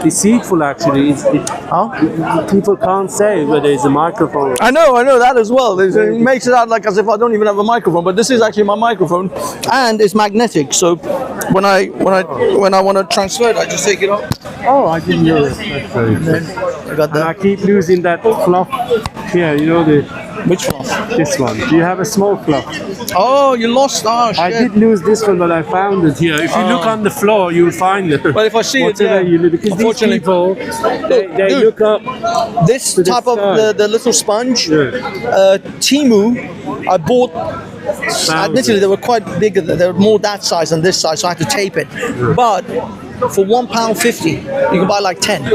Deceitful, actually. People can't say whether it's a microphone. I know that as well. It makes it out like as if I don't even have a microphone, but this is actually my microphone, and it's magnetic. So when I want to transfer it, I just take it off. Oh, I didn't know that. That's very good. I got that. And I keep losing that fluff here. You know which fluff? This one. Do you have a small fluff? Oh, you lost. Oh, shit. I did lose this one, but I found it here. If you look on the floor, you'll find it. But if I see it, yeah. Because unfortunately, these people, they look up. This type of the little sponge, Timu, I bought. Admittedly, they were quite bigger. They were more that size than this size, so I had to tape it. But for £1.50, you can buy like 10.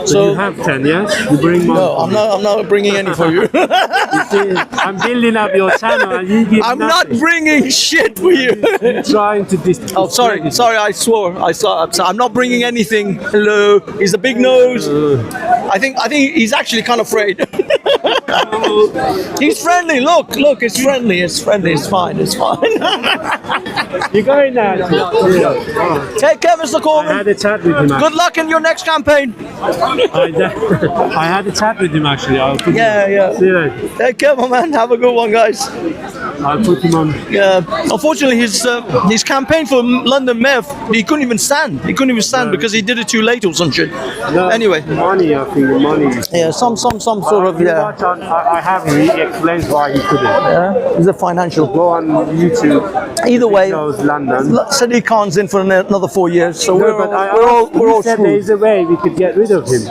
So you have 10, yes? You bring more. No, I'm not bringing any for you. I'm building up your channel, and you give I'm nothing. not bringing shit for you. You're trying to Oh, sorry, I swore. I'm not bringing anything. Hello, he's a big nose. I think he's actually kind of afraid. He's friendly. Look, it's friendly. It's fine. You're going now. Take care, Mr. Corbin. I had a chat with him. Good luck in your next campaign. I had a chat with him actually. Yeah. See you later. Take care, my man. Have a good one, guys. I'll put him on. Yeah. Unfortunately, his campaign for London Mayor, he couldn't even stand. He couldn't even stand because he did it too late or some shit. No, anyway. Money, I think. Money. Yeah. Some sort of I have him. He explains why he couldn't. Yeah. He's a financial. Go on YouTube. Either way, London. Sadiq Khan's in for another 4 years, so No, but we're all said screwed. there's a way we could get rid of him.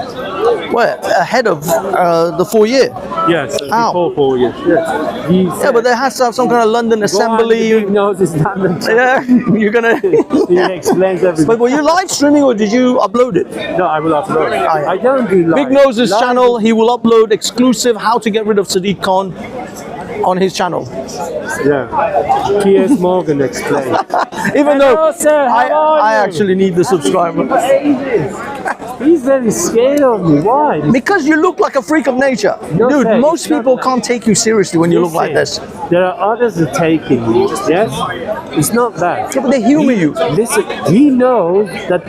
Well, ahead of the 4 year. Yes, How? before 4 years. Yes. Yeah, but there has to have some kind of London assembly. No, this London. Yeah, you're gonna. He explains everything. But were you live streaming or did you upload it? No, I will upload it. I don't do live. Big Nose's channel, he will upload exclusive how to get rid of Sadiq Khan on his channel. Yeah. P.S. Morgan explained. Even though sir, I actually need the subscriber. He's very scared of me. Why? Because you look like a freak of nature. Dude, most people can't take you seriously when you look like this. There are others who take me. Yes? It's not that. Yeah, but they humor you. Listen, he knows that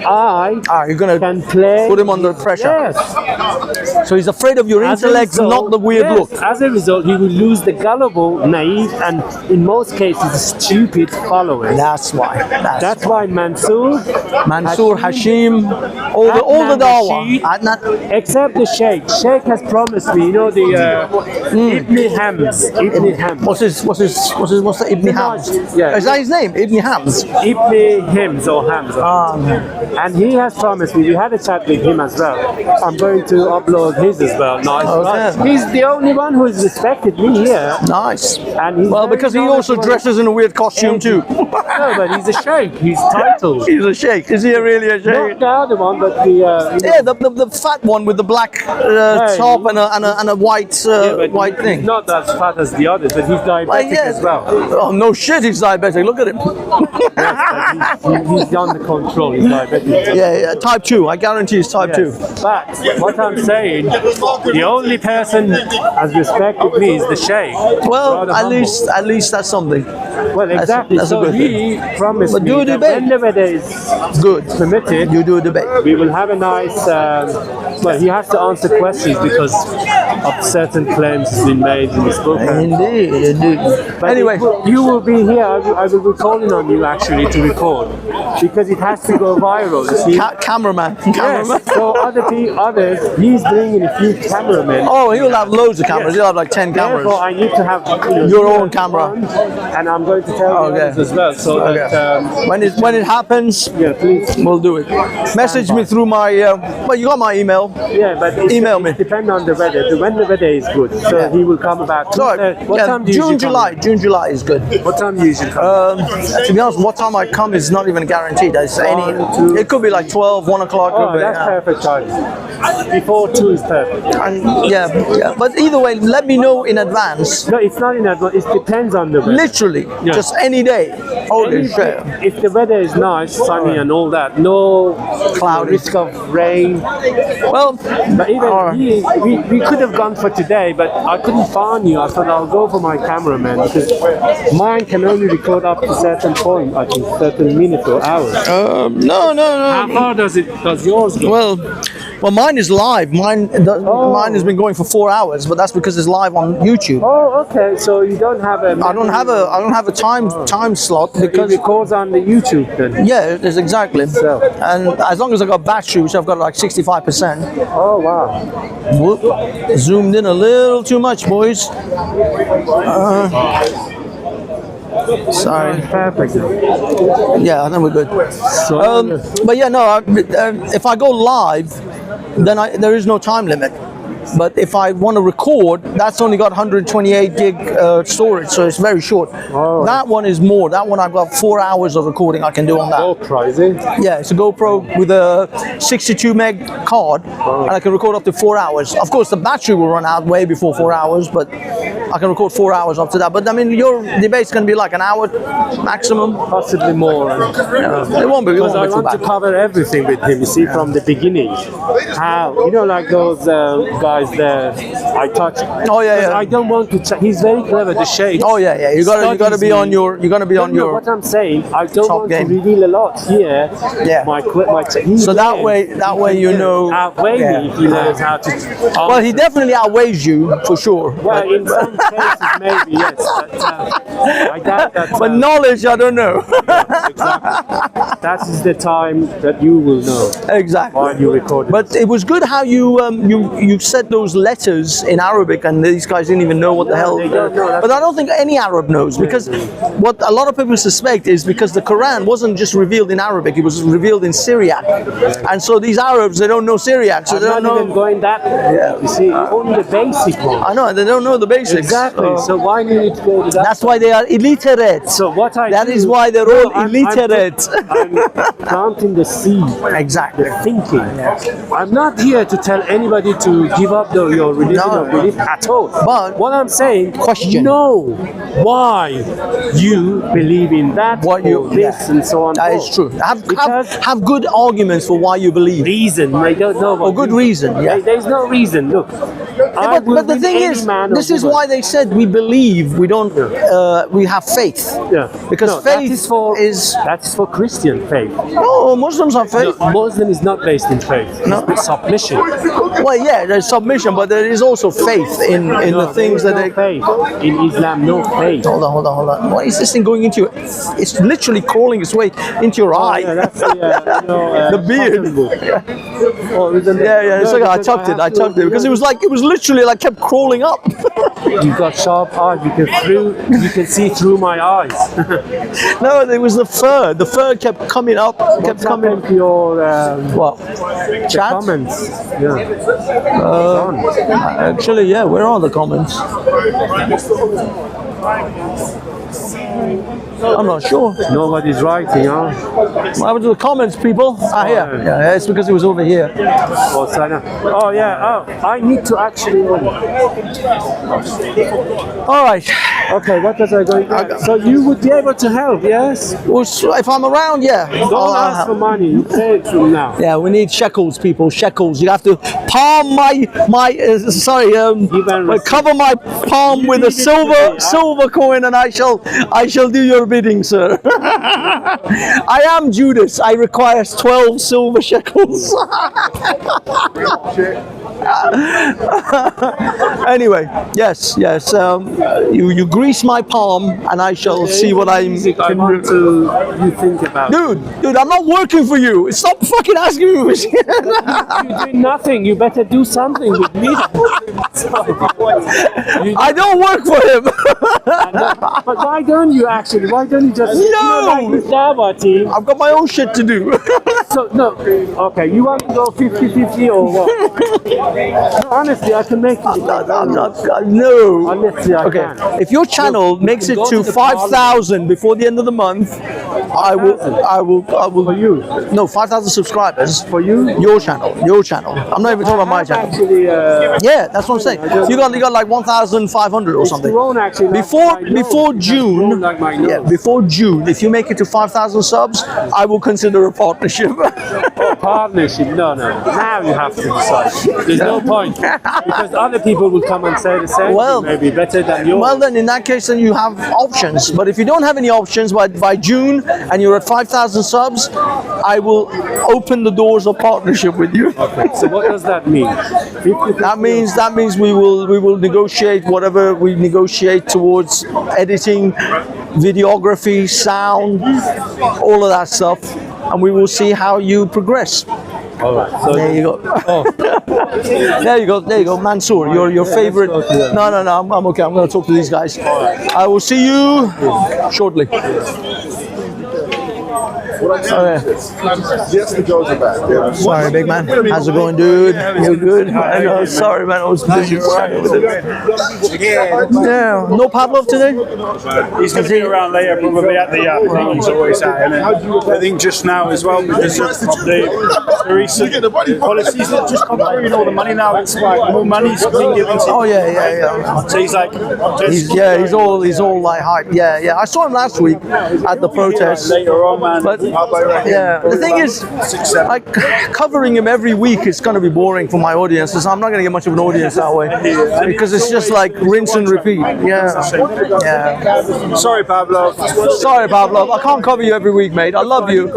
you're gonna can play. Put him under pressure. Yes. So he's afraid of your intellect, not the weird look. As a result, he will lose the gullible, naive, and in most cases, stupid followers. That's why. That's why Mansoor, Hashim, all the Dawa. Except the Sheikh. Sheikh has promised me, you know, the Ibn Hams. Ibn Hams. What's the Ibn Hams? Yeah. Is that his name? Ibn Hams? Ibn Hams or Hams. And he has promised me, we had a chat with him as well. I'm going to upload his as well. Nice. He's the only one who has respected me here. Nice. And he's because he also dresses in a weird costume too. No, but he's a sheikh. He's titled. He's a sheikh. Is he really a sheikh? Not the other one, but the Yeah, the fat one with the black top and a white white thing. He's not as fat as the others, but he's diabetic as well. Oh no shit, he's diabetic. Look at him. He's under control. He's diabetic. Yeah, type 2. I guarantee he's type 2. But what I'm saying, the only person as respected me is the sheikh. Well, at least that's something. Well, exactly. That's a so good he thing. promised But me do a that debate. when the weather is good permitted, you do a debate. We will have a nice. Well, he has to answer questions because of certain claims has been made in his book. Indeed. But anyway, you will be here. I will be calling on you actually to record because it has to go viral. You see? Cameraman. Yes. So others, he's bringing a few cameramen. Oh, he'll have loads of cameras. He'll have like 10 cameras. Therefore, I need to have your own camera, and I'm going to tell you others as well. So that when it happens, please, we'll do it. Message me through my. Well, you got my email. Yeah, but email me. Depend on the weather. When the weather is good, so he will come about. What time do you June, usually come? June, July is good. What time do you usually come? To be honest, what time I come is not even guaranteed. It could be like 12, 1 o'clock. Oh, that's perfect time. Before 2 is perfect. And yeah. But either way, let me know in advance. No, it's not in advance. It depends on the weather. Literally, just any day. Holy shit. If the weather is nice, sunny and all that, no cloudy, risk of rain. Well, but even we could have gone for today, but I couldn't find you. I thought I'll go for my cameraman because mine can only record up to certain point, I think, certain minutes or hours. No. How far does yours go? Well, mine is live. Mine has been going for 4 hours, but that's because it's live on YouTube. Oh, okay. So you don't have a. I don't have a time slot because it records on the YouTube then. Yeah, it's exactly. And as long as I got battery, which I've got like 65%. Oh wow. Whoop, zoomed in a little too much, boys. Sorry. Perfect. Yeah, I think we're good. But yeah, no. If I go live, then there is no time limit. But if I want to record, that's only got 128 gig storage, so it's very short. Oh. That one is more. That one I've got 4 hours of recording I can do on that. GoPro, is it? Yeah, it's a GoPro with a 62 meg card, and I can record up to 4 hours. Of course, the battery will run out way before 4 hours, but I can record 4 hours up to that. But I mean, your debate's going to be like an hour maximum. Possibly more. It won't be. Because I want to cover everything with him, you see, from the beginning. How, like those guys there, I touch. Oh yeah. I don't want to. He's very clever, the sheikh. Oh yeah. You got to be on your. You're going to be on your. What I'm saying, I don't want game. to reveal a lot here. Yeah. So that way you know. Outweigh me if he learns how to. Well, he definitely outweighs you for sure. Well, in some cases maybe yes, but I doubt that. But knowledge, I don't know. Exactly. That is the time that you will know. Exactly. While you record. But it was good how you said those letters in Arabic, and these guys didn't even know what the hell. They don't know. But I don't think any Arab knows, because what a lot of people suspect is because the Quran wasn't just revealed in Arabic; it was revealed in Syriac, and so these Arabs, they don't know Syriac, so they don't know. Even going that. You see, only the basic one. I know they don't know the basics. Exactly. So why do you need to go to that? That's why they are illiterate. So what That is why they're all illiterate. I'm planting the seed. Exactly. The thinking. I'm not here to tell anybody to give up your religion or belief at all. But what I'm saying, question. Know why you believe in that, this, and so on. That is true. Have good arguments for why you believe. Reason. They don't know. Oh, good reason. Yeah. There's no reason. Look. But the thing is, this is why they said we believe. We don't. We have faith. Yeah. Because faith that's for Christian faith. No, Muslims have faith. No, Muslim is not based in faith. It's submission. Well, yeah, there's submission, but there is also faith in the things that they. Faith. In Islam, no faith. Hold on. Why is this thing going into your? It's literally crawling its way into your eye. Yeah, that's the beard. Yeah. It's like I tucked it because it was literally like kept crawling up. You got sharp eyes. You can see through my eyes. No, it was the fur. The fur kept coming up. Kept coming to your what? Chat comments. Yeah. Actually, yeah. Where are the comments? I'm not sure. Nobody's writing, huh? What happened to the comments, people? Ah, here. Yeah, it's because it was over here. Oh, yeah. Oh, I need to actually. All right. Okay, what was I going to So you would be able to help, yes? Well, if I'm around, yeah. Don't ask for money. You pay it from now. Yeah, we need shekels, people. Shekels. You have to palm cover my palm with a silver coin, and I shall do your bidding, sir. I am Judas. I require 12 silver shekels. Anyway, yes. You grease my palm, and I shall see what I can do. You think about. Dude, I'm not working for you. Stop fucking asking me. You're doing nothing. You better do something with me. I don't work for him. But why don't you actually? Why don't you just? No! Team? I've got my own shit to do. So no. Okay, you want to go 50-50 or what? No, honestly, I can make it. No. Honestly, I can. If your channel makes it to 5,000 before the end of the month, I will. For you? No, 5,000 subscribers. For you? Your channel. I'm not even talking about my channel. Actually, yeah, that's what I'm saying. You got like 1,500 or something. Before June. Before June, if you make it to 5,000 subs, I will consider a partnership. Partnership? No. Now you have to decide. There's no point because other people will come and say the same. Well, maybe better than yours. Well, then in that case, then you have options. But if you don't have any options by June and you're at 5,000 subs, I will open the doors of partnership with you. Okay. So what does that mean? That means we will negotiate whatever we negotiate towards editing, videography, sound, all of that stuff, and we will see how you progress. All right. So there you go. There you go, Mansoor. Your favorite. No. I'm okay. I'm going to talk to these guys. I will see you shortly. Yes, the girls are back. Sorry, big man. How's it going, dude? You good? I know. Sorry, man. I was busy. Yeah. No Pavlov today? He's going to be around later, probably at the thing he's always at. I think just now as well, because of the recent policies that just come through, and all the money now, it's like more money's being given to him. Oh yeah. So he's like, he's all like hype. Yeah. I saw him last week at the protest. Later on, man. But yeah, the thing is, like covering him every week is going to be boring for my audience. So I'm not going to get much of an audience that way because it's just like rinse and repeat. Yeah. Sorry, Pavlov. I can't cover you every week, mate. I love you.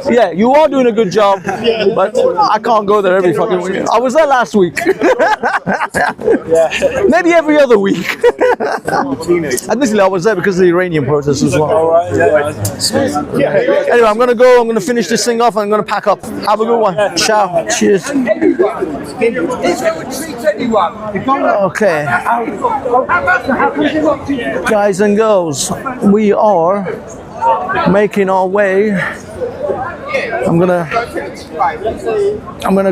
Yeah, you are doing a good job, but I can't go there every fucking week. I was there last week. Maybe every other week. Admittedly, I was there because of the Iranian protests as well. Anyway, I'm going to go. I'm going to finish this thing off. And I'm going to pack up. Have a good one. Ciao. Cheers. Okay. Guys and girls, we are making our way. I'm going to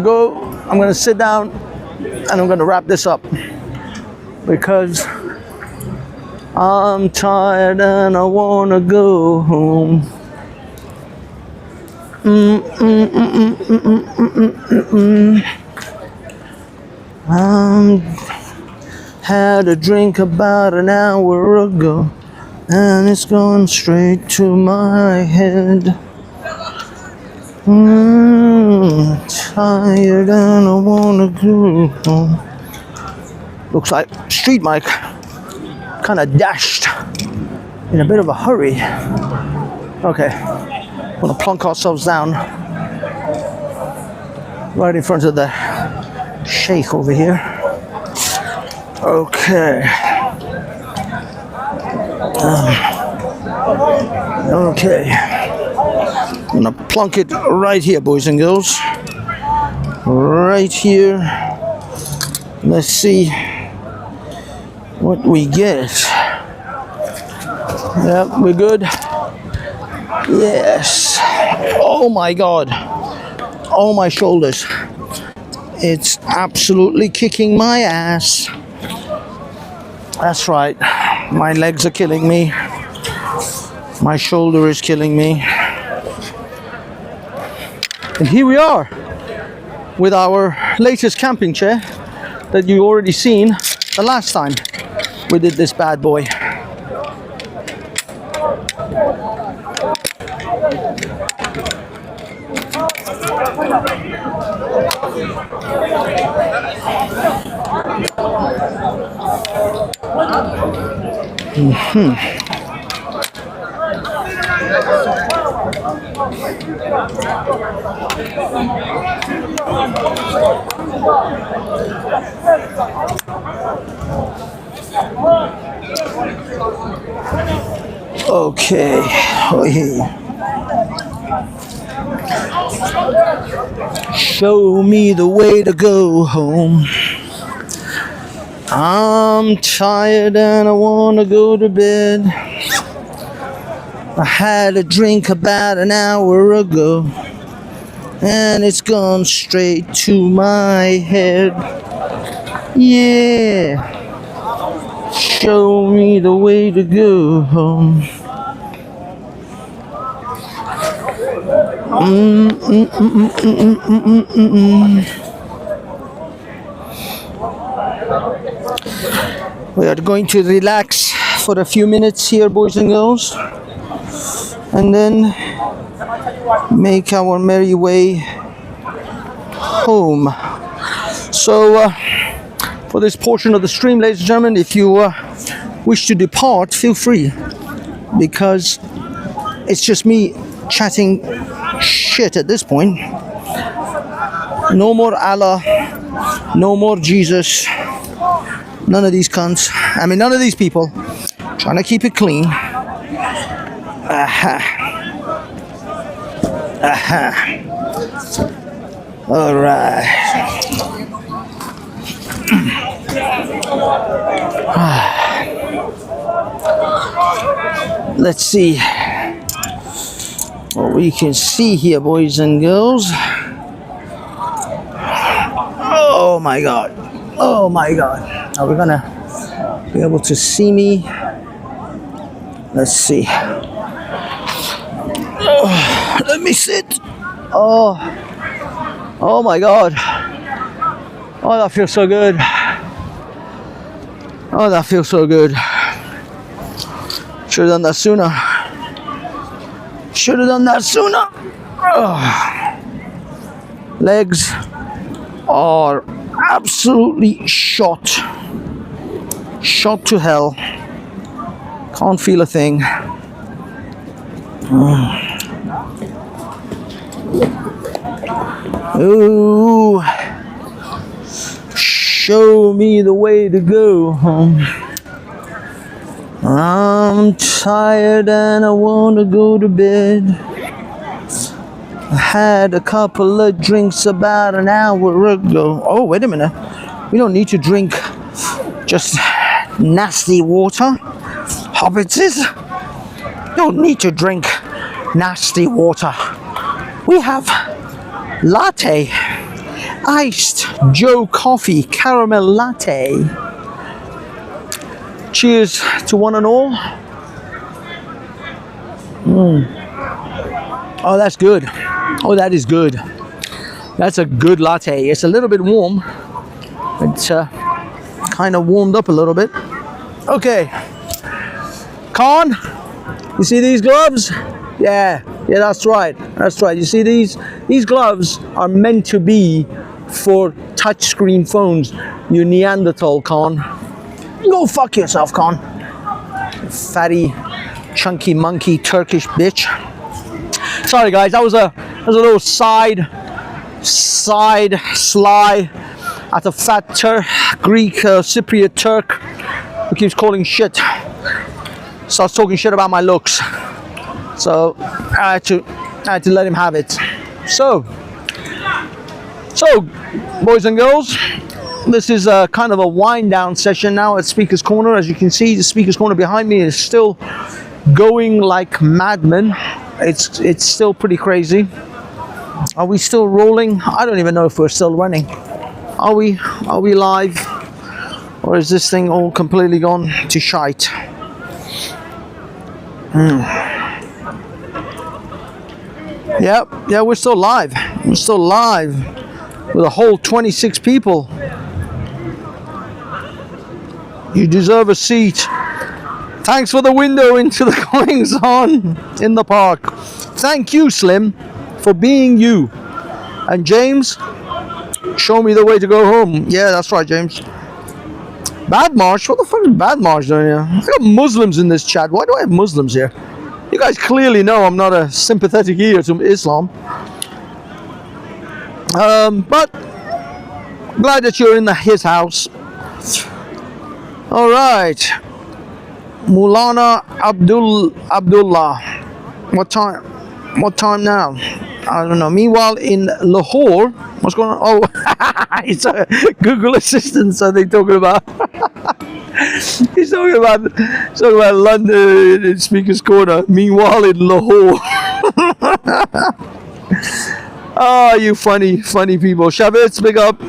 go. I'm going to sit down and I'm going to wrap this up because I'm tired and I want to go home. Had a drink about an hour ago and it's gone straight to my head. Tired and I wanna go home. Looks like Street Mike kind of dashed in a bit of a hurry. Okay, we're gonna plunk ourselves down right in front of the Sheikh over here. Okay. Okay. I'm gonna plunk it right here, boys and girls. Right here. Let's see what we get. Yep, we're good. Yes. Oh my God. Oh, my shoulders. It's absolutely kicking my ass. That's right. My legs are killing me. My shoulder is killing me. And here we are with our latest camping chair that you already seen the last time we did this bad boy. Okay. Show me the way to go home. I'm tired and I want to go to bed. I had a drink about an hour ago, and it's gone straight to my head. Yeah. Show me the way to go home. We are going to relax for a few minutes here, boys and girls, and then make our merry way home. So for this portion of the stream, ladies and gentlemen, if you wish to depart, feel free, because it's just me chatting shit at this point. No more Allah, no more Jesus, none of these cunts. I mean, none of these people. Trying to keep it clean. All right. Let's see what we can see here, boys and girls. Oh my God. Oh my God. Are we gonna be able to see me? Let's see. Oh, let me sit. Oh. Oh my God. Oh, that feels so good. Oh, that feels so good. Should have done that sooner. Should have done that sooner. Oh. Legs are absolutely shot. Shot to hell. Can't feel a thing. Ooh. Show me the way to go home. I'm tired and I want to go to bed. I had a couple of drinks about an hour ago. Oh, wait a minute. We don't need to drink just nasty water. Hobbitses don't need to drink nasty water. We have latte. Iced Joe coffee, caramel latte. Cheers to one and all. Oh, that's good. Oh, that is good. That's a good latte. It's a little bit warm. It's kind of warmed up a little bit. Okay. Khan, you see these gloves? Yeah, that's right. That's right. You see these? These gloves are meant to be for touchscreen phones. You Neanderthal, Khan. Go fuck yourself, Khan. Fatty, chunky monkey Turkish bitch. Sorry guys, that was a little sly at a fat Greek Cypriot Turk who keeps calling shit. Starts talking shit about my looks. So I had to let him have it. So boys and girls, this is a kind of a wind down session now at Speaker's Corner. As you can see, the Speaker's Corner behind me is still going like madmen. It's still pretty crazy. Are we still rolling? I don't even know if we're still running. Are we live? Or is this thing all completely gone to shite? Yeah, we're still live. We're still live with a whole 26 people. You deserve a seat. Thanks for the window into the goings on in the park. Thank you, Slim, for being you. And James, show me the way to go home. Yeah, that's right, James. Bad Marsh? What the fuck is Bad Marsh doing here? I got Muslims in this chat. Why do I have Muslims here? You guys clearly know I'm not a sympathetic ear to Islam. But glad that you're in his house. All right. Mulana Abdullah. What time now? I don't know. Meanwhile, in Lahore, what's going on? Oh, it's a Google Assistant. So they talking about. He's talking about London in Speaker's Corner. Meanwhile, in Lahore. Oh, you funny people. Shavitz, big up.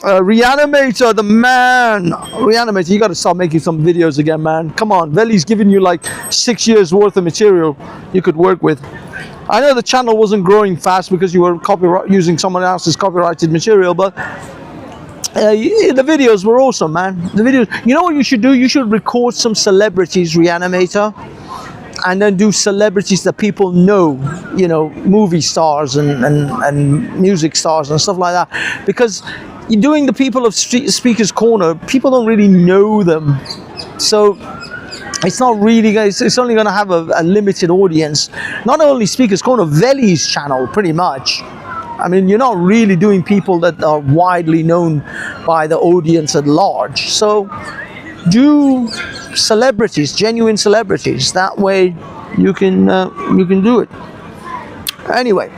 Reanimator, the man. Reanimator, you got to start making some videos again, man. Come on, Veli's giving you like 6 years worth of material you could work with. I know the channel wasn't growing fast because you were using someone else's copyrighted material, but the videos were awesome, man. The videos. You know what you should do? You should record some celebrities, Reanimator, and then do celebrities that people know, you know, movie stars and music stars and stuff like that. Because you're doing the people of Speaker's Corner, people don't really know them. So it's not really, it's only going to have a limited audience. Not only Speaker's Corner, Veli's channel, pretty much. I mean, you're not really doing people that are widely known by the audience at large. So do celebrities, genuine celebrities. That way you can do it. Anyway,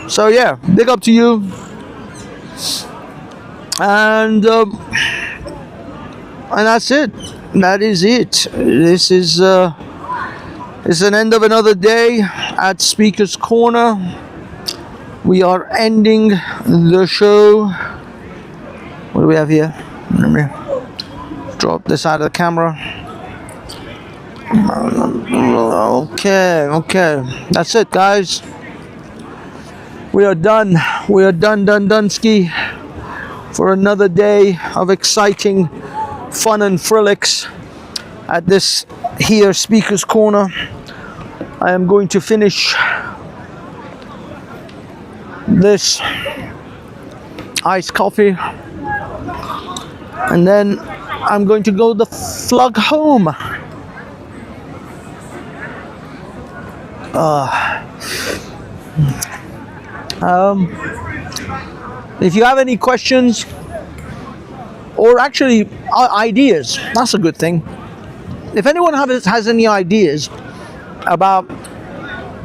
so yeah, big up to you. And that's it. That is it. This is it's an end of another day at Speaker's Corner. We are ending the show. What do we have here? Let me drop this out of the camera. Okay. That's it, guys. We are done. We are done ski for another day of exciting fun and frolics at this here Speaker's Corner. I am going to finish this iced coffee and then I'm going to go the flug home. If you have any questions or actually ideas, that's a good thing. If anyone has any ideas about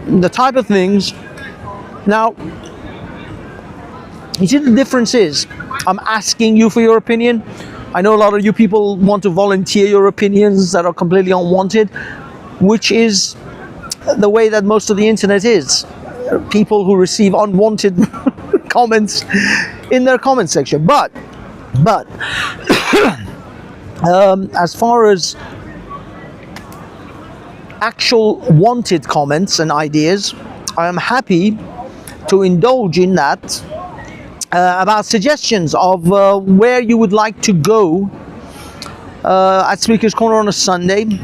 the type of things, now you see the difference is I'm asking you for your opinion. I know a lot of you people want to volunteer your opinions that are completely unwanted, which is the way that most of the internet is. People who receive unwanted comments in their comment section. But as far as actual wanted comments and ideas, I am happy to indulge in that. About suggestions of where you would like to go at Speaker's Corner on a Sunday.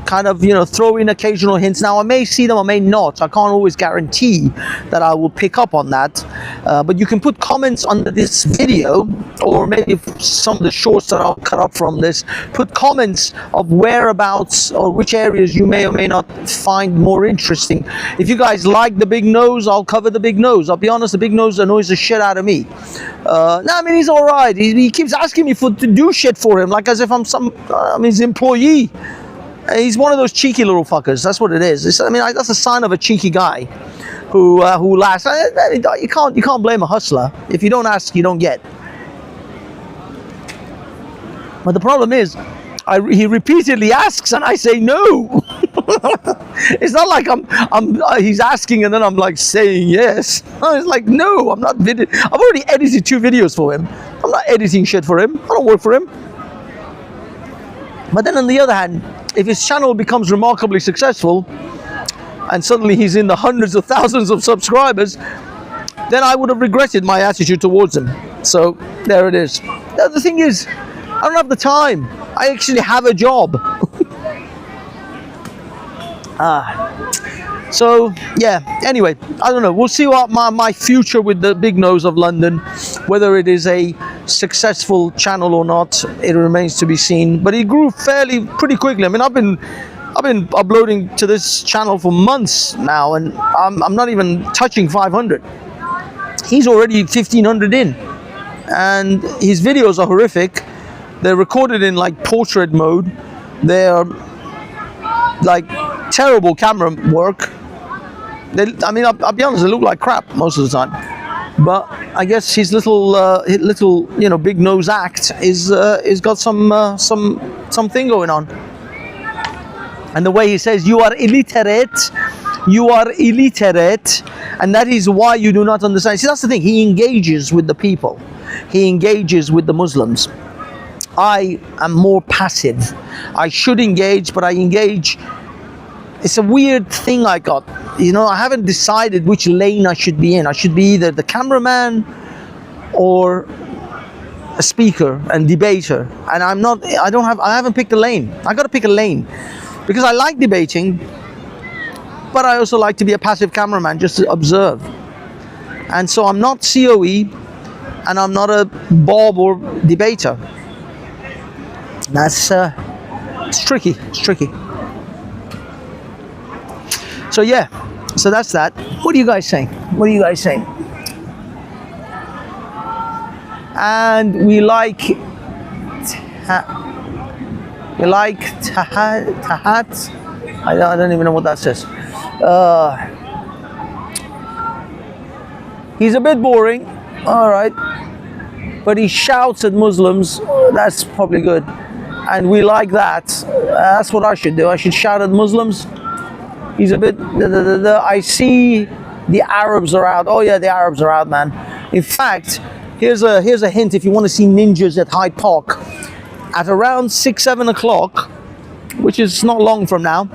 Kind of, throw in occasional hints. Now, I may see them, I may not. I can't always guarantee that I will pick up on that. But you can put comments under this video, or maybe some of the shorts that I'll cut up from this. Put comments of whereabouts or which areas you may or may not find more interesting. If you guys like the big nose, I'll cover the big nose. I'll be honest, the big nose annoys the shit out of me. No, I mean, he's all right. He keeps asking me to do shit for him, like as if I'm his employee. He's one of those cheeky little fuckers. That's what it is. That's a sign of a cheeky guy who laughs. You can't blame a hustler. If you don't ask, you don't get. But the problem is, he repeatedly asks, and I say no. It's not like he's asking and then I'm like saying yes. It's like, no, I'm not. I've already edited 2 videos for him. I'm not editing shit for him. I don't work for him. But then on the other hand, if his channel becomes remarkably successful and suddenly he's in the hundreds of thousands of subscribers, then I would have regretted my attitude towards him. So there it is. The thing is, I don't have the time. I actually have a job. So yeah, anyway, I don't know. We'll see what my future with the Big Nose of London, whether it is a successful channel or not, it remains to be seen. But it grew pretty quickly. I mean, I've been uploading to this channel for months now, and I'm not even touching 500. He's already 1,500 in, and his videos are horrific. They're recorded in like portrait mode. They're like terrible camera work. I mean, I'll be honest, they look like crap most of the time. But I guess his little big nose act is got something going on. And the way he says, "You are illiterate. You are illiterate," and that is why you do not understand. See, that's the thing. He engages with the people. He engages with the Muslims. I am more passive. I should engage, but I engage. It's a weird thing I got. I haven't decided which lane I should be in. I should be either the cameraman or a speaker and debater. And I haven't picked a lane. I got to pick a lane because I like debating, but I also like to be a passive cameraman, just to observe. And so I'm not COE, and I'm not a Bob or debater. That's it's tricky. It's tricky. So yeah, so that's that. What are you guys saying? What are you guys saying? And we like tahat. I don't even know what that says. He's a bit boring, all right, but he shouts at Muslims. That's probably good, and we like that. That's what I should do. I should shout at Muslims. He's a bit. I see the Arabs are out. Oh yeah, the Arabs are out, man. In fact, here's a hint. If you want to see ninjas at Hyde Park, at around 6-7 o'clock, which is not long from now,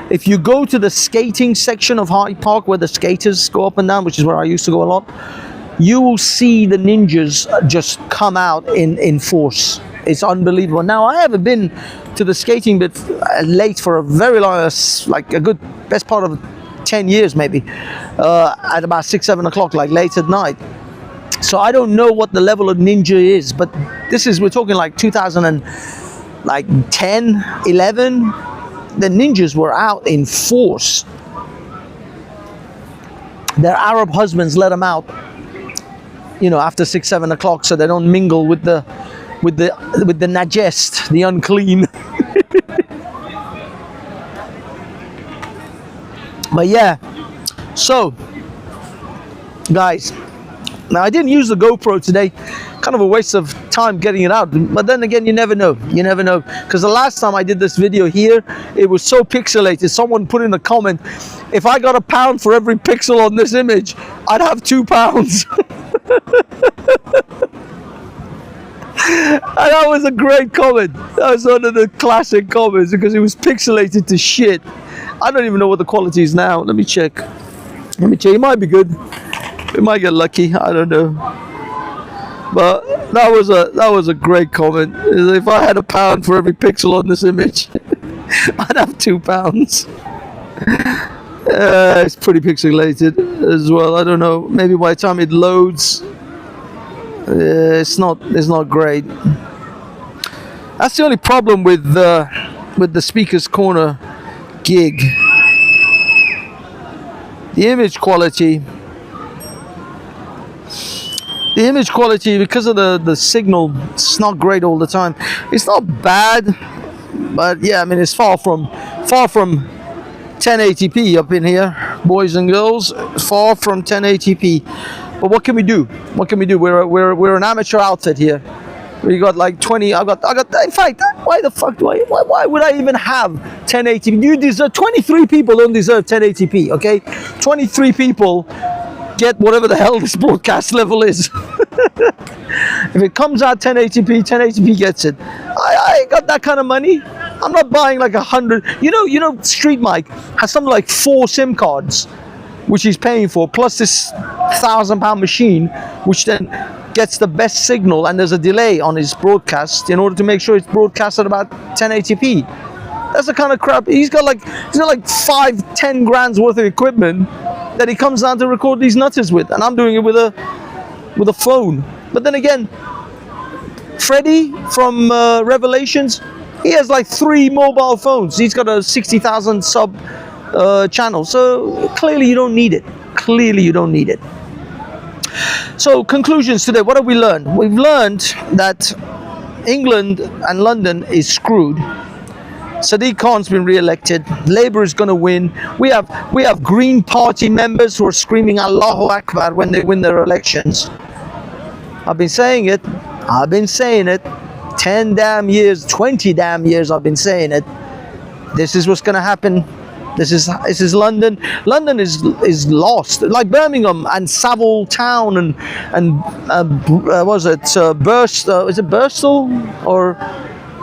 if you go to the skating section of Hyde Park where the skaters go up and down, which is where I used to go a lot, you will see the ninjas just come out in force. It's unbelievable. Now, I haven't been to the skating bit late for a very long, like a good best part of 10 years maybe, at about 6-7 o'clock, like late at night. So I don't know what the level of ninja is, but we're talking like 2010, 11. The ninjas were out in force. Their Arab husbands let them out, after 6-7 o'clock, so they don't mingle with the najest, the unclean. But yeah, so guys, now I didn't use the GoPro today, kind of a waste of time getting it out, but then again, you never know, because the last time I did this video here, it was so pixelated. Someone put in a comment, if I got £1 for every pixel on this image, I'd have £2. And that was a great comment. That was one of the classic comments because it was pixelated to shit. I don't even know what the quality is now. Let me check. It might be good. We might get lucky. I don't know. But that was a great comment. If I had £1 for every pixel on this image, I'd have £2. It's pretty pixelated as well. I don't know. Maybe by the time it loads, it's not great. That's the only problem with the Speaker's Corner gig. The image quality, because of the signal, it's not great all the time. It's not bad, but yeah, I mean, it's far from 1080p up in here, boys and girls. Far from 1080p. But what can we do? We're an amateur outfit here. We got like 20. I got. In fact, why the fuck why would I even have 1080p? You deserve 23 people don't deserve 1080p. Okay, 23 people get whatever the hell this broadcast level is. If it comes out 1080p, 1080p gets it. I got that kind of money. I'm not buying like 100. You know, Street Mike has something like 4 SIM cards, which he's paying for, plus this £1,000 machine, which then gets the best signal, and there's a delay on his broadcast in order to make sure it's broadcast at about 1080p. That's the kind of crap. He's got like 5-10 grand's worth of equipment that he comes down to record these nutters with, and I'm doing it with a phone. But then again, Freddie from Revelations, he has like 3 mobile phones. He's got a 60,000 sub channel. So clearly you don't need it. Clearly you don't need it. So conclusions today, what have we learned? We've learned that England and London is screwed. Sadiq Khan's been re-elected. Labour is going to win. We have Green Party members who are screaming Allahu Akbar when they win their elections. I've been saying it. 10 damn years, 20 damn years I've been saying it. This is what's going to happen. This is London. London is lost. Like Birmingham and Savile Town and was it Bristol? Is it Bristol or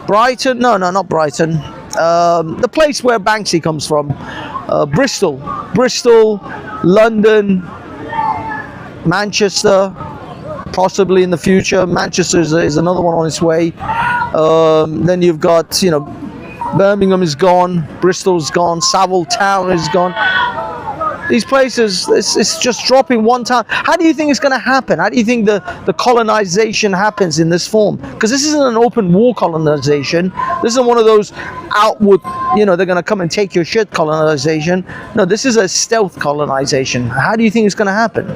Brighton? No, not Brighton. The place where Banksy comes from, Bristol, London, Manchester, possibly in the future. Manchester is another one on its way. Then you've got, Birmingham is gone, Bristol's gone, Savile Town is gone. These places, it's just dropping one town. How do you think it's going to happen? How do you think the colonization happens in this form? Because this isn't an open war colonization. This isn't one of those outward, they're going to come and take your shit colonization. No, this is a stealth colonization. How do you think it's going to happen?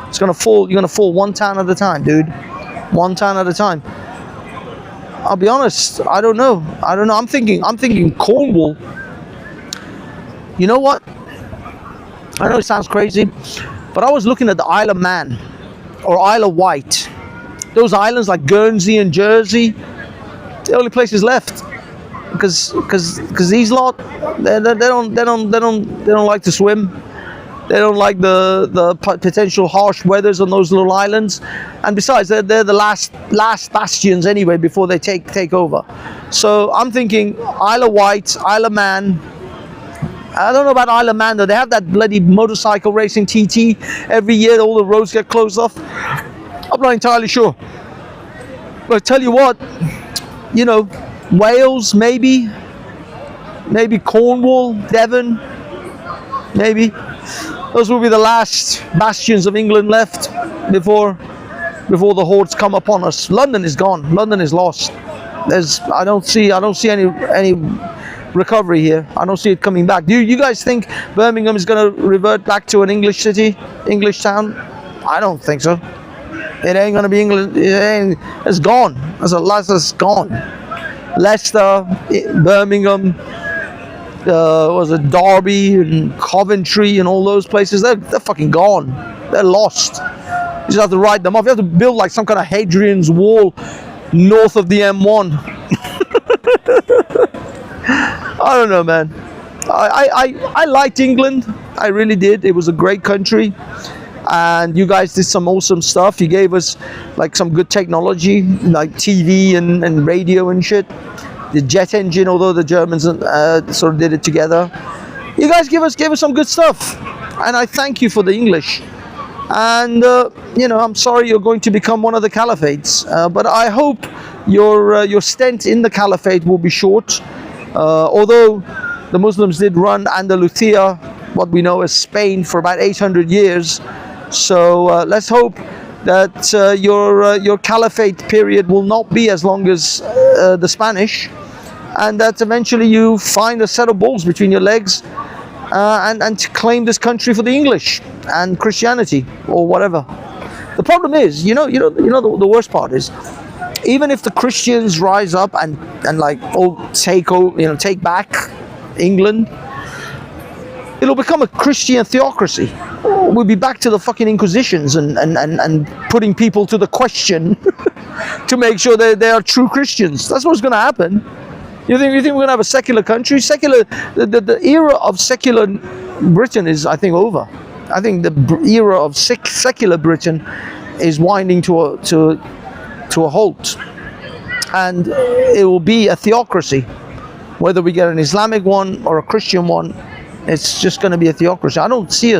It's going to fall. You're going to fall one town at a time, dude. One town at a time. I'll be honest. I don't know. I'm thinking Cornwall. You know what? I know it sounds crazy, but I was looking at the Isle of Man or Isle of Wight. Those islands like Guernsey and Jersey, the only places left, because these lot they don't like to swim. They don't like the potential harsh weathers on those little islands, and besides, they're the last bastions anyway before they take over. So I'm thinking Isle of Wight, Isle of Man. I don't know about Isle of Man though. They have that bloody motorcycle racing TT every year. All the roads get closed off. I'm not entirely sure. But I tell you what, Wales maybe Cornwall, Devon, maybe. Those will be the last bastions of England left before the hordes come upon us. London is gone. London is lost. I don't see any recovery here. I don't see it coming back. Do you guys think Birmingham is going to revert back to an English city, English town? I don't think so. It ain't going to be England. It's gone. It's gone. Leicester, Birmingham, was it Derby and Coventry and all those places? They're fucking gone. They're lost. You just have to write them off. You have to build like some kind of Hadrian's Wall north of the M1. I don't know, man. I liked England. I really did. It was a great country, and you guys did some awesome stuff. You gave us like some good technology, like TV and radio and shit. The jet engine, although the Germans sort of did it together. You guys gave us some good stuff, and I thank you for the English. And I'm sorry you're going to become one of the caliphates, but I hope your stint in the caliphate will be short. Although the Muslims did run Andalusia, what we know as Spain, for about 800 years. So let's hope that your caliphate period will not be as long as the Spanish, and that eventually you find a set of balls between your legs and to claim this country for the English and Christianity or whatever. The problem is, the worst part is, even if the Christians rise up and like take back England, it'll become a Christian theocracy. We'll be back to the fucking Inquisitions and putting people to the question to make sure they are true Christians. That's what's going to happen. You think we're going to have a secular country? The era of secular Britain is, I think, over. I think the era of secular Britain is winding to a halt, and it will be a theocracy. Whether we get an Islamic one or a Christian one, it's just going to be a theocracy. I don't see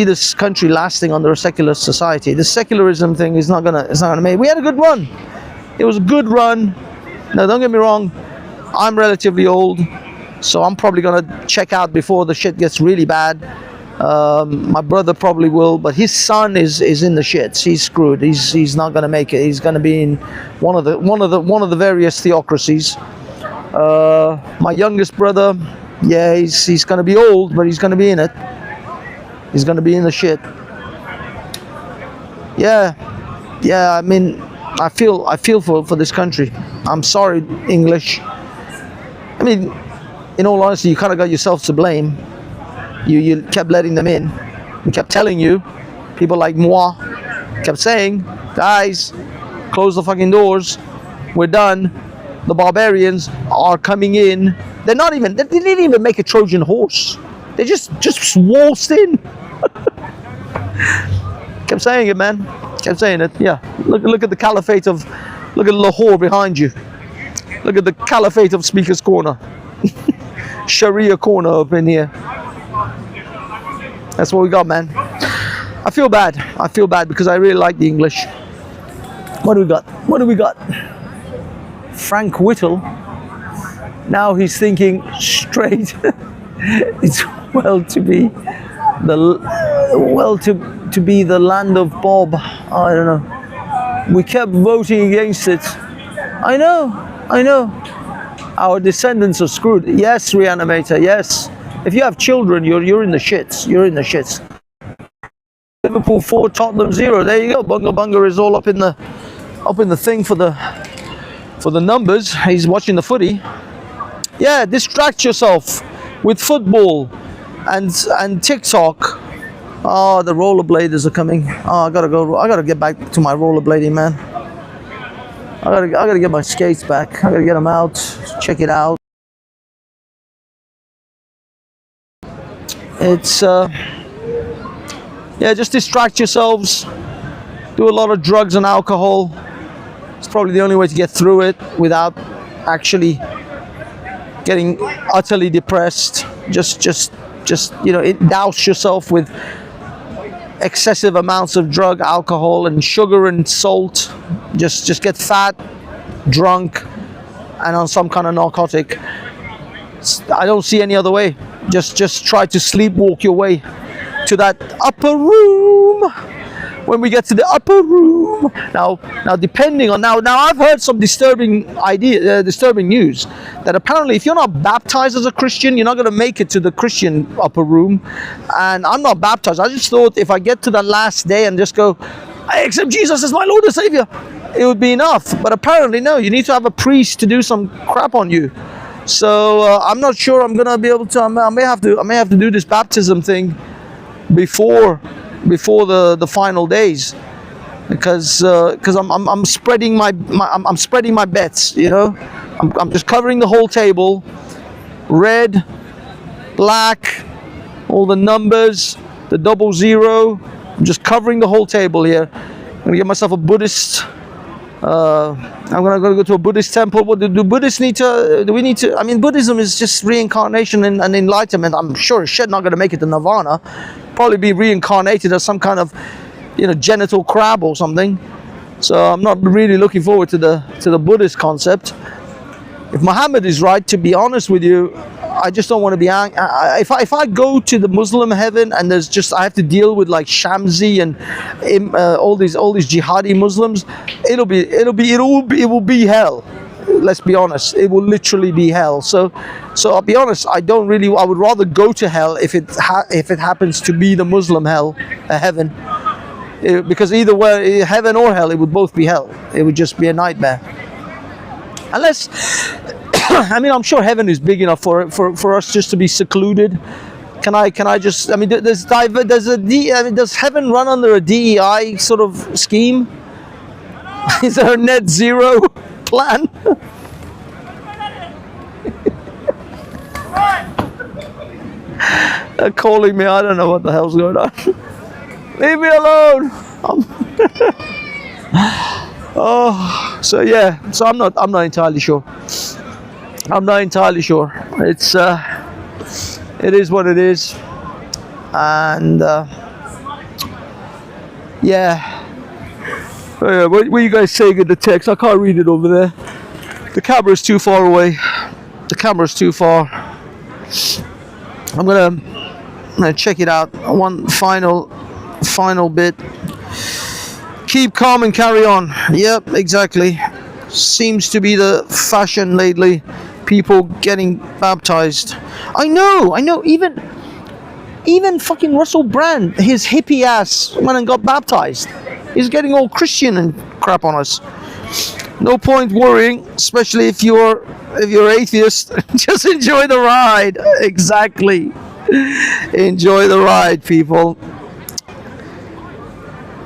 this country lasting under a secular society. The secularism thing is not gonna make. We had a good run. It was a good run. Now don't get me wrong, I'm relatively old, so I'm probably gonna check out before the shit gets really bad. My brother probably will, but his son is in the shits. He's screwed. He's not gonna make it. He's gonna be in one of the various theocracies. My youngest brother, yeah, he's gonna be old, but he's gonna be in it. He's gonna be in the shit. Yeah. I mean, I feel for this country. I'm sorry, English. I mean, in all honesty, you kind of got yourself to blame. You kept letting them in. We kept telling you, people like moi, kept saying, guys, close the fucking doors. We're done. The barbarians are coming in. They didn't even make a Trojan horse. They just waltzed in. Kept saying it, man. Kept saying it. Yeah. Look at the caliphate of, look at Lahore behind you. Look at the caliphate of Speaker's Corner. Sharia corner up in here. That's what we got, man. I feel bad. I feel bad because I really like the English. What do we got? What do we got? Frank Whittle. Now he's thinking straight. It's to be the land of Bob. I don't know. We kept voting against it. I know. Our descendants are screwed. Yes, Reanimator, yes. If you have children, you're in the shits. You're in the shits. Liverpool 4, Tottenham 0. There you go. Bunga Bunga is all up in the thing for the numbers. He's watching the footy. Yeah, distract yourself with football and TikTok. Oh, the rollerbladers are coming. Oh, I gotta get back to my rollerblading, man. I gotta get my skates back. I gotta get them out, check it out. It's yeah, just distract yourselves. Do a lot of drugs and alcohol. It's probably the only way to get through it without actually getting utterly depressed. Just douse yourself with excessive amounts of drug, alcohol, and sugar and salt. Just get fat, drunk, and on some kind of narcotic. I don't see any other way. Just try to sleepwalk your way to that upper room. When we get to the upper room, now depending on now I've heard some disturbing news that apparently if you're not baptized as a Christian, you're not going to make it to the Christian upper room. And I'm not baptized. I just thought if I get to the last day and just go, I accept Jesus as my Lord and Savior, it would be enough. But apparently no, you need to have a priest to do some crap on you. So I'm not sure I'm gonna be able to. I may have to do this baptism thing before the final days, because I'm spreading my bets. You know, I'm just covering the whole table, red, black, all the numbers, the 00. I'm just covering the whole table here. I'm gonna get myself a Buddhist. I'm gonna go to a Buddhist temple. What do Buddhists need to? Do we need to? I mean, Buddhism is just reincarnation and enlightenment. I'm sure as shit not gonna make it to Nirvana. Probably be reincarnated as some kind of, genital crab or something. So I'm not really looking forward to the Buddhist concept. If Muhammad is right, to be honest with you, I just don't want to be angry. If I go to the Muslim heaven and I have to deal with like Shamsi and all these jihadi Muslims, it will be hell. Let's be honest, it will literally be hell. So I'll be honest, I would rather go to hell if it happens to be the Muslim heaven, because either way, heaven or hell, it would both be hell. It would just be a nightmare. Unless, I mean, I'm sure heaven is big enough for us just to be secluded. Can I just? I mean, does heaven run under a DEI sort of scheme? Is there a net zero plan? They're calling me. I don't know what the hell's going on. Leave me alone. Oh, so yeah. So I'm not entirely sure. I'm not entirely sure. It's it is what it is, and yeah. What are you guys saying in the text? I can't read it over there. The camera's too far away. The camera's too far. I'm gonna check it out. One final bit. Keep calm and carry on. Yep, exactly. Seems to be the fashion lately. People getting baptized. I know. Even fucking Russell Brand, his hippie ass, went and got baptized. He's getting all Christian and crap on us. No point worrying, especially if you're atheist. Just enjoy the ride. Exactly. Enjoy the ride, people.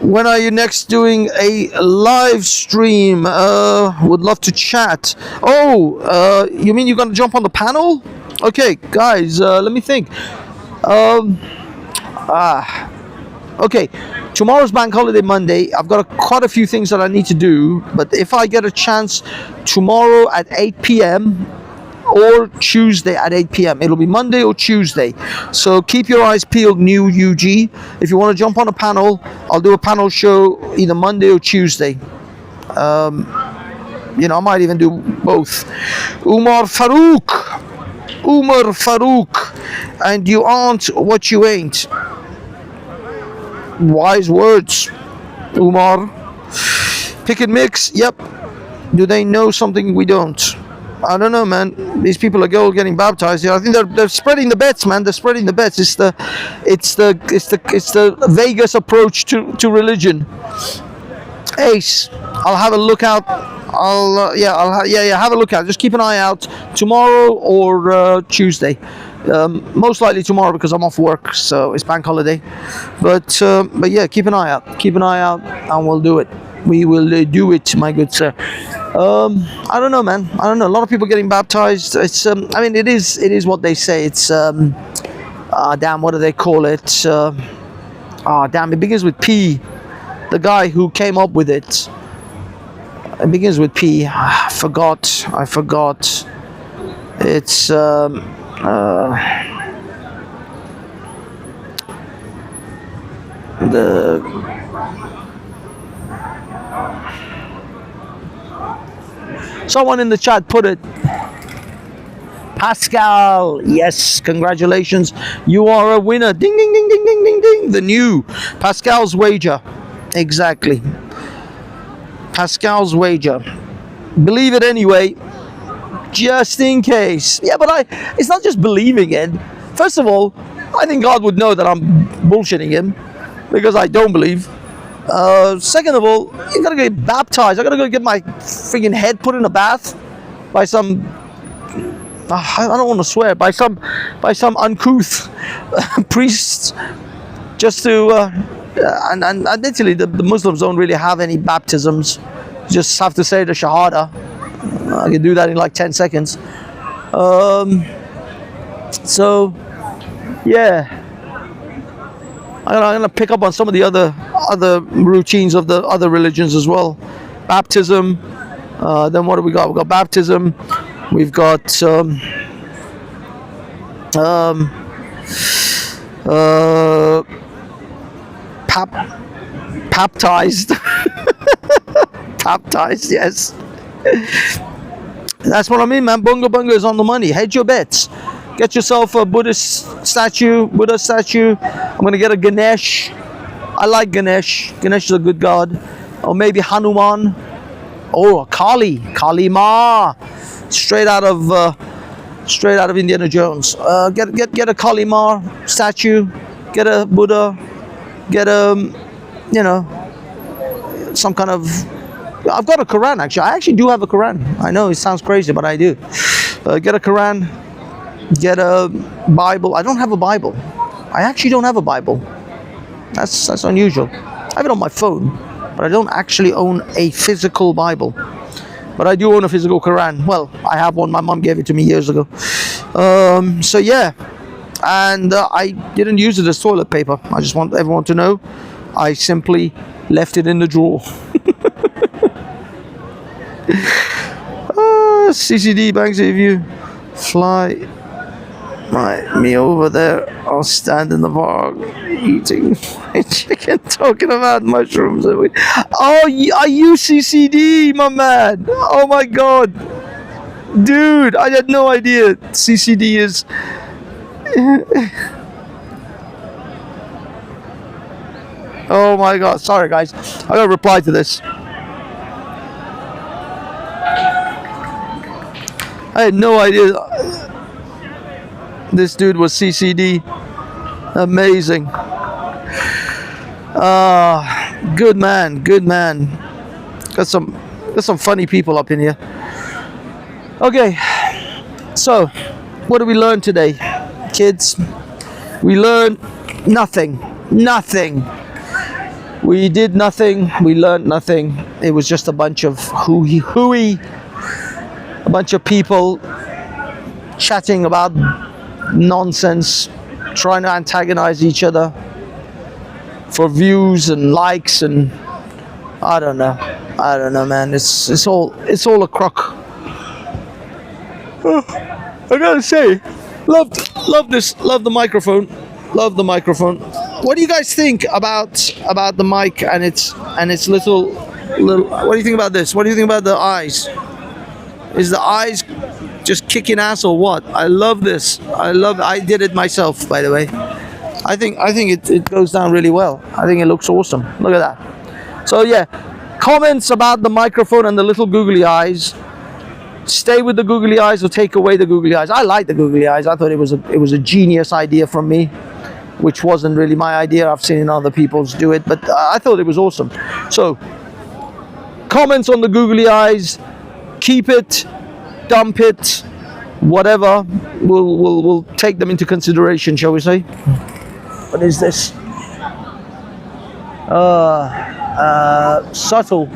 When are you next doing a live stream? Would love to chat. Oh, you mean you're gonna jump on the panel? Okay, guys, let me think. Okay, tomorrow's Bank Holiday Monday. I've got quite a few things that I need to do, but if I get a chance tomorrow at 8 p.m. or Tuesday at 8 p.m. It'll be Monday or Tuesday. So keep your eyes peeled, new UG. If you want to jump on a panel, I'll do a panel show either Monday or Tuesday. I might even do both. Umar Farouk, and you aren't what you ain't. Wise words, Umar. Pick and mix, yep. Do they know something we don't? I don't know, man. These people are all getting baptized. I think they're spreading the bets, man. They're spreading the bets. It's the Vegas approach to religion. Ace, I'll have a look out. Have a look out. Just keep an eye out tomorrow or Tuesday. Most likely tomorrow because I'm off work, so it's bank holiday. But yeah, keep an eye out. Keep an eye out, and we'll do it. We will do it, my good sir. I don't know, man. I don't know. A lot of people getting baptized. It's it is what they say. It's damn, what do they call it? Damn, it begins with P. The guy who came up with it. It begins with P. I forgot. It's someone in the chat put it. Pascal, yes, congratulations. You are a winner. Ding, ding, ding, ding, ding, ding, ding. The new Pascal's wager. Exactly. Pascal's wager. Believe it anyway. Just in case. Yeah, but it's not just believing it. First of all, I think God would know that I'm bullshitting him because I don't believe. Second of all, you gotta get baptized. I gotta go get my freaking head put in a bath by some, I don't want to swear, by some uncouth priest, just to and literally the Muslims don't really have any baptisms. You just have to say the Shahada. I can do that in like 10 seconds. So yeah, I'm gonna pick up on some of the other routines of the other religions as well. Baptism. Then what do we got? We've got baptism. We've got baptized. Baptized, yes. That's what I mean, man. Bunga Bunga is on the money. Hedge your bets. Get yourself a Buddha statue. I'm gonna get a Ganesh. I like Ganesh. Ganesh is a good god. Or maybe Hanuman. Oh, Kali Ma. Straight out of Indiana Jones. Get a Kali Ma statue. Get a Buddha. Get a some kind of. I've got a Quran actually. I actually do have a Quran. I know it sounds crazy, but I do. Get a Quran. Get a Bible. I don't have a Bible. I actually don't have a Bible. That's unusual. I have it on my phone, but I don't actually own a physical Bible. But I do own a physical Quran. Well, I have one. My mom gave it to me years ago. So yeah, and I didn't use it as toilet paper. I just want everyone to know. I simply left it in the drawer. CCD Banksy, if you fly me over there, I'll stand in the park eating fried chicken, talking about mushrooms. Oh, are you CCD, my man? Oh my God, dude! I had no idea CCD is. Oh my God! Sorry, guys. I gotta reply to this. I had no idea this dude was CCD. Amazing. Good man. Got some funny people up in here. Okay, so what did we learn today, kids? We learned nothing. We did nothing. We learned nothing. It was just a bunch of hooey. A bunch of people chatting about nonsense, trying to antagonize each other for views and likes, and I don't know, man. It's all a crock. I gotta say, love the microphone. Love the microphone. What do you guys think about the mic and its little? What do you think about this? What do you think about the eyes? Is the eyes just kicking ass or what? I love this. I did it myself, by the way. I think it goes down really well. I think it looks awesome. Look at that. So yeah, comments about the microphone and the little googly eyes. Stay with the googly eyes or take away the googly eyes. I like the googly eyes. I thought it was a genius idea from me, which wasn't really my idea. I've seen other people's do it, but I thought it was awesome. So comments on the googly eyes. Keep it, dump it, whatever. We'll take them into consideration, shall we say? What is this? Subtle.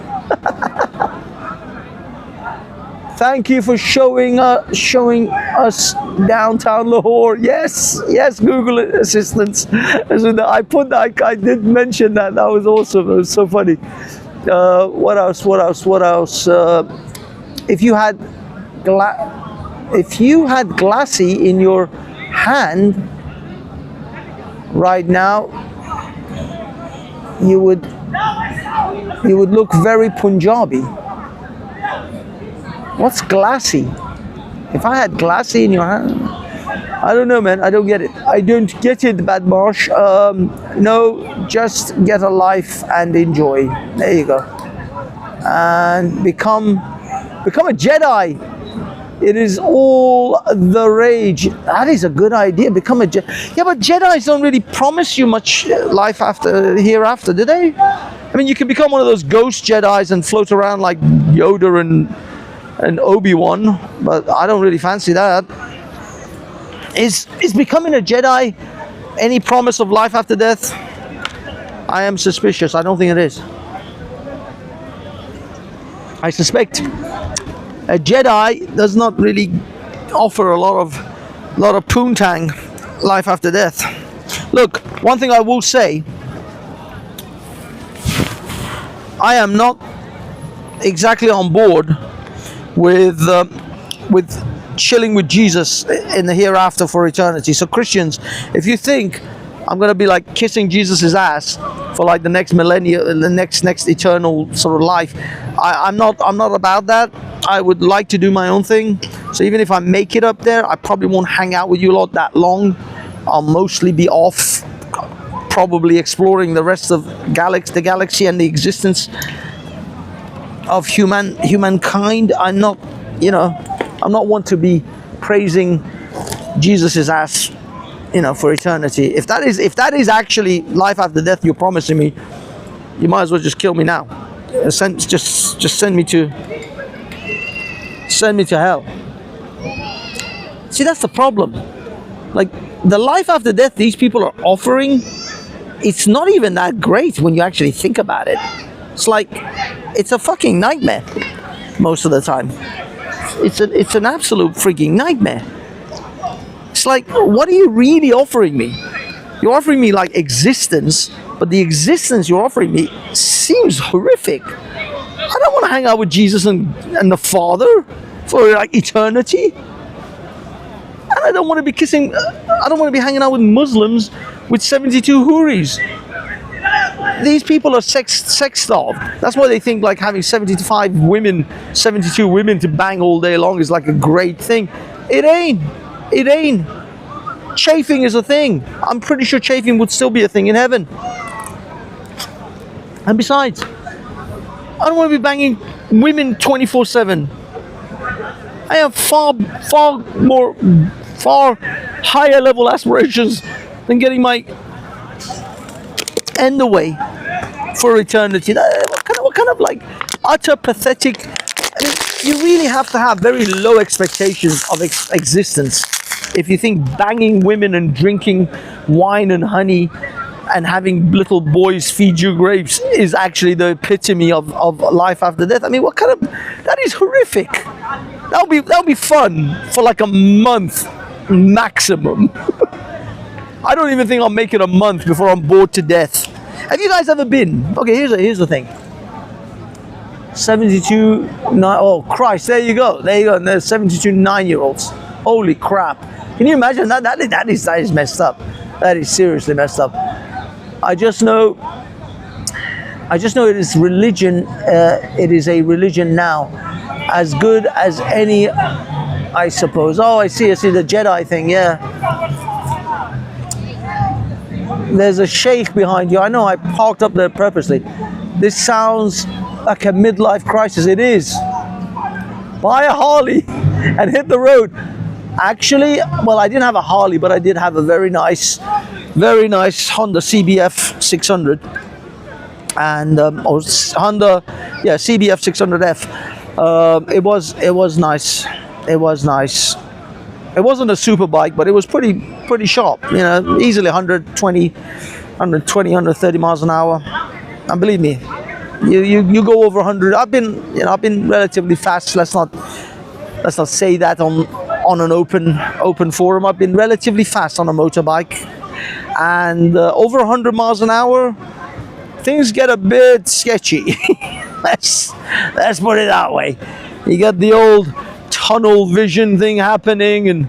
Thank you for showing us downtown Lahore. Yes, Google Assistants. I did mention that. That was awesome. It was so funny. What else? If you had glassy in your hand right now, you would look very Punjabi. What's glassy? If I had glassy in your hand, I don't know, man. I don't get it. I don't get it, Badmarsh. No, just get a life and enjoy. There you go. And become a Jedi. It is all the rage. That is a good idea. Become a Jedi. Yeah, but Jedis don't really promise you much life hereafter, do they? I mean, you can become one of those ghost Jedis and float around like Yoda and Obi-Wan, but I don't really fancy that. Is becoming a Jedi any promise of life after death? I am suspicious. I don't think it is. I suspect a Jedi does not really offer a lot of poontang life after death. Look, one thing I will say, I am not exactly on board with chilling with Jesus in the hereafter for eternity. So Christians, if you think I'm going to be like kissing Jesus's ass for like the next millennium, the next eternal sort of life, I'm not about that. I would like to do my own thing. So even if I make it up there, I probably won't hang out with you lot that long. I'll mostly be off, probably exploring the rest of the galaxy and the existence of humankind. I'm not one to be praising Jesus's ass, for eternity. If that is actually life after death you're promising me, you might as well just kill me now. Just send me to hell. See, that's the problem. Like, the life after death these people are offering, it's not even that great when you actually think about it. It's like, it's a fucking nightmare most of the time. It's an absolute freaking nightmare. It's like, what are you really offering me? You're offering me like existence, but the existence you're offering me seems horrific. I don't want to hang out with Jesus and the Father for like eternity. And I don't want to be kissing, I don't want to be hanging out with Muslims with 72 houris. These people are sex starved. That's why they think like having 72 women to bang all day long is like a great thing. It ain't. It ain't. Chafing is a thing. I'm pretty sure chafing would still be a thing in heaven. And besides, I don't want to be banging women 24/7. I have far higher level aspirations than getting my end away for eternity. What kind of like utter pathetic. I mean, you really have to have very low expectations of existence if you think banging women and drinking wine and honey and having little boys feed you grapes is actually the epitome of life after death. I mean, what kind of, that is horrific. That'll be fun for like a month maximum. I don't even think I'll make it a month before I'm bored to death. Have you guys ever been? Okay, here's the thing. 72, oh Christ, there you go. And there's 72 9-year-olds. Holy crap. Can you imagine that? That is messed up. That is seriously messed up. I just know it is religion. It is a religion now, as good as any, I suppose. Oh, I see the Jedi thing. Yeah. There's a sheikh behind you. I know. I parked up there purposely. This sounds like a midlife crisis. It is. Buy a Harley and hit the road. Actually, well, I didn't have a Harley, but I did have a very nice Honda CBF 600, and Honda, yeah, CBF 600F. It was nice. It was nice. It wasn't a super bike, but it was pretty sharp. You know, easily 130 miles an hour. And believe me, you go over 100. I've been relatively fast. Let's not say that on an open forum. I've been relatively fast on a motorbike, and over 100 miles an hour, things get a bit sketchy. let's put it that way. You got the old tunnel vision thing happening, and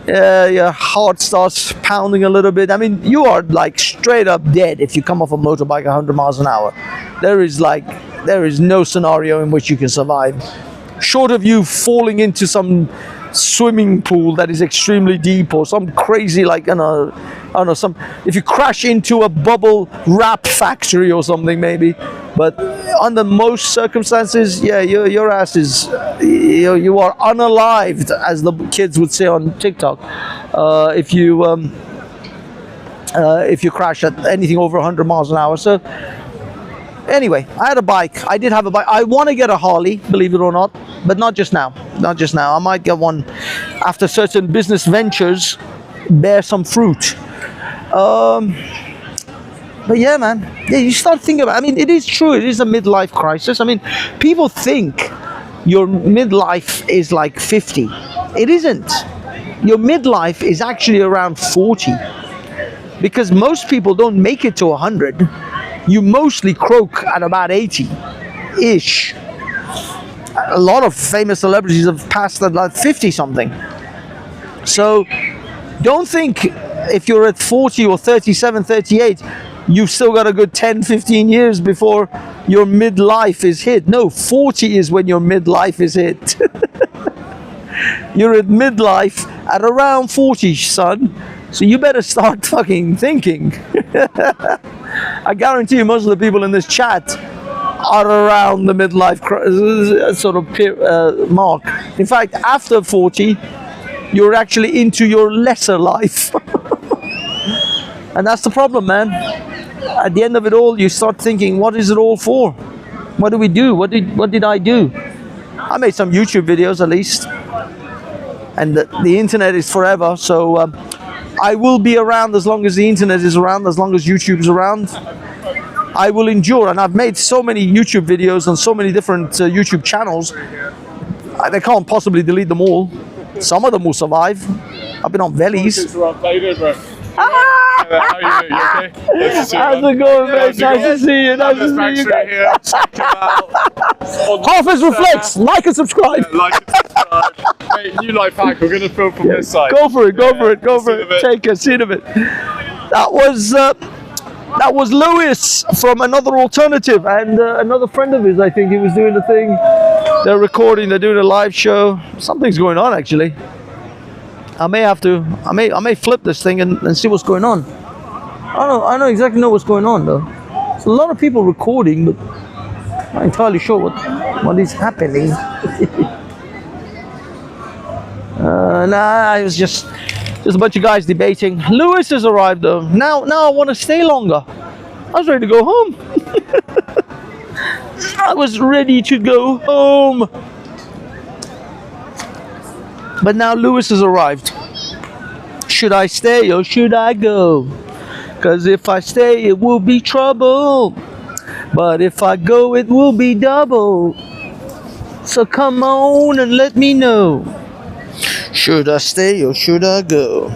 your heart starts pounding a little bit. I mean, you are like straight up dead if you come off a motorbike 100 miles an hour. There is no scenario in which you can survive, short of you falling into some swimming pool that is extremely deep, or some crazy, like, I don't know, if you crash into a bubble wrap factory or something, maybe. But under most circumstances, yeah, your ass is, you are unalived, as the kids would say on TikTok, if you crash at anything over 100 miles an hour. So anyway, I had a bike. I did have a bike. I want to get a Harley, believe it or not, but not just now. Not just now. I might get one after certain business ventures bear some fruit. But yeah, man. Yeah, you start thinking about, I mean, it is true. It is a midlife crisis. I mean, people think your midlife is like 50. It isn't. Your midlife is actually around 40. Because most people don't make it to 100. You mostly croak at about 80-ish. A lot of famous celebrities have passed at like 50-something. So don't think if you're at 40 or 37, 38, you've still got a good 10, 15 years before your midlife is hit. No, 40 is when your midlife is hit. You're at midlife at around 40, son. So you better start fucking thinking. I guarantee you most of the people in this chat are around the midlife sort of mark. In fact, after 40, you're actually into your lesser life. And that's the problem, man. At the end of it all, you start thinking, what is it all for? What do we do? What did I do? I made some YouTube videos, at least. And the internet is forever, so I will be around as long as the internet is around, as long as YouTube's around. I will endure, and I've made so many YouTube videos on so many different YouTube channels. They can't possibly delete them all. Some of them will survive. I've been on Vellies. How are you? You okay? Nice to see you, How's man. it going, mate? How's it Nice to going? see you. Nice to see you. Factory here. Check him out. Hafiz Reflects. Like and subscribe. Like and subscribe. Mate, new life hack. We're going to film from this side. Go for it. Go for it. Go for it. Take care. See you in a bit. That was Lewis from Another Alternative, and another friend of his. I think he was doing the thing. They're recording. They're doing a live show. Something's going on actually. I may flip this thing and see what's going on. I don't exactly know what's going on though. There's a lot of people recording, but I'm not entirely sure what is happening. Nah, it was just a bunch of guys debating. Lewis has arrived though. Now I want to stay longer. I was ready to go home. I was ready to go home. But now Lewis has arrived. Should I stay or should I go? Cause if I stay it will be trouble, but if I go it will be double. So come on and let me know. Should I stay or should I go?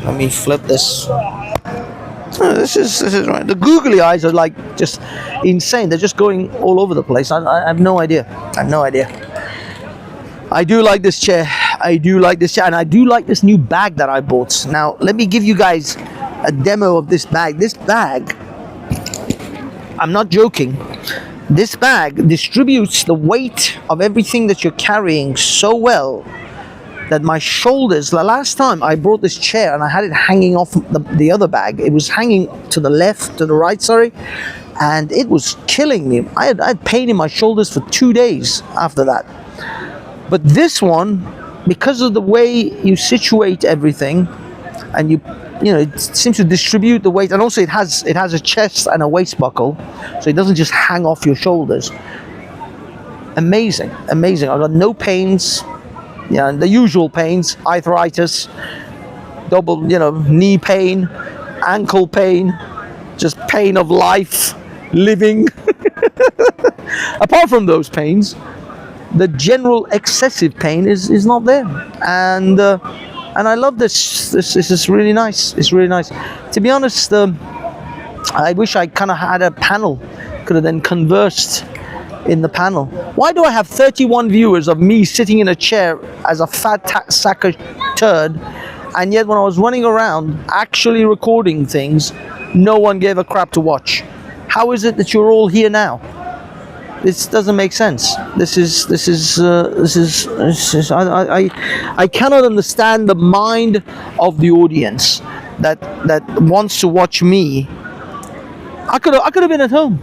Let me flip this. This is right. The googly eyes are like just insane. They're just going all over the place. I have no idea. I have no idea. I do like this chair. I do like this chair, and I do like this new bag that I bought. Now, let me give you guys a demo of this bag. This bag, I'm not joking. This bag distributes the weight of everything that you're carrying so well that my shoulders, the last time I brought this chair and I had it hanging off the other bag, it was hanging to the left, to the right, sorry, and it was killing me. I had pain in my shoulders for 2 days after that. But this one, because of the way you situate everything, and you know, it seems to distribute the weight, and also it has a chest and a waist buckle, so it doesn't just hang off your shoulders. Amazing, amazing. I got no pains. Yeah, the usual pains: arthritis, double, knee pain, ankle pain, just pain of life, living. Apart from those pains, the general excessive pain is not there, and I love this. This is really nice. It's really nice. To be honest, I wish I kind of had a panel. Could have then conversed in the panel. Why do I have 31 viewers of me sitting in a chair as a fat sack of turd, and yet when I was running around actually recording things, no one gave a crap to watch? How is it that you're all here now? This doesn't make sense. I cannot understand the mind of the audience that wants to watch me. I could have been at home.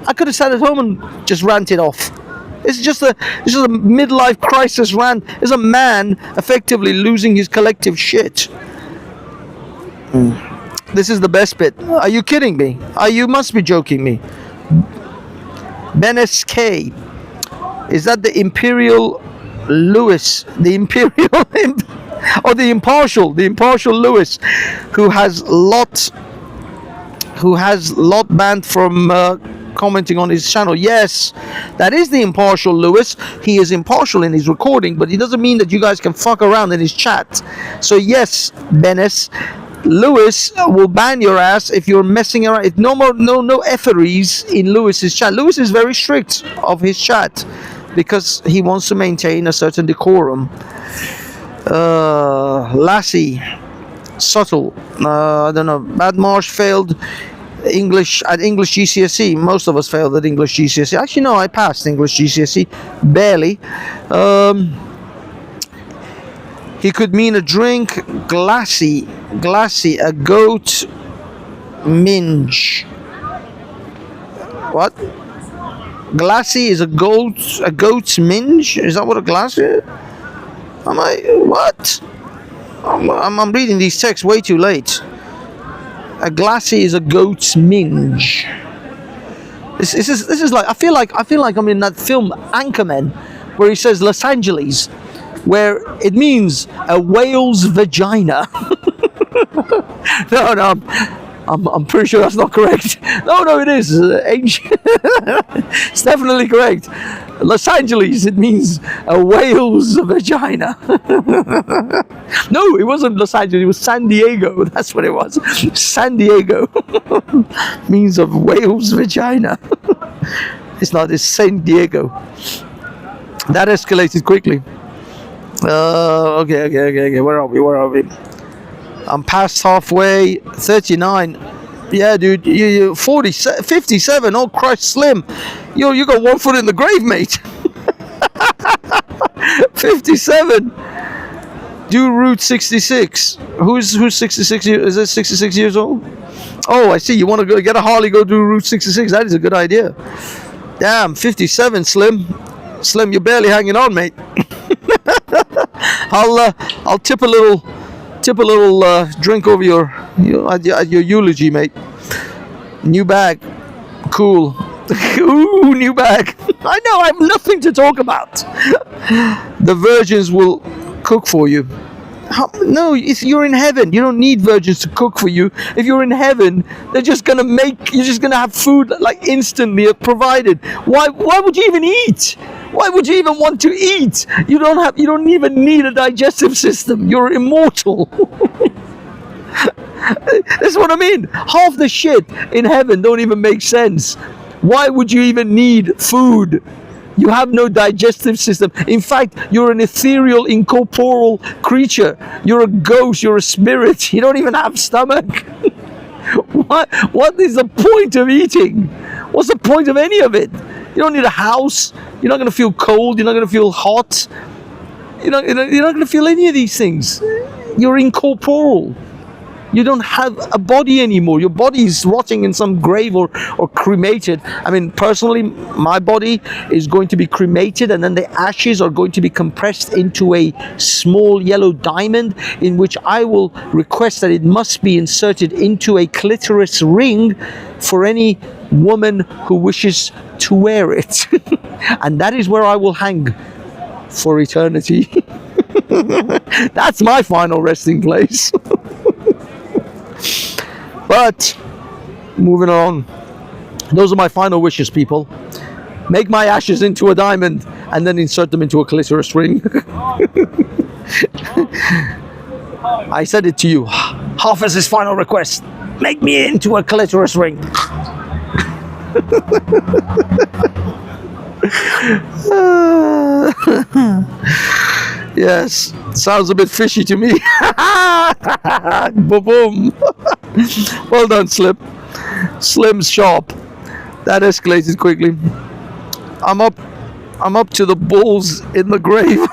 I could have sat at home and just ranted off. It's just a midlife crisis rant. It's a man effectively losing his collective shit. This is the best bit. Are you kidding me? You must be joking me. Ben SK. Is that the Imperial Lewis? The Imperial or the Impartial Lewis, who has lot banned from commenting on his channel. Yes, that is the Impartial Lewis. He is impartial in his recording, but it doesn't mean that you guys can fuck around in his chat. So yes, Benes, Lewis will ban your ass if you're messing around. If no efferys in Lewis's chat. Lewis is very strict of his chat because he wants to maintain a certain decorum. Lassie, subtle. I don't know. Bad Marsh failed English at English GCSE. Most of us failed at English GCSE. Actually, no, I passed English GCSE barely. He could mean a drink. Glassy, a goat minge. What? Glassy is a goat's minge? Is that what a glass is? What? I'm reading these texts way too late. A glassy is a goat's minge. This is like I feel like I'm in that film Anchorman, where he says Los Angeles, where it means a whale's vagina. No, I'm pretty sure that's not correct. No, it is. Ancient. It's definitely correct. Los Angeles, it means a whale's vagina. No, it wasn't Los Angeles, it was San Diego. That's what it was. San Diego means a whale's vagina. It's not, it's San Diego. That escalated quickly. Okay. Where are we? I'm past halfway. 39. Yeah, dude. You 40, 57. Oh, Christ, Slim. You got one foot in the grave, mate. 57. Do Route 66. Who's 66 years? Is it 66 years old? Oh, I see. You want to go get a Harley? Go do Route 66. That is a good idea. Damn, 57, Slim. Slim, you're barely hanging on, mate. I'll tip a little drink over your eulogy, mate. New bag, cool. Ooh, new bag. I know, I have nothing to talk about. The virgins will cook for you. No, if you're in heaven, you don't need virgins to cook for you. If you're in heaven, you're just gonna have food like instantly provided. Why would you even eat? Why would you even want to eat? You don't even need a digestive system. You're immortal. That's what I mean. Half the shit in heaven don't even make sense. Why would you even need food? You have no digestive system. In fact, you're an ethereal, incorporeal creature. You're a ghost, you're a spirit. You don't even have stomach. What is the point of eating? What's the point of any of it? You don't need a house. You're not going to feel cold. You're not going to feel hot. You're not going to feel any of these things. You're incorporeal. You don't have a body anymore. Your body is rotting in some grave or cremated. I mean, personally, my body is going to be cremated, and then the ashes are going to be compressed into a small yellow diamond, in which I will request that it must be inserted into a clitoris ring for any woman who wishes to wear it. And that is where I will hang for eternity. That's my final resting place. But moving on, those are my final wishes, people. Make my ashes into a diamond and then insert them into a clitoris ring. I said it to you. Hafiz's final request: make me into a clitoris ring. Yes, sounds a bit fishy to me. Boom. Well done, Slim. Slim's sharp. That escalated quickly. I'm up to the balls in the grave.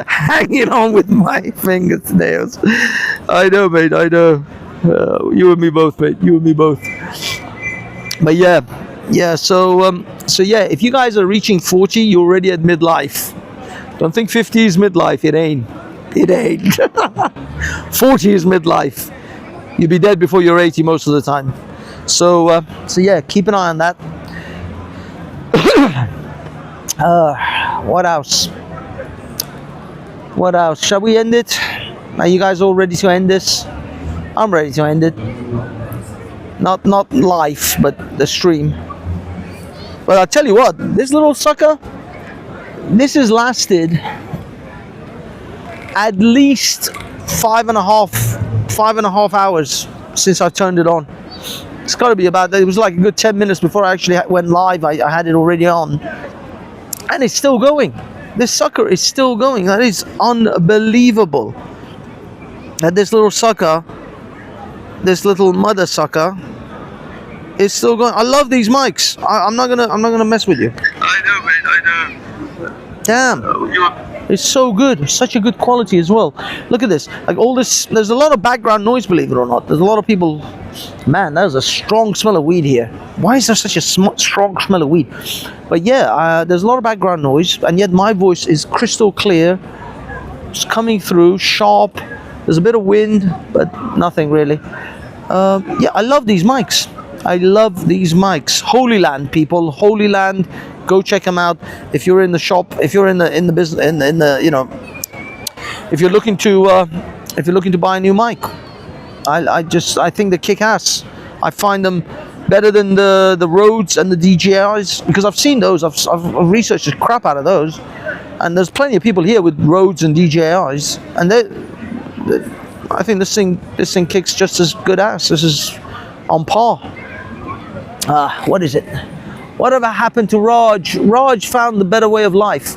Hanging on with my fingernails. I know, mate, I know. You and me both, mate. You and me both. But yeah, so yeah, if you guys are reaching 40, you're already at midlife. Don't think 50 is midlife. It ain't. 40 is midlife. You'll be dead before you're 80 most of the time. So yeah, keep an eye on that. What else? Shall we end it? Are you guys all ready to end this? I'm ready to end it. Not live, but the stream. But I'll tell you what, this little sucker, this has lasted at least five and a half hours since I turned it on. It's got to be about that. It was like a good 10 minutes before I actually went live. I had it already on, and it's still going. This sucker is still going. That is unbelievable. That this little sucker, this little mother sucker, is still going. I love these mics. I'm not gonna mess with you. I know, mate. I know. Damn. It's so good. Such a good quality as well. Look at this. Like all this, there's a lot of background noise, believe it or not. There's a lot of people. Man, there's a strong smell of weed here. Why is there such a strong smell of weed? But yeah, there's a lot of background noise, and yet my voice is crystal clear. It's coming through, sharp. There's a bit of wind, but nothing really. Yeah, I love these mics. I love these mics. Holy Land, people. Holy Land. Go check them out. If you're in the shop, if you're in the business, in the you know, if you're looking to buy a new mic, I think they kick ass. I find them Better than the Rhodes and the DJIs? Because I've seen those. I've researched the crap out of those, and there's plenty of people here with Rhodes and DJIs, and I think this thing kicks just as good ass. This is on par. What is it? Whatever happened to Raj? Raj found the better way of life.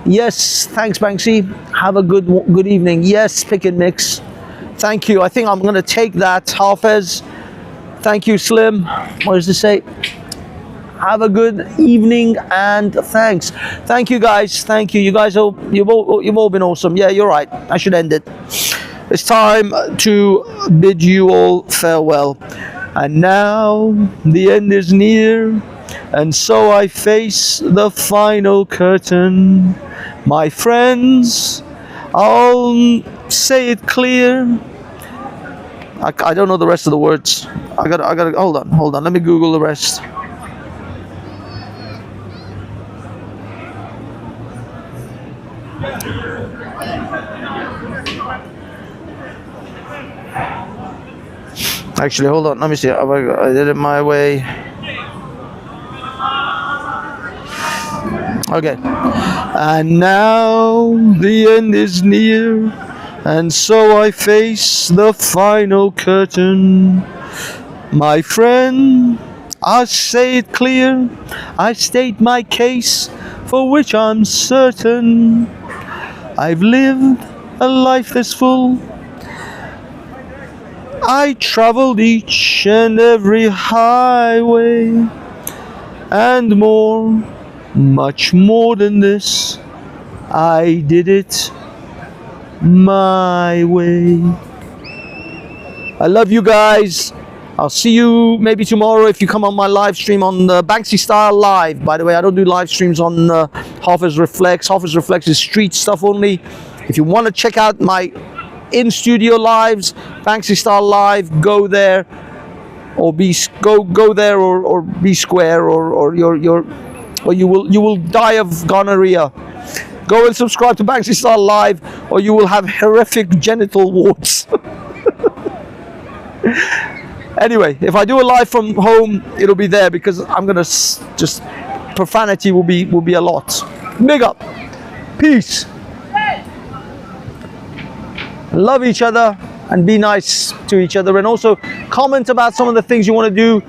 Yes, thanks Banksy. Have a good evening. Yes, Pick and Mix. Thank you. I think I'm going to take that. Hafez. Thank you, Slim. What does it say? Have a good evening and thanks. Thank you, guys. Thank you. You guys, you've all been awesome. Yeah, you're right. I should end it. It's time to bid you all farewell. And now the end is near, and so I face the final curtain. My friends, I'll say it clear. I don't know the rest of the words. I gotta hold on. Let me Google the rest. Actually, hold on. Let me see. I did it my way. Okay. And now the end is near, and so I face the final curtain. My friend, I say it clear. I state my case, for which I'm certain. I've lived a life that's full. I traveled each and every highway, and more, much more than this. I did it my way. I love you guys. I'll see you maybe tomorrow if you come on my live stream on Banksy Style Live. By the way, I don't do live streams on Hafiz Reflex. Hafiz Reflex is street stuff only. If you want to check out my in-studio lives, Banksy Style Live, go there, or go there, or be square, or you will die of gonorrhea. Go and subscribe to Banksy Style Live, or you will have horrific genital warts. Anyway, if I do a live from home, it'll be there, because I'm gonna just profanity will be a lot. Big up, peace. Love each other and be nice to each other, and also comment about some of the things you want to do,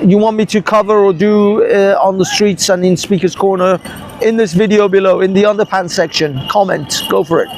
you want me to cover or do on the streets and in Speaker's Corner in this video below, in the underpants section. Comment, go for it.